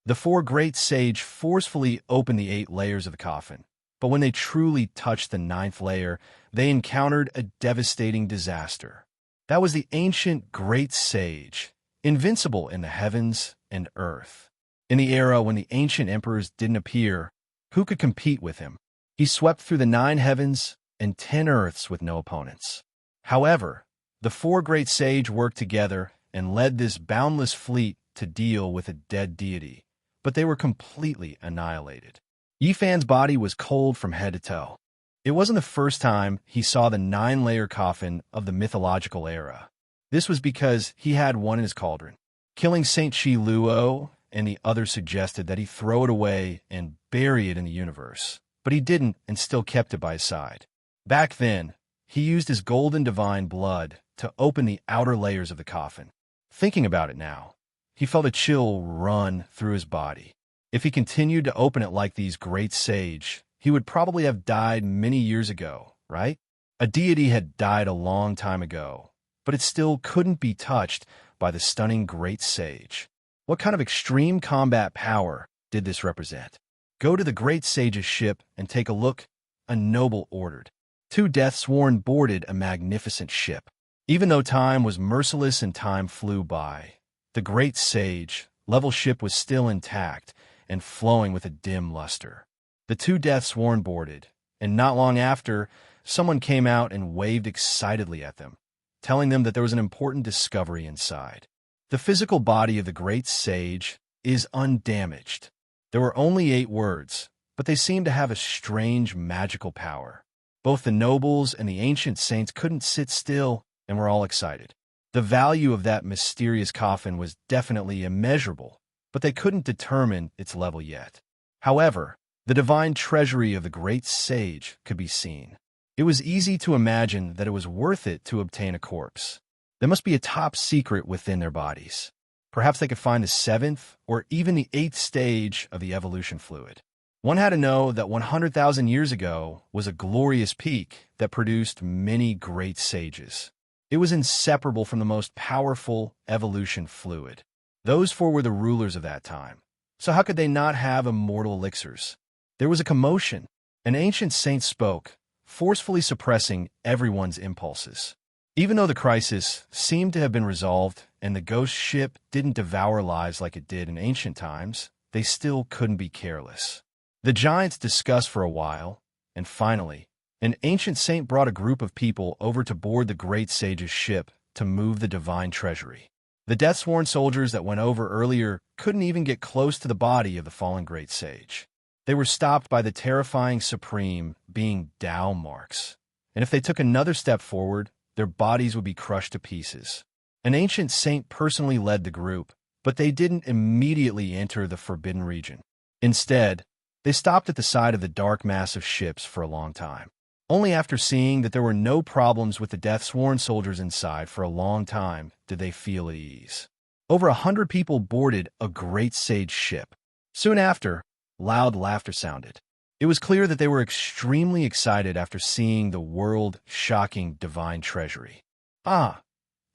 The 4 great sage forcefully opened the 8 layers of the coffin, but when they truly touched the 9th layer, they encountered a devastating disaster. That was the ancient great sage, invincible in the heavens and earth. In the era when the ancient emperors didn't appear, who could compete with him? He swept through the 9 heavens and 10 earths with no opponents. However, the 4 great sage worked together and led this boundless fleet to deal with a dead deity, but they were completely annihilated. Yifan's body was cold from head to toe. It wasn't the first time he saw the 9-layer coffin of the mythological era. This was because he had one in his cauldron. Killing Saint Shi Luo and the others suggested that he throw it away and bury it in the universe, but he didn't and still kept it by his side. Back then, he used his golden divine blood to open the outer layers of the coffin. Thinking about it now, he felt a chill run through his body. If he continued to open it like these great sage, he would probably have died many years ago, right? A deity had died a long time ago, but it still couldn't be touched by the stunning great sage. What kind of extreme combat power did this represent? Go to the great sage's ship and take a look, a noble ordered. 2 Deathsworn boarded a magnificent ship. Even though time was merciless and time flew by, the great sage level ship was still intact and flowing with a dim luster. The 2 Deathsworn boarded, and not long after, someone came out and waved excitedly at them, telling them that there was an important discovery inside. The physical body of the great sage is undamaged. There were only 8 words, but they seemed to have a strange magical power. Both the nobles and the ancient saints couldn't sit still and were all excited. The value of that mysterious coffin was definitely immeasurable, but they couldn't determine its level yet. However, the divine treasury of the great sage could be seen. It was easy to imagine that it was worth it to obtain a corpse. There must be a top secret within their bodies. Perhaps they could find the seventh or even the eighth stage of the evolution fluid. One had to know that 100,000 years ago was a glorious peak that produced many great sages. It was inseparable from the most powerful evolution fluid. Those four were the rulers of that time. So how could they not have immortal elixirs? There was a commotion. An ancient saint spoke, forcefully suppressing everyone's impulses. Even though the crisis seemed to have been resolved and the ghost ship didn't devour lives like it did in ancient times, they still couldn't be careless. The giants discussed for a while, and finally, an ancient saint brought a group of people over to board the great sage's ship to move the divine treasury. The death-sworn soldiers that went over earlier couldn't even get close to the body of the fallen great sage. They were stopped by the terrifying supreme being Tao marks, and if they took another step forward, their bodies would be crushed to pieces. An ancient saint personally led the group, but they didn't immediately enter the forbidden region. Instead, they stopped at the side of the dark mass of ships for a long time. Only after seeing that there were no problems with the death-sworn soldiers inside for a long time did they feel at ease. Over 100 people boarded a great sage ship. Soon after, loud laughter sounded. It was clear that they were extremely excited after seeing the world-shocking divine treasury.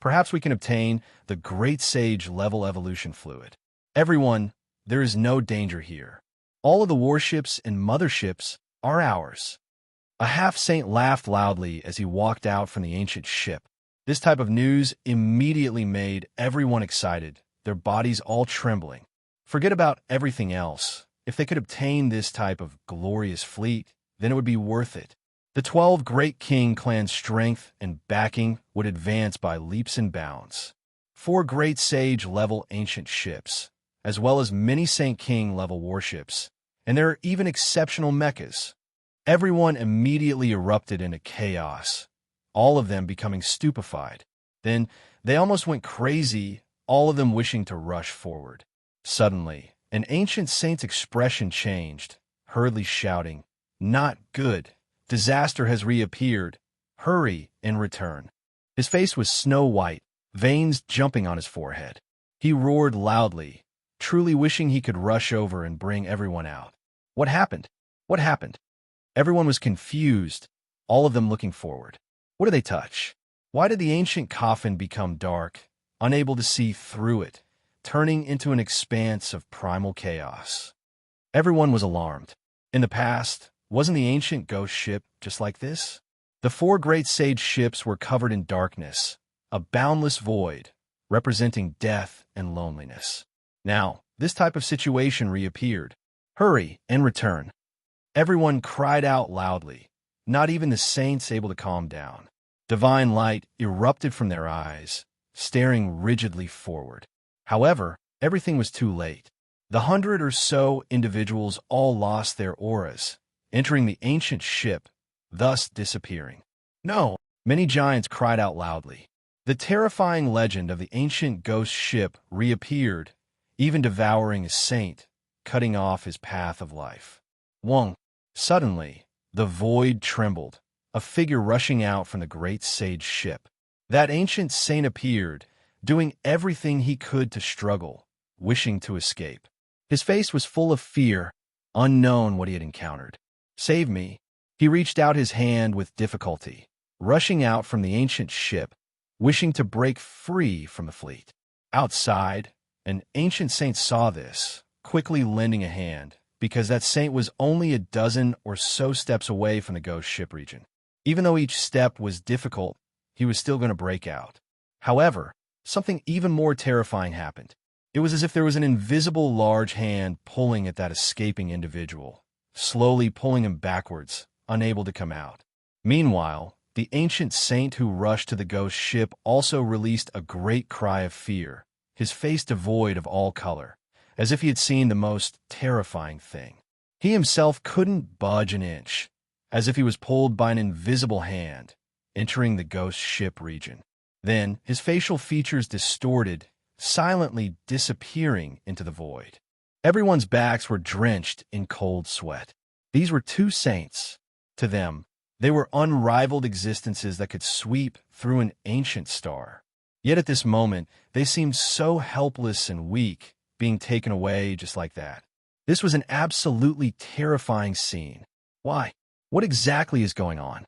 Perhaps we can obtain the great sage level evolution fluid. Everyone, there is no danger here. All of the warships and motherships are ours. A half-saint laughed loudly as he walked out from the ancient ship. This type of news immediately made everyone excited, their bodies all trembling. Forget about everything else. If they could obtain this type of glorious fleet, then it would be worth it. The 12 great king clan's strength and backing would advance by leaps and bounds. 4 great sage-level ancient ships, as well as many Saint King-level warships, and there are even exceptional mechas. Everyone immediately erupted into chaos, all of them becoming stupefied. Then they almost went crazy, all of them wishing to rush forward. Suddenly, an ancient saint's expression changed, hurriedly shouting, "Not good! Disaster has reappeared! Hurry and return!" His face was snow-white, veins jumping on his forehead. He roared loudly, truly wishing he could rush over and bring everyone out. What happened? What happened? Everyone was confused, all of them looking forward. What did they touch? Why did the ancient coffin become dark, unable to see through it, turning into an expanse of primal chaos? Everyone was alarmed. In the past, wasn't the ancient ghost ship just like this? The 4 great sage ships were covered in darkness, a boundless void, representing death and loneliness. Now, this type of situation reappeared. Hurry and return. Everyone cried out loudly, not even the saints able to calm down. Divine light erupted from their eyes, staring rigidly forward. However, everything was too late. The 100 or so individuals all lost their auras, entering the ancient ship, thus disappearing. No! Many giants cried out loudly. The terrifying legend of the ancient ghost ship reappeared, even devouring a saint, cutting off his path of life. Wong. Suddenly, the void trembled, a figure rushing out from the great sage ship. That ancient saint appeared, doing everything he could to struggle, wishing to escape. His face was full of fear, unknown what he had encountered. "Save me." He reached out his hand with difficulty, rushing out from the ancient ship, wishing to break free from the fleet. Outside, an ancient saint saw this, quickly lending a hand, because that saint was only a dozen or so steps away from the ghost ship region. Even though each step was difficult, he was still going to break out. However, something even more terrifying happened. It was as if there was an invisible large hand pulling at that escaping individual, slowly pulling him backwards, unable to come out. Meanwhile, the ancient saint who rushed to the ghost ship also released a great cry of fear, his face devoid of all color, as if he had seen the most terrifying thing. He himself couldn't budge an inch, as if he was pulled by an invisible hand, entering the ghost ship region. Then, his facial features distorted, silently disappearing into the void. Everyone's backs were drenched in cold sweat. These were 2 saints. To them, they were unrivaled existences that could sweep through an ancient star. Yet at this moment, they seemed so helpless and weak, being taken away just like that. This was an absolutely terrifying scene. Why? What exactly is going on?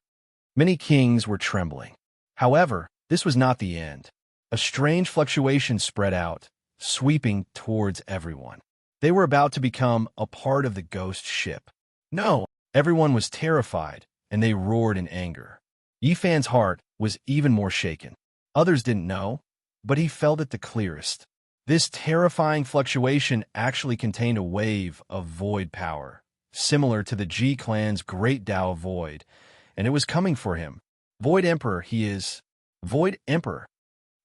Many kings were trembling. However, this was not the end. A strange fluctuation spread out, sweeping towards everyone. They were about to become a part of the ghost ship. No! Everyone was terrified, and they roared in anger. Yifan's heart was even more shaken. Others didn't know, but he felt it the clearest. This terrifying fluctuation actually contained a wave of void power, similar to the Ji clan's great Tao of Void, and it was coming for him. Void Emperor he is. Void Emperor.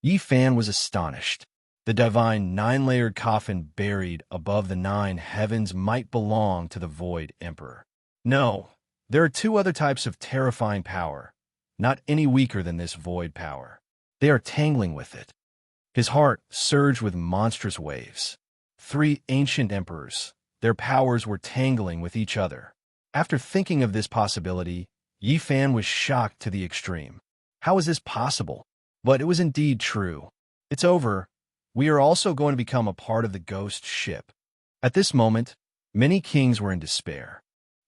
Yifan was astonished. The divine nine-layered coffin buried above the 9 heavens might belong to the Void Emperor. No, there are 2 other types of terrifying power, not any weaker than this void power. They are tangling with it. His heart surged with monstrous waves. 3 ancient emperors, their powers were tangling with each other. After thinking of this possibility, Yifan was shocked to the extreme. How is this possible? But it was indeed true. It's over. We are also going to become a part of the ghost ship. At this moment, many kings were in despair.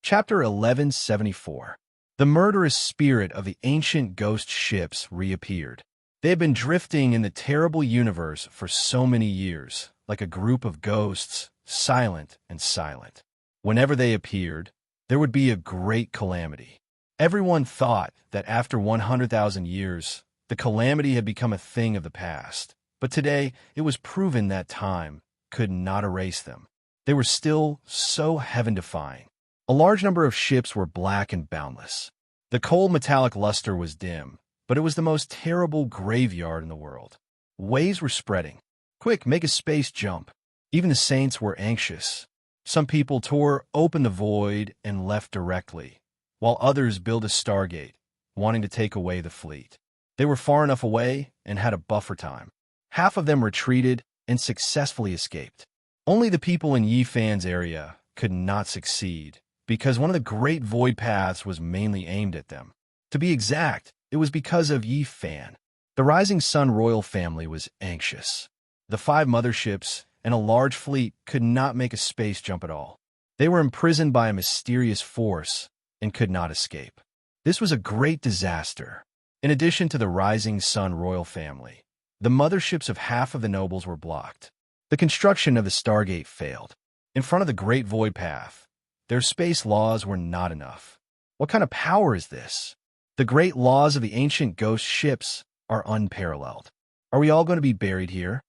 Chapter 1174. The murderous spirit of the ancient ghost ships reappeared. They had been drifting in the terrible universe for so many years, like a group of ghosts, silent and silent. Whenever they appeared, there would be a great calamity. Everyone thought that after 100,000 years, the calamity had become a thing of the past. But today, it was proven that time could not erase them. They were still so heaven-defying. A large number of ships were black and boundless. The cold metallic luster was dim, but it was the most terrible graveyard in the world. Waves were spreading. Quick, make a space jump. Even the saints were anxious. Some people tore open the void and left directly, while others built a stargate, wanting to take away the fleet. They were far enough away and had a buffer time. Half of them retreated and successfully escaped. Only the people in Yifan's area could not succeed, because one of the great void paths was mainly aimed at them. To be exact, it was because of Yifan. The Rising Sun royal family was anxious. The 5 motherships and a large fleet could not make a space jump at all. They were imprisoned by a mysterious force and could not escape. This was a great disaster. In addition to the Rising Sun royal family, the motherships of half of the nobles were blocked. The construction of the Stargate failed. In front of the Great Void Path, their space laws were not enough. What kind of power is this? The great laws of the ancient ghost ships are unparalleled. Are we all going to be buried here?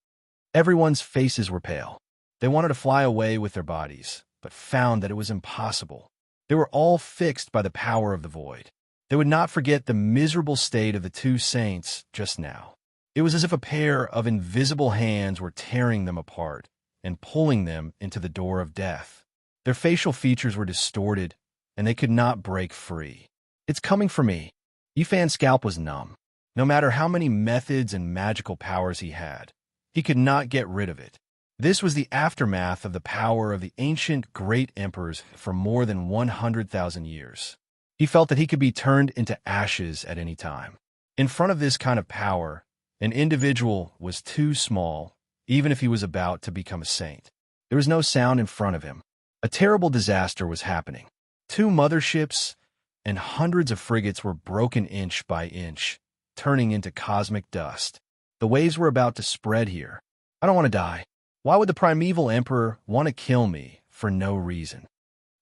Everyone's faces were pale. They wanted to fly away with their bodies, but found that it was impossible. They were all fixed by the power of the void. They would not forget the miserable state of the 2 saints just now. It was as if a pair of invisible hands were tearing them apart and pulling them into the door of death. Their facial features were distorted, and they could not break free. It's coming for me. Yifan's scalp was numb. No matter how many methods and magical powers he had, he could not get rid of it. This was the aftermath of the power of the ancient great emperors for more than 100,000 years. He felt that he could be turned into ashes at any time. In front of this kind of power, an individual was too small, even if he was about to become a saint. There was no sound in front of him. A terrible disaster was happening. 2 motherships and hundreds of frigates were broken inch by inch, turning into cosmic dust. The waves were about to spread here. I don't want to die. Why would the primeval emperor want to kill me for no reason?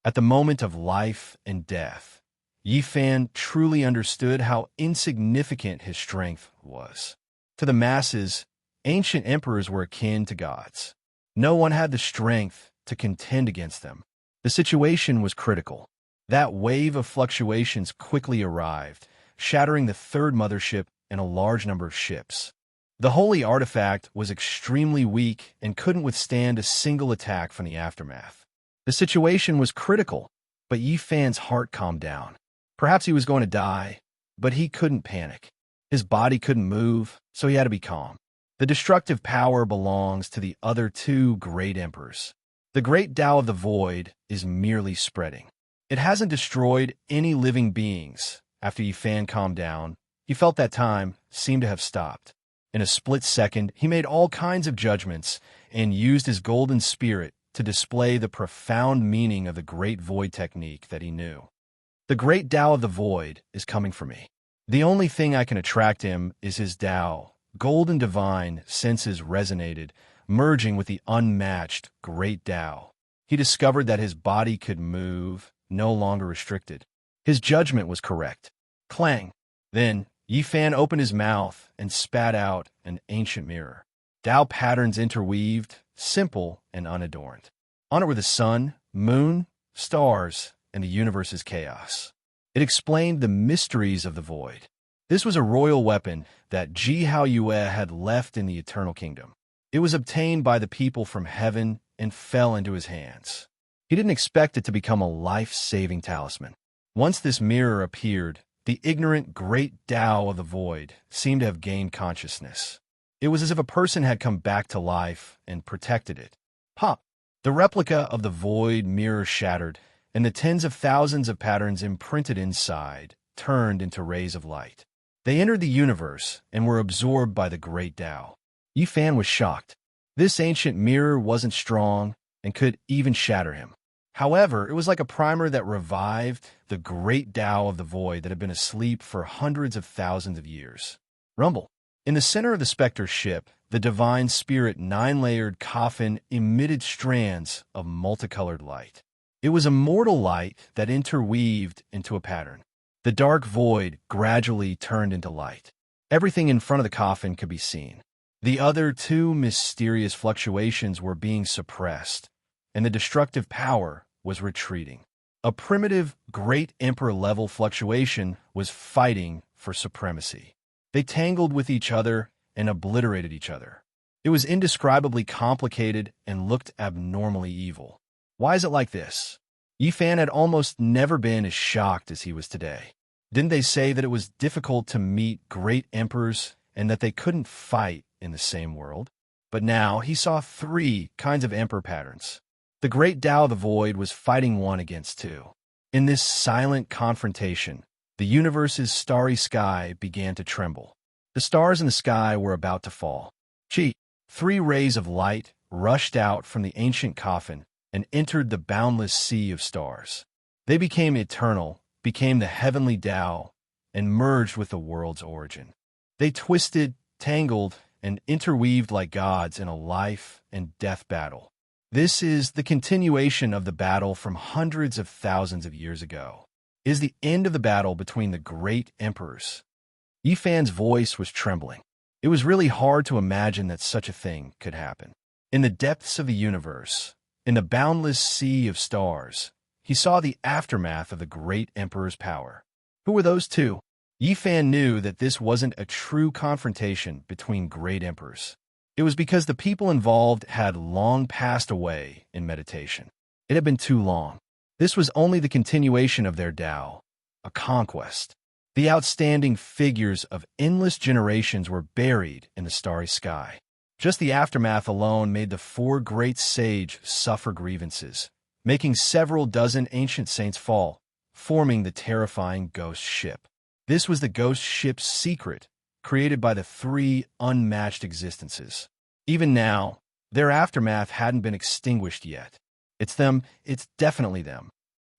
At the moment of life and death, Yifan truly understood how insignificant his strength was. To the masses, ancient emperors were akin to gods. No one had the strength to contend against them. The situation was critical. That wave of fluctuations quickly arrived, shattering the 3rd mothership and a large number of ships. The holy artifact was extremely weak and couldn't withstand a single attack from the aftermath. The situation was critical, but Yifan's heart calmed down. Perhaps he was going to die, but he couldn't panic. His body couldn't move, so he had to be calm. The destructive power belongs to the other 2 great emperors. The great Tao of the Void is merely spreading. It hasn't destroyed any living beings. After Yifan calmed down, he felt that time seemed to have stopped. In a split second, he made all kinds of judgments and used his golden spirit to display the profound meaning of the Great Void technique that he knew. The great Tao of the Void is coming for me. The only thing I can attract him is his Tao. Gold and divine senses resonated, merging with the unmatched great Tao. He discovered that his body could move, no longer restricted. His judgment was correct. Clang! Then, Yifan opened his mouth and spat out an ancient mirror. Tao patterns interweaved, simple and unadorned. On it were the sun, moon, stars, and the universe's chaos. It explained the mysteries of the void. This was a royal weapon that Ji Hao Yue had left in the Eternal Kingdom. It was obtained by the people from heaven and fell into his hands. He didn't expect it to become a life-saving talisman. Once this mirror appeared, the ignorant great Tao of the void seemed to have gained consciousness. It was as if a person had come back to life and protected it. Pop! The replica of the void mirror shattered, and the tens of thousands of patterns imprinted inside turned into rays of light. They entered the universe and were absorbed by the great Tao. Yifan was shocked. This ancient mirror wasn't strong and could even shatter him. However, it was like a primer that revived the great Tao of the void that had been asleep for hundreds of thousands of years. Rumble. In the center of the Spectre's ship, the divine spirit nine-layered coffin emitted strands of multicolored light. It was a mortal light that interweaved into a pattern. The dark void gradually turned into light. Everything in front of the coffin could be seen. The other two mysterious fluctuations were being suppressed, and the destructive power was retreating. A primitive Great Emperor-level fluctuation was fighting for supremacy. They tangled with each other and obliterated each other. It was indescribably complicated and looked abnormally evil. Why is it like this? Yifan had almost never been as shocked as he was today. Didn't they say that it was difficult to meet great emperors and that they couldn't fight in the same world? But now he saw three kinds of emperor patterns. The great Tao of the Void was fighting one against two. In this silent confrontation, the universe's starry sky began to tremble. The stars in the sky were about to fall. Three rays of light rushed out from the ancient coffin and entered the boundless sea of stars. They became eternal, became the heavenly Tao, and merged with the world's origin. They twisted, tangled, and interweaved like gods in a life and death battle. This is the continuation of the battle from hundreds of thousands of years ago. It is the end of the battle between the great emperors. Yifan's voice was trembling. It was really hard to imagine that such a thing could happen. In the depths of the universe, in the boundless sea of stars, he saw the aftermath of the great emperor's power. Who were those two? Yifan knew that this wasn't a true confrontation between great emperors. It was because the people involved had long passed away in meditation. It had been too long. This was only the continuation of their Tao, a conquest. The outstanding figures of endless generations were buried in the starry sky. Just the aftermath alone made the four great sages suffer grievances, making several dozen ancient saints fall, forming the terrifying ghost ship. This was the ghost ship's secret, created by the three unmatched existences. Even now, their aftermath hadn't been extinguished yet. It's them, it's definitely them.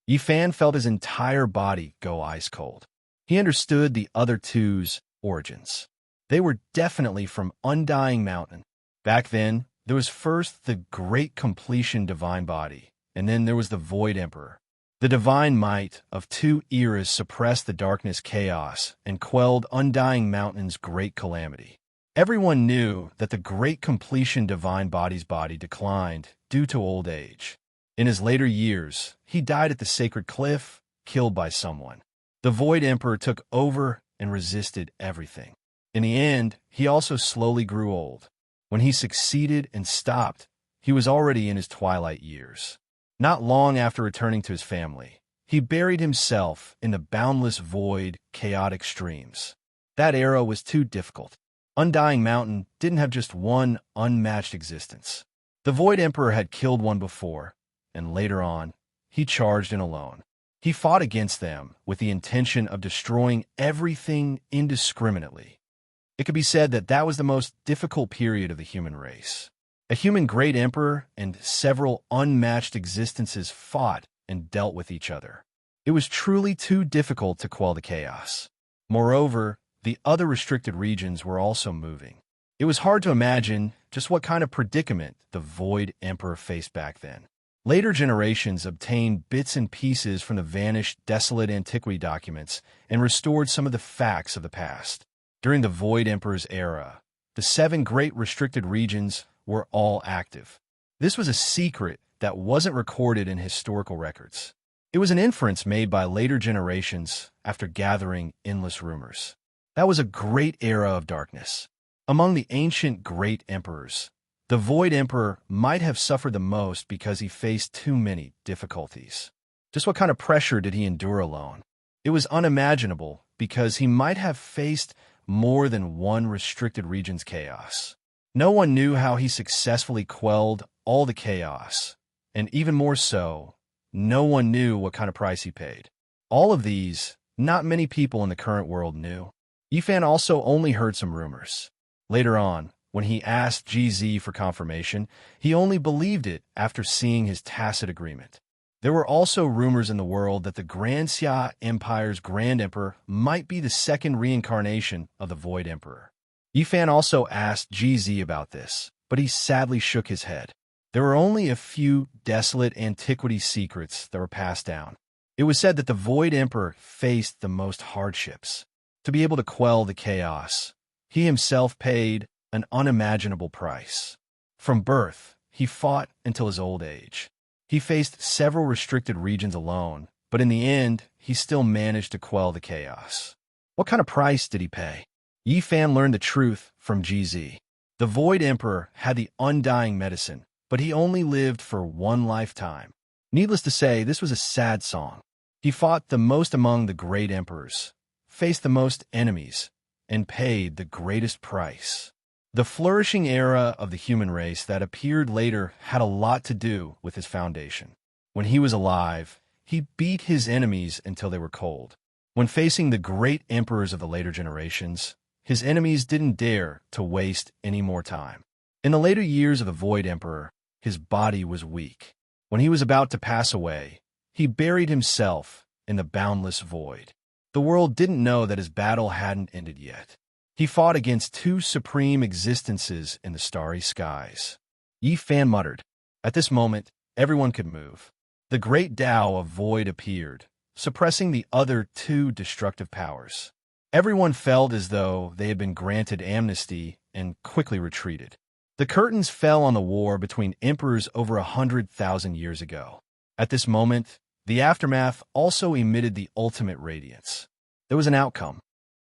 Yifan felt his entire body go ice cold. He understood the other two's origins. They were definitely from Undying Mountain. Back then, there was first the Great Completion Divine Body, and then there was the Void Emperor. The divine might of two eras suppressed the darkness chaos and quelled Undying Mountain's great calamity. Everyone knew that the Great Completion Divine Body's body declined due to old age. In his later years, he died at the Sacred Cliff, killed by someone. The Void Emperor took over and resisted everything. In the end, he also slowly grew old. When he succeeded and stopped, he was already in his twilight years. Not long after returning to his family, he buried himself in the boundless void, chaotic streams. That era was too difficult. Undying Mountain didn't have just one unmatched existence. The Void Emperor had killed one before, and later on, he charged in alone. He fought against them with the intention of destroying everything indiscriminately. It could be said that that was the most difficult period of the human race. A human great emperor and several unmatched existences fought and dealt with each other. It was truly too difficult to quell the chaos. Moreover, the other restricted regions were also moving. It was hard to imagine just what kind of predicament the Void Emperor faced back then. Later generations obtained bits and pieces from the vanished desolate antiquity documents and restored some of the facts of the past. During the Void Emperor's era, the 7 great restricted regions were all active. This was a secret that wasn't recorded in historical records. It was an inference made by later generations after gathering endless rumors. That was a great era of darkness. Among the ancient great emperors, the Void Emperor might have suffered the most because he faced too many difficulties. Just what kind of pressure did he endure alone? It was unimaginable because he might have faced more than one restricted region's chaos. No one knew how he successfully quelled all the chaos, and even more so, no one knew what kind of price he paid. All of these, not many people in the current world knew. Yifan also only heard some rumors. Later on, when he asked GZ for confirmation, he only believed it after seeing his tacit agreement. There were also rumors in the world that the Grand Xia Empire's Grand Emperor might be the second reincarnation of the Void Emperor. Yifan also asked GZ about this, but he sadly shook his head. There were only a few desolate antiquity secrets that were passed down. It was said that the Void Emperor faced the most hardships. To be able to quell the chaos, he himself paid an unimaginable price. From birth, he fought until his old age. He faced several restricted regions alone, but in the end, he still managed to quell the chaos. What kind of price did he pay? Yifan learned the truth from GZ. The Void Emperor had the undying medicine, but he only lived for one lifetime. Needless to say, this was a sad song. He fought the most among the great emperors, faced the most enemies, and paid the greatest price. The flourishing era of the human race that appeared later had a lot to do with his foundation. When he was alive, he beat his enemies until they were cold. When facing the great emperors of the later generations, his enemies didn't dare to waste any more time. In the later years of the Void Emperor, his body was weak. When he was about to pass away, he buried himself in the boundless void. The world didn't know that his battle hadn't ended yet. He fought against 2 supreme existences in the starry skies. Yifan muttered. At this moment, everyone could move. The great Tao of void appeared, suppressing the other 2 destructive powers. Everyone felt as though they had been granted amnesty and quickly retreated. The curtains fell on the war between emperors over 100,000 years ago. At this moment, the aftermath also emitted the ultimate radiance. There was an outcome.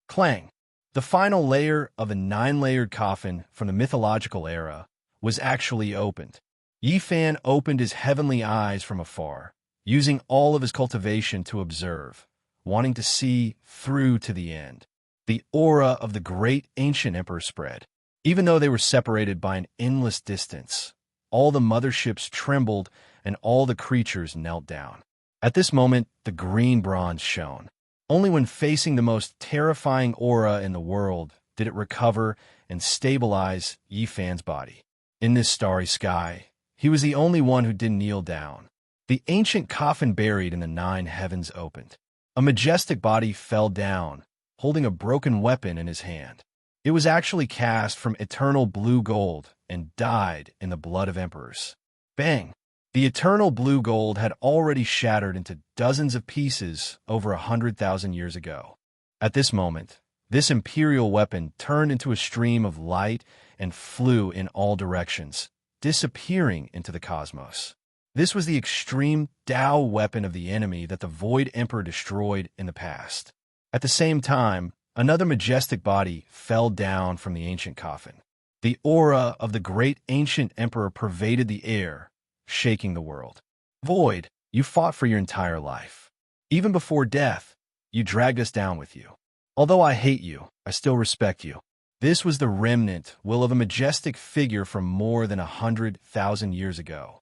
Clang! The final layer of a 9-layered coffin from the mythological era was actually opened. Yifan opened his heavenly eyes from afar, using all of his cultivation to observe, wanting to see through to the end. The aura of the great ancient emperor spread. Even though they were separated by an endless distance, all the motherships trembled and all the creatures knelt down. At this moment, the green bronze shone. Only when facing the most terrifying aura in the world did it recover and stabilize Yifan's body. In this starry sky, he was the only one who didn't kneel down. The ancient coffin buried in the 9 heavens opened. A majestic body fell down, holding a broken weapon in his hand. It was actually cast from eternal blue gold and dyed in the blood of emperors. Bang! The eternal blue gold had already shattered into dozens of pieces over 100,000 years ago. At this moment, this imperial weapon turned into a stream of light and flew in all directions, disappearing into the cosmos. This was the extreme Tao weapon of the enemy that the Void Emperor destroyed in the past. At the same time, another majestic body fell down from the ancient coffin. The aura of the great ancient emperor pervaded the air, shaking the world. Void, you fought for your entire life. Even before death, you dragged us down with you. Although I hate you, I still respect you. This was the remnant will of a majestic figure from more than 100,000 years ago.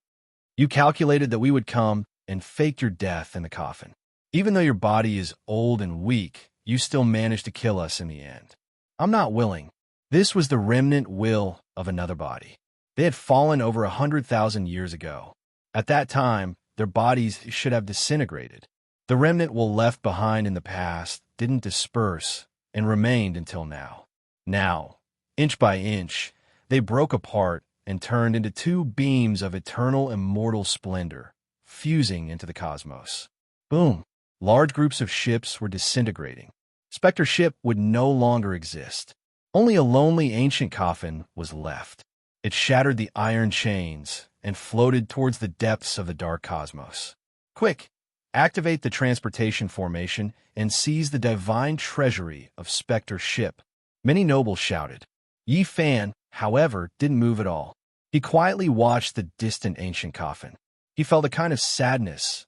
You calculated that we would come and faked your death in the coffin. Even though your body is old and weak, you still managed to kill us in the end. I'm not willing, This was the remnant will of another body. They had fallen over 100,000 years ago. At that time, their bodies should have disintegrated. The remnant will left behind in the past didn't disperse and remained until now. Now, inch by inch, they broke apart and turned into two beams of eternal immortal splendor, fusing into the cosmos. Boom! Large groups of ships were disintegrating. Spectre ship would no longer exist. Only a lonely ancient coffin was left. It shattered the iron chains and floated towards the depths of the dark cosmos. Quick! Activate the transportation formation and seize the divine treasury of Spectre ship. Many nobles shouted. Yi Fan, however, didn't move at all. He quietly watched the distant ancient coffin. He felt a kind of sadness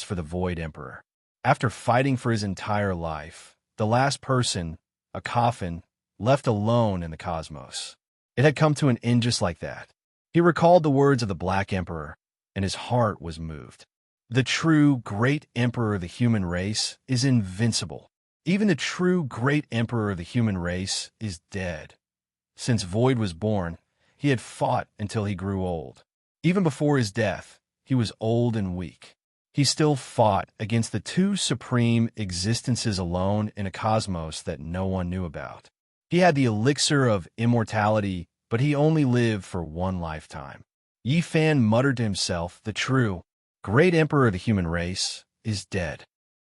for the Void Emperor. After fighting for his entire life, the last person, a coffin, left alone in the cosmos. It had come to an end just like that. He recalled the words of the Black Emperor, and his heart was moved. The true great emperor of the human race is invincible. Even the true great emperor of the human race is dead. Since Void was born, he had fought until he grew old. Even before his death, he was old and weak. He still fought against the two supreme existences alone in a cosmos that no one knew about. He had the elixir of immortality, but he only lived for one lifetime. Yi Fan muttered to himself, the true, great emperor of the human race is dead.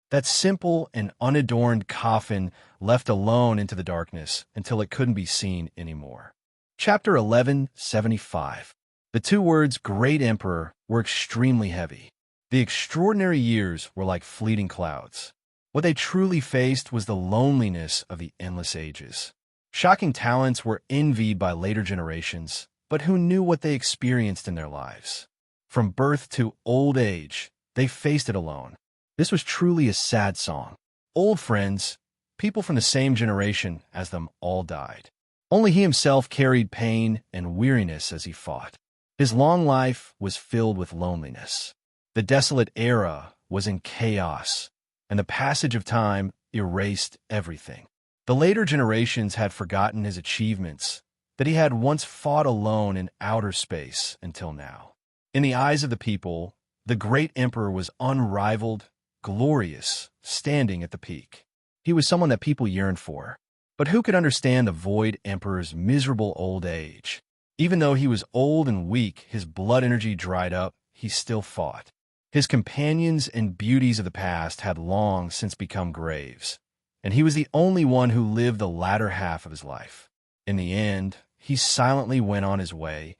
That simple and unadorned coffin left alone into the darkness until it couldn't be seen anymore. Chapter 1175. The two words Great Emperor were extremely heavy. The extraordinary years were like fleeting clouds. What they truly faced was the loneliness of the endless ages. Shocking talents were envied by later generations, but who knew what they experienced in their lives? From birth to old age, they faced it alone. This was truly a sad song. Old friends, people from the same generation as them, all died. Only he himself carried pain and weariness as he fought. His long life was filled with loneliness. The desolate era was in chaos, and the passage of time erased everything. The later generations had forgotten his achievements, that he had once fought alone in outer space until now. In the eyes of the people, the great emperor was unrivaled, glorious, standing at the peak. He was someone that people yearned for. But who could understand the Void Emperor's miserable old age? Even though he was old and weak, his blood energy dried up, he still fought. His companions and beauties of the past had long since become graves, and he was the only one who lived the latter half of his life. In the end, he silently went on his way,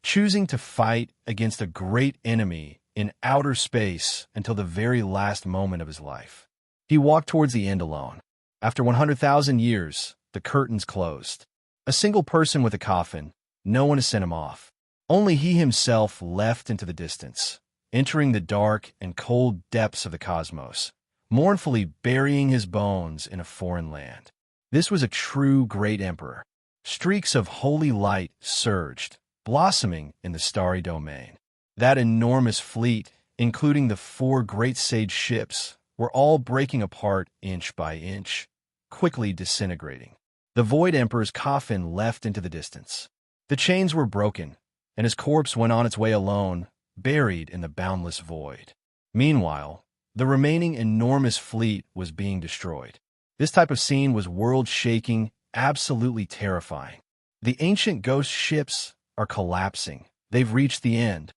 choosing to fight against a great enemy in outer space until the very last moment of his life. He walked towards the end alone. After 100,000 years, the curtains closed. A single person with a coffin, no one to send him off. Only he himself left into the distance, entering the dark and cold depths of the cosmos, mournfully burying his bones in a foreign land. This was a true great emperor. Streaks of holy light surged, blossoming in the starry domain. That enormous fleet, including the 4 great sage ships, were all breaking apart inch by inch, quickly disintegrating. The Void Emperor's coffin left into the distance. The chains were broken, and his corpse went on its way alone, buried in the boundless void. Meanwhile, the remaining enormous fleet was being destroyed. This type of scene was world-shaking, absolutely terrifying. The ancient ghost ships are collapsing. They've reached the end.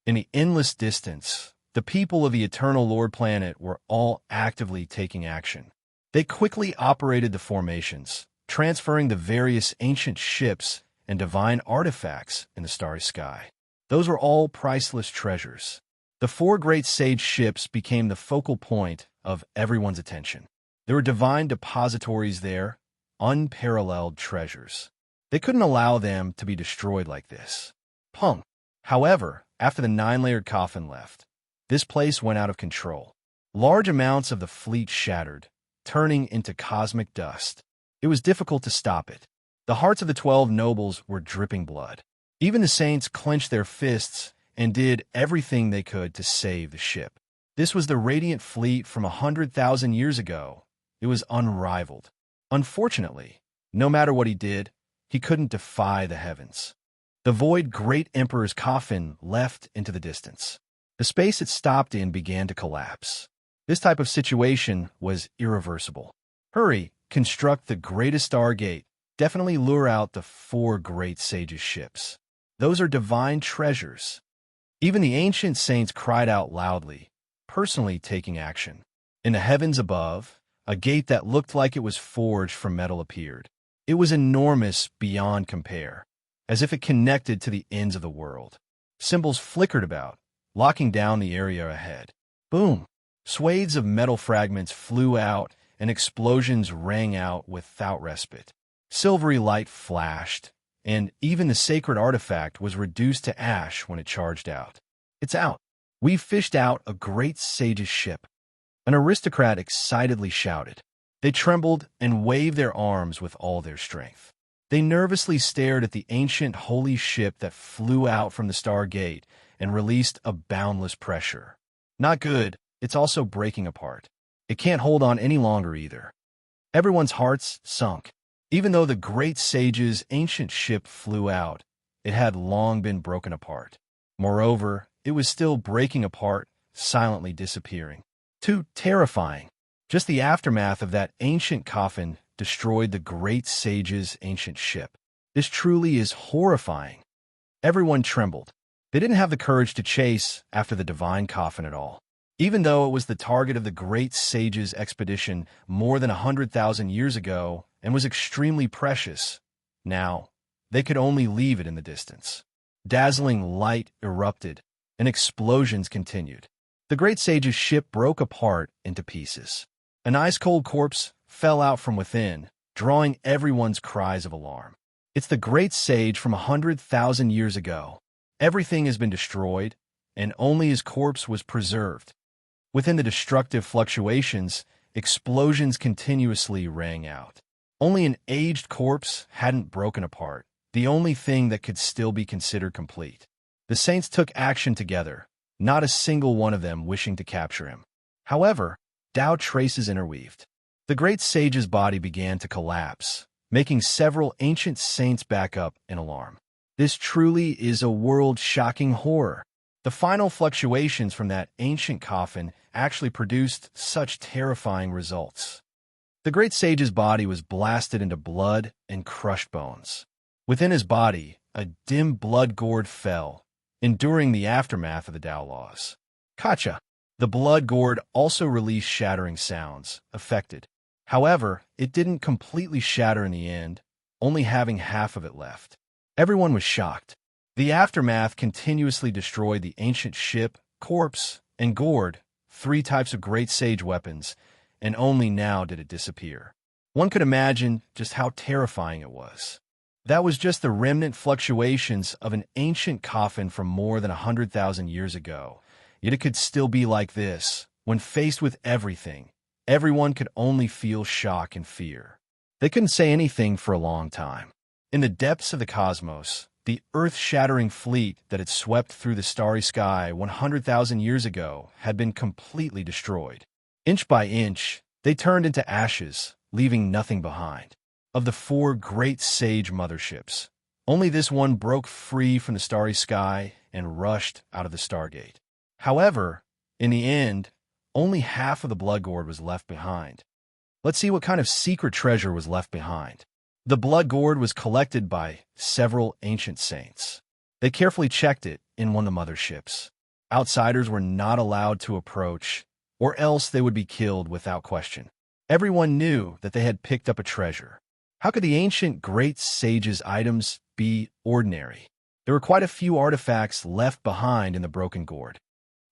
In the endless distance, the people of the Eternal Lord planet were all actively taking action. They quickly operated the formations, transferring the various ancient ships and divine artifacts in the starry sky. Those were all priceless treasures. The 4 great sage ships became the focal point of everyone's attention. There were divine depositories there, unparalleled treasures. They couldn't allow them to be destroyed like this. Punk. However, after the 9-layered coffin left, this place went out of control. Large amounts of the fleet shattered, turning into cosmic dust. It was difficult to stop it. The hearts of the 12 nobles were dripping blood. Even the saints clenched their fists and did everything they could to save the ship. This was the radiant fleet from 100,000 years ago. It was unrivaled. Unfortunately, No matter what he did, he couldn't defy the heavens. The void great emperor's coffin left into the distance. The space it stopped in began to collapse. This type of situation was irreversible. Hurry, construct the greatest stargate. Definitely lure out the 4 great sages' ships. Those are divine treasures. Even the ancient saints cried out loudly, personally taking action. In the heavens above, a gate that looked like it was forged from metal appeared. It was enormous beyond compare, as if it connected to the ends of the world. Symbols flickered about, locking down the area ahead. Boom! Swathes of metal fragments flew out, and explosions rang out without respite. Silvery light flashed, and even the sacred artifact was reduced to ash when it charged out. It's out. We've fished out a great sage's ship. An aristocrat excitedly shouted. They trembled and waved their arms with all their strength. They nervously stared at the ancient holy ship that flew out from the Stargate and released a boundless pressure. Not good, it's also breaking apart. It can't hold on any longer either. Everyone's hearts sunk. Even though the great sage's ancient ship flew out, it had long been broken apart. Moreover, it was still breaking apart, silently disappearing. Too terrifying. Just the aftermath of that ancient coffin destroyed the great sage's ancient ship. This truly is horrifying. Everyone trembled. They didn't have the courage to chase after the divine coffin at all. Even though it was the target of the great sage's expedition more than 100,000 years ago and was extremely precious, now they could only leave it in the distance. Dazzling light erupted, and explosions continued. The great sage's ship broke apart into pieces. An ice-cold corpse fell out from within, drawing everyone's cries of alarm. It's the great sage from 100,000 years ago. Everything has been destroyed, and only his corpse was preserved. Within the destructive fluctuations, explosions continuously rang out. Only an aged corpse hadn't broken apart, the only thing that could still be considered complete. The saints took action together, not a single one of them wishing to capture him. However, doubt traces interweaved. The great sage's body began to collapse, making several ancient saints back up in alarm. This truly is a world-shocking horror. The final fluctuations from that ancient coffin actually produced such terrifying results. The great sage's body was blasted into blood and crushed bones. Within his body, a dim blood gourd fell, enduring the aftermath of the Tao laws. Kacha! The blood gourd also released shattering sounds, affected. However, it didn't completely shatter in the end, only having half of it left. Everyone was shocked. The aftermath continuously destroyed the ancient ship, corpse, and gourd, 3 types of great sage weapons, and only now did it disappear. One could imagine just how terrifying it was. That was just the remnant fluctuations of an ancient coffin from more than 100,000 years ago. Yet it could still be like this. When faced with everything, everyone could only feel shock and fear. They couldn't say anything for a long time. In the depths of the cosmos, the earth-shattering fleet that had swept through the starry sky 100,000 years ago had been completely destroyed. Inch by inch, they turned into ashes, leaving nothing behind. Of the 4 great sage motherships, only this one broke free from the starry sky and rushed out of the Stargate. However, in the end, only half of the blood gourd was left behind. Let's see what kind of secret treasure was left behind. The blood gourd was collected by several ancient saints. They carefully checked it in one of the motherships. Outsiders were not allowed to approach, or else they would be killed without question. Everyone knew that they had picked up a treasure. How could the ancient great sage's items be ordinary? There were quite a few artifacts left behind in the broken gourd.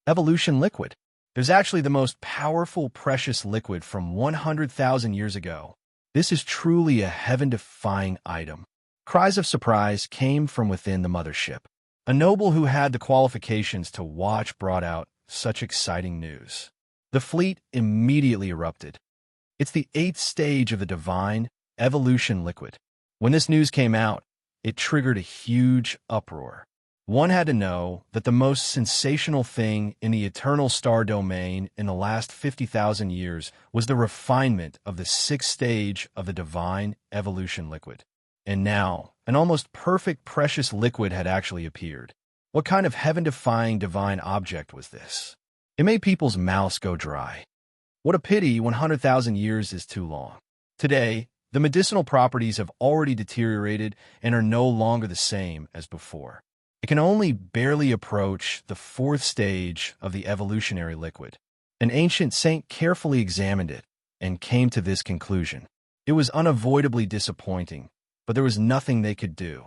Evolution liquid. There's actually the most powerful precious liquid from 100,000 years ago. This is truly a heaven-defying item. Cries of surprise came from within the mothership. A noble who had the qualifications to watch brought out such exciting news. The fleet immediately erupted. It's the 8th stage of the divine evolution liquid. When this news came out, it triggered a huge uproar. One had to know that the most sensational thing in the eternal star domain in the last 50,000 years was the refinement of the sixth stage of the divine evolution liquid. And now, an almost perfect precious liquid had actually appeared. What kind of heaven-defying divine object was this? It made people's mouths go dry. What a pity 100,000 years is too long. Today, the medicinal properties have already deteriorated and are no longer the same as before. It can only barely approach the fourth stage of the evolutionary liquid. An ancient saint carefully examined it and came to this conclusion. It was unavoidably disappointing, but there was nothing they could do.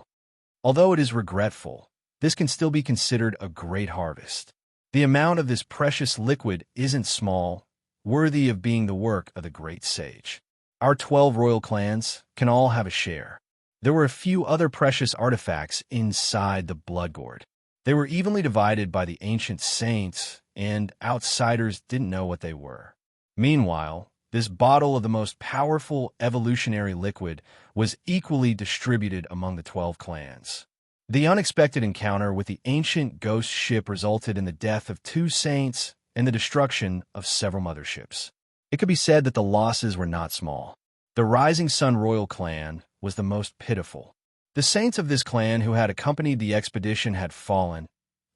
Although it is regretful, this can still be considered a great harvest. The amount of this precious liquid isn't small, worthy of being the work of the great sage. Our 12 royal clans can all have a share. There were a few other precious artifacts inside the blood gourd. They were evenly divided by the ancient saints, and outsiders didn't know what they were. Meanwhile, this bottle of the most powerful evolutionary liquid was equally distributed among the 12 clans. The unexpected encounter with the ancient ghost ship resulted in the death of 2 saints and the destruction of several motherships. It could be said that the losses were not small. The Rising Sun royal clan was the most pitiful. The saints of this clan who had accompanied the expedition had fallen,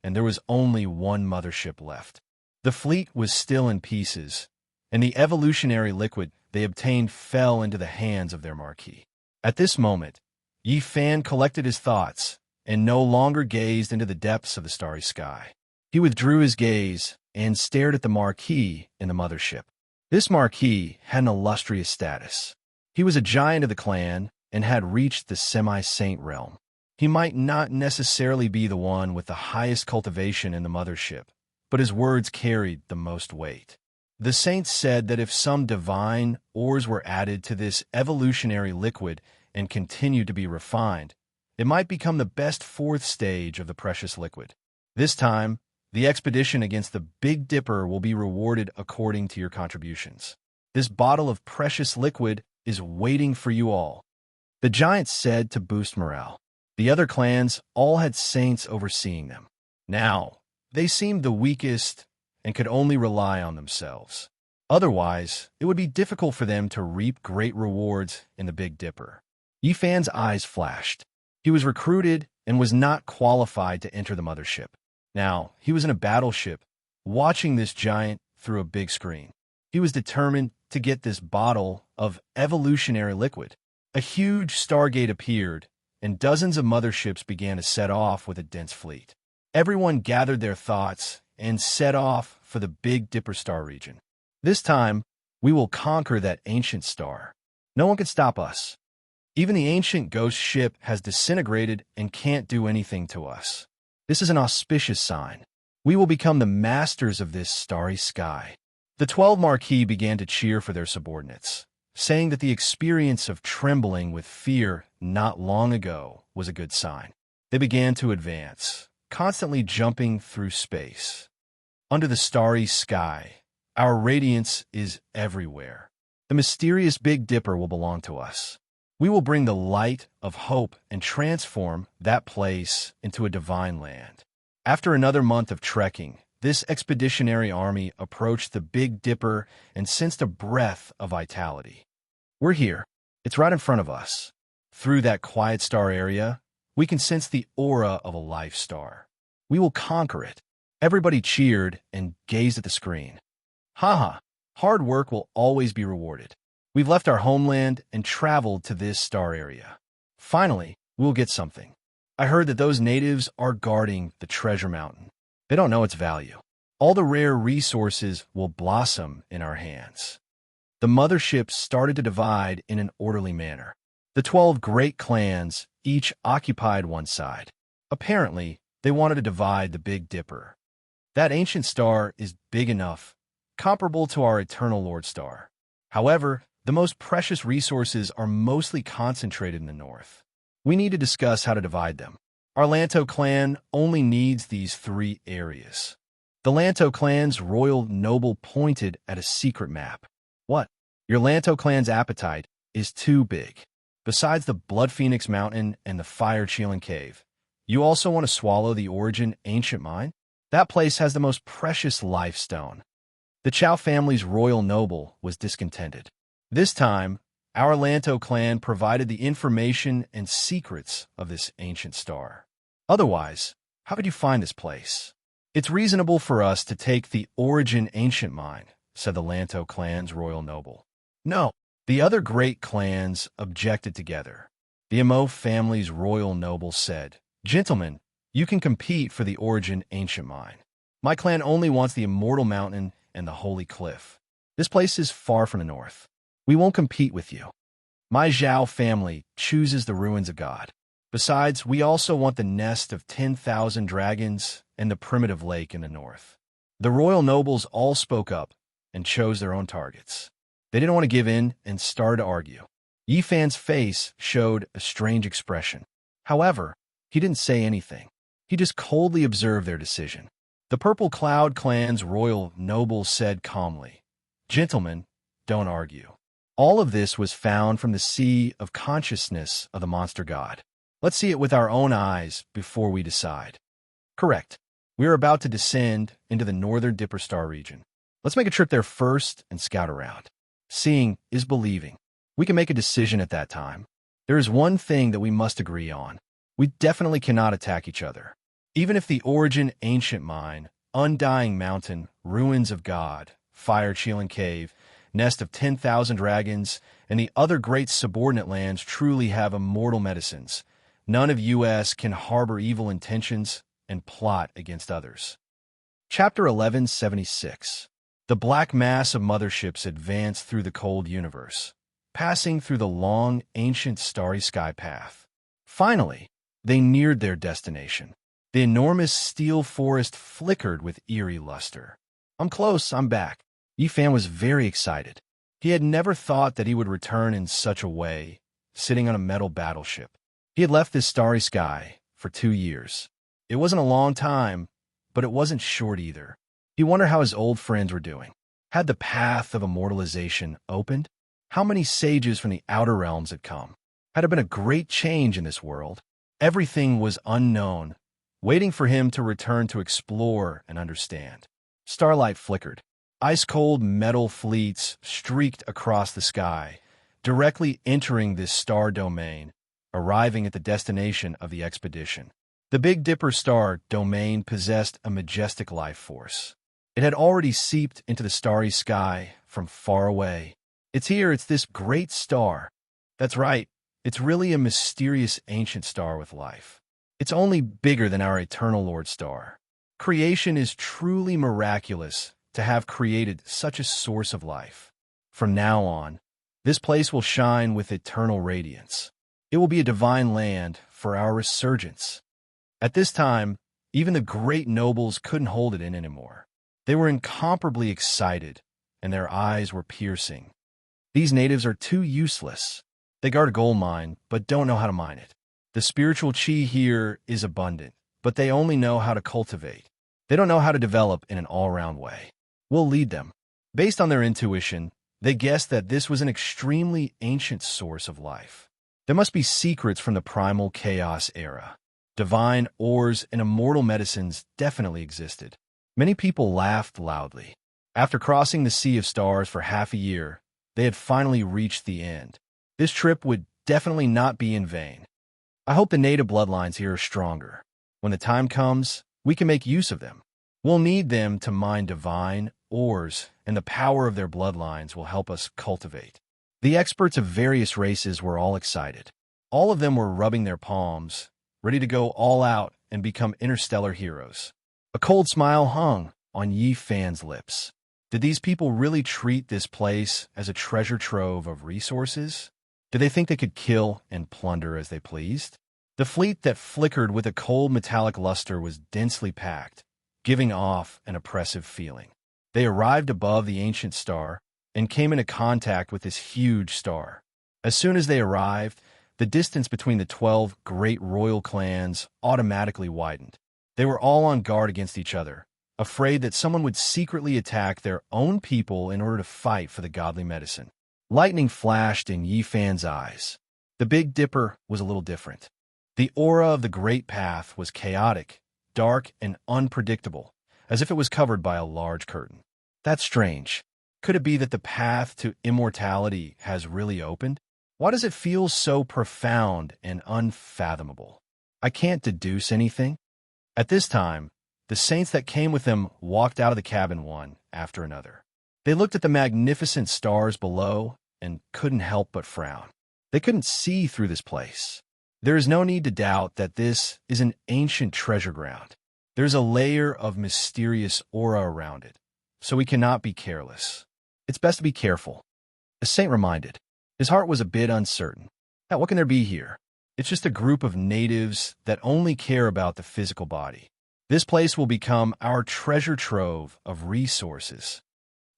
and there was only one mothership left. The fleet was still in pieces, and the evolutionary liquid they obtained fell into the hands of their marquis. At this moment, Yi Fan collected his thoughts and no longer gazed into the depths of the starry sky. He withdrew his gaze and stared at the marquis in the mothership. This marquis had an illustrious status. He was a giant of the clan and had reached the semi-saint realm. He might not necessarily be the one with the highest cultivation in the mothership, but his words carried the most weight. The saints said that if some divine ores were added to this evolutionary liquid and continued to be refined, it might become the best fourth stage of the precious liquid. This time, the expedition against the Big Dipper will be rewarded according to your contributions. This bottle of precious liquid is waiting for you all. The giants said to boost morale. The other clans all had saints overseeing them. Now, they seemed the weakest and could only rely on themselves. Otherwise, it would be difficult for them to reap great rewards in the Big Dipper. Yi Fan's eyes flashed. He was recruited and was not qualified to enter the mothership. Now, he was in a battleship, watching this giant through a big screen. He was determined to get this bottle of evolutionary liquid. A huge stargate appeared, and dozens of motherships began to set off with a dense fleet. Everyone gathered their thoughts and set off for the Big Dipper star region. This time, we will conquer that ancient star. No one can stop us. Even the ancient ghost ship has disintegrated and can't do anything to us. This is an auspicious sign. We will become the masters of this starry sky. The 12 marquis began to cheer for their subordinates, saying that the experience of trembling with fear not long ago was a good sign. They began to advance, constantly jumping through space. Under the starry sky, our radiance is everywhere. The mysterious Big Dipper will belong to us. We will bring the light of hope and transform that place into a divine land. After another month of trekking, this expeditionary army approached the Big Dipper and sensed a breath of vitality. We're here. It's right in front of us. Through that quiet star area, we can sense the aura of a life star. We will conquer it. Everybody cheered and gazed at the screen. Haha, hard work will always be rewarded. We've left our homeland and traveled to this star area. Finally, we'll get something. I heard that those natives are guarding the treasure mountain. They don't know its value. All the rare resources will blossom in our hands. The motherships started to divide in an orderly manner. The 12 great clans each occupied one side. Apparently, they wanted to divide the Big Dipper. That ancient star is big enough, comparable to our eternal Lord star. However, the most precious resources are mostly concentrated in the north. We need to discuss how to divide them. Our Lanto clan only needs these 3 areas. The Lanto clan's royal noble pointed at a secret map. What? Your Lanto clan's appetite is too big. Besides the Blood Phoenix Mountain and the Fire Cheeling Cave, You also want to swallow the Origin Ancient Mine? That place has the most precious life stone. The Chow family's royal noble was discontented. This time, our Lanto clan provided the information and secrets of this ancient star. Otherwise, how could you find this place? It's reasonable for us to take the Origin Ancient Mine, said the Lanto clan's royal noble. No, the other great clans objected together. The Imo family's royal noble said, Gentlemen, you can compete for the Origin Ancient Mine. My clan only wants the Immortal Mountain and the Holy Cliff. This place is far from the north. We won't compete with you. My Zhao family chooses the ruins of God. Besides, we also want the nest of 10,000 dragons and the primitive lake in the north. The royal nobles all spoke up and chose their own targets. They didn't want to give in and started to argue. Yi Fan's face showed a strange expression. However, he didn't say anything. He just coldly observed their decision. The Purple Cloud clan's royal noble said calmly, Gentlemen, don't argue. All of this was found from the sea of consciousness of the monster god. Let's see it with our own eyes before we decide. Correct. We are about to descend into the northern Dipper Star region. Let's make a trip there first and scout around. Seeing is believing. We can make a decision at that time. There is one thing that we must agree on. We definitely cannot attack each other. Even if the Origin Ancient Mine, Undying Mountain, Ruins of God, Fire Chilling Cave, Nest of 10,000 Dragons, and the other great subordinate lands truly have immortal medicines, none of U.S. can harbor evil intentions and plot against others. Chapter 1176. The black mass of motherships advanced through the cold universe, passing through the long, ancient starry sky path. Finally, they neared their destination. The enormous steel forest flickered with eerie luster. I'm close, I'm back. Yi Fan was very excited. He had never thought that he would return in such a way, sitting on a metal battleship. He had left this starry sky for 2 years. It wasn't a long time, but it wasn't short either. He wondered how his old friends were doing. Had the path of immortalization opened? How many sages from the outer realms had come? Had there been a great change in this world? Everything was unknown, waiting for him to return to explore and understand. Starlight flickered. Ice-cold metal fleets streaked across the sky, directly entering this star domain, arriving at the destination of the expedition. The Big Dipper star domain possessed a majestic life force. It had already seeped into the starry sky from far away. It's here, it's this great star. That's right, it's really a mysterious ancient star with life. It's only bigger than our Eternal Lord star. Creation is truly miraculous to have created such a source of life. From now on, this place will shine with eternal radiance. It will be a divine land for our resurgence. At this time, even the great nobles couldn't hold it in anymore. They were incomparably excited, and their eyes were piercing. These natives are too useless. They guard a gold mine, but don't know how to mine it. The spiritual chi here is abundant, but they only know how to cultivate. They don't know how to develop in an all-round way. We'll lead them. Based on their intuition, they guessed that this was an extremely ancient source of life. There must be secrets from the primal chaos era. Divine ores and immortal medicines definitely existed. Many people laughed loudly. After crossing the Sea of Stars for half a year, they had finally reached the end. This trip would definitely not be in vain. I hope the native bloodlines here are stronger. When the time comes, we can make use of them. We'll need them to mine divine ores, and the power of their bloodlines will help us cultivate. The experts of various races were all excited. All of them were rubbing their palms, ready to go all out and become interstellar heroes. A cold smile hung on Yi Fan's lips. Did these people really treat this place as a treasure trove of resources? Did they think they could kill and plunder as they pleased? The fleet that flickered with a cold metallic luster was densely packed, giving off an oppressive feeling. They arrived above the ancient star and came into contact with this huge star. As soon as they arrived, the distance between the 12 great royal clans automatically widened. They were all on guard against each other, afraid that someone would secretly attack their own people in order to fight for the godly medicine. Lightning flashed in Yi Fan's eyes. The Big Dipper was a little different. The aura of the Great Path was chaotic, dark, and unpredictable, as if it was covered by a large curtain. That's strange. Could it be that the path to immortality has really opened? Why does it feel so profound and unfathomable? I can't deduce anything. At this time, the saints that came with them walked out of the cabin one after another. They looked at the magnificent stars below and couldn't help but frown. They couldn't see through this place. There is no need to doubt that this is an ancient treasure ground. There's a layer of mysterious aura around it, so we cannot be careless. It's best to be careful. The saint reminded. His heart was a bit uncertain. Now, what can there be here? It's just a group of natives that only care about the physical body. This place will become our treasure trove of resources.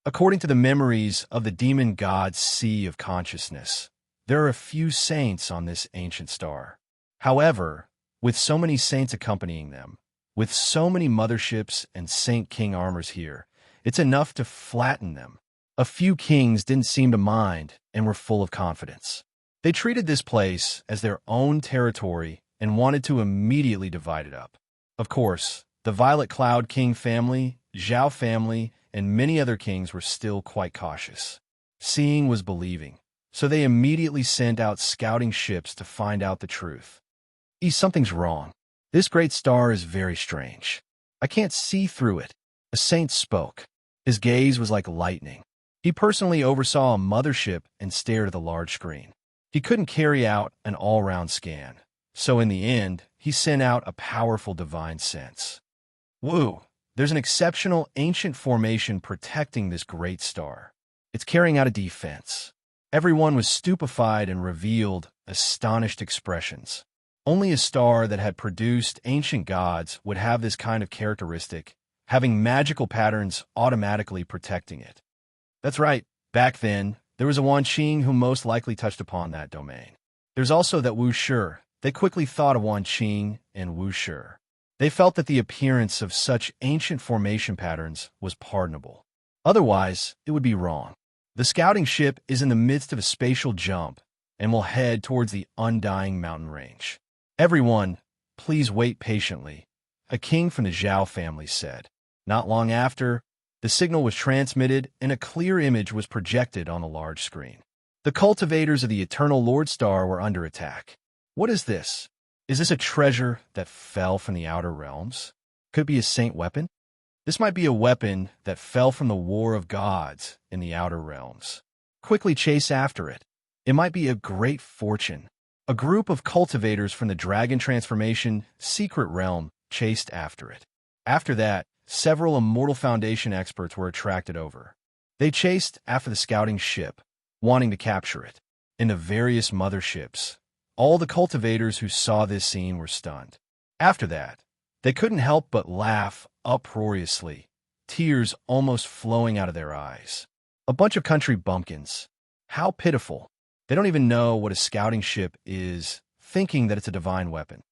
According to the memories of the demon god's sea of consciousness, there are a few saints on this ancient star. However, with so many saints accompanying them, with so many motherships and Saint King armors here, it's enough to flatten them. A few kings didn't seem to mind and were full of confidence. They treated this place as their own territory and wanted to immediately divide it up. Of course, the Violet Cloud King family, Zhao family, and many other kings were still quite cautious. Seeing was believing, so they immediately sent out scouting ships to find out the truth. Something's wrong. This great star is very strange. I can't see through it. A saint spoke. His gaze was like lightning. He personally oversaw a mothership and stared at the large screen. He couldn't carry out an all-round scan, so in the end, he sent out a powerful divine sense. Woo! There's an exceptional ancient formation protecting this great star. It's carrying out a defense. Everyone was stupefied and revealed astonished expressions. Only a star that had produced ancient gods would have this kind of characteristic, having magical patterns automatically protecting it. That's right, back then, there was a Wan Qing who most likely touched upon that domain. There's also that Wu Shi. They quickly thought of Wan Qing and Wu Shi. They felt that the appearance of such ancient formation patterns was pardonable. Otherwise, it would be wrong. The scouting ship is in the midst of a spatial jump and will head towards the undying mountain range. Everyone, please wait patiently, a king from the Zhao family said. Not long after, the signal was transmitted and a clear image was projected on a large screen. The cultivators of the Eternal Lord Star were under attack. What is this? Is this a treasure that fell from the outer realms? Could it be a saint weapon? This might be a weapon that fell from the war of gods in the outer realms. Quickly chase after it. It might be a great fortune. A group of cultivators from the Dragon Transformation secret realm chased after it. After that, several Immortal Foundation experts were attracted over. They chased after the scouting ship, wanting to capture it. In the various motherships, all the cultivators who saw this scene were stunned. After that, they couldn't help but laugh uproariously, tears almost flowing out of their eyes. A bunch of country bumpkins. How pitiful. They don't even know what a scouting ship is, thinking that it's a divine weapon.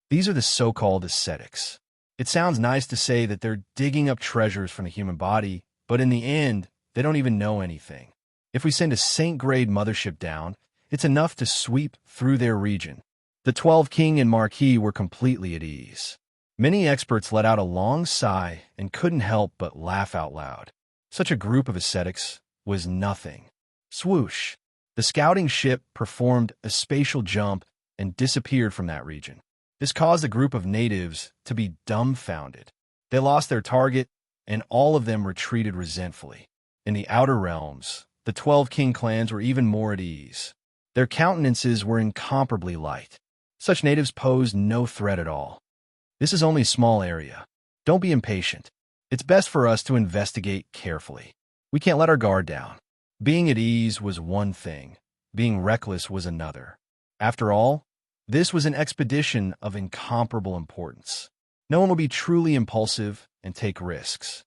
These are the so-called ascetics. It sounds nice to say that they're digging up treasures from the human body, but in the end, they don't even know anything. If we send a saint-grade mothership down, it's enough to sweep through their region. The 12 king and marquis were completely at ease. Many experts let out a long sigh and couldn't help but laugh out loud. Such a group of ascetics was nothing. Swoosh! The scouting ship performed a spatial jump and disappeared from that region. This caused a group of natives to be dumbfounded. They lost their target, and all of them retreated resentfully. In the outer realms, the 12 king clans were even more at ease. Their countenances were incomparably light. Such natives posed no threat at all. This is only a small area. Don't be impatient. It's best for us to investigate carefully. We can't let our guard down. Being at ease was one thing. Being reckless was another. After all, this was an expedition of incomparable importance. No one will be truly impulsive and take risks.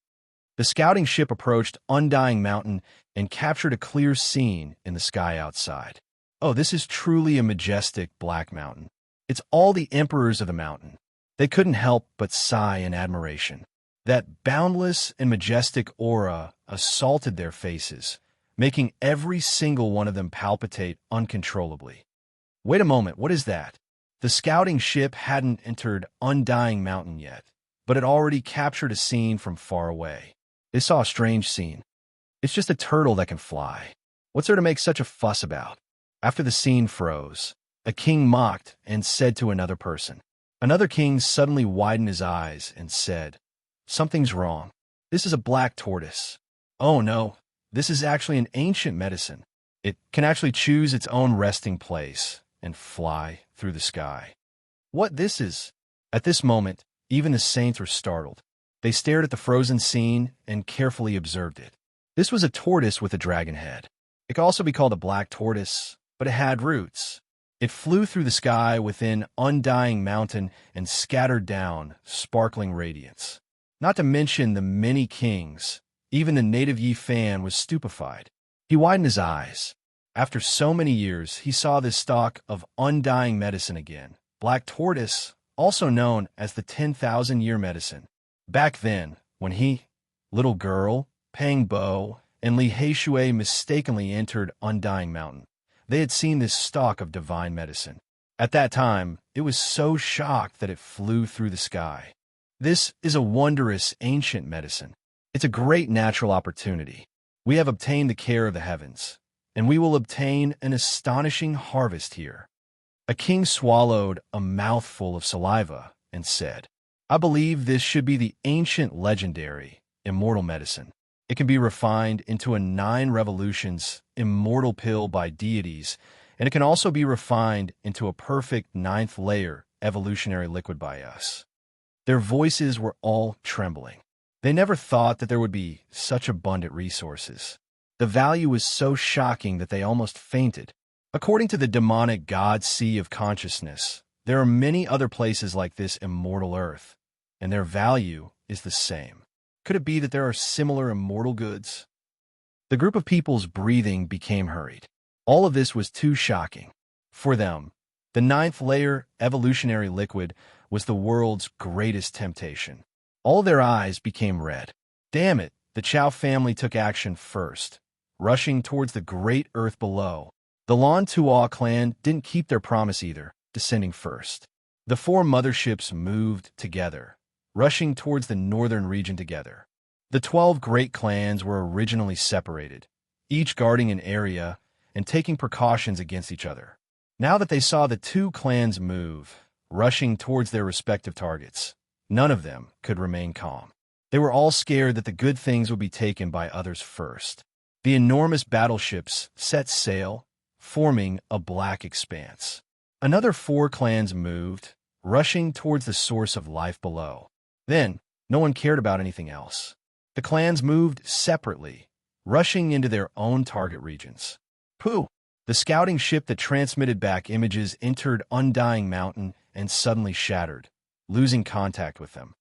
The scouting ship approached Undying Mountain and captured a clear scene in the sky outside. Oh, this is truly a majestic black mountain. It's all the emperors of the mountain. They couldn't help but sigh in admiration. That boundless and majestic aura assaulted their faces, making every single one of them palpitate uncontrollably. Wait a moment, what is that? The scouting ship hadn't entered Undying Mountain yet, but it already captured a scene from far away. They saw a strange scene. It's just a turtle that can fly. What's there to make such a fuss about? After the scene froze, a king mocked and said to another person. Another king suddenly widened his eyes and said, "Something's wrong. This is a black tortoise." "Oh no, this is actually an ancient medicine. It can actually choose its own resting place and fly through the sky." What this is? At this moment, even the saints were startled. They stared at the frozen scene and carefully observed it. This was a tortoise with a dragon head. It could also be called a black tortoise, but it had roots. It flew through the sky within Undying Mountain and scattered down sparkling radiance. Not to mention the many kings. Even the native Yi Fan was stupefied. He widened his eyes. After so many years, he saw this stalk of undying medicine again. Black tortoise, also known as the 10,000-year medicine. Back then, when he, little girl, Pang Bo, and Li Heishui mistakenly entered Undying Mountain, they had seen this stalk of divine medicine. At that time, it was so shocked that it flew through the sky. This is a wondrous ancient medicine. It's a great natural opportunity. We have obtained the care of the heavens, and we will obtain an astonishing harvest here. A king swallowed a mouthful of saliva and said, "I believe this should be the ancient legendary immortal medicine. It can be refined into a 9 revolutions immortal pill by deities, and it can also be refined into a perfect 9th layer evolutionary liquid by us." Their voices were all trembling. They never thought that there would be such abundant resources. The value was so shocking that they almost fainted. According to the demonic god Sea of Consciousness, there are many other places like this immortal earth, and their value is the same. Could it be that there are similar immortal goods? The group of people's breathing became hurried. All of this was too shocking. For them, the 9th layer evolutionary liquid was the world's greatest temptation. All their eyes became red. Damn it, the Chow family took action first, rushing towards the great earth below. The Lan Tua clan didn't keep their promise either, descending first. The 4 motherships moved together, rushing towards the northern region together. The 12 great clans were originally separated, each guarding an area and taking precautions against each other. Now that they saw the 2 clans move, rushing towards their respective targets, none of them could remain calm. They were all scared that the good things would be taken by others first. The enormous battleships set sail, forming a black expanse. Another 4 clans moved, rushing towards the source of life below. Then, no one cared about anything else. The clans moved separately, rushing into their own target regions. Pooh! The scouting ship that transmitted back images entered Undying Mountain and suddenly shattered, losing contact with them.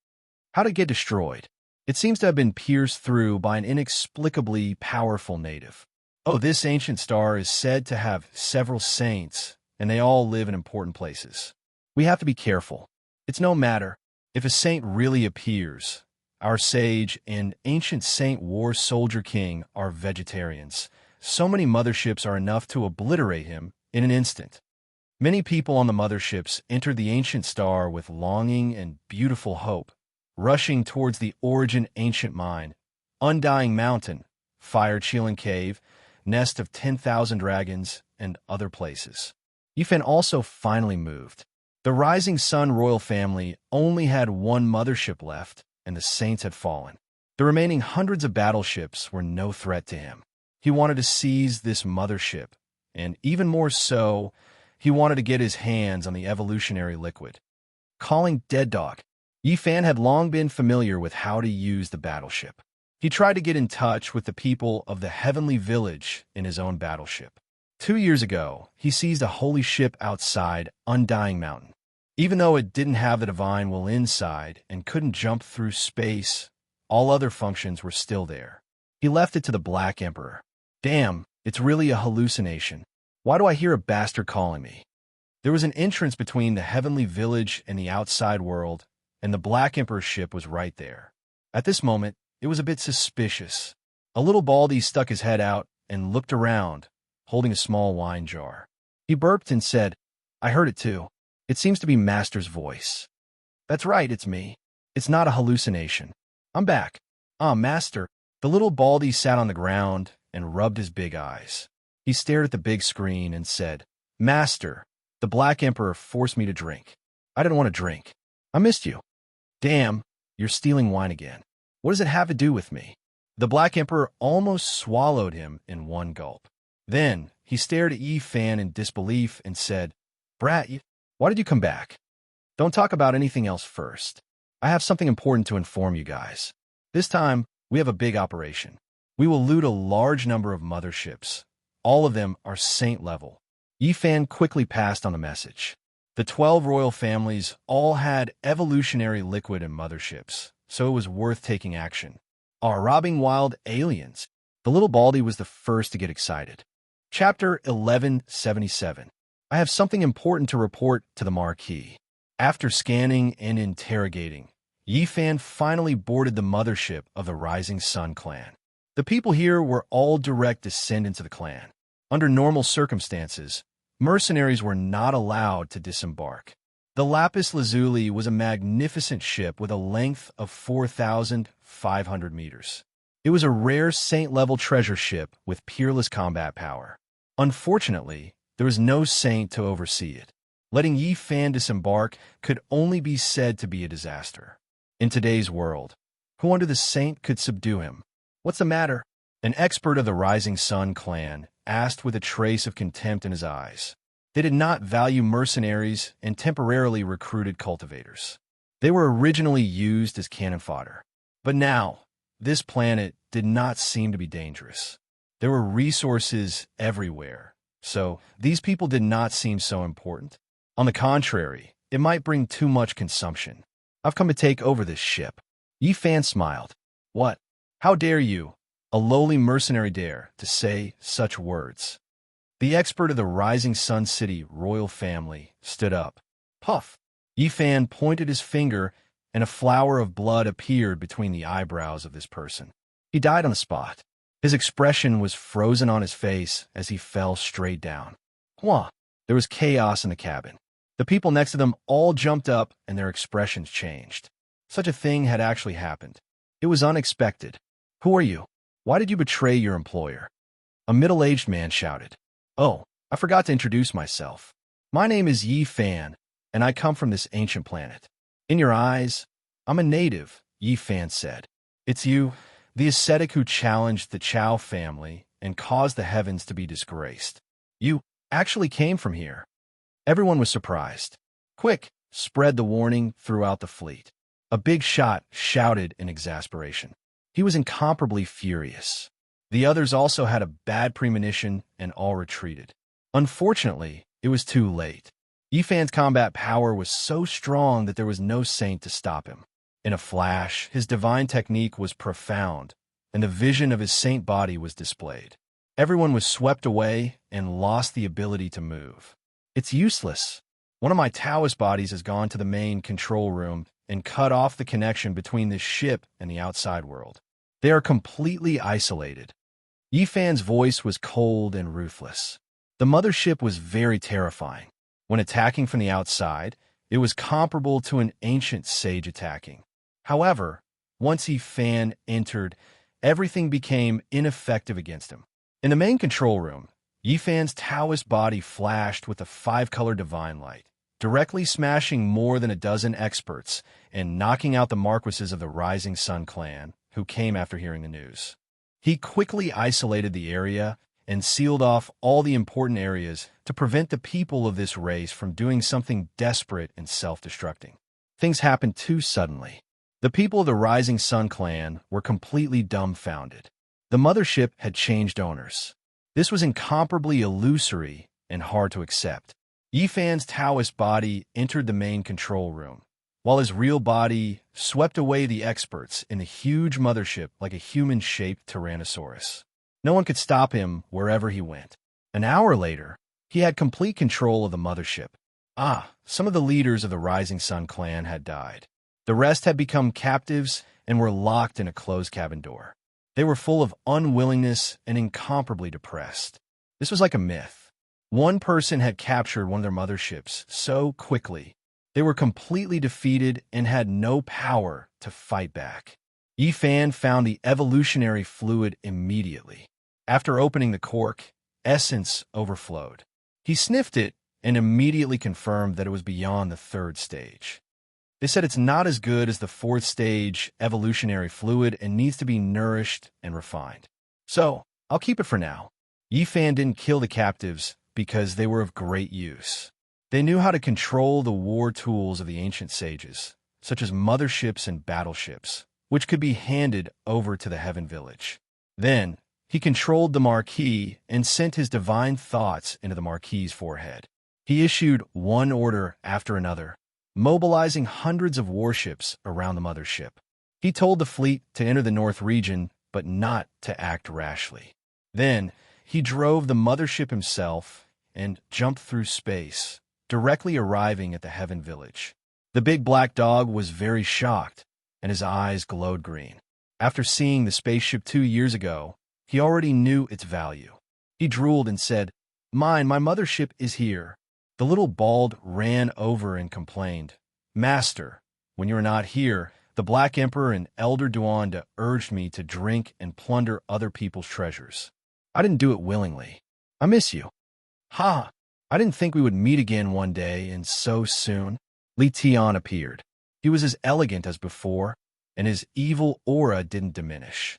How did it get destroyed? It seems to have been pierced through by an inexplicably powerful native. Oh, this ancient star is said to have several saints, and they all live in important places. We have to be careful. It's no matter if a saint really appears. Our sage and ancient saint war soldier king are vegetarians. So many motherships are enough to obliterate him in an instant. Many people on the motherships entered the ancient star with longing and beautiful hope, rushing towards the origin ancient mine, Undying Mountain, Fire Chilling Cave, Nest of 10,000 Dragons, and other places. Yifan also finally moved. The Rising Sun royal family only had 1 mothership left, and the saints had fallen. The remaining hundreds of battleships were no threat to him. He wanted to seize this mothership, and even more so, he wanted to get his hands on the evolutionary liquid. Calling Dead Dog, Yifan had long been familiar with how to use the battleship. He tried to get in touch with the people of the Heavenly Village in his own battleship. 2 years ago, he seized a holy ship outside Undying Mountain. Even though it didn't have the divine will inside and couldn't jump through space, all other functions were still there. He left it to the Black Emperor. Damn, it's really a hallucination. Why do I hear a bastard calling me? There was an entrance between the Heavenly Village and the outside world, and the Black Emperor's ship was right there. At this moment, it was a bit suspicious. A little baldy stuck his head out and looked around, holding a small wine jar. He burped and said, "I heard it too. It seems to be Master's voice. That's right, it's me. It's not a hallucination. I'm back. Ah, Master. The little baldy sat on the ground and rubbed his big eyes. He stared at the big screen and said, Master, the Black Emperor forced me to drink. I didn't want to drink. I missed you. Damn, you're stealing wine again. What does it have to do with me? The Black Emperor almost swallowed him in one gulp. Then he stared at Yi Fan in disbelief and said, Brat, why did you come back? Don't talk about anything else first. I have something important to inform you guys. This time, we have a big operation. We will loot a large number of motherships. All of them are saint level. Yi Fan quickly passed on the message. The 12 royal families all had evolutionary liquid in motherships, so it was worth taking action. Robbing wild aliens. The little baldy was the first to get excited. Chapter 1177. I have something important to report to the Marquis. After scanning and interrogating, Yi Fan finally boarded the mothership of the Rising Sun clan. The people here were all direct descendants of the clan. Under normal circumstances, mercenaries were not allowed to disembark. The Lapis Lazuli was a magnificent ship with a length of 4,500 meters. It was a rare saint-level treasure ship with peerless combat power. Unfortunately, there was no saint to oversee it. Letting Yi Fan disembark could only be said to be a disaster. In today's world, who under the saint could subdue him? What's the matter? An expert of the Rising Sun clan asked with a trace of contempt in his eyes. They did not value mercenaries and temporarily recruited cultivators. They were originally used as cannon fodder. But now, this planet did not seem to be dangerous. There were resources everywhere, so these people did not seem so important. On the contrary, it might bring too much consumption. I've come to take over this ship. Yi Fan smiled. What? How dare you, a lowly mercenary, dare to say such words? The expert of the Rising Sun City royal family stood up. Puff! Yi Fan pointed his finger, and a flower of blood appeared between the eyebrows of this person. He died on the spot. His expression was frozen on his face as he fell straight down. Hwah! There was chaos in the cabin. The people next to them all jumped up and their expressions changed. Such a thing had actually happened. It was unexpected. Who are you? Why did you betray your employer? A middle-aged man shouted. Oh, I forgot to introduce myself. My name is Yi Fan, and I come from this ancient planet. In your eyes, I'm a native, Yi Fan said. It's you, the ascetic who challenged the Chow family and caused the heavens to be disgraced. You actually came from here. Everyone was surprised. Quick, spread the warning throughout the fleet. A big shot shouted in exasperation. He was incomparably furious. The others also had a bad premonition and all retreated. Unfortunately, it was too late. Yi Fan's combat power was so strong that there was no saint to stop him. In a flash, his divine technique was profound, and the vision of his saint body was displayed. Everyone was swept away and lost the ability to move. It's useless. One of my Taoist bodies has gone to the main control room and cut off the connection between this ship and the outside world. They are completely isolated. Yi Fan's voice was cold and ruthless. The mothership was very terrifying. When attacking from the outside, it was comparable to an ancient sage attacking. However, once Yi Fan entered, everything became ineffective against him. In the main control room, Yi Fan's Taoist body flashed with a 5-color divine light, directly smashing more than a dozen experts and knocking out the marquises of the Rising Sun clan, who came after hearing the news. He quickly isolated the area and sealed off all the important areas to prevent the people of this race from doing something desperate and self-destructing. Things happened too suddenly. The people of the Rising Sun clan were completely dumbfounded. The mothership had changed owners. This was incomparably illusory and hard to accept. Yi Fan's Taoist body entered the main control room, while his real body swept away the experts in the huge mothership like a human-shaped Tyrannosaurus. No one could stop him wherever he went. An hour later, he had complete control of the mothership. Some of the leaders of the Rising Sun clan had died. The rest had become captives and were locked in a closed cabin door. They were full of unwillingness and incomparably depressed. This was like a myth. One person had captured one of their motherships so quickly. They were completely defeated and had no power to fight back. Yi Fan found the evolutionary fluid immediately. After opening the cork, essence overflowed. He sniffed it and immediately confirmed that it was beyond the third stage. They said it's not as good as the fourth stage evolutionary fluid and needs to be nourished and refined. So, I'll keep it for now. Yi Fan didn't kill the captives because they were of great use. They knew how to control the war tools of the ancient sages, such as motherships and battleships, which could be handed over to the Heaven Village. Then, he controlled the Marquis and sent his divine thoughts into the Marquis's forehead. He issued one order after another, mobilizing hundreds of warships around the mothership. He told the fleet to enter the North region, but not to act rashly. Then, he drove the mothership himself and jumped through space, directly arriving at the Heaven Village. The big black dog was very shocked, and his eyes glowed green. After seeing the spaceship 2 years ago, he already knew its value. He drooled and said, my mothership is here." The little bald ran over and complained, "Master, when you are not here, the Black Emperor and Elder Duanda urged me to drink and plunder other people's treasures. I didn't do it willingly. I miss you." "Ha! I didn't think we would meet again one day, and so soon." Li Tian appeared. He was as elegant as before, and his evil aura didn't diminish.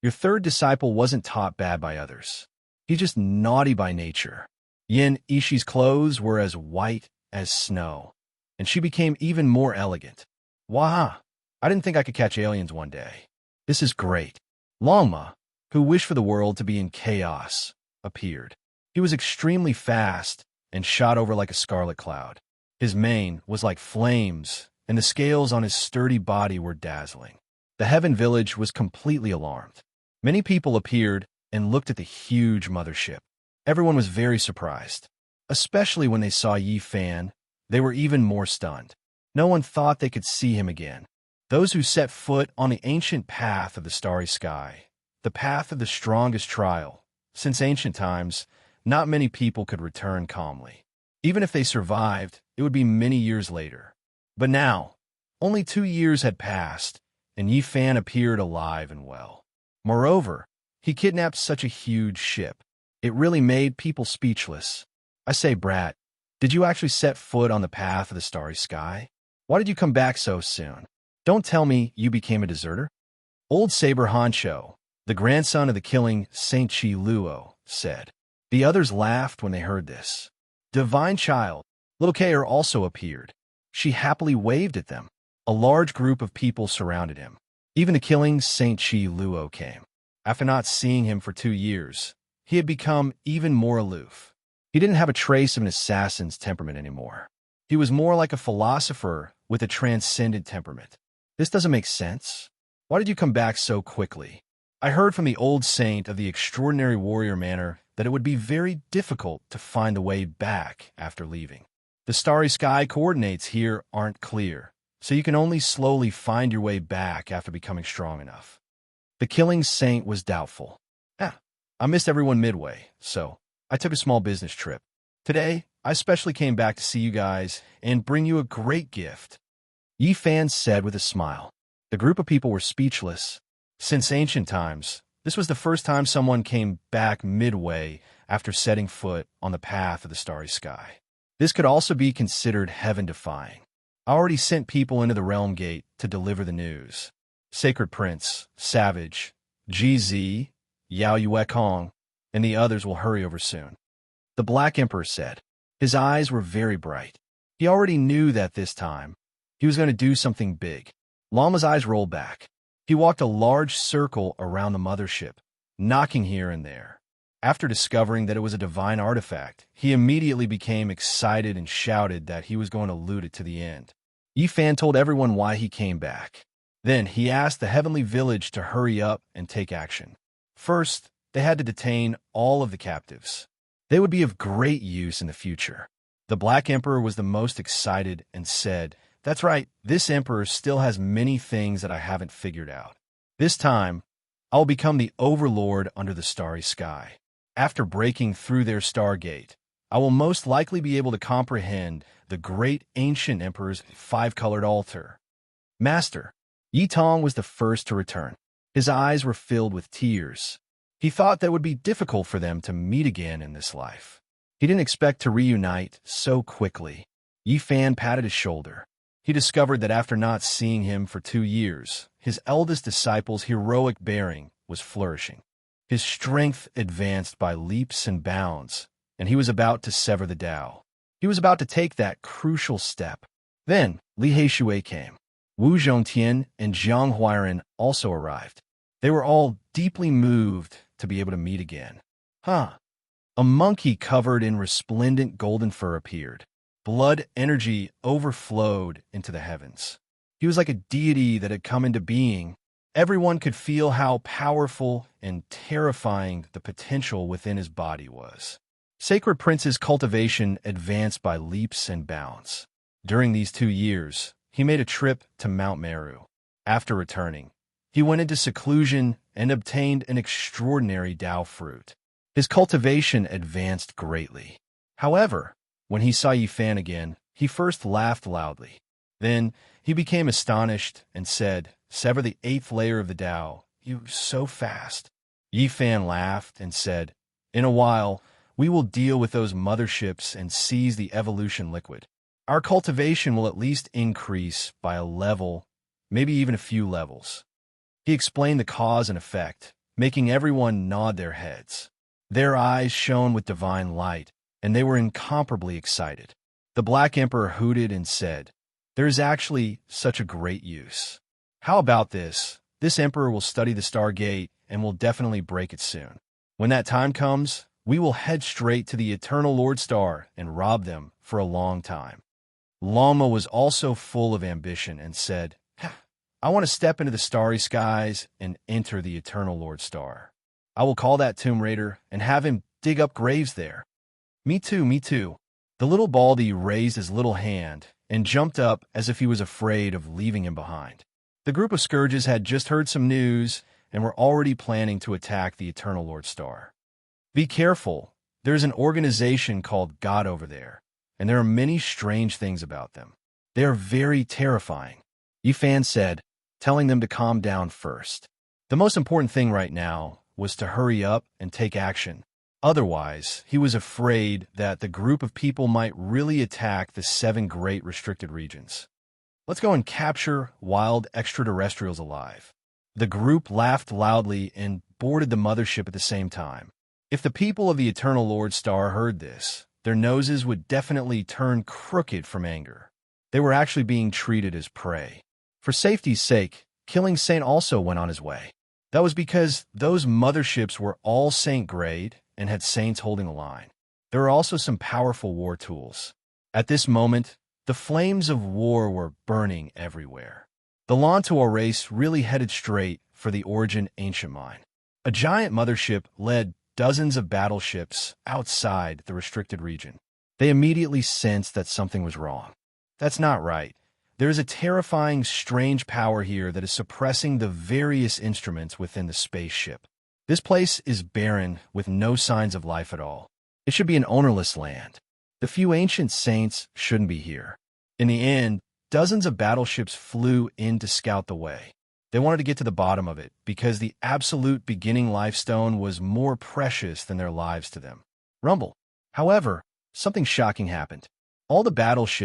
"Your third disciple wasn't taught bad by others. He's just naughty by nature." Yin Ishi's clothes were as white as snow, and she became even more elegant. "Wah! I didn't think I could catch aliens one day. This is great." Longma, who wished for the world to be in chaos, appeared. He was extremely fast and shot over like a scarlet cloud. His mane was like flames, and the scales on his sturdy body were dazzling. The Heaven Village was completely alarmed. Many people appeared and looked at the huge mothership. Everyone was very surprised. Especially when they saw Yi Fan, they were even more stunned. No one thought they could see him again. Those who set foot on the ancient path of the starry sky, the path of the strongest trial, since ancient times, not many people could return calmly. Even if they survived, it would be many years later. But now, only 2 years had passed, and Yi Fan appeared alive and well. Moreover, he kidnapped such a huge ship. It really made people speechless. "I say, brat, did you actually set foot on the path of the starry sky? Why did you come back so soon? Don't tell me you became a deserter?" Old Saber Hancho, the grandson of the killing Saint Chi Luo, said. The others laughed when they heard this. Divine Child, Little Kaer also appeared. She happily waved at them. A large group of people surrounded him. Even the killing Saint Chi Luo came. After not seeing him for 2 years, he had become even more aloof. He didn't have a trace of an assassin's temperament anymore. He was more like a philosopher with a transcendent temperament. "This doesn't make sense. Why did you come back so quickly?" I heard from the old saint of the extraordinary warrior manner that it would be very difficult to find the way back after leaving. The starry sky coordinates here aren't clear, so you can only slowly find your way back after becoming strong enough. The killing saint was doubtful. I missed everyone midway, so I took a small business trip. Today, I especially came back to see you guys and bring you a great gift." Yi Fan said with a smile. The group of people were speechless. Since ancient times, this was the first time someone came back midway after setting foot on the path of the starry sky. This could also be considered heaven-defying. I already sent people into the realm gate to deliver the news. Sacred Prince, Savage, GZ, Yao Yuekong, and the others will hurry over soon. The Black Emperor said. His eyes were very bright. He already knew that this time, he was going to do something big. Lama's eyes rolled back. He walked a large circle around the mothership, knocking here and there. After discovering that it was a divine artifact, he immediately became excited and shouted that he was going to loot it to the end. Yi Fan told everyone why he came back. Then he asked the Heavenly Village to hurry up and take action. First, they had to detain all of the captives. They would be of great use in the future. The Black Emperor was the most excited and said, "That's right, this Emperor still has many things that I haven't figured out. This time, I'll become the overlord under the starry sky." After breaking through their stargate, I will most likely be able to comprehend the great ancient emperor's five-colored altar. Master, Yi Tong was the first to return. His eyes were filled with tears. He thought that it would be difficult for them to meet again in this life. He didn't expect to reunite so quickly. Yi Fan patted his shoulder. He discovered that after not seeing him for 2 years, his eldest disciple's heroic bearing was flourishing. His strength advanced by leaps and bounds, and he was about to sever the Tao. He was about to take that crucial step. Then, Li Heishui came. Wu Zhongtian and Jiang Huairen also arrived. They were all deeply moved to be able to meet again. A monkey covered in resplendent golden fur appeared. Blood energy overflowed into the heavens. He was like a deity that had come into being. Everyone could feel how powerful and terrifying the potential within his body was. Sacred Prince's cultivation advanced by leaps and bounds. During these 2 years, he made a trip to Mount Meru. After returning, he went into seclusion and obtained an extraordinary Tao fruit. His cultivation advanced greatly. However, when he saw Yi Fan again, he first laughed loudly. Then he became astonished and said, "Sever the 8th layer of the Tao. You so fast." Yi Fan laughed and said, "In a while, we will deal with those motherships and seize the evolution liquid. Our cultivation will at least increase by a level, maybe even a few levels." He explained the cause and effect, making everyone nod their heads. Their eyes shone with divine light, and they were incomparably excited. The Black Emperor hooted and said, "There is actually such a great use. How about this? This emperor will study the Star Gate and will definitely break it soon. When that time comes, we will head straight to the Eternal Lord Star and rob them for a long time." Lama was also full of ambition and said, "I want to step into the starry skies and enter the Eternal Lord Star. I will call that Tomb Raider and have him dig up graves there." Me too, me too." The little Baldy raised his little hand and jumped up as if he was afraid of leaving him behind. The group of Scourges had just heard some news and were already planning to attack the Eternal Lord Star. "Be careful. There's an organization called God over there, and there are many strange things about them. They are very terrifying," Yi Fan said, telling them to calm down first. The most important thing right now was to hurry up and take action. Otherwise, he was afraid that the group of people might really attack the 7 great restricted regions. "Let's go and capture wild extraterrestrials alive." The group laughed loudly and boarded the mothership at the same time. If the people of the Eternal Lord Star heard this, their noses would definitely turn crooked from anger. They were actually being treated as prey. For safety's sake, Killing Saint also went on his way. That was because those motherships were all Saint grade and had Saints holding the line. There were also some powerful war tools. At this moment, the flames of war were burning everywhere. The Lantua race really headed straight for the Origin Ancient Mine. A giant mothership led dozens of battleships outside the restricted region. They immediately sensed that something was wrong. That's not right. There is a terrifying, strange power here that is suppressing the various instruments within the spaceship. This place is barren with no signs of life at all. It should be an ownerless land. The few ancient saints shouldn't be here. In the end, dozens of battleships flew in to scout the way. They wanted to get to the bottom of it because the absolute beginning lifestone was more precious than their lives to them. Rumble. However, something shocking happened. All the battleships